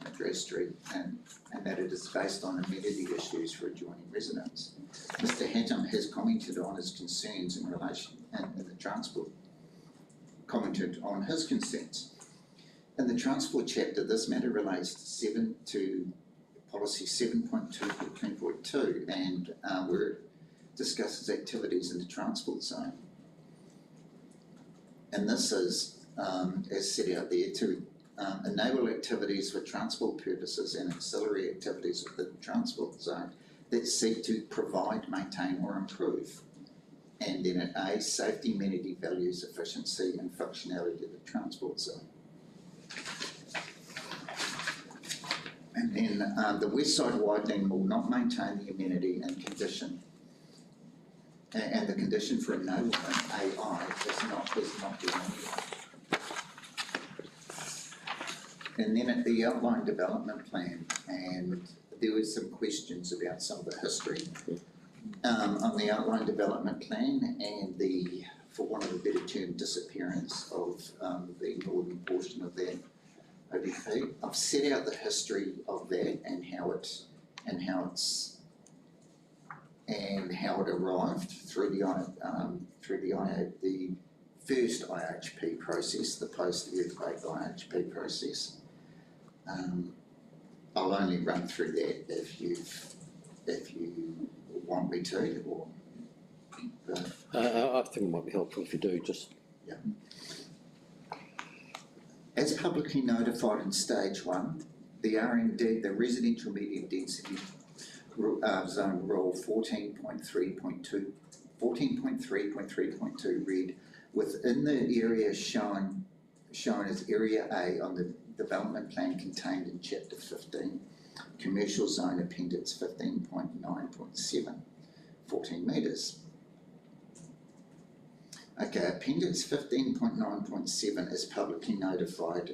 and that it is based on amenity issues for adjoining residents. Mr. Hatton has commented on his concerns in relation, and in the transport, commented on his concerns. In the transport chapter, this matter relates to policy 7.2.2.2, and where it discusses activities in the transport zone. And this is, as set out there, to enable activities for transport purposes and ancillary activities within the transport zone that seek to provide, maintain or improve. And then at A, safety, amenity, values, efficiency and functionality of the transport zone. And then the west side widening will not maintain the amenity and condition. And the condition for enablement, AI, is not been met. And then at the outline development plan, and there were some questions about some of the history on the outline development plan and the, for want of a better term, disappearance of the northern portion of that ODP. I've set out the history of that and how it arrived through the first IHP process, the post-earthquake IHP process. I'll only run through that if you want me to, or. I think it might be helpful if you do, just. Yeah. As publicly notified in stage 1, the RMD, the residential medium density zone rule 14.3.3.2 read, within the area shown as Area A on the development plan contained in Chapter 15, Commercial Zone Appendix 15.9.7, 14 metres. Okay, Appendix 15.9.7 is publicly notified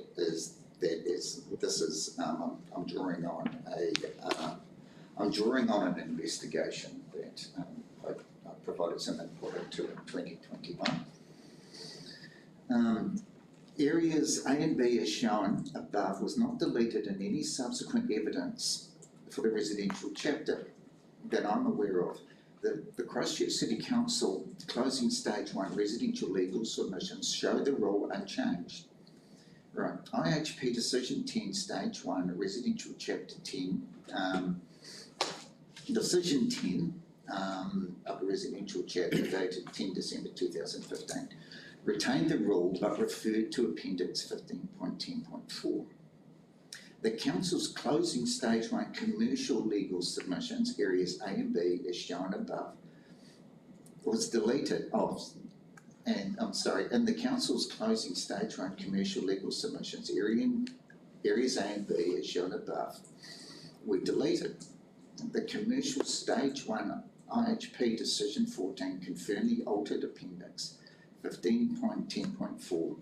I'm drawing on an investigation that I provided some input into in 2021. Areas A and B as shown above was not deleted in any subsequent evidence for the residential chapter that I'm aware of. The Christchurch City Council closing stage 1 residential legal submissions show the rule unchanged. Right, IHP decision 10 stage 1 residential chapter 10, decision 10 of the residential chapter dated 10 December 2015 retained the rule but referred to Appendix 15.10.4. The Council's closing stage 1 commercial legal submissions, areas A and B as shown above, was deleted. In the Council's closing stage 1 commercial legal submissions, areas A and B as shown above were deleted. The commercial stage 1 IHP decision 14 confirmed the altered appendix 15.10.4,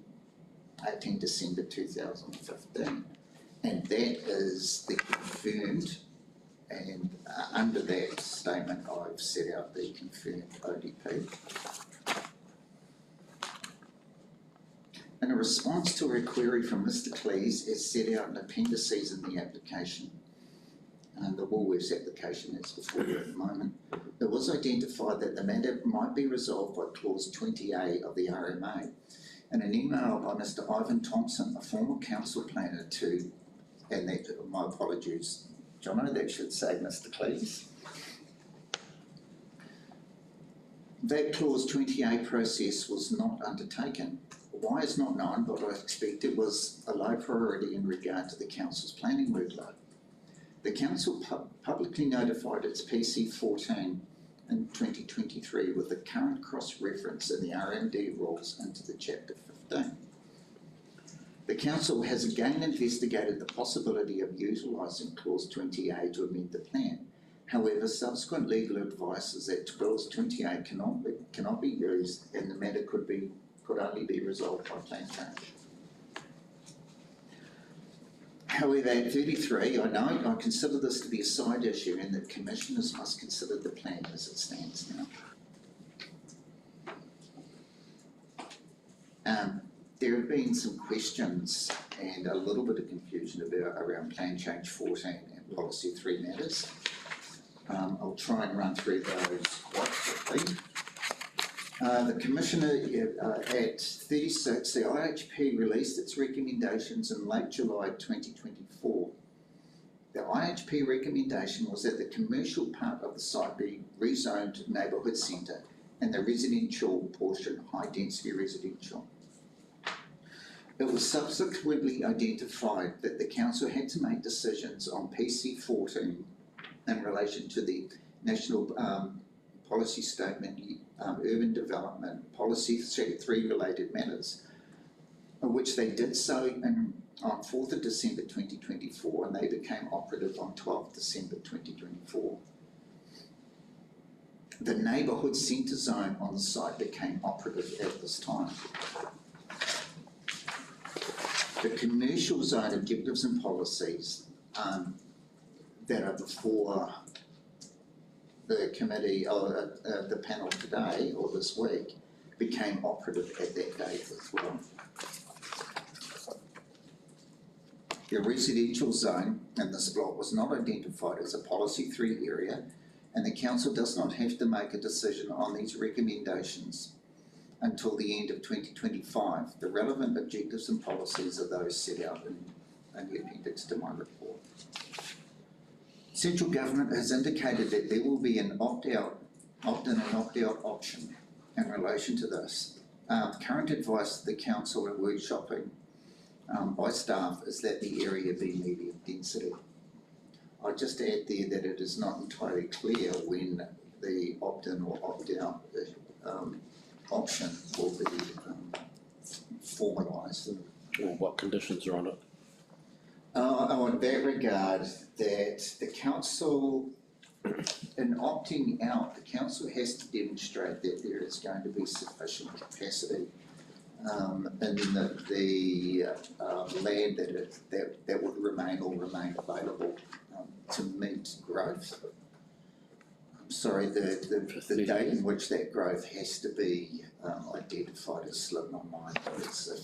18 December 2015. And that is the confirmed, and under that statement I've set out the confirmed ODP. In a response to a query from Mr. Cleese as set out in appendices in the application, the Woolworths application that's before you at the moment, it was identified that the matter might be resolved by clause 20A of the RMA. In an email by Mr. Ivan Thompson, a former council planner to, and that, my apologies, Jono, that should say Mr. Cleese. That clause 20A process was not undertaken. Why is not known, but I expect it was a low priority in regard to the council's planning workload. The council publicly notified its PC 14 in 2023 with the current cross-reference in the RMD rules into the chapter 15. The council has again investigated the possibility of utilising clause 20A to amend the plan. However, subsequent legal advice is that clause 20A cannot be used, and the matter could only be resolved by plan change. However, at 33, I consider this to be a side issue, and that commissioners must consider the plan as it stands now. There have been some questions and a little bit of confusion around plan change 14 and policy 3 matters. I'll try and run through those quite quickly. The Commissioner at 36, the IHP released its recommendations in late July 2024. The IHP recommendation was that the commercial part of the site be rezoned neighbourhood centre and the residential portion high density residential. It was subsequently identified that the Council had to make decisions on PC 14 in relation to the National Policy Statement, Urban Development, Policy 3 related matters, which they did so on 4th of December 2024, and they became operative on 12th December 2024. The neighbourhood centre zone on the site became operative at this time. The commercial zone objectives and policies that are before the committee or the panel today or this week became operative at that date as well. The residential zone in this block was not identified as a policy 3 area, and the council does not have to make a decision on these recommendations until the end of 2025. The relevant objectives and policies are those set out in the appendix to my report. Central Government has indicated that there will be an opt-in and opt-out option in relation to this. Current advice to the council and workshopping by staff is that the area be medium density. I just add there that it is not entirely clear when the opt-in or opt-out option will be formalised. Or what conditions are on it? In that regard, that the council, in opting out, the council has to demonstrate that there is going to be sufficient capacity in the land that would remain available to meet growth. I'm sorry, the date in which that growth has to be identified has slipped my mind, but it's a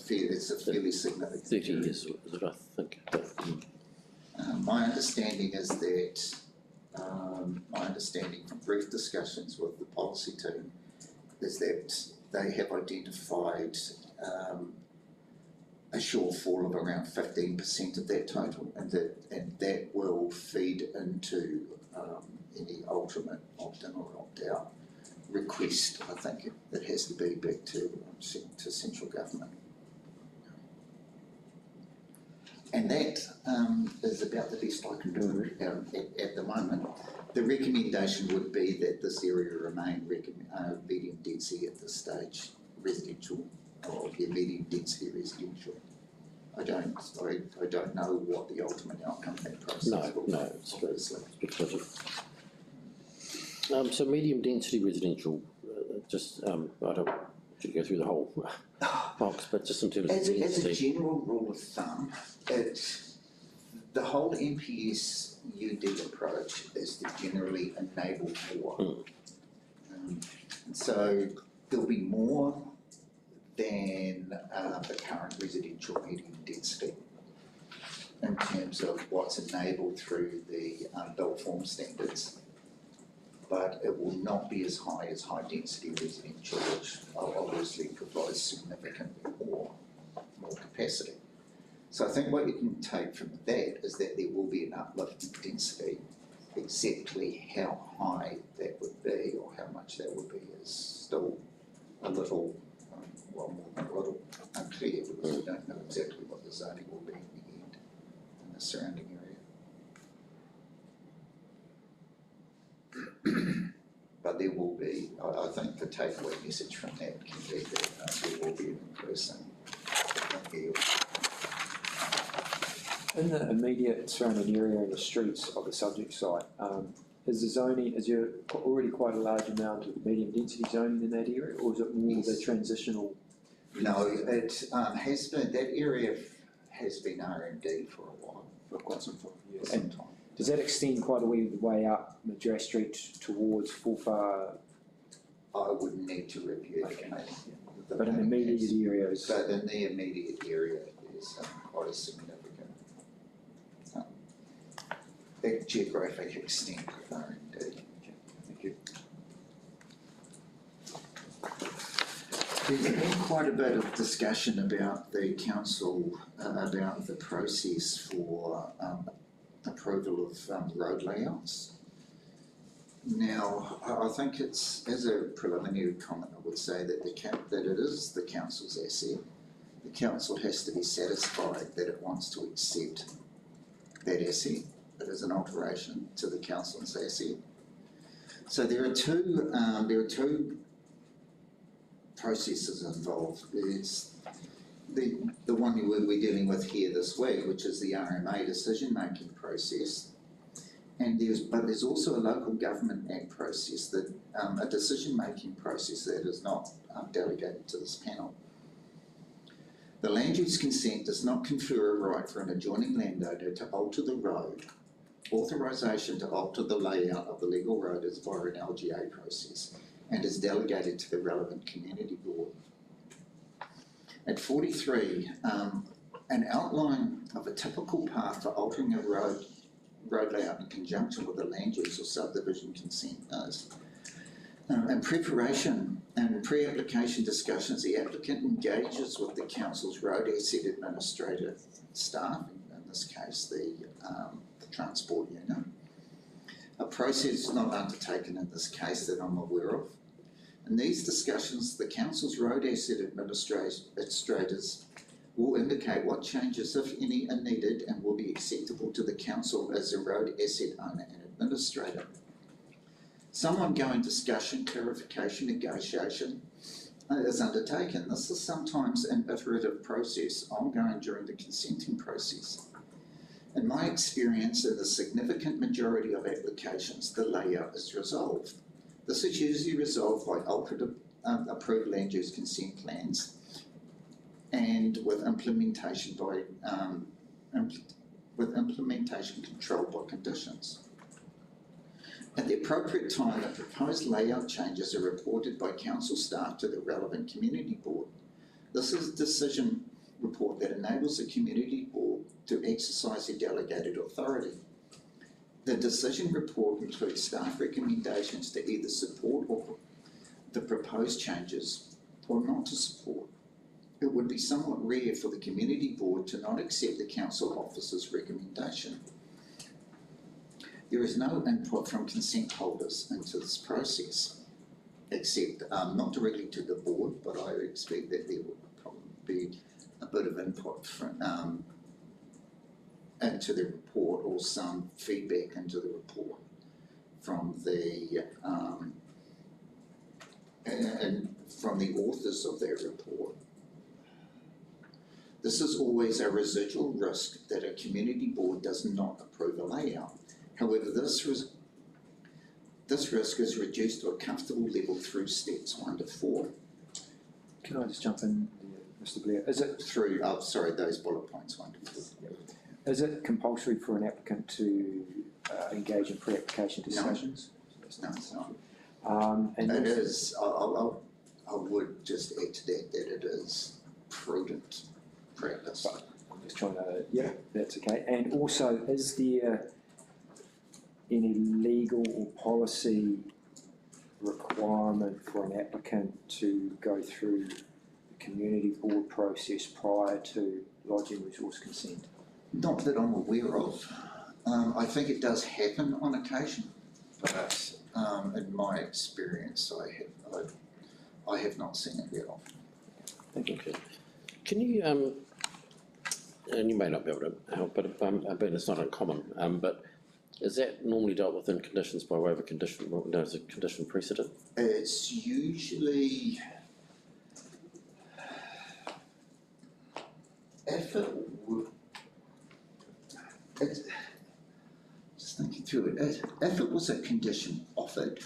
fairly significant. 30 years, is it, I think. My understanding is that, my understanding from brief discussions with the policy team is that they have identified a shortfall of around 15% of that total, and that will feed into any ultimate opt-in or opt-out request. I think it has to be back to central government. And that is about the best I can do at the moment. The recommendation would be that this area remain medium density at this stage, residential, or medium density residential. I don't know what the ultimate outcome of that process will be. No, it's obviously. So medium density residential, I don't should go through the whole box, but just in terms of density. As a general rule of thumb, the whole NPS UD approach is to generally enable more. So there'll be more than the current residential medium density. in terms of what's enabled through the built form standards. But it will not be as high as high density residential, which obviously provides significantly more capacity. So I think what you can take from that is that there will be an uplift in density. Exactly how high that would be or how much that would be is still a little, well, more than a little unclear, because we don't know exactly what the zoning will be in the end in the surrounding area. But there will be, I think the takeaway message from that can be that there will be an increase in yield. In the immediate surrounding area and the streets of the subject site, is there already quite a large amount of medium density zoning in that area, or is it more the transitional? No, it has been, that area has been R&D for a while, for quite some time. Does that extend quite a way up Madras Street towards Fulfar? I would need to review that. But in the immediate areas? But in the immediate area is quite a significant geographic extent of R&D. Thank you. There's been quite a bit of discussion about the council, about the process for approval of road layouts. Now, I think it's, as a preliminary comment, I would say that that it is the council's asset. The council has to be satisfied that it wants to accept that asset. It is an alteration to the council's asset. So there are two processes involved. There's the one we're dealing with here this week, which is the RMA decision-making process. And there's also a local government act process, that a decision-making process that is not delegated to this panel. The land use consent does not confer a right for an adjoining landowner to alter the road. Authorisation to alter the layout of the legal road is via an LGA process and is delegated to the relevant community board. At 43, an outline of a typical path for altering a road layout in conjunction with a land use or subdivision consent is. In preparation and pre-application discussions, the applicant engages with the council's road asset administrator staff, in this case the transport unit. A process is not undertaken in this case that I'm aware of. In these discussions, the council's road asset administrators will indicate what changes, if any, are needed and will be acceptable to the council as a road asset owner and administrator. Some ongoing discussion, clarification, negotiation is undertaken. This is sometimes an iterative process, ongoing during the consenting process. In my experience, in the significant majority of applications, the layout is resolved. This is usually resolved by altered approved land use consent plans and with implementation controlled by conditions. At the appropriate time, the proposed layout changes are reported by council staff to the relevant community board. This is a decision report that enables the community board to exercise their delegated authority. The decision report includes staff recommendations to either support or the proposed changes or not to support. It would be somewhat rare for the community board to not accept the council officer's recommendation. There is no input from consent holders into this process, except not directly to the board, but I expect that there will probably be a bit of input from, into the report, or some feedback into the report from the from the authors of that report. This is always a residual risk that a community board does not approve a layout. However, this risk is reduced to a comfortable level through steps 1 to 4. Can I just jump in, Mr. Blair? Is it through? Those bullet points 1 to 4. Is it compulsory for an applicant to engage in pre-application discussions? No, it's not. And it is. I would just add to that it is prudent practice. just trying to, yeah, that's okay. And also, is there any legal or policy requirement for an applicant to go through the community board process prior to lodging resource consent? Not that I'm aware of. I think it does happen on occasion, but in my experience, I have not seen it very often. Thank you. Okay. Can you, and you may not be able to help, but it's not uncommon, but is that normally dealt with in conditions by way of a condition, known as a condition precedent? It's usually, if it were, just thinking through it, if it was a condition offered,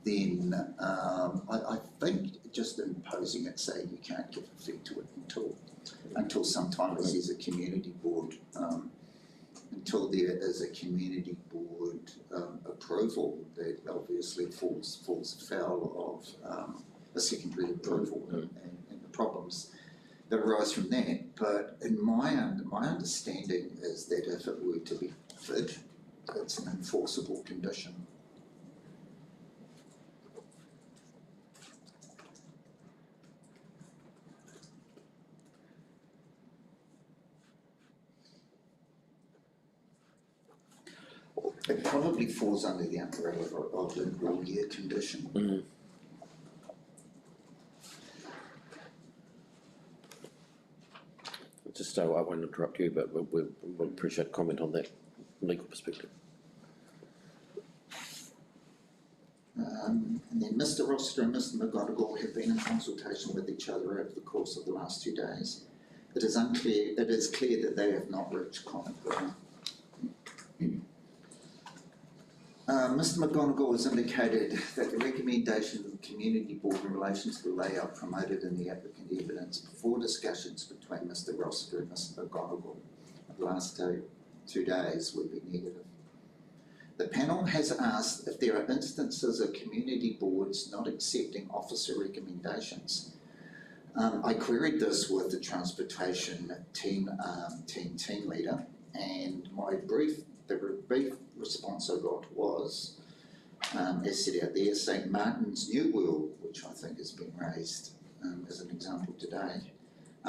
then I think just imposing it, saying you can't give effect to it until sometimes there's a community board, until there is a community board approval, that obviously falls foul of a secondary approval and the problems that arise from that. But in my understanding is that if it were to be offered, it's an enforceable condition. It probably falls under the umbrella of an all-year condition. Mm. Just, I won't interrupt you, but we'll appreciate comment on that legal perspective. And then Mr. Rossiter and Mr. McGonigal have been in consultation with each other over the course of the last 2 days. It is clear that they have not reached common ground. Mr. McGonigal has indicated that the recommendation of the community board in relation to the layout promoted in the applicant evidence before discussions between Mr. Rossiter and Mr. McGonigal the last 2 days would be negative. The panel has asked if there are instances of community boards not accepting officer recommendations. I queried this with the transportation team leader, and the brief response I got was, as set out there, St Martin's New World, which I think has been raised as an example today,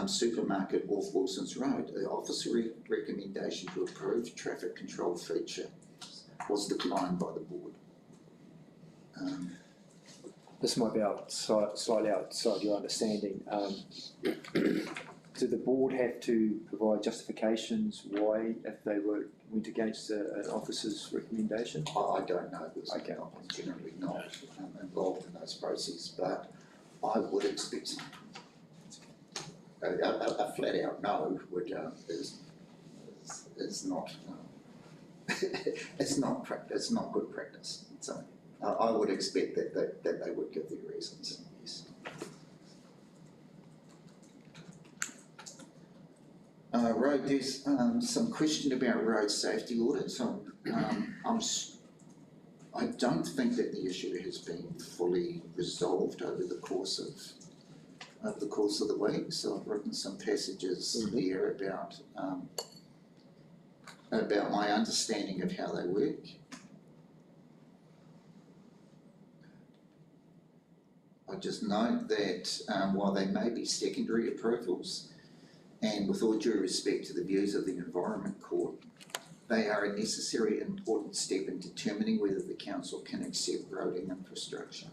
supermarket off Wilson's Road, the officer recommendation to approve traffic control feature was declined by the board. This might be slightly outside your understanding. Do the board have to provide justifications why, if they went against an officer's recommendation? I don't know, because okay. I'm generally not involved in those processes, but I would expect a flat out no would is not it's not good practice. So I would expect that they would give their reasons. Yes. Road, there's some question about road safety audits. I don't think that the issue has been fully resolved over the course of the week. So I've written some passages there about my understanding of how they work. I just note that while they may be secondary approvals, and with all due respect to the views of the Environment Court, they are a necessary and important step in determining whether the council can accept roading infrastructure.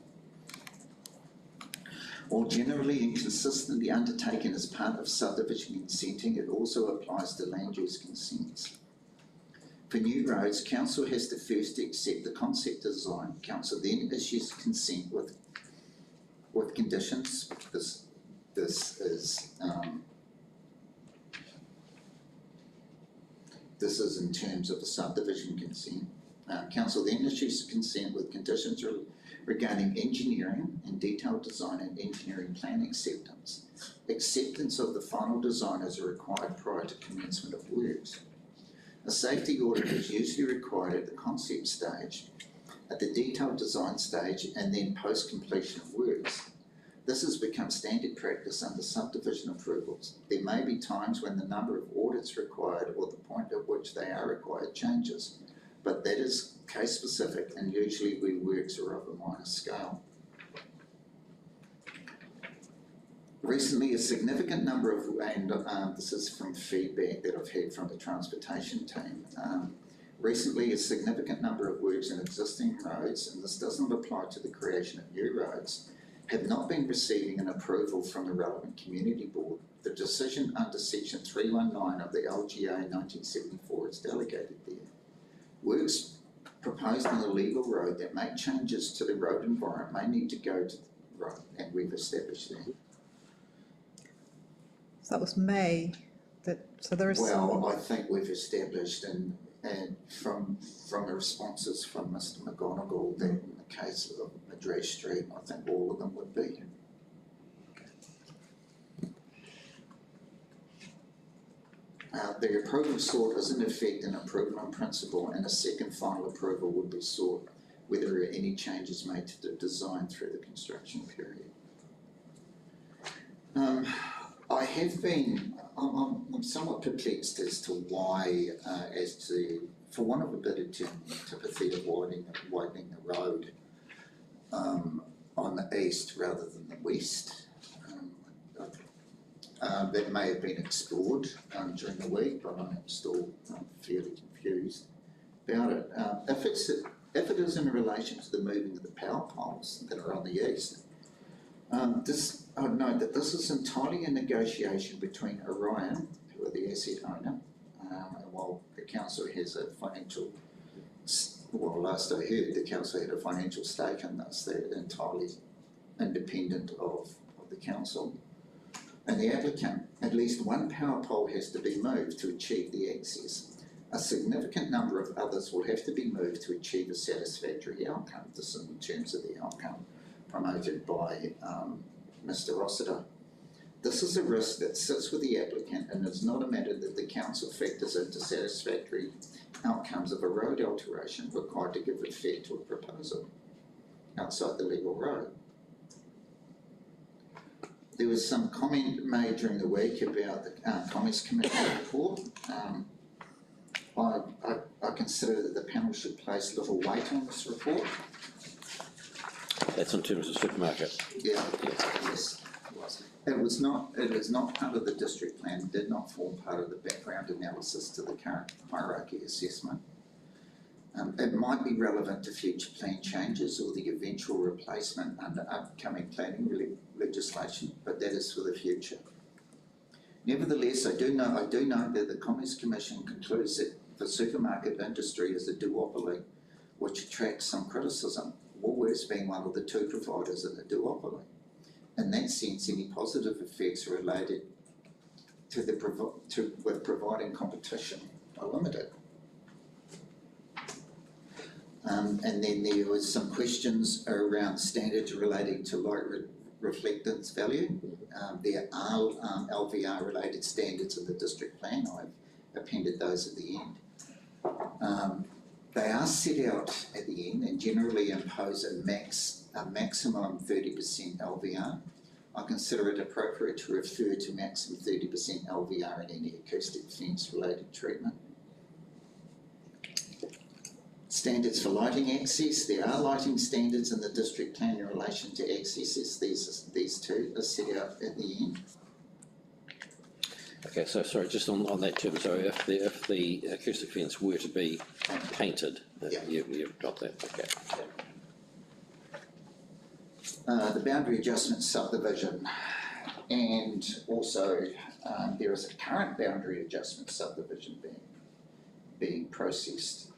While generally and consistently undertaken as part of subdivision consenting, it also applies to land use consents. For new roads, council has to first accept the concept design. Council then issues consent with conditions. This is in terms of a subdivision consent. Council then issues consent with conditions regarding engineering and detailed design and engineering plan acceptance. Acceptance of the final design is required prior to commencement of works. A safety audit is usually required at the concept stage, at the detailed design stage, and then post completion of works. This has become standard practice under subdivision approvals. There may be times when the number of audits required or the point at which they are required changes, but that is case specific and usually where works are of a minor scale. Recently, a significant number of, and this is from feedback that I've had from the transportation team, recently a significant number of works in existing roads, and this doesn't apply to the creation of new roads, have not been receiving an approval from the relevant community board. The decision under section 319 of the LGA 1974 is delegated there. Works proposed on the legal road that make changes to the road environment may need to go to the road, and we've established that. So that was May, so there is some. Well, I think we've established and from the responses from Mr McGonigal that in the case of Madras Street, I think all of them would be. The approval sought is in effect an approval in principle, and a second final approval would be sought whether there are any changes made to the design through the construction period. I have been, I'm somewhat perplexed as to why, for want of a better term, antipathy to widening the road on the east rather than the west. That may have been explored during the week, but I'm still fairly confused about it. If it is in relation to the moving of the power poles that are on the east, I'd note that this is entirely a negotiation between Orion, who are the asset owner, and while the council has a financial, well, last I heard, the council had a financial stake in this, they're entirely independent of the council. And the applicant, at least one power pole has to be moved to achieve the access. A significant number of others will have to be moved to achieve a satisfactory outcome. This is in terms of the outcome promoted by Mr Rossiter. This is a risk that sits with the applicant and is not a matter that the council factors into satisfactory outcomes of a road alteration required to give effect to a proposal outside the legal road. There was some comment made during the week about the Commerce Commission report. I consider that the panel should place little weight on this report. That's in terms of supermarket. Yeah, yes. It is not part of the district plan, did not form part of the background analysis to the current hierarchy assessment. It might be relevant to future plan changes or the eventual replacement under upcoming planning legislation, but that is for the future. Nevertheless, I do know that the Commerce Commission concludes that the supermarket industry is a duopoly, which attracts some criticism, Woolworths being one of the two providers in the duopoly. In that sense, any positive effects related to with providing competition are limited. And then there was some questions around standards relating to light reflectance value. There are LVR related standards in the district plan. I've appended those at the end. They are set out at the end and generally impose a maximum 30% LVR. I consider it appropriate to refer to maximum 30% LVR in any acoustic fence related treatment. Standards for lighting access. There are lighting standards in the district plan in relation to accesses. These two are set out at the end. Okay, so sorry, just on that term, so if the acoustic fence were to be painted, Yeah. you've got that, okay. The boundary adjustment subdivision, and also there is a current boundary adjustment subdivision being processed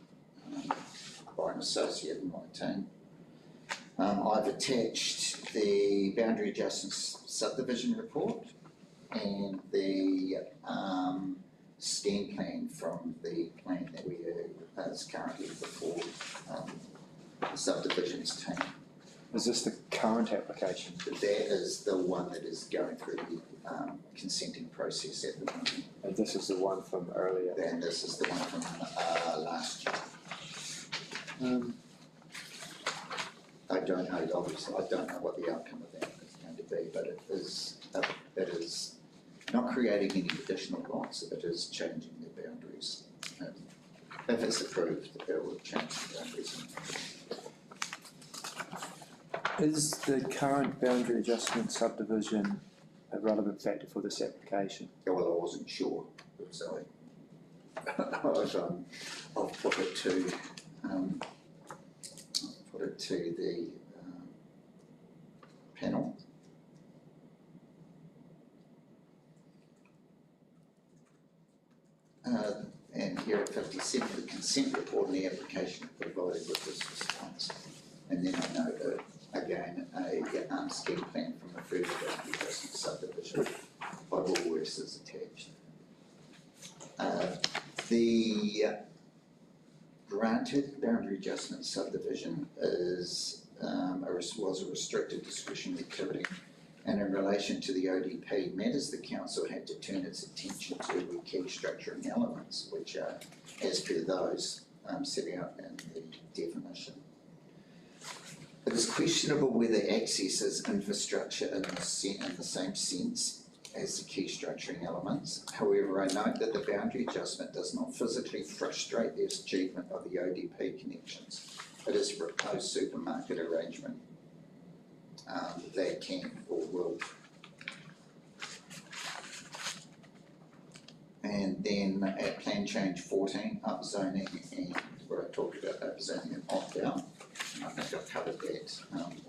by an associate in my team. I've attached the boundary adjustment subdivision report and the stand plan from the plan that we have is currently before the subdivisions team. Is this the current application? That is the one that is going through the consenting process at the moment. And this is the one from earlier? And this is the one from last year. I don't know, obviously, I don't know what the outcome of that is going to be, but it is not creating any additional lots, it is changing the boundaries. And if it's approved, it will change the boundaries. Is the current boundary adjustment subdivision a relevant factor for this application? Yeah, well, I wasn't sure, so I've put it to the panel. And here at 57, the consent report and the application provided with this response. And then I note again a scheme plan from the further boundary adjustment subdivision by Woolworths is attached. The granted boundary adjustment subdivision was a restricted discretionary activity, and in relation to the ODP matters, the council had to turn its attention to the key structuring elements, which are, as per those, set out in the definition. It is questionable whether access is infrastructure in the same sense as the key structuring elements. However, I note that the boundary adjustment does not physically frustrate the achievement of the ODP connections. It is a proposed supermarket arrangement that can or will. And then at plan change 14, upzoning, and where I talked about upzoning and opt-out, I think I've covered that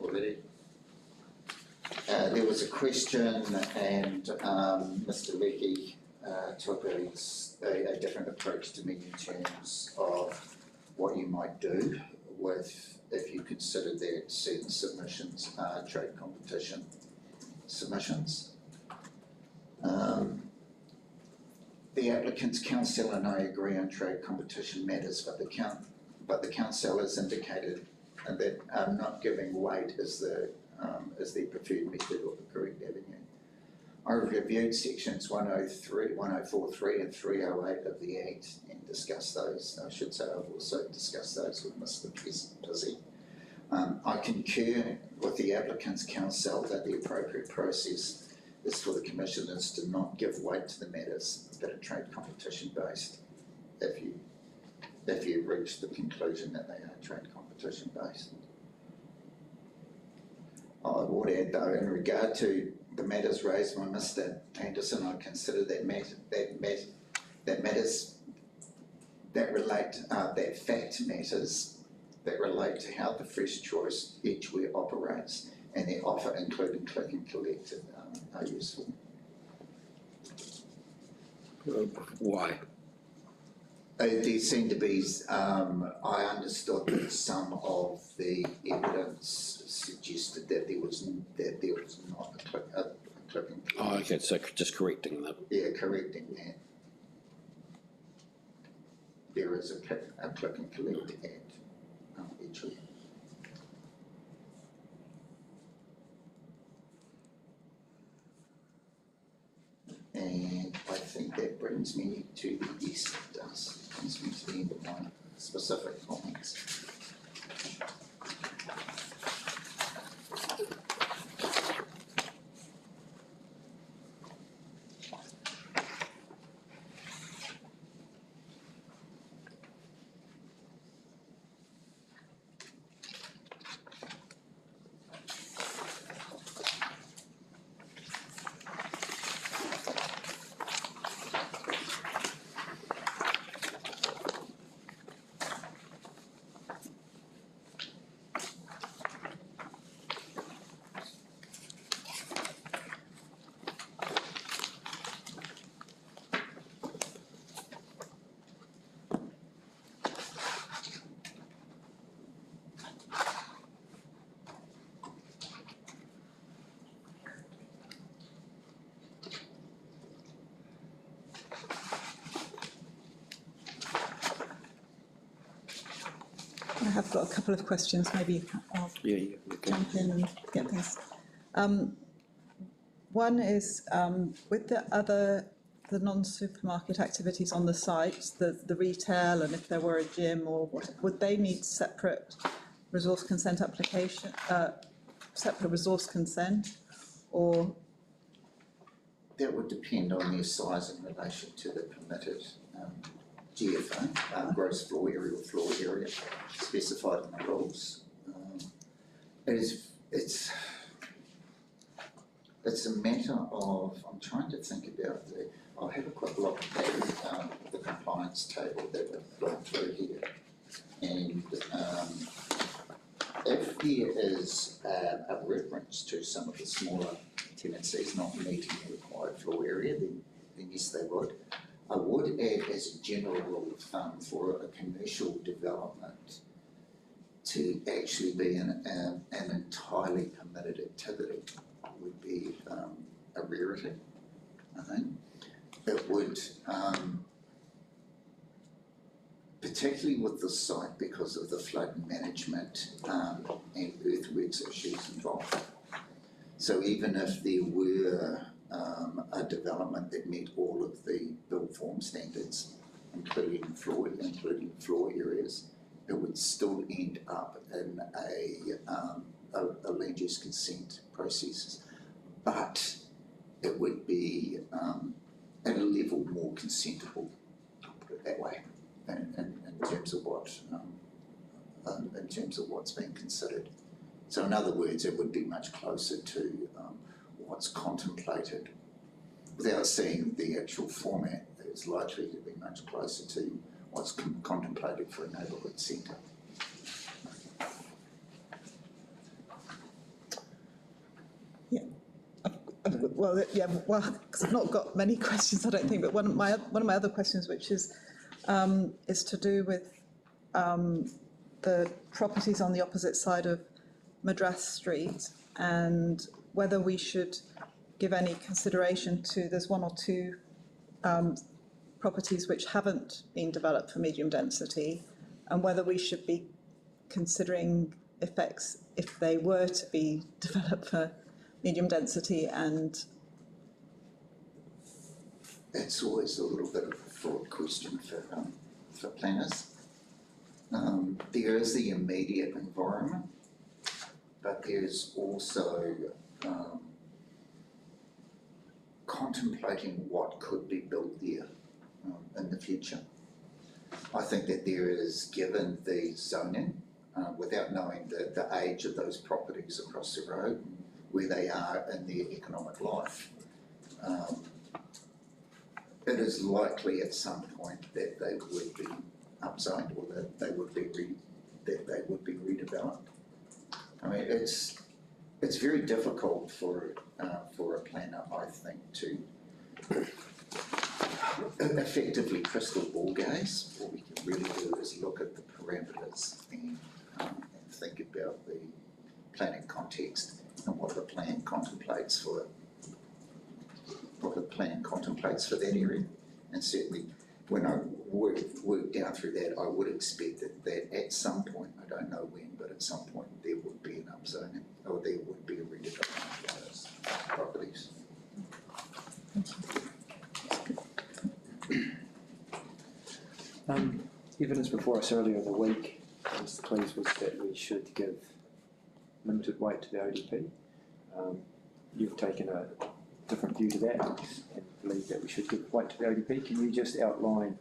already. There was a question, and Mr. Leckie took a different approach to me in terms of what you might do with if you consider that certain submissions are trade competition submissions. The applicant's counsel and I agree on trade competition matters, but the counsel has indicated that not giving weight is the preferred method or the correct avenue. I reviewed sections 103, 104.3 and 308 of the Act and discussed those. I should say I've also discussed those with Mr. Pizzi. I concur with the applicant's counsel that the appropriate process is for the commissioners to not give weight to the matters that are trade competition based if you reach the conclusion that they are trade competition based. I would add though, in regard to the matters raised by Mr. Anderson, I consider that fact matters that relate to how the Fresh Choice Edgeware operates and their offer, including click and collect, are useful. Why? There seemed to be, I understood that some of the evidence suggested that there was not a click and collect. Oh, okay, so just correcting that. Yeah, correcting that. There is a click and collect at Edgeware. And I think that brings me to the yes, it does. Brings me to the end of my specific comments. I have got a couple of questions, maybe I'll jump in and get things. One is, with the non-supermarket activities on the site, the retail, and if there were a gym or what, would they need separate resource consent application, separate resource consent? or That would depend on their size in relation to the permitted GFA, gross floor area or floor area specified in the rules. It's a matter of, I'm trying to think about I'll have a quick look at the compliance table that we've gone through here. And if there is a reference to some of the smaller tenancies not meeting the required floor area, then yes, they would. I would add as a general rule of thumb for a commercial development to actually be an entirely permitted activity would be a rarity, I think. It would, particularly with the site because of the flood management and earthworks issues involved. So even if there were a development that met all of the build form standards, including floor areas, it would still end up in a land use consent process, but it would be at a level more consentable, I'll put it that way, in terms of what's being considered. So in other words, it would be much closer to what's contemplated. Without seeing the actual format, it's likely to be much closer to what's contemplated for a neighbourhood centre. Because I've not got many questions, I don't think, but one of my other questions, which is to do with the properties on the opposite side of Madras Street, and whether we should give any consideration to, there's one or two properties which haven't been developed for medium density, and whether we should be considering effects if they were to be developed for medium density. And it's always a little bit of a fraught question for planners. There is the immediate environment, but there's also contemplating what could be built there in the future. I think that there is, given the zoning, without knowing the age of those properties across the road, where they are in their economic life, it is likely at some point that they would be upzoned, or that they would be redeveloped. I mean, it's very difficult for a planner, I think, to effectively crystal ball gaze. What we can really do is look at the parameters and think about the planning context and what the plan contemplates for that area. And certainly, when I work down through that, I would expect that at some point, I don't know when, but at some point there would be an upzoning, or there would be a redevelopment of those properties. Evidence before us earlier in the week, Mr. Cleese, was that we should give limited weight to the ODP. You've taken a different view to that and believe that we should give weight to the ODP. Can you just outline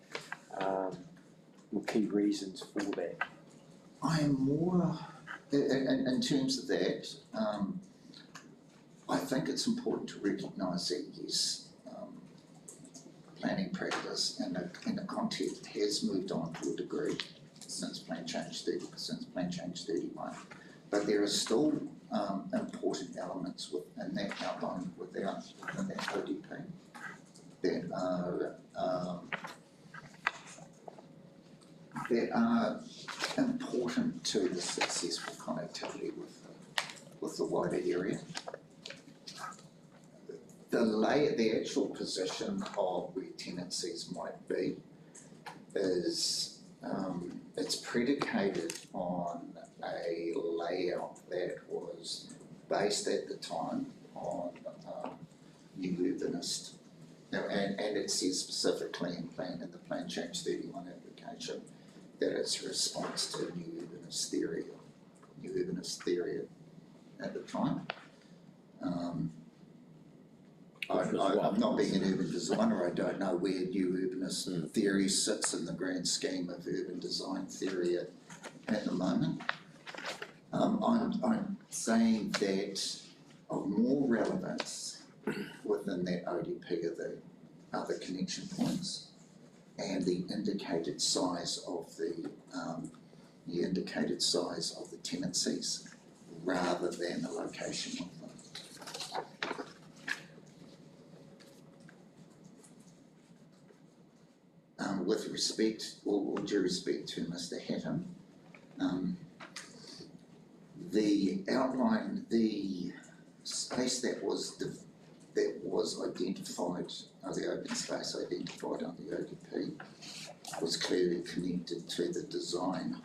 your key reasons for that? I am more, in terms of that, I think it's important to recognise that, yes, planning practice and the context has moved on to a degree since Plan Change 31, but there are still important elements within that outline within that ODP that are important to the successful connectivity with the wider area. The actual position of where tenancies might be is it's predicated on a layout that was based at the time on new urbanist, and it says specifically in the Plan Change 31 application that it's a response to new urbanist theory at the time. what? not being an urban designer, I don't know where new urbanist theory sits in the grand scheme of urban design theory at the moment. I'm saying that of more relevance within that ODP are the connection points and the indicated size of the tenancies rather than the location of them. With respect, or due respect to Mr. Hatton, the outline, the space that was identified, the open space identified on the ODP, was clearly connected to the design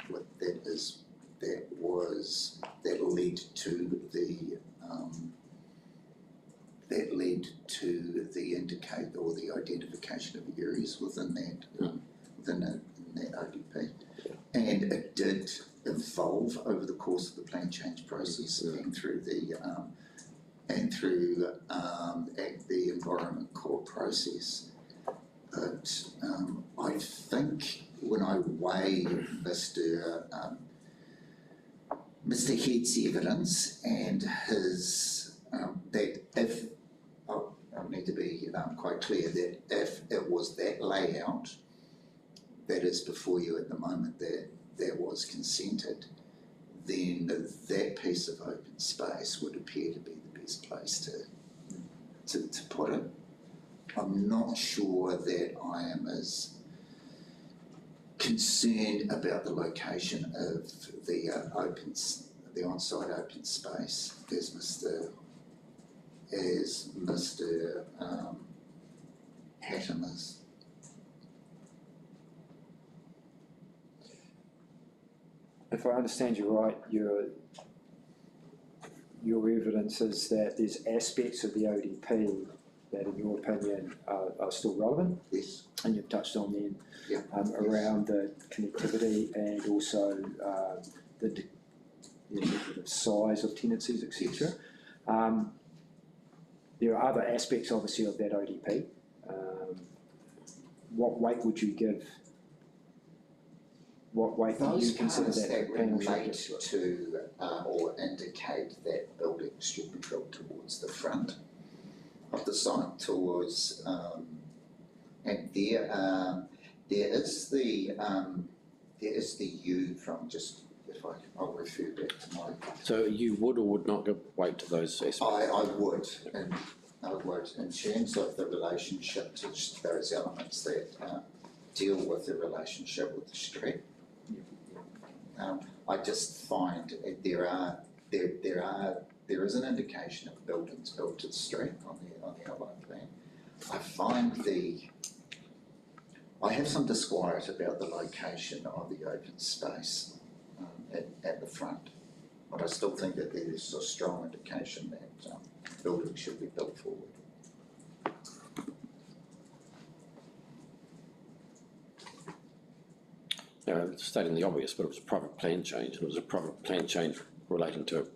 that led to the indicate or the identification of areas within that ODP, and it did evolve over the course of the plan change process and through the environment court process. But I think when I weigh Mr. Head's evidence and his that if I need to be quite clear that if it was that layout that is before you at the moment that was consented, then that piece of open space would appear to be the best place to put it. I'm not sure that I am as concerned about the location of the on-site open space as Mr. Hatton is. If I understand you right, your evidence is that there's aspects of the ODP that, in your opinion, are still relevant. Yes. And you've touched on them yes. around the connectivity and also the size of tenancies, etc. Yes. There are other aspects, obviously, of that ODP. What weight would you give? What weight do you consider that relate to or indicate that buildings should be built towards the front of the site, towards and there is the U from just I'll refer back to my. So you would or would not give weight to those aspects? I would, and I would in terms of the relationship to those elements that deal with the relationship with the street. I just find there is an indication of buildings built to the street on the outline plan. I have some disquiet about the location of the open space at the front, but I still think that there is a strong indication that buildings should be built forward. Stating the obvious, but it was a private plan change, and it was a private plan change relating to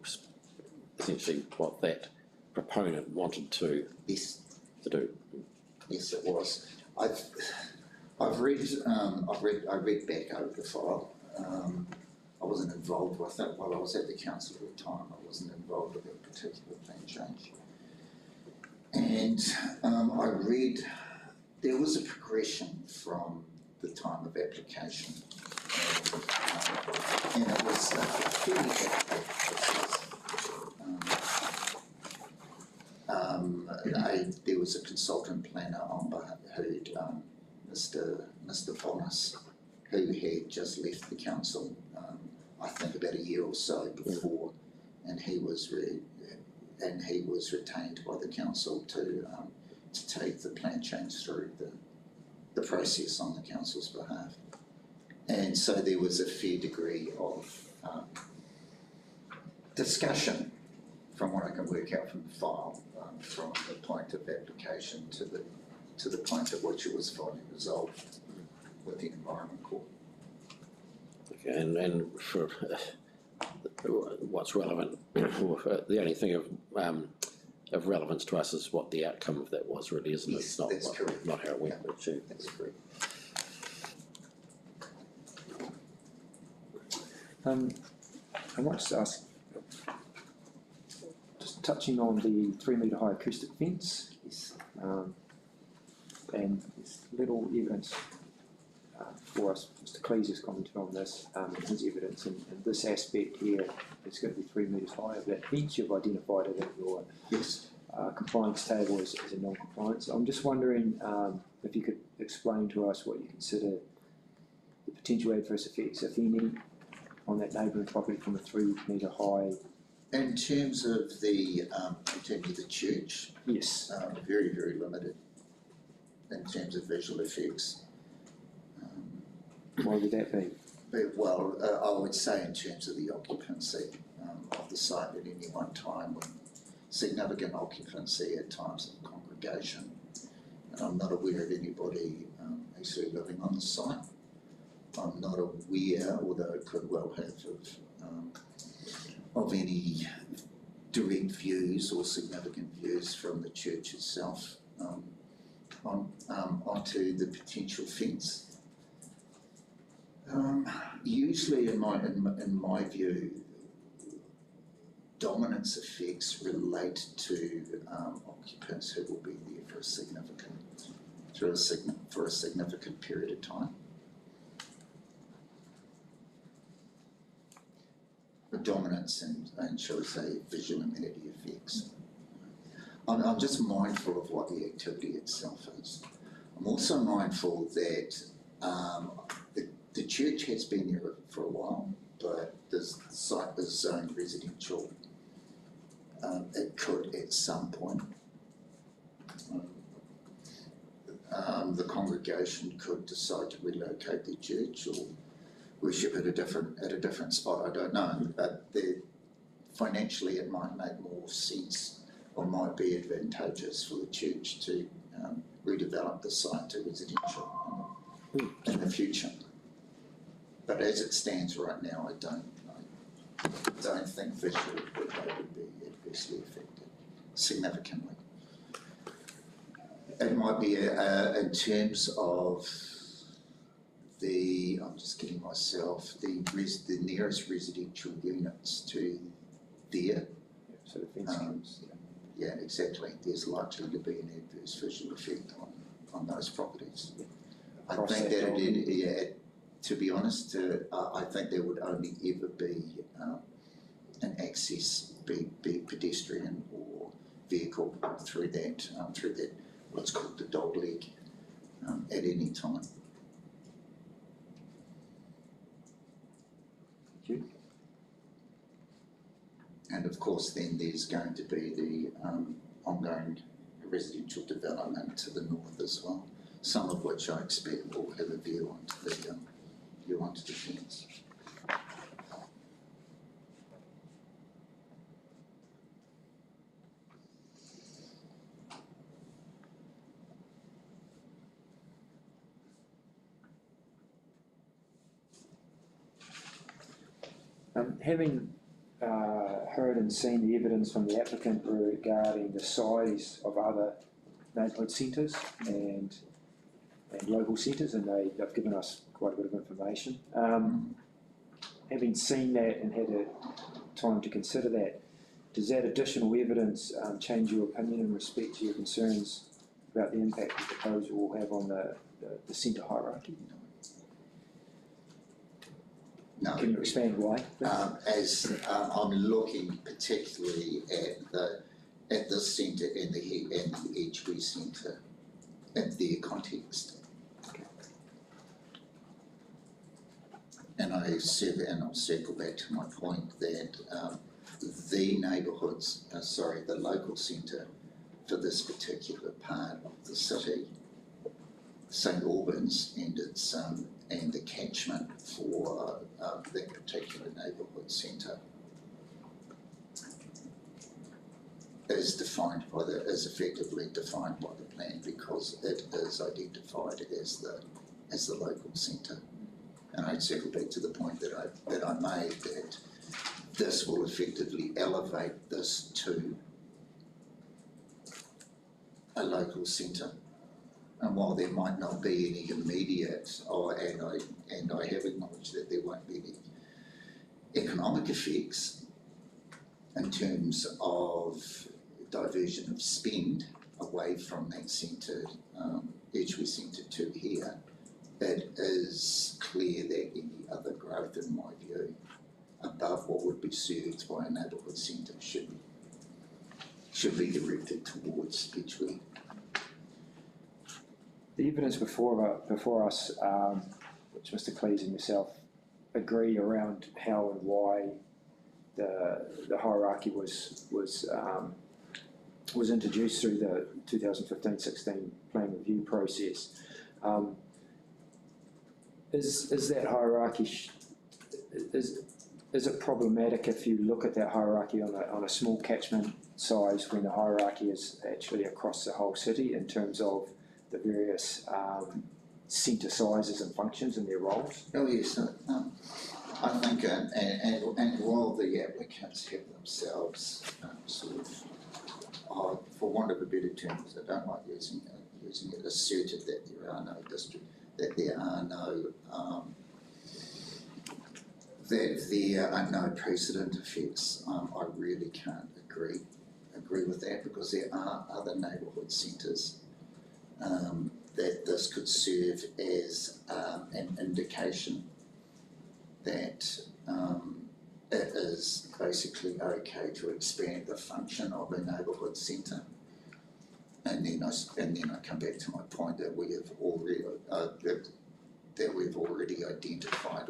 essentially what that proponent wanted to do. Yes, it was. I read back over the file. I wasn't involved with it while I was at the council at the time. I wasn't involved with that particular plan change. And I read there was a progression from the time of application. And it was fairly accurate. There was a consultant planner on behalf Mr. Bonus, who had just left the council, I think about a year or so before, and he was retained by the council to take the plan change through the process on the council's behalf. And so there was a fair degree of discussion from what I can work out from the file, from the point of application to the point at which it was finally resolved with the Environment Court. Okay, and for what's relevant, the only thing of of relevance to us is what the outcome of that was really, isn't it? Yes, It's not that's what, correct. not how it went Yeah. achieved. That's correct. I might just ask, just touching on the 3 metre high acoustic fence, and there's little evidence for us. Mr. Cleese has commented on this, his evidence, and this aspect here is going to be 3 metres high of that fence. You've identified it in your Yes. Compliance table as a non-compliance. I'm just wondering if you could explain to us what you consider the potential adverse effects, if any, on that neighbouring property from a 3 metre high. In terms of the church, Yes. very, very limited in terms of visual effects. Why would that be? But, well, I would say in terms of the occupancy of the site at any one time, with significant occupancy at times of congregation. And I'm not aware of anybody actually living on the site. I'm not aware, although it could well have, of any direct views or significant views from the church itself onto the potential fence. Usually, in my view, dominance effects relate to occupants who will be there for a significant period of time. The dominance and shall we say visual amenity effects. I'm just mindful of what the activity itself is. I'm also mindful that the church has been there for a while, but this site is zoned residential. It could at some point. The congregation could decide to relocate their church or worship at a different spot. I don't know, but financially it might make more sense or might be advantageous for the church to redevelop the site to residential in the future. But as it stands right now, I don't think visually that they would be adversely affected significantly. It might be in terms of I'm just getting myself, the nearest residential units to there. So the fence comes. Yeah, exactly. There's likely to be an adverse visual effect on those properties. I think that to be honest, I think there would only ever be an access, be pedestrian or vehicle through that what's called the dog leg at any time. Thank you. And of course, then there's going to be the ongoing residential development to the north as well. Some of which I expect will have a view onto the fence. Having heard and seen the evidence from the applicant regarding the size of other neighbourhood centres and local centres, and they've given us quite a bit of information. Having seen that and had a time to consider that, does that additional evidence change your opinion in respect to your concerns about the impact the proposal will have on the centre hierarchy? No. Can you expand why? As I'm looking particularly at the centre and the Edgeware Centre in their context. And I'll circle back to my point that the neighbourhoods, the local centre for this particular part of the city, St Albans and its and the catchment for that particular neighbourhood centre is effectively defined by the plan because it is identified as the local centre. And I'd circle back to the point that I made that this will effectively elevate this to a local centre. And while there might not be any immediate, and I have acknowledged that there won't be any economic effects in terms of diversion of spend away from that centre, Edgeware Centre to here, it is clear that any other growth, in my view, above what would be served by a neighbourhood centre should be directed towards Edgeware. The evidence before us, which Mr. Cleese and yourself agree around how and why the hierarchy was introduced through the 2015-16 plan review process. Is that hierarchy is it problematic if you look at that hierarchy on a small catchment size when the hierarchy is actually across the whole city in terms of the various centre sizes and functions and their roles? Oh yes, I think, and while the applicants have themselves sort of, for want of a better term, because I don't like using it, asserted that there are no precedent effects, I really can't agree with that, because there are other neighbourhood centres that this could serve as an indication that it is basically okay to expand the function of a neighbourhood centre. And then I come back to my point that we have already identified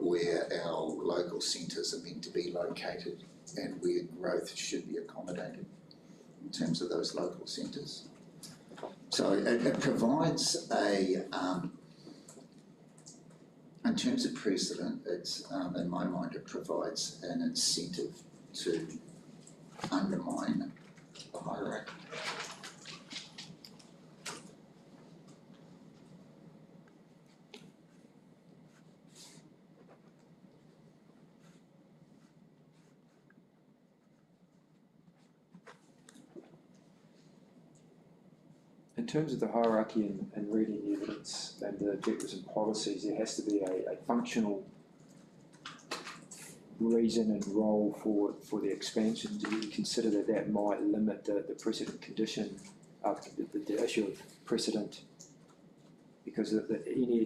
where our local centres are meant to be located and where growth should be accommodated in terms of those local centres. So it provides in terms of precedent, it's in my mind it provides an incentive to undermine the hierarchy. In terms of the hierarchy and reading the evidence and the objectives and policies, there has to be a functional reason and role for the expansion. Do you consider that might limit the precedent condition, the issue of precedent? Because any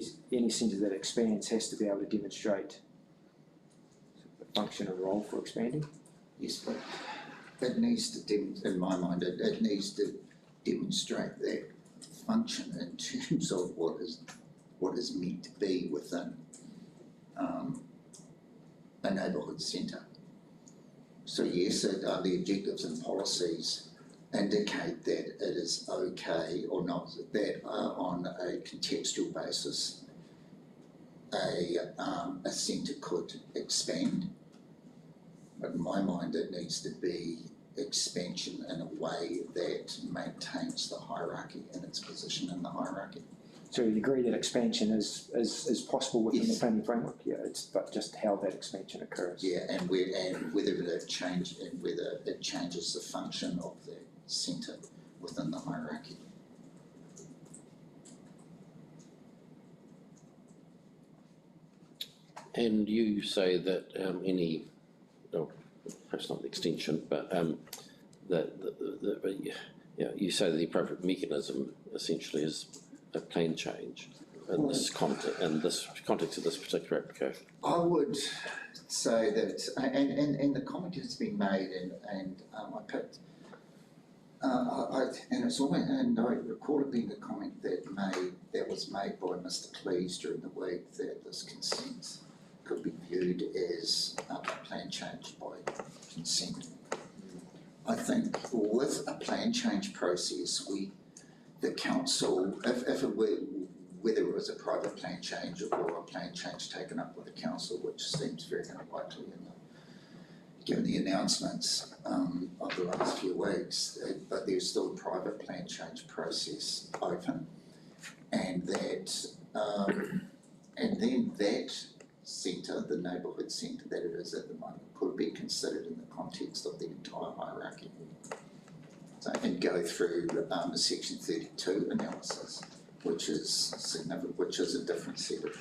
centre that expands has to be able to demonstrate a function and role for expanding? Yes, but it needs to, in my mind, it needs to demonstrate that function in terms of what is meant to be within a neighbourhood centre. So yes, the objectives and policies indicate that it is okay or not, that on a contextual basis a centre could expand. But in my mind it needs to be expansion in a way that maintains the hierarchy and its position in the hierarchy. So you agree that expansion is possible within the planning framework? Yeah, but just how that expansion occurs. Yeah, and whether it changes the function of the centre within the hierarchy. And you say that perhaps not the extension, but you say the appropriate mechanism essentially is a plan change in this context of this particular application. I would say that, and the comment has been made, and I picked, and it's always, and I recall it being the comment that was made by Mr. Cleese during the week that this consent could be viewed as a plan change by consent. I think with a plan change process, the council, if it were, whether it was a private plan change or a plan change taken up with the council, which seems very unlikely given the announcements of the last few weeks, but there's still a private plan change process open, and then that centre, the neighbourhood centre that it is at the moment, could be considered in the context of the entire hierarchy. and go through the section 32 analysis, which is significant, which is a different set of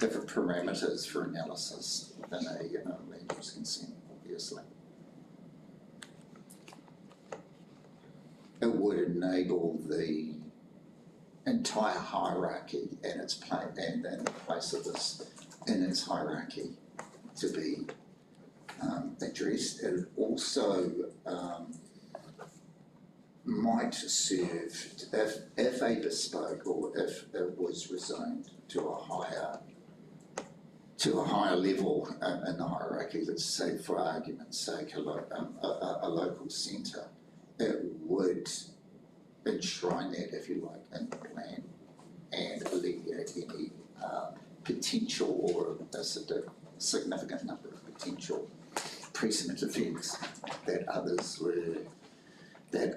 different parameters for analysis than a land use consent, obviously. It would enable the entire hierarchy and its place and the place of this in its hierarchy to be addressed. It also might serve if a bespoke or if it was rezoned to a higher level in the hierarchy. Let's say, for argument's sake, a local centre. It would enshrine that, if you like, in the plan and alleviate any potential or a significant number of potential precedent effects that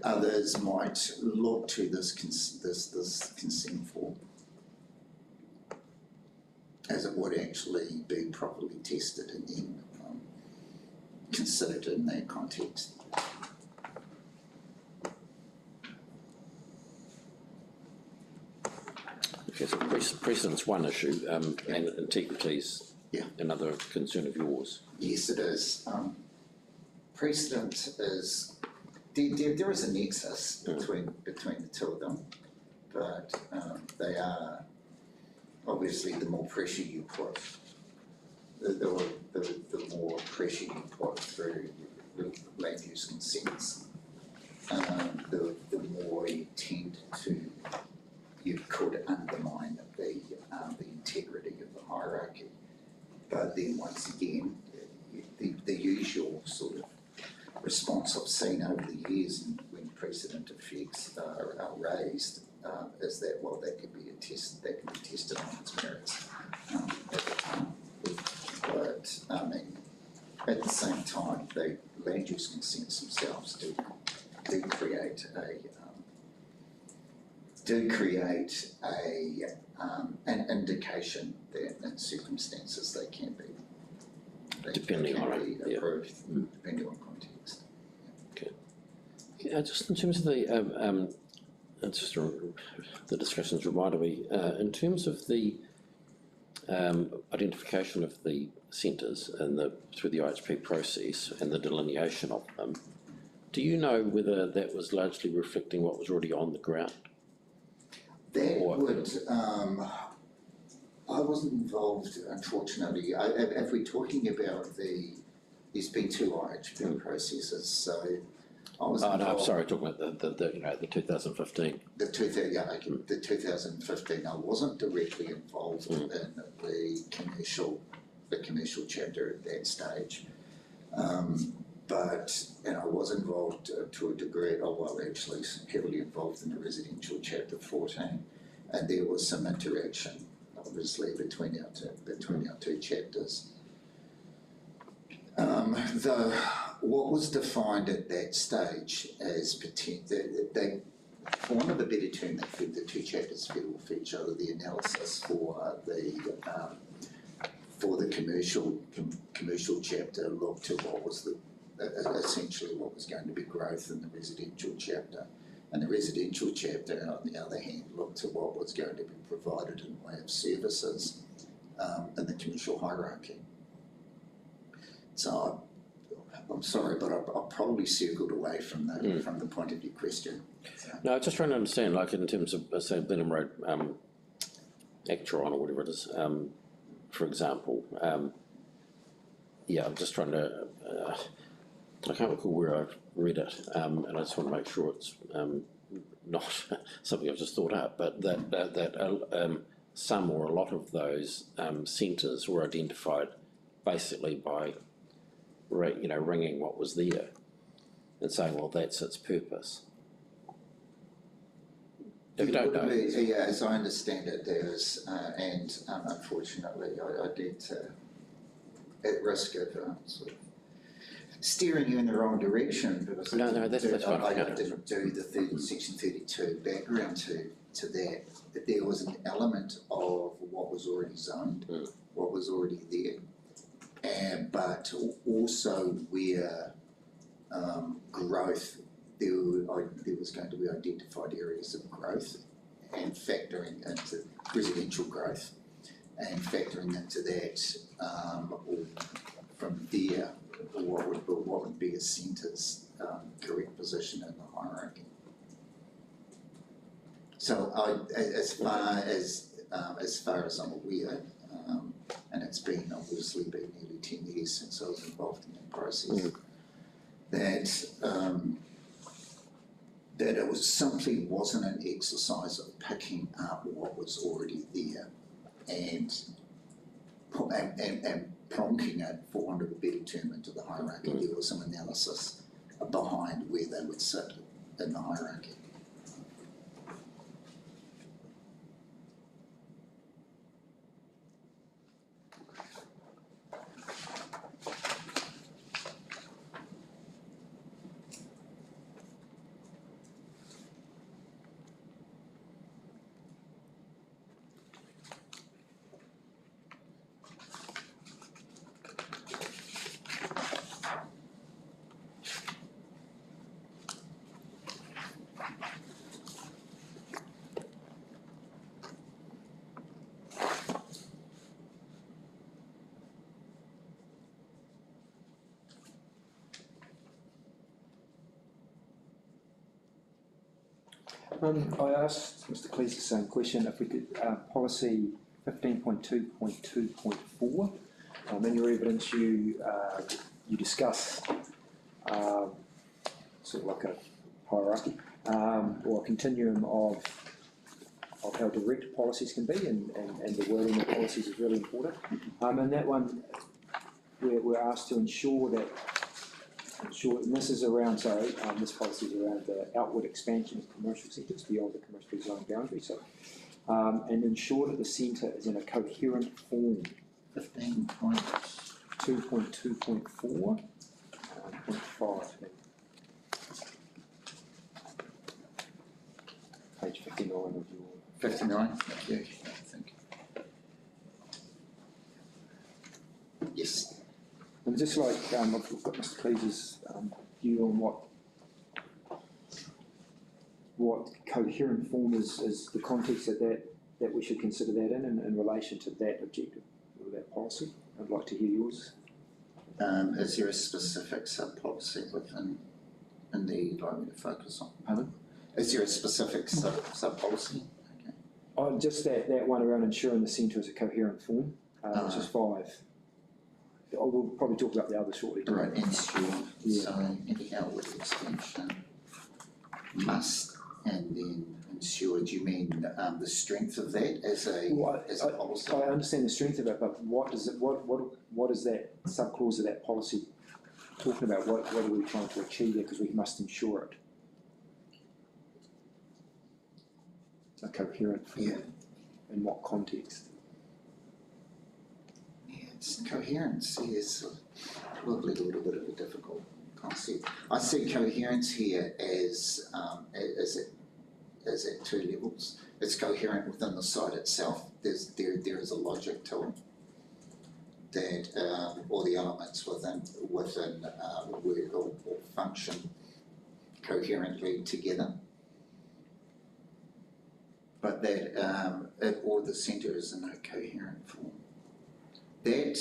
others might look to this consent for, as it would actually be properly tested and then considered in that context. Okay, so precedent's one issue, and integrity's another concern of yours. Yes, it is. Precedent is, there is a nexus between the two of them, but they are, obviously, the more pressure you put, the more pressure you put through land use consents, the more you tend to, you could undermine the integrity of the hierarchy. But then once again, the usual sort of response I've seen over the years when precedent effects are raised is that, well, that can be tested on its merits at the time. But at the same time, the land use consents themselves do create an indication that in circumstances they can be Depending on approved, depending on context. Okay. Just in terms of the discussions reminded me, in terms of the identification of the centres and through the IHP process and the delineation of them, do you know whether that was largely reflecting what was already on the ground? That would, I wasn't involved, unfortunately. If we're talking about there's been two IHP processes, so I was involved. No, I'm sorry, talking about the 2015. The 2015, I wasn't directly involved in the commercial chapter at that stage. But I was involved to a degree, actually heavily involved in the residential chapter 14, and there was some interaction, obviously, between our two chapters. What was defined at that stage as for want of a better term, the two chapters fed off each other. The analysis for the commercial chapter looked to what was essentially what was going to be growth in the residential chapter, and the residential chapter, on the other hand, looked to what was going to be provided in way of services in the commercial hierarchy. So I'm sorry, but I've probably circled away from the point of your question. So. No, I'm just trying to understand, like in terms of, say, Blenheim Road, Actron or whatever it is, for example. I'm just trying to. I can't recall where I read it, and I just want to make sure it's not something I've just thought up, but that some or a lot of those centres were identified basically by, ringing what was there and saying, well, that's its purpose. If you don't know. Yeah, as I understand it, there is, and unfortunately, I did, at risk of sort of steering you in the wrong direction, because that's fine. I didn't do the section 32 background to that. That there was an element of what was already zoned, what was already there, but also where growth, there was going to be identified areas of growth and factoring into residential growth and factoring into that, or from there, what would be a centre's correct position in the hierarchy. So as far as I'm aware, and it's been obviously been nearly 10 years since I was involved in that process, that it was simply wasn't an exercise of picking up what was already there and plonking it, for want of a better term, into the hierarchy. There was some analysis behind where they would sit in the hierarchy. I asked Mr. Cleese the same question, if we could, policy 15.2.2.4, in your evidence you discuss sort of like a hierarchy or a continuum of how direct policies can be, and the wording of policies is really important. And that one, we're asked to ensure, and this is around, this policy is around the outward expansion of commercial centres beyond the commercial zone boundary, and ensure that the centre is in a coherent form. 15.2.2.4, 0.5. Page 59 of your... 59, thank you. Yes. And just like I've got Mr. Cleese's view on what coherent form is the context of that we should consider that in relation to that objective or that policy. I'd like to hear yours. Is there a specific sub-policy within the you'd like me to focus on? Pardon? Is there a specific sub-policy? Okay. Oh, just that one around ensuring the centre is a coherent form, which is 5. We'll probably talk about the others shortly. Right, ensure. Yeah. So any outward extension must, and then ensure. Do you mean the strength of that as a policy? I understand the strength of it, but what is that subclause of that policy talking about? What are we trying to achieve there? Because we must ensure it. A coherent form. Yeah. In what context? It's coherence is probably a little bit of a difficult concept. I see coherence here as at 2 levels. It's coherent within the site itself. There is a logic to it that all the elements within work or function coherently together. But that or the centre is in a coherent form. That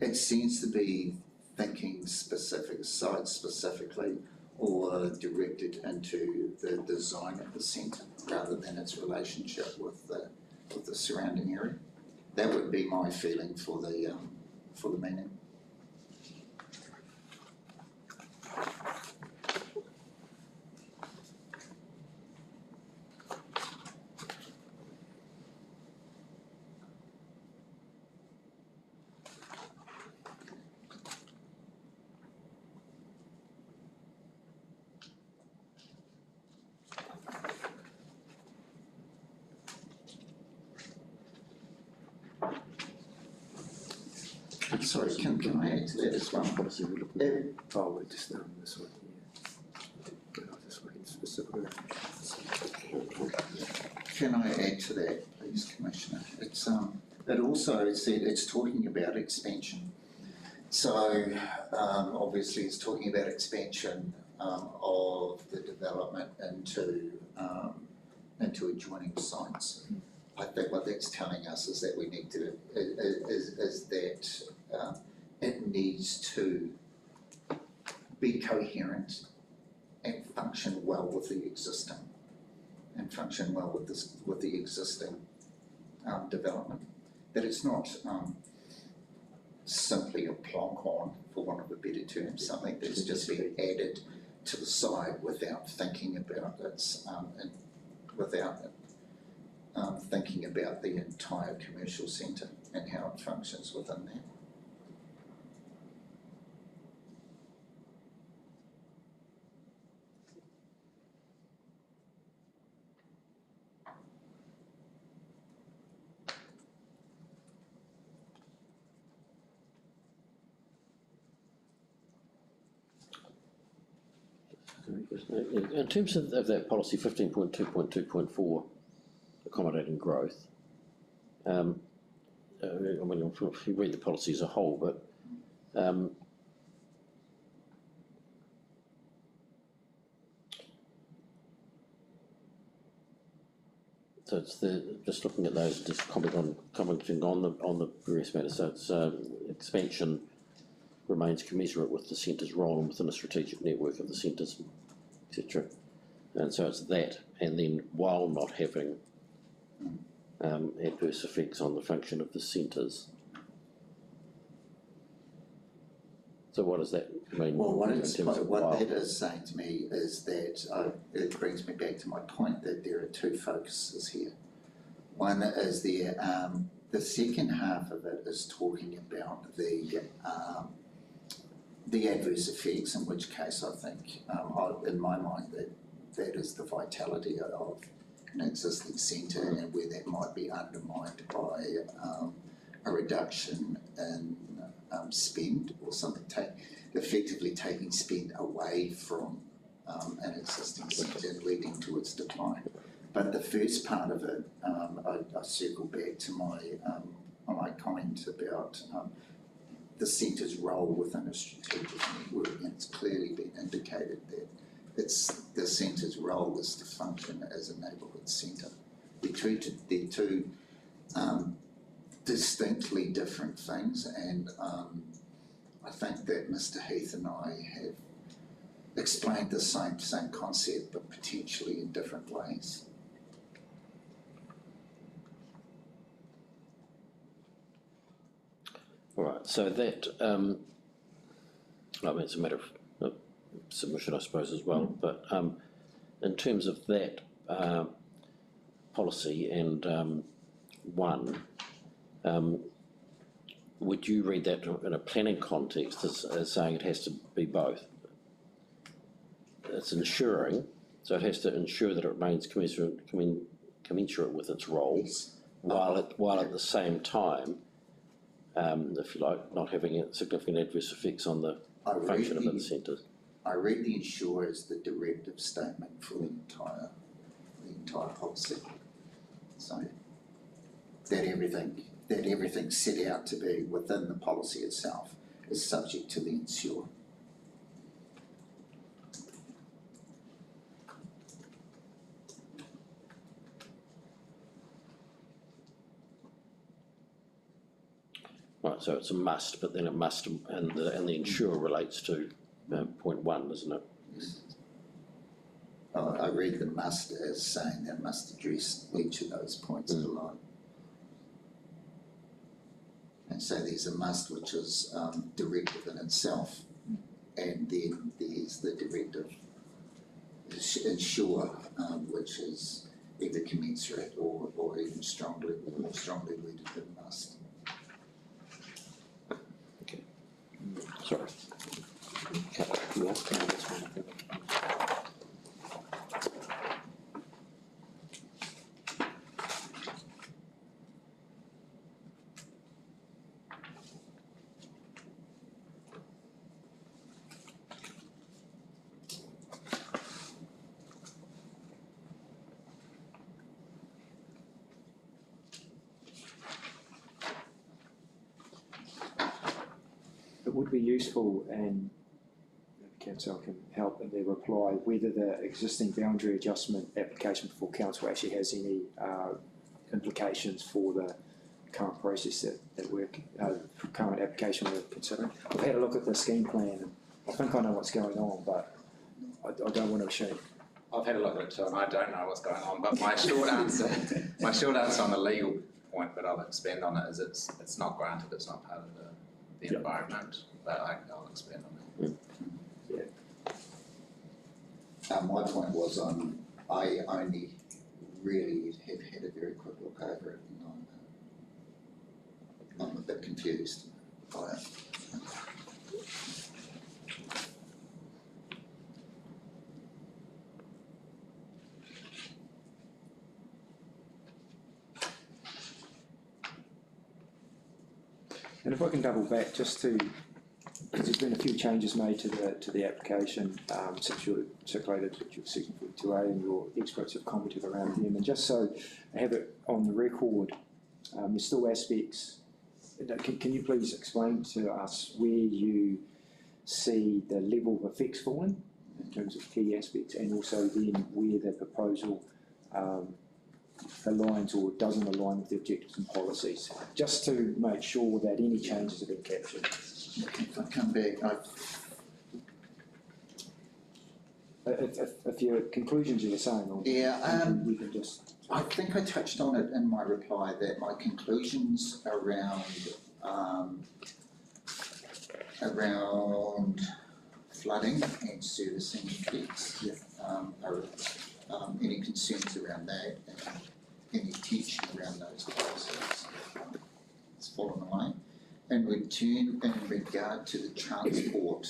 it seems to be thinking specific, site specifically, or directed into the design of the centre rather than its relationship with the surrounding area. That would be my feeling for the meaning. Sorry, can I add to that as well? We're just this one here. I was just looking specifically. Can I add to that, please, Commissioner? It's it also said it's talking about expansion, So, obviously it's talking about expansion, of the development into adjoining sites. I think what that's telling us is that we need to, is that, it needs to be coherent and function well with the existing, development. That it's not, simply a plonk on, for want of a better term, something that's just been added to the side without thinking about its, thinking about the entire commercial centre and how it functions within that. In terms of that policy 15.2.2.4, accommodating growth, I mean, if you read the policy as a whole, but so it's just looking at those, just commenting on the various matters. So it's expansion remains commensurate with the centre's role and within a strategic network of the centres, etc. And so it's that, and then while not having adverse effects on the function of the centres. So what does that mean? Well, what that is saying to me is that it brings me back to my point that there are two focuses here. One is the second half of it is talking about the adverse effects, in which case I think, in my mind, that is the vitality of an existing centre, and where that might be undermined by a reduction in spend or something, effectively taking spend away from an existing centre, leading to its decline. But the first part of it, I circle back to my comment about the centre's role within a strategic network, and it's clearly been indicated that the centre's role is to function as a neighbourhood centre. They're two distinctly different things, and I think that Mr. Heath and I have explained the same concept, but potentially in different ways. All right, so that, I mean, it's a matter of submission, I suppose, as well, but in terms of that policy and one, would you read that in a planning context as saying it has to be both? It's ensuring, so it has to ensure that it remains commensurate with its role, while at the same time, if you like, not having significant adverse effects on the function of the centres. I read the ensure as the directive statement for the entire policy. So that everything set out to be within the policy itself is subject to the ensure. Right, so it's a must, but then it must, and the ensure relates to point one, isn't it? I read the must as saying that must address each of those points below. And so there's a must which is directive in itself, and then there's the directive ensure, which is either commensurate or even more strongly worded than must. Sorry. You have to do this one, I think. would be useful, and council can help in their reply, whether the existing boundary adjustment application before council actually has any implications for the current process that we're, current application we're considering. I've had a look at the scheme plan, and I think I know what's going on, but I don't want to assume. I've had a look at it too, and I don't know what's going on, but my short answer on the legal point, but I'll expand on it, is it's not granted, it's not part of the environment, but I'll expand on it. My point was I only really have had a very quick look over it, and I'm a bit confused by it. And if I can double back just to, because there's been a few changes made to the application since you circulated your section 42A, and your experts have commented around them. And just so I have it on the record, there's still aspects. Can you please explain to us where you see the level of effects falling in terms of key aspects, and also then where the proposal aligns or doesn't align with the objectives and policies, just to make sure that any changes have been captured. If I come back, If your conclusions are the same, or we can just. I think I touched on it in my reply that my conclusions around flooding and servicing effects, are any concerns around that, and any tension around those policies, it's fallen away. In regard to the transport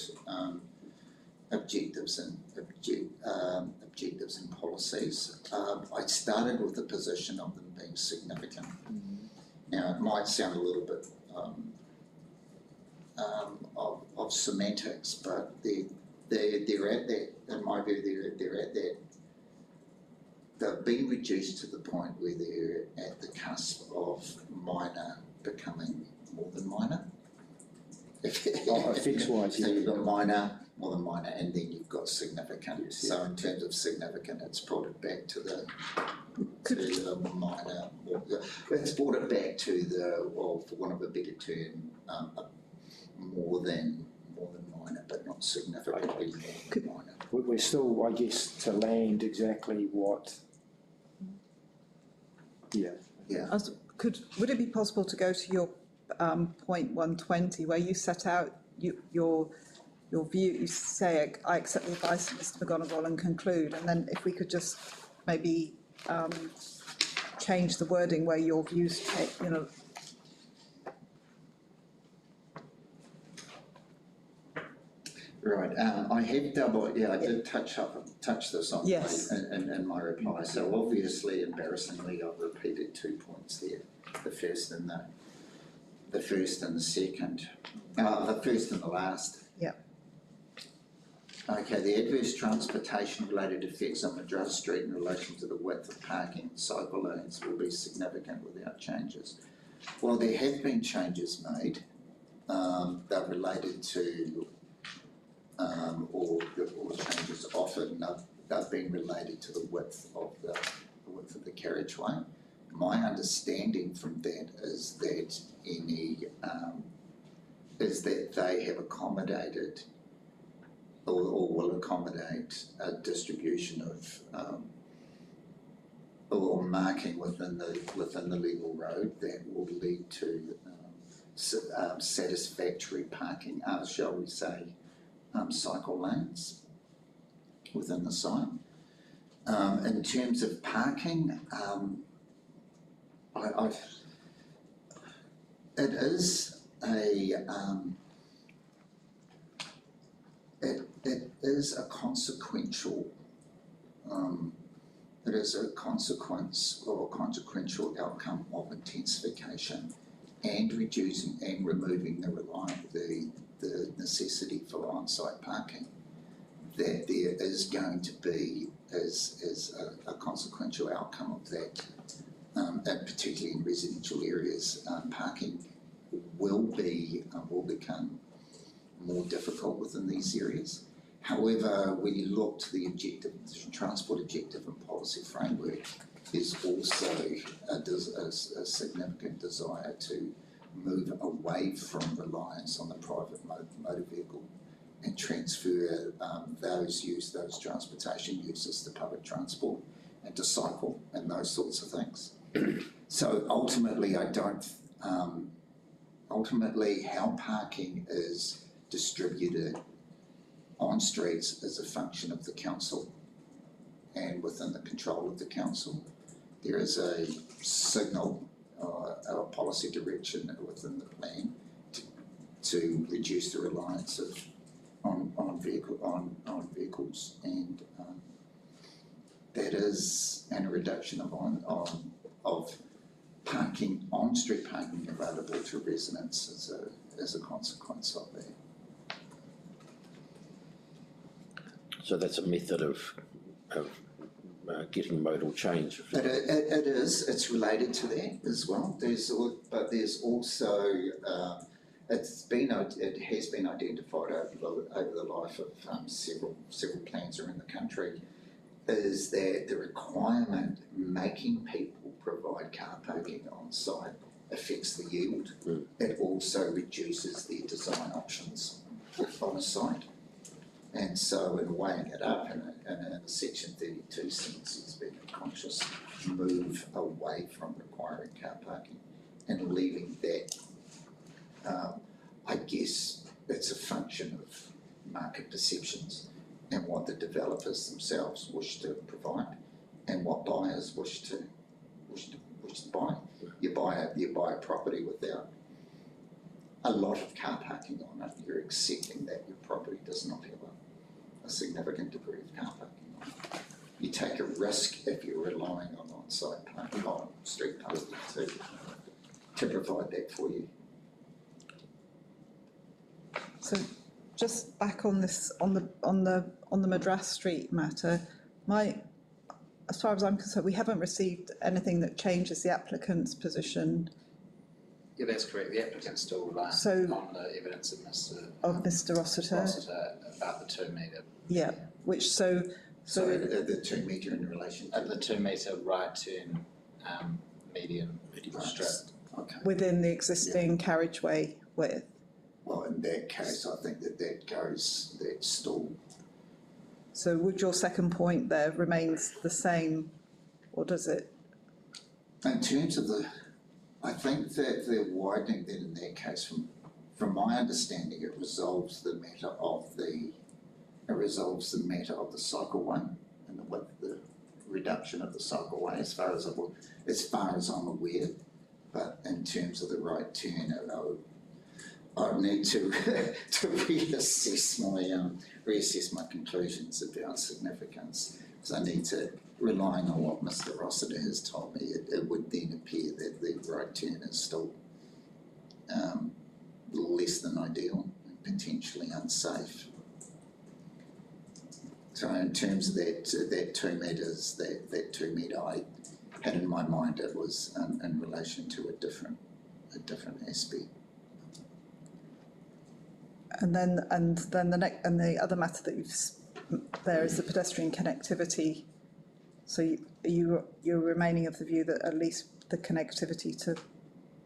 objectives and policies, I started with the position of them being significant. Now, it might sound a little bit of semantics, but they're at that, in my view, they're at that. They've been reduced to the point where they're at the cusp of minor becoming more than minor. Effects-wise, So you've got minor, more than minor, and then you've got significant. Yes, so in terms of significant, it's brought it back to the minor. It's brought it back to the, well, for want of a better term, more than minor, but not significantly more than minor. We're still, I guess, to land exactly what. Yeah. Would it be possible to go to your point 120, where you set out your view? You say, I accept the advice of Mr McGonigal and conclude, and then if we could just maybe change the wording where your views take, Right, I have I did touch this on in my reply. So obviously, embarrassingly, I've repeated 2 points there. The first and the second. The first and the last. Yeah. Okay, the adverse transportation related effects on Madras Street in relation to the width of parking and cycle lanes will be significant without changes. Well, there have been changes made. They're related to or changes offered, and they've been related to the width of the carriageway. My understanding from that is that they have accommodated or will accommodate a distribution of or marking within the legal road that will lead to satisfactory parking, shall we say, cycle lanes within the site. In terms of parking, it is a consequential. It is a consequence or a consequential outcome of intensification and reducing and removing the necessity for on-site parking, that there is going to be as a consequential outcome of that, and particularly in residential areas, parking will become more difficult within these areas. However, when you look to the objective, the transport objective and policy framework, there's also a significant desire to move away from reliance on the private motor vehicle and transfer those transportation uses to public transport and to cycle and those sorts of things. So ultimately, ultimately how parking is distributed on streets is a function of the council and within the control of the council. There is a signal, a policy direction within the plan to reduce the reliance on vehicles, and that is a reduction of parking, on-street parking available to residents as a consequence of that. So that's a method of getting modal change. It is. It's related to that as well. But there's also it has been identified over the life of several plans around the country, is that the requirement making people provide car parking on site affects the yield. It also reduces their design options on a site. And so in weighing it up in a Section 32 sense, it's been a conscious move away from requiring car parking and leaving that, I guess it's a function of market perceptions and what the developers themselves wish to provide and what buyers wish to buy. You buy a property without a lot of car parking on it, you're accepting that your property does not have a significant degree of car parking on it. You take a risk if you're relying on on-site parking, on street parking to provide that for you. So just back on this, on the Madras Street matter, as far as I'm concerned, we haven't received anything that changes the applicant's position. Yeah, that's correct. The applicant's still relying on the evidence of Mr. Rossiter about the 2 metre. Yeah, which so the 2 metre in relation to the 2 metre right turn median strip. Okay. Within the existing carriageway width. Well, in that case, I think that's still. So would your second point there remains the same, or does it? In terms of I think that they're widening that in that case. From my understanding, it resolves the matter of the cycleway and the reduction of the cycleway as far as I'm aware. But in terms of the right turn, I need to reassess my conclusions about significance, because I need to, relying on what Mr. Rossiter has told me, it would then appear that the right turn is still less than ideal and potentially unsafe. So in terms of that 2 metres, that 2 metre, I had in my mind it was in relation to a different aspect. And then the other matter that there is the pedestrian connectivity. So you're remaining of the view that at least the connectivity to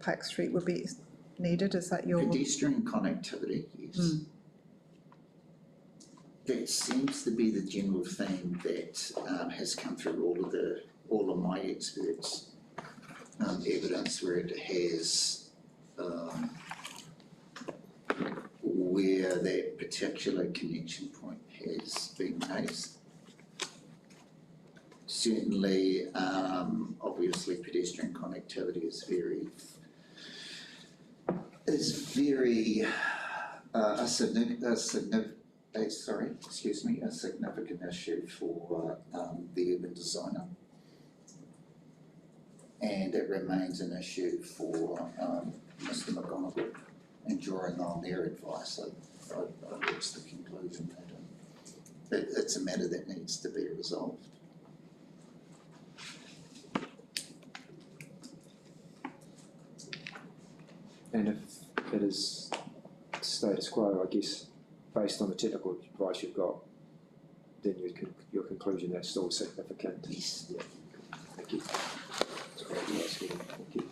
Pack Street would be needed. Is that your pedestrian connectivity? Yes. That seems to be the general theme that has come through all of my experts' evidence, where it has where that particular connection point has been raised. Certainly, obviously, pedestrian connectivity is a significant issue for the urban designer, and it remains an issue for Mr. McGonigal. And drawing on their advice, I reached the conclusion that it's a matter that needs to be resolved. And if it is status quo, I guess, based on the technical advice you've got, then your conclusion that's still significant. Yes. Yeah. Thank you. That's great. Yeah, Stephen. Thank you.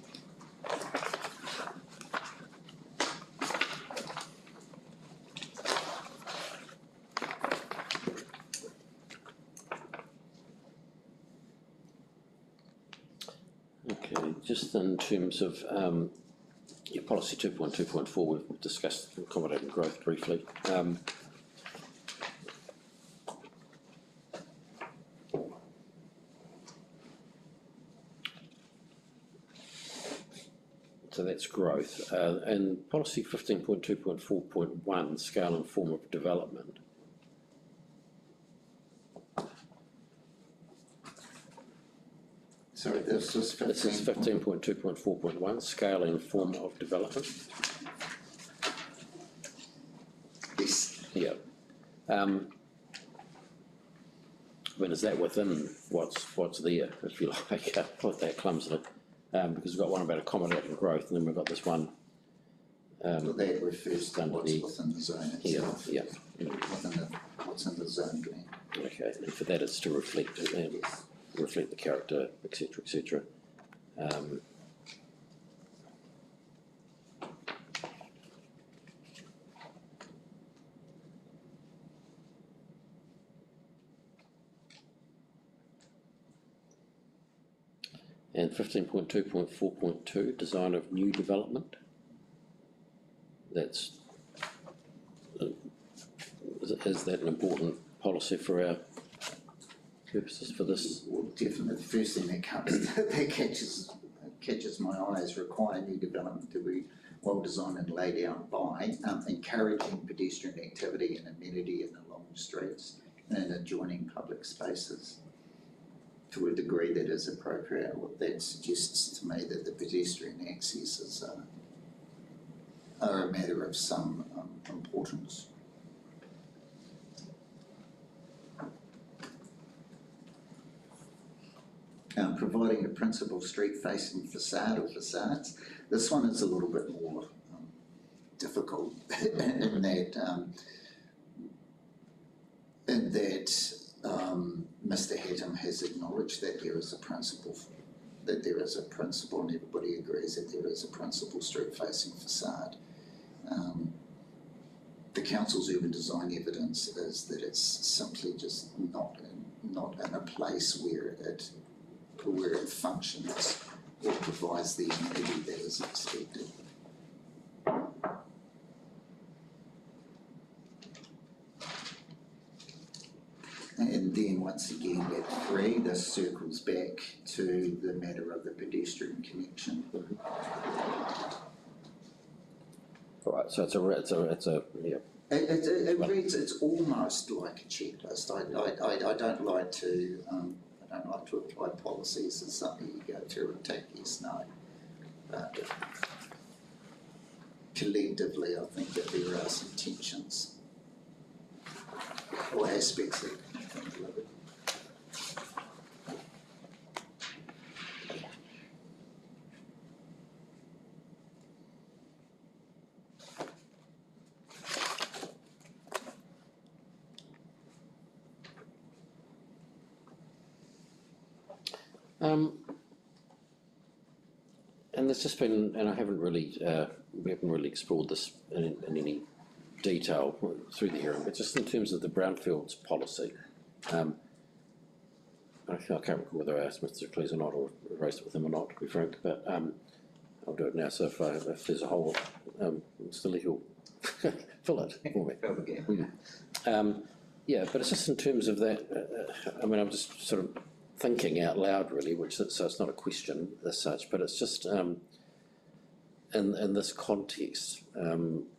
Okay, just in terms of your policy 2.2.4, we've discussed accommodating growth briefly. So that's growth. And policy 15.2.4.1, scale and form of development. Sorry, this was 15. This is 15.2.4.1, scale and form of development. Yes. Yeah. I mean, is that within what's there, if you like, put that clumsily? Because we've got one about accommodating growth, and then we've got this one. Well, that refers to what's within the zone itself. Yeah. What's in the zone green. Okay, and for that it's to reflect reflect the character, etc., etc. And 15.2.4.2, design of new development. That's is that an important policy for our purposes for this? Well, definitely, the first thing that comes that catches my eye is require new development to be well designed and laid out by encouraging pedestrian activity and amenity in along streets and in adjoining public spaces to a degree that is appropriate. Well, that suggests to me that the pedestrian accesses are a matter of some importance. Providing a principal street-facing facade or facades. This one is a little bit more difficult in that Mr. Hatton has acknowledged that there is a principle, and everybody agrees that there is a principal street-facing facade. The council's urban design evidence is that it's simply just not in a place where it functions or provides the amenity that is expected. And then once again at 3, this circles back to the matter of the pedestrian connection. All right, so it's a yeah. It reads, it's almost like a checklist. I don't like to apply policies as something you go through and take yes, no. But collectively, I think that there are some tensions or aspects that can be delivered. And there's just been, and I haven't really, we haven't really explored this in any detail through the hearing, but just in terms of the brownfields policy, I can't recall whether I asked Mr. Cleese or not, or raised it with him or not, to be frank, but I'll do it now. So if there's a hole, Mr. Lee will fill it for me. Yeah, but it's just in terms of that, I mean, I'm just sort of thinking out loud really, so it's not a question as such, but it's just in this context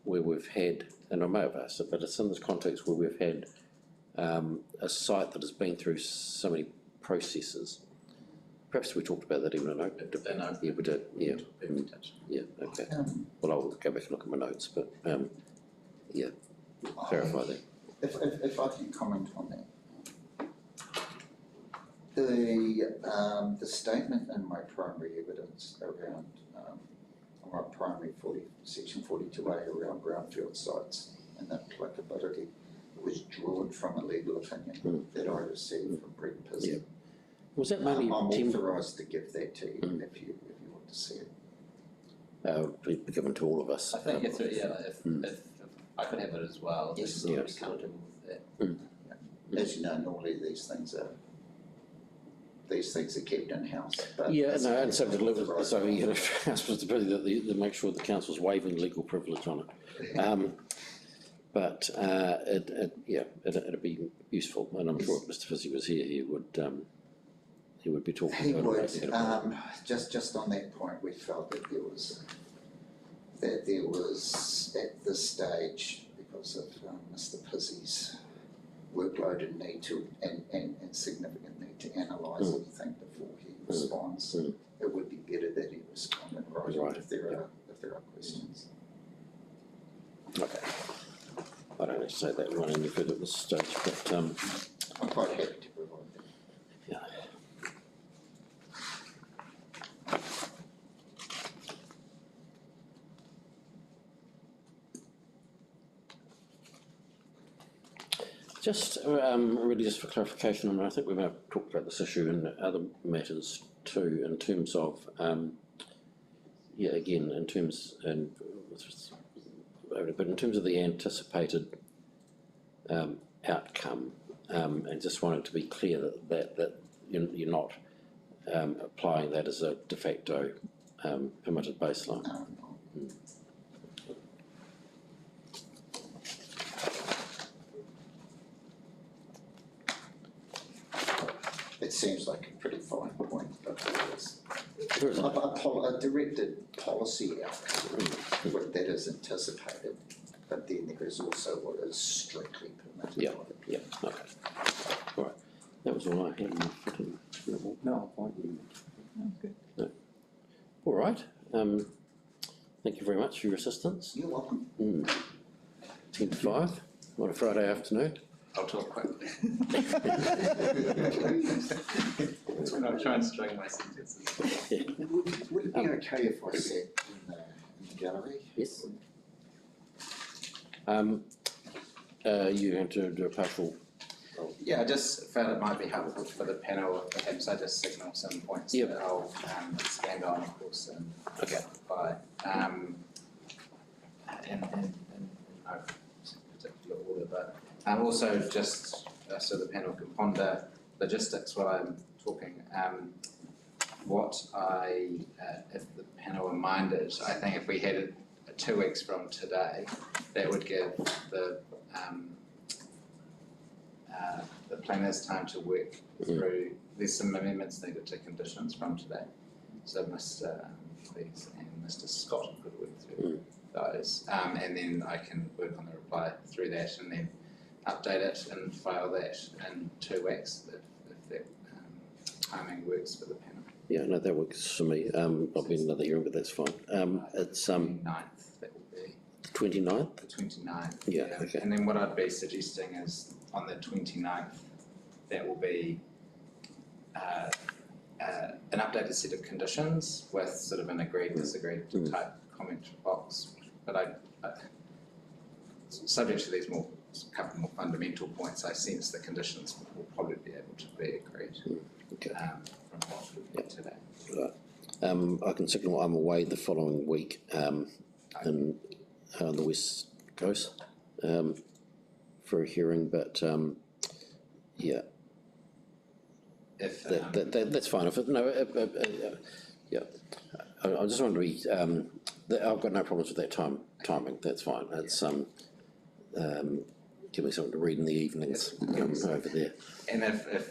where we've had, and I may have asked it, but it's in this context where we've had a site that has been through so many processes. Perhaps we talked about that even in open debate. Yeah, we did. Yeah, yeah. Okay. Well, I'll go back and look at my notes, but yeah, clarify that. If I can comment on that. The statement in my primary evidence around on primary section 42A around brownfield sites and the applicability was drawn from a legal opinion that I received from Brett Pizzi. Yeah. Was that maybe I'm authorised to give that to you if you want to see it. be given to all of us? I think if I could have it as well, Yes, just yeah. to be comfortable with that. As you know, normally these things are kept in-house, but. Yeah, no, and so you know, I suppose the ability that they make sure the council's waiving legal privilege on it. But it'd be useful, and I'm sure if Mr. Pizzi was here, he would be talking He about would, it. just on that point, we felt that there was at this stage, because of Mr. Pizzi's workload and need to, and significant need to analyse anything before he responds, it would be better that he respond in writing if there are questions. Okay. I don't have to say that one any further at this stage, but I'm quite happy to provide that. yeah. Just really just for clarification, and I think we've talked about this issue and other matters too, in terms of again in terms but in terms of the anticipated outcome, and just wanted to be clear that you're not applying that as a de facto permitted baseline. It seems like a pretty fine point, but There is a directed policy outcome that is anticipated, but then there is also what is strictly permitted. Yeah, okay. All right. That was all I had. No, I'm fine. Oh, good. No. All right. Thank you very much for your assistance. You're welcome. 10 to 5 on a Friday afternoon. I'll talk quickly. I'll try and string my sentences. Would it be okay if I sat in the gallery? Yes. You have to do a partial. Yeah, I just felt it might be helpful for the panel if perhaps I just signal some points that I'll expand on, of course, and by in no particular order, but also just so the panel can ponder logistics while I'm talking. What if the panel are minded, I think if we had it 2 weeks from today, that would give the planners time to work through. There's some amendments needed to conditions from today, so Mr. Lees and Mr. Scott could work through those, and then I can work on the reply through that, and then update it and file that in 2 weeks if that timing works for the panel. Yeah, no, that works for me. I'll be in another hearing, but that's fine. It's 29th, that will be. 29th? The 29th. Yeah, okay. And then what I'd be suggesting is on the 29th, that will be an updated set of conditions with sort of an agreed, disagreed type comment box. But subject to these couple more fundamental points, I sense the conditions will probably be able to be agreed from what we've got today. Right. I can signal I'm away the following week on the West Coast for a hearing, but yeah. If that's fine. If yeah, I just want to be. I've got no problems with that timing. That's fine. It's give me something to read in the evenings over there. And if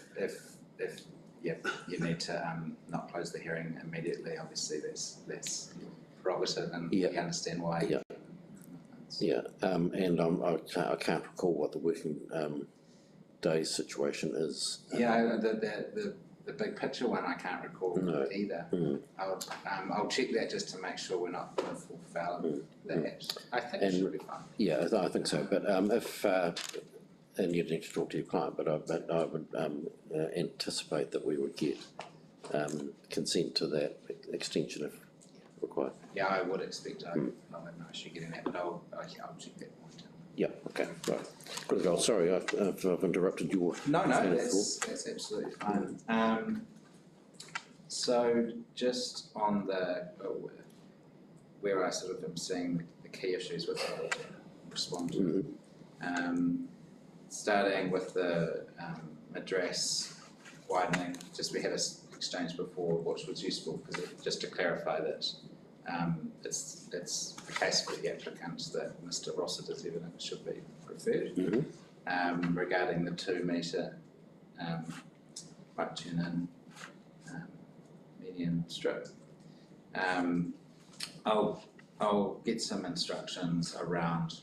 you need to not close the hearing immediately, obviously that's prerogative, and we understand why. Yeah, and I can't recall what the working days situation is. Yeah, the big picture one I can't recall either. I'll check that just to make sure we're not going to fall foul of that. I think it should be fine. Yeah, I think so. But if and you'd need to talk to your client, but I would anticipate that we would get consent to that extension required. Yeah, I would expect, I'll have no issue getting that, but I'll check that point. Yeah, okay, right. Good goal. Sorry, I've interrupted your. No, train of that's absolutely fine. So just on the, where I sort of am seeing the key issues with the respond to. Starting with the address widening, just we had a exchange before, which was useful, because just to clarify that it's the case for the applicant that Mr. Rossiter's evidence should be preferred. Regarding the 2 metre right turn in median strip. I'll get some instructions around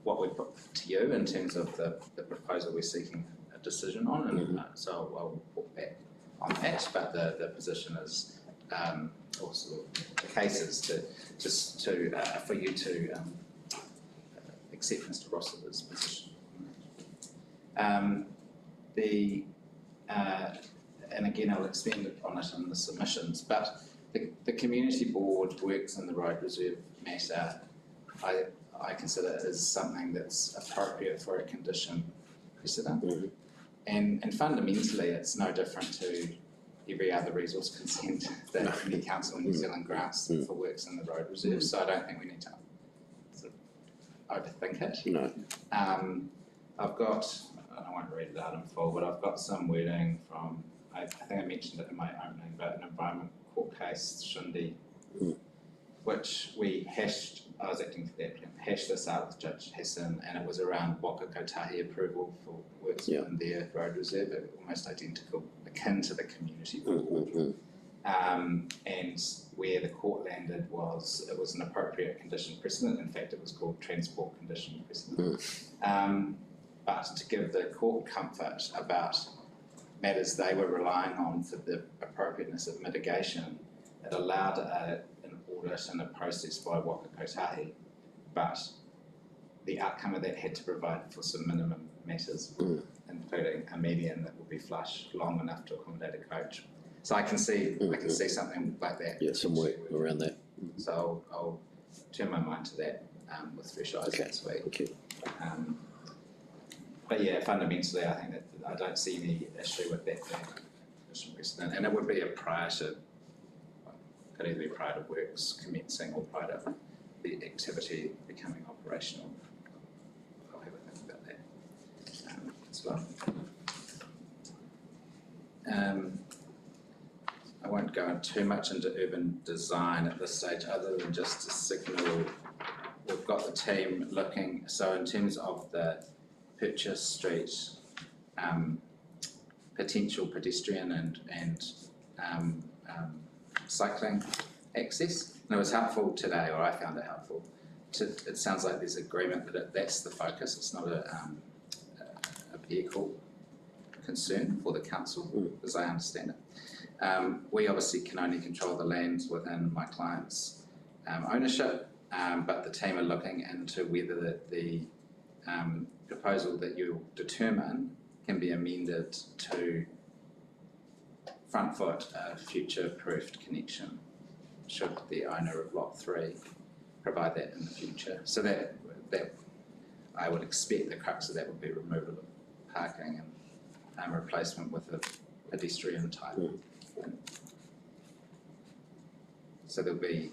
what we put to you in terms of the proposal we're seeking a decision on, and so I'll report back on that, but the position is also the case is for you to accept Mr. Rossiter's position. And again, I'll expand on it in the submissions, but the community board works in the road reserve matter. I consider is something that's appropriate for a condition precedent, and fundamentally, it's no different to every other resource consent that any council in New Zealand grants for works in the road reserve. So I don't think we need to sort of overthink it. No. I've got, I won't read it out in full, but I've got some wording from, I think I mentioned it in my opening, but an environment court case, Shundi, which we hashed, I was acting for the applicant, hashed this out with Judge Hassan, and it was around Waka Kotahi approval for works in their road reserve, almost identical, akin to the community board. And where the court landed was, it was an appropriate condition precedent. In fact, it was called transport condition precedent. But to give the court comfort about matters they were relying on for the appropriateness of mitigation, it allowed an audit and a process by Waka Kotahi, but the outcome of that had to provide for some minimum matters, including a median that would be flush long enough to accommodate a coach. So I can see something like that. Yeah, some work around that. So I'll turn my mind to that with fresh eyes this week. Thank you. But yeah, fundamentally, I think that I don't see any issue with that condition precedent, and it would be a prior to, could either be prior to works commencing or prior to the activity becoming operational. I'll have a think about that as well. I won't go too much into urban design at this stage, other than just to signal we've got the team looking. So in terms of the Purchase Street potential pedestrian and cycling access, and it was helpful today, or I found it helpful. It sounds like there's agreement that that's the focus. It's not a vehicle concern for the council, as I understand it. We obviously can only control the lands within my client's ownership, but the team are looking into whether the proposal that you determine can be amended to front foot a future-proofed connection, should the owner of Lot 3 provide that in the future. So that I would expect the crux of that would be removal of parking and replacement with a pedestrian type. So there'll be,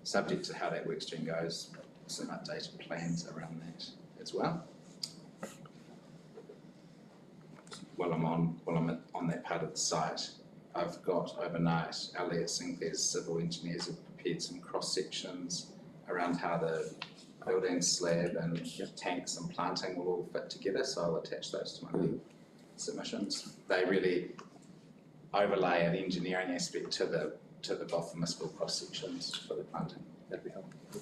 subject to how that workstream goes, some updated plans around that as well. While I'm on that part of the site, I've got overnight Elliot Sinclair's civil engineers have prepared some cross sections around how the building slab and tanks and planting will all fit together. So I'll attach those to my submissions. They really overlay an engineering aspect to the Botham-Miskell cross sections for the planting. That'd be helpful.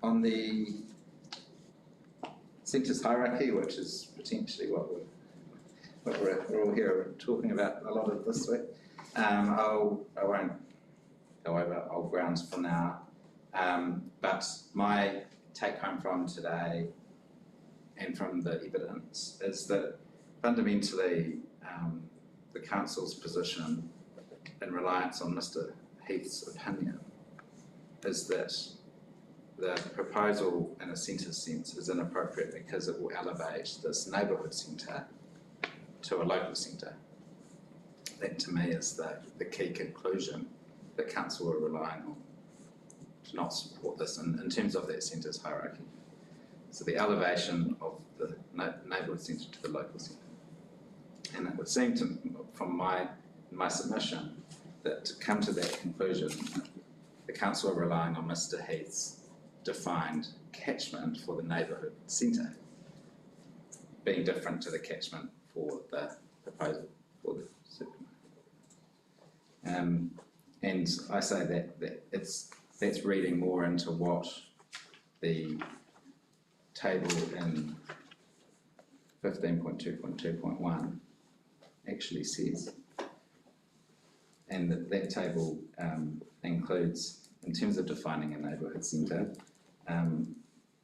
On the centres hierarchy, which is potentially what we're all here talking about a lot of this week, I won't go over old grounds for now, but my take home from today and from the evidence is that fundamentally, the council's position in reliance on Mr Heath's opinion is that the proposal in a centre sense is inappropriate because it will elevate this neighbourhood centre to a local centre. That to me is the key conclusion that council are relying on to not support this in terms of that centre's hierarchy. So the elevation of the neighbourhood centre to the local centre. And it would seem to, from my submission, that to come to that conclusion, the council are relying on Mr Heath's defined catchment for the neighbourhood centre being different to the catchment for the proposal for the supermarket. And I say that that's reading more into what the table in 15.2.2.1 actually says. And that table includes, in terms of defining a neighbourhood centre, and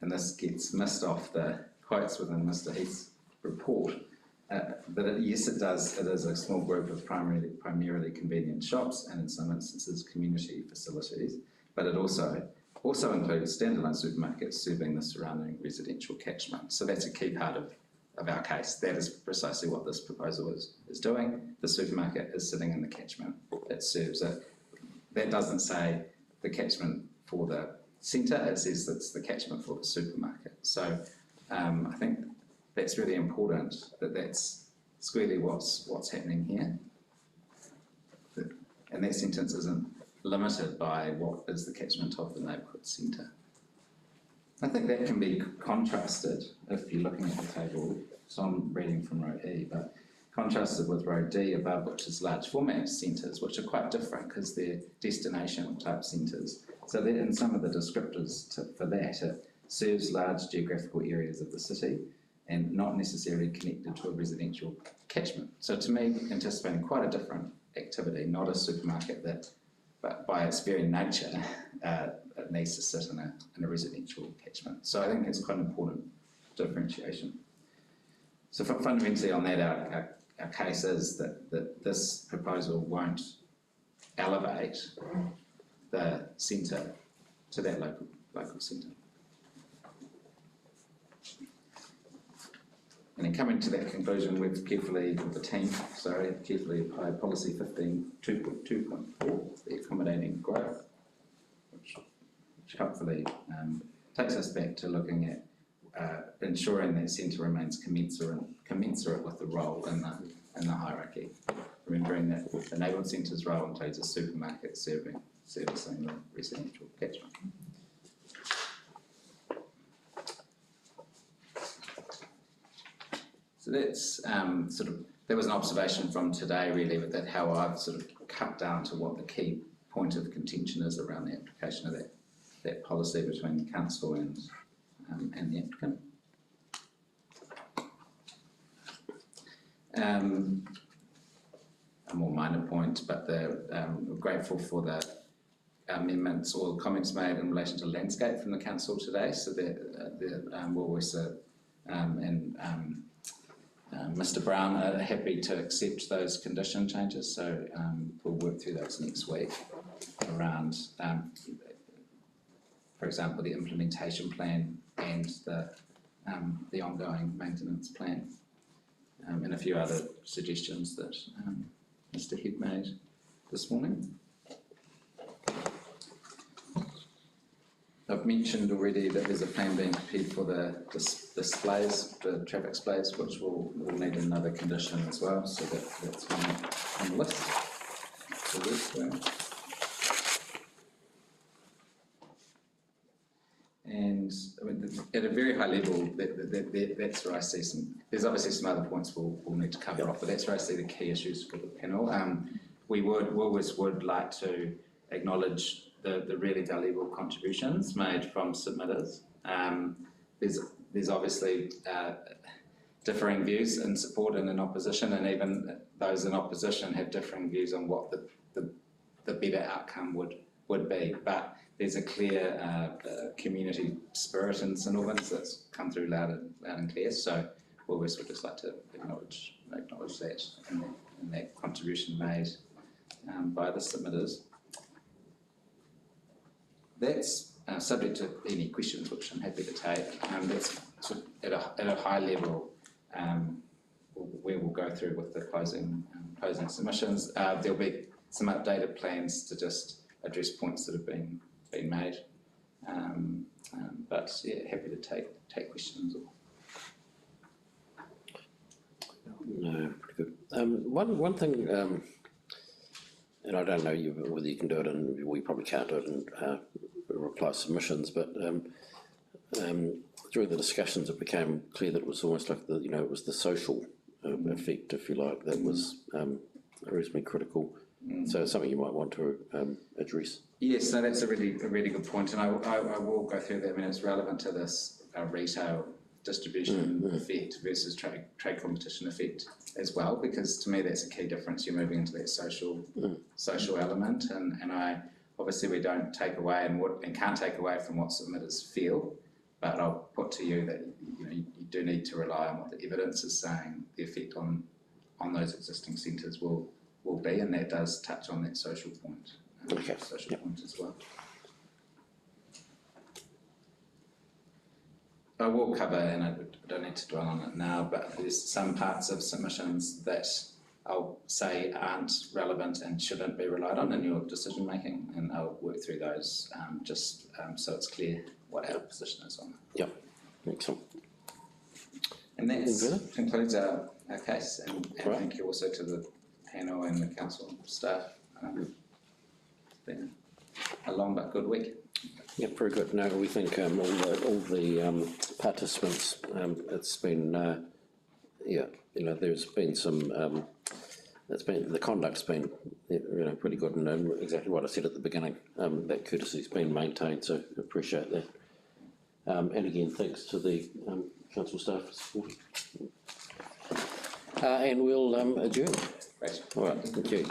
this gets missed off the quotes within Mr Heath's report, that yes, it does. It is a small group of primarily convenience shops, and in some instances community facilities. But it also includes standalone supermarkets serving the surrounding residential catchment. So that's a key part of our case. That is precisely what this proposal is doing. The supermarket is sitting in the catchment. It serves it. That doesn't say the catchment for the centre. It says it's the catchment for the supermarket. So I think that's really important, that's squarely what's happening here. And that sentence isn't limited by what is the catchment of the neighbourhood centre. I think that can be contrasted if you're looking at the table. So I'm reading from row E, but contrasted with row D above, which is large format centres, which are quite different because they're destination type centres. So that in some of the descriptors for that, it serves large geographical areas of the city and not necessarily connected to a residential catchment. So to me, anticipating quite a different activity, not a supermarket that, but by its very nature, it needs to sit in a residential catchment. So I think that's quite an important differentiation. So fundamentally on that, our case is that this proposal won't elevate the centre to that local centre. And in coming to that conclusion, we've carefully applied policy 15.2.2.4, the accommodating growth, which hopefully takes us back to looking at ensuring that centre remains commensurate with the role in the hierarchy. Remembering that the neighbourhood centre's role includes a supermarket servicing the residential catchment. So that's there was an observation from today really with that how I've sort of cut down to what the key point of contention is around the application of that policy between the council and the applicant. A more minor point, but we're grateful for the amendments or comments made in relation to landscape from the council today. So Woolworths and Mr Brown are happy to accept those condition changes. So we'll work through those next week around, for example, the implementation plan and the ongoing maintenance plan, and a few other suggestions that Mr Head made this morning. I've mentioned already that there's a plan being prepared for the displays, the traffic displays, which will need another condition as well, so that's on the list. And I mean, at a very high level, that's where I see there's obviously some other points we'll need to cover off, but that's where I see the key issues for the panel. Woolworths would like to acknowledge the really valuable contributions made from submitters. There's obviously differing views in support and in opposition, and even those in opposition have differing views on what the better outcome would be. But there's a clear community spirit in St Albans that's come through loud and clear. So Woolworths would just like to acknowledge that and that contribution made by the submitters. That's subject to any questions, which I'm happy to take. That's sort of at a high level where we'll go through with the closing submissions. There'll be some updated plans to just address points that have been made. But yeah, happy to take questions. No, pretty good. One thing, and I don't know whether you can do it, and we probably can't do it in reply submissions, but during the discussions it became clear that it was almost like it was the social effect, if you like, that was reasonably critical. So it's something you might want to address. Yes, no, that's a really good point, and I will go through that. I mean, it's relevant to this retail distribution effect versus trade competition effect as well, because to me that's a key difference. You're moving into that social element, and obviously we don't take away and can't take away from what submitters feel, but I'll put to you that you do need to rely on what the evidence is saying the effect on those existing centres will be, and that does touch on that social point. Point as well. I will cover, and I don't need to dwell on it now, but there's some parts of submissions that I'll say aren't relevant and shouldn't be relied on in your decision making, and I'll work through those so it's clear what our position is on it. Yep, excellent. And that concludes our case, and thank you also to the panel and the council staff. It's been a long but good week. Yeah, very good. No, we think all the participants, it's been, there's been some, the conduct's been, pretty good, and exactly what I said at the beginning, that courtesy's been maintained, so appreciate that. And again, thanks to the council staff for supporting. And we'll adjourn. Great. All right, thank you.